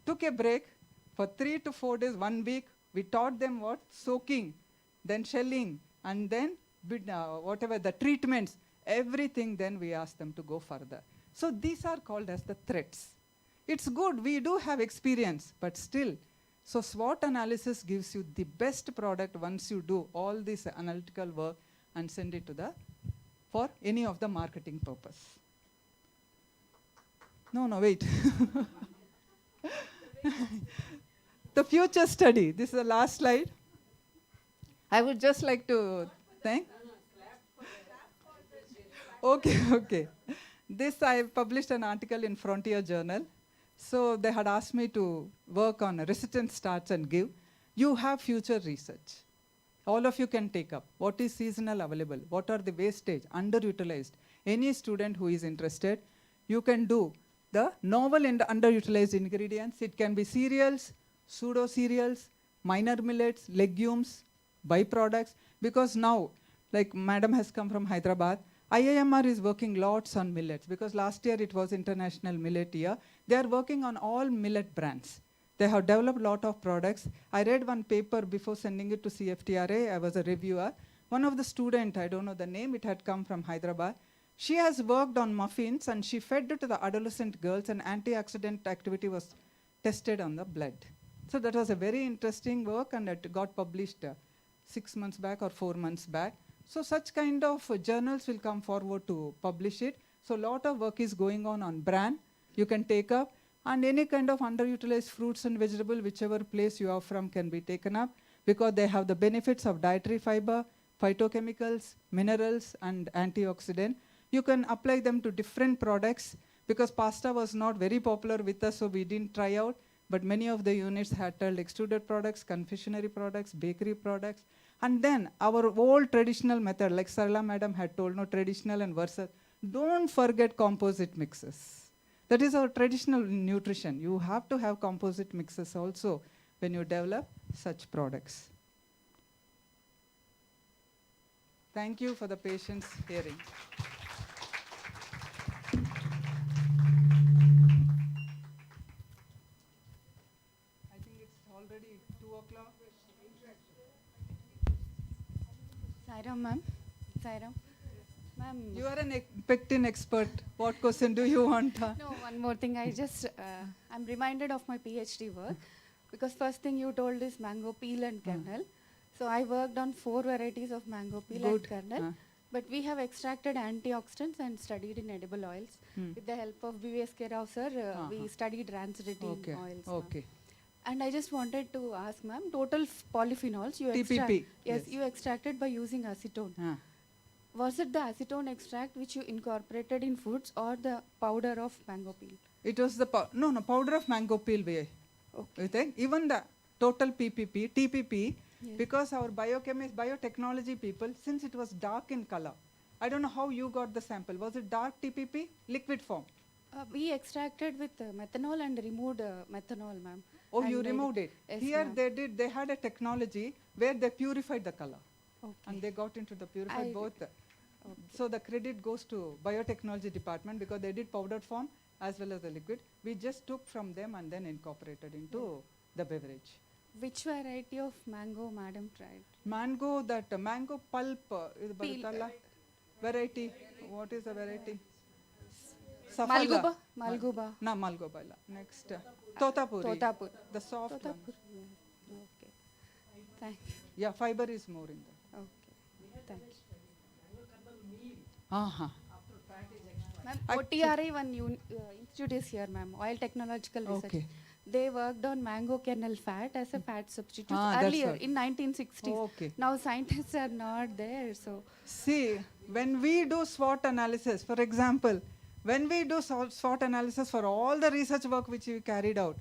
took a break for 3 to 4 days, 1 week. We taught them what? Soaking, then shelling, and then whatever the treatments, everything, then we asked them to go further. So these are called as the threats. It's good, we do have experience, but still. So SWOT analysis gives you the best product once you do all this analytical work and send it to for any of the marketing purpose. No, wait. the future study. This is the last slide. I would just like to thank. Okay, okay. This I published an article in Frontier Journal. So they had asked me to work on resistance starts and give. You have future research. All of you can take up. What is seasonal available? What are the wastage, underutilized? Any student who is interested, you can do the novel and underutilized ingredients. It can be cereals, pseudo-cereals, minor millets, legumes, byproducts. Because now, like Madam has come from Hyderabad, IIMR is working lots on millets because last year it was International Millet Year. They are working on all millet brands. They have developed a lot of products. I read one paper before sending it to CFTRA. I was a reviewer. One of the students, I don't know the name, it had come from Hyderabad. She has worked on muffins and she fed it to the adolescent girls and antioxidant activity was tested on the blood. So that was a very interesting work and it got published 6 months back or 4 months back. So such kind of journals will come forward to publish it. So a lot of work is going on brand. You can take up. And any kind of underutilized fruits and vegetables, whichever place you are from, can be taken up because they have the benefits of dietary fiber, phytochemicals, minerals, and antioxidant. You can apply them to different products because pasta was not very popular with us, so we didn't try out. But many of the units had told extruded products, confectionery products, bakery products. And then our old traditional method, like Sarla Madam had told, no, traditional and versus. Don't forget composite mixes. That is our traditional nutrition. You have to have composite mixes also when you develop such products. Thank you for the patience hearing. I think it's already 2 o'clock. Sairam, ma'am. Sairam. Ma'am. You are an pectin expert. What question do you want? No, one more thing. I'm reminded of my PhD work because first thing you told is mango peel and kernel. So I worked on 4 varieties of mango peel and kernel. But we have extracted antioxidants and studied in edible oils. With the help of BVSK Rao sir, we studied rancidity in oils. Okay. And I just wanted to ask, ma'am, total polyphenols you TPP. Yes, you extracted by using acetone. Was it the acetone extract which you incorporated in foods or the powder of mango peel? It was the powder of mango peel. You think? Even the total PPP, TPP, because our biotechnology people, since it was dark in color, I don't know how you got the sample. Was it dark TPP, liquid form? We extracted with methanol and removed methanol, ma'am. Oh, you removed it. Yes, here they had a technology where they purified the color. And they got into the purified both. So the credit goes to biotechnology department because they did powdered form as well as the liquid. We just took from them and then incorporated into the beverage. Which variety of mango, madam, tried? Mango, mango pulp variety. What is the variety? Malgoba. Malgoba. No, Malgoba. Next. Totapuri. Totapur. The soft one. Okay. Thank you. Yeah, fiber is more in there. Okay. Thank you. Ma'am, OTRI one institute is here, ma'am. Oil Technological Research. Okay. They worked on mango kernel fat as a fat substitute That's earlier right. in 1960s. Okay. Now scientists are not there, so. See, when we do SWOT analysis, for example, when we do SWOT analysis for all the research work which we carried out,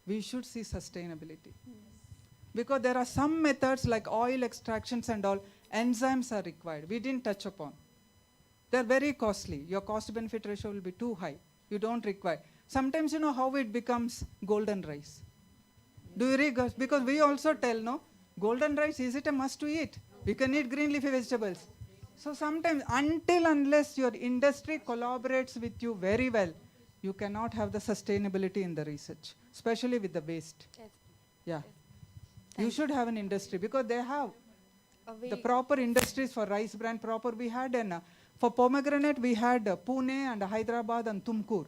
we should see sustainability. Because there are some methods like oil extractions and all, enzymes are required. We didn't touch upon. They're very costly. Your cost-benefit ratio will be too high. You don't require. Sometimes you know how it becomes golden rice. Do you read? Because we also tell, no, golden rice, is it a must to eat? You can eat green leafy vegetables. So sometimes, unless your industry collaborates with you very well, you cannot have the sustainability in the research, especially with the waste. Yes. Yeah. You should have an industry because they have the proper industries for rice bran proper. We had for pomegranate we had Pune and Hyderabad and Tumkur.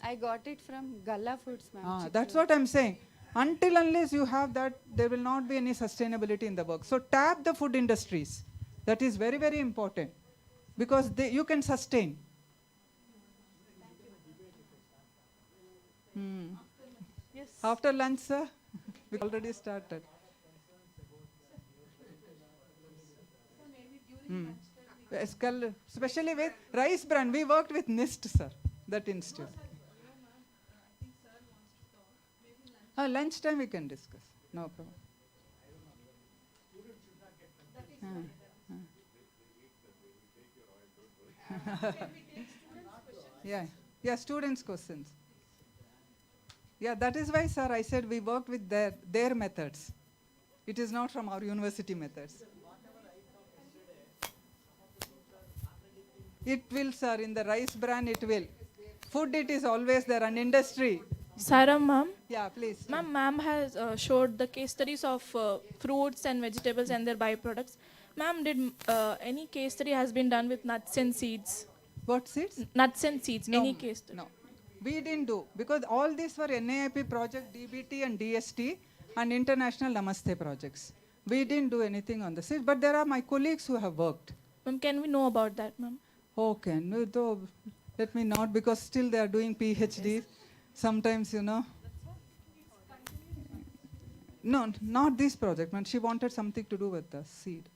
I got it from Galla Foods, ma'am. That's what I'm saying. Unless you have that, there will not be any sustainability in the work. So tap the food industries. That is very, very important because you can sustain. Yes. After lunch, sir, We already started. Especially with rice bran, we worked with NIST, sir, that institute. Lunchtime we can discuss, no problem. Yeah, students' questions. Yeah, that is why, sir, I said we worked with their methods. It is not from our university methods. It will, sir, in the rice bran it will. Food, it is always there, an industry. Sarah, ma'am. Yeah, please. Ma'am has showed the case studies of fruits and vegetables and their byproducts. Ma'am, did any case study has been done with nuts and seeds? What seeds? Nuts and seeds, No, any case study? No, we didn't do, because all these were NAIP project, DBT and DST and international Namaste projects. We didn't do anything on the seeds, but there are my colleagues who have worked. Ma'am, can we know about that, ma'am? Okay, no, though, let me not, because still they are doing PhDs. Yes. Sometimes, No, not this project, man. She wanted something to do with the seed.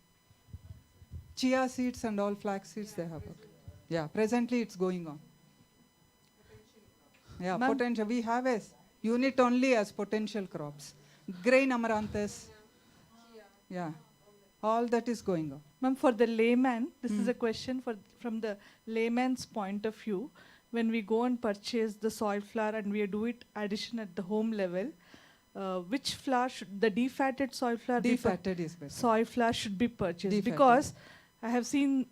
Chia seeds and all flax seeds they have. Yeah, presently it's going on. Yeah, potential. We have a unit only as potential crops. Grain amaranthus. Yeah, all that is going on. Ma'am, for the layman, this is a question from the layman's point of view. When we go and purchase the soy flour and we do it addition at the home level, which flour should, the defatted soy flour? Defatted is better. Soy flour should be purchased. Defatted. Because I have seen,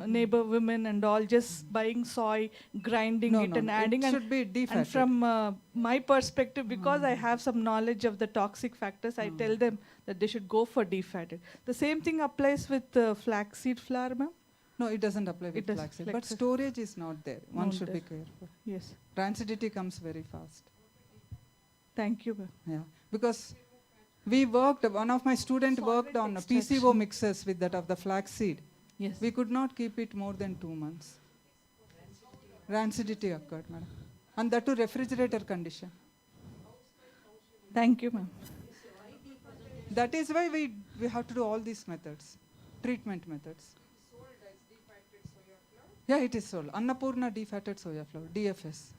neighbor women and all just buying soy, grinding it and adding. It should be defatted. And from my perspective, because I have some knowledge of the toxic factors, I tell them that they should go for defatted. The same thing applies with flaxseed flour, ma'am? No, it doesn't apply with flaxseed. But storage is not there. One should be careful. Yes. Rancidity comes very fast. Thank you, ma'am. Yeah, because we worked, one of my students worked on PCO mixes with that of the flaxseed. Yes. We could not keep it more than 2 months. Rancidity occurred, madam. And that to refrigerator condition. Thank you, ma'am. That is why we have to do all these methods, treatment methods. Yeah, it is sold. Annapurna defatted soya flour, DFS.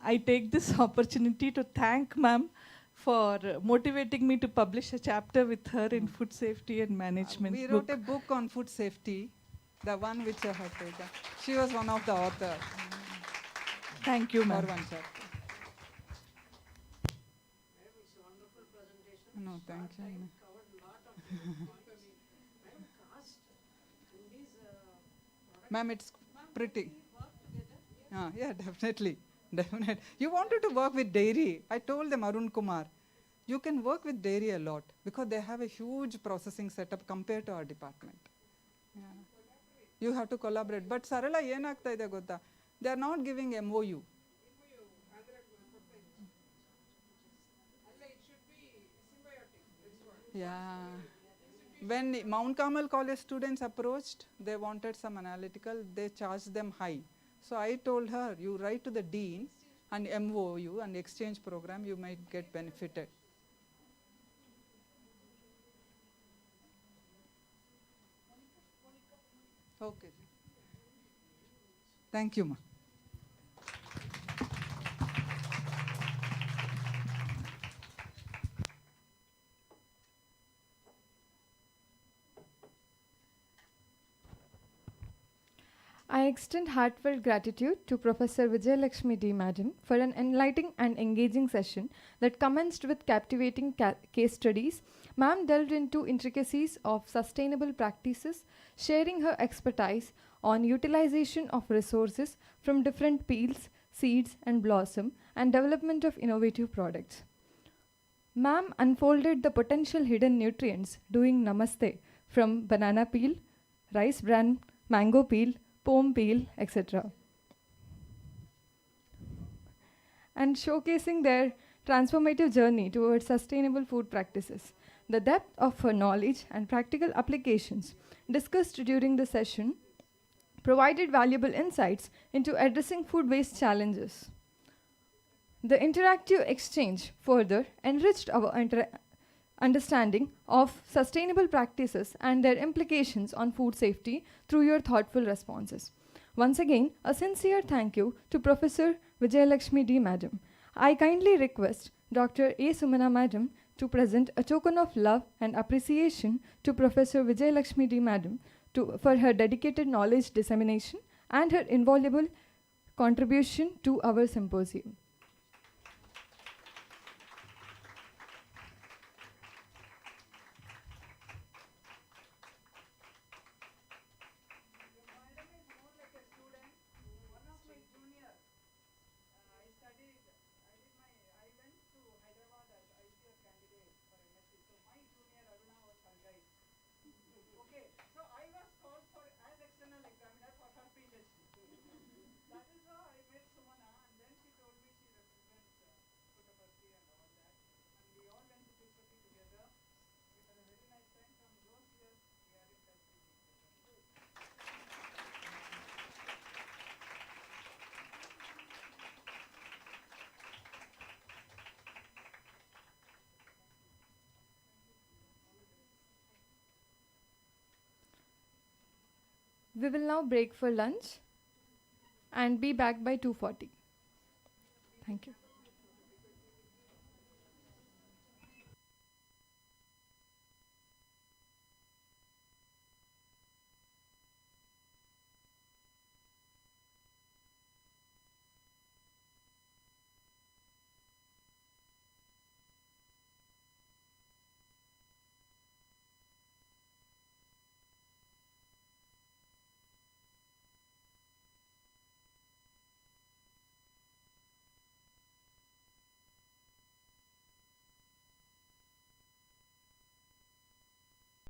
I take this opportunity to thank ma'am for motivating me to publish a chapter with her in food safety and management. We wrote a book on food safety, the one which I have taken. She was one of the authors. Thank you, ma'am. For one chapter. No, thank you. Ma'am, it's pretty. Yeah, definitely. Definitely. You wanted to work with dairy. I told them, Arun Kumar, you can work with dairy a lot because they have a huge processing setup compared to our department. Yeah. You have to collaborate. But Sarala, yenagta ide gotta? They are not giving MOU. Yeah. When Mount Carmel College students approached, they wanted some analytical, they charged them high. So I told her, you write to the dean and MOU and exchange program, you might get benefited. Okay. Thank you, ma. I extend heartfelt gratitude to Professor Vijayalakshmi D. Madam for an enlightening and engaging session that commenced with captivating case studies. Ma'am delved into intricacies of sustainable practices, sharing her expertise on utilization of resources from different peels, seeds, and blossom, and development of innovative products. Ma'am unfolded the potential hidden nutrients doing namaste from banana peel, rice bran, mango peel, palm peel, etc. and showcasing their transformative journey towards sustainable food practices. The depth of her knowledge and practical applications discussed during the session provided valuable insights into addressing food waste challenges. The interactive exchange further enriched our understanding of sustainable practices and their implications on food safety through your thoughtful responses. Once again, a sincere thank you to Professor Vijayalakshmi D. Madam. I kindly request Dr. A. Sumana Madam to present a token of love and appreciation to Professor Vijayalakshmi D. Madam for her dedicated knowledge dissemination and her invaluable contribution to our symposium. We will now break for lunch and be back by 2:40. Thank you.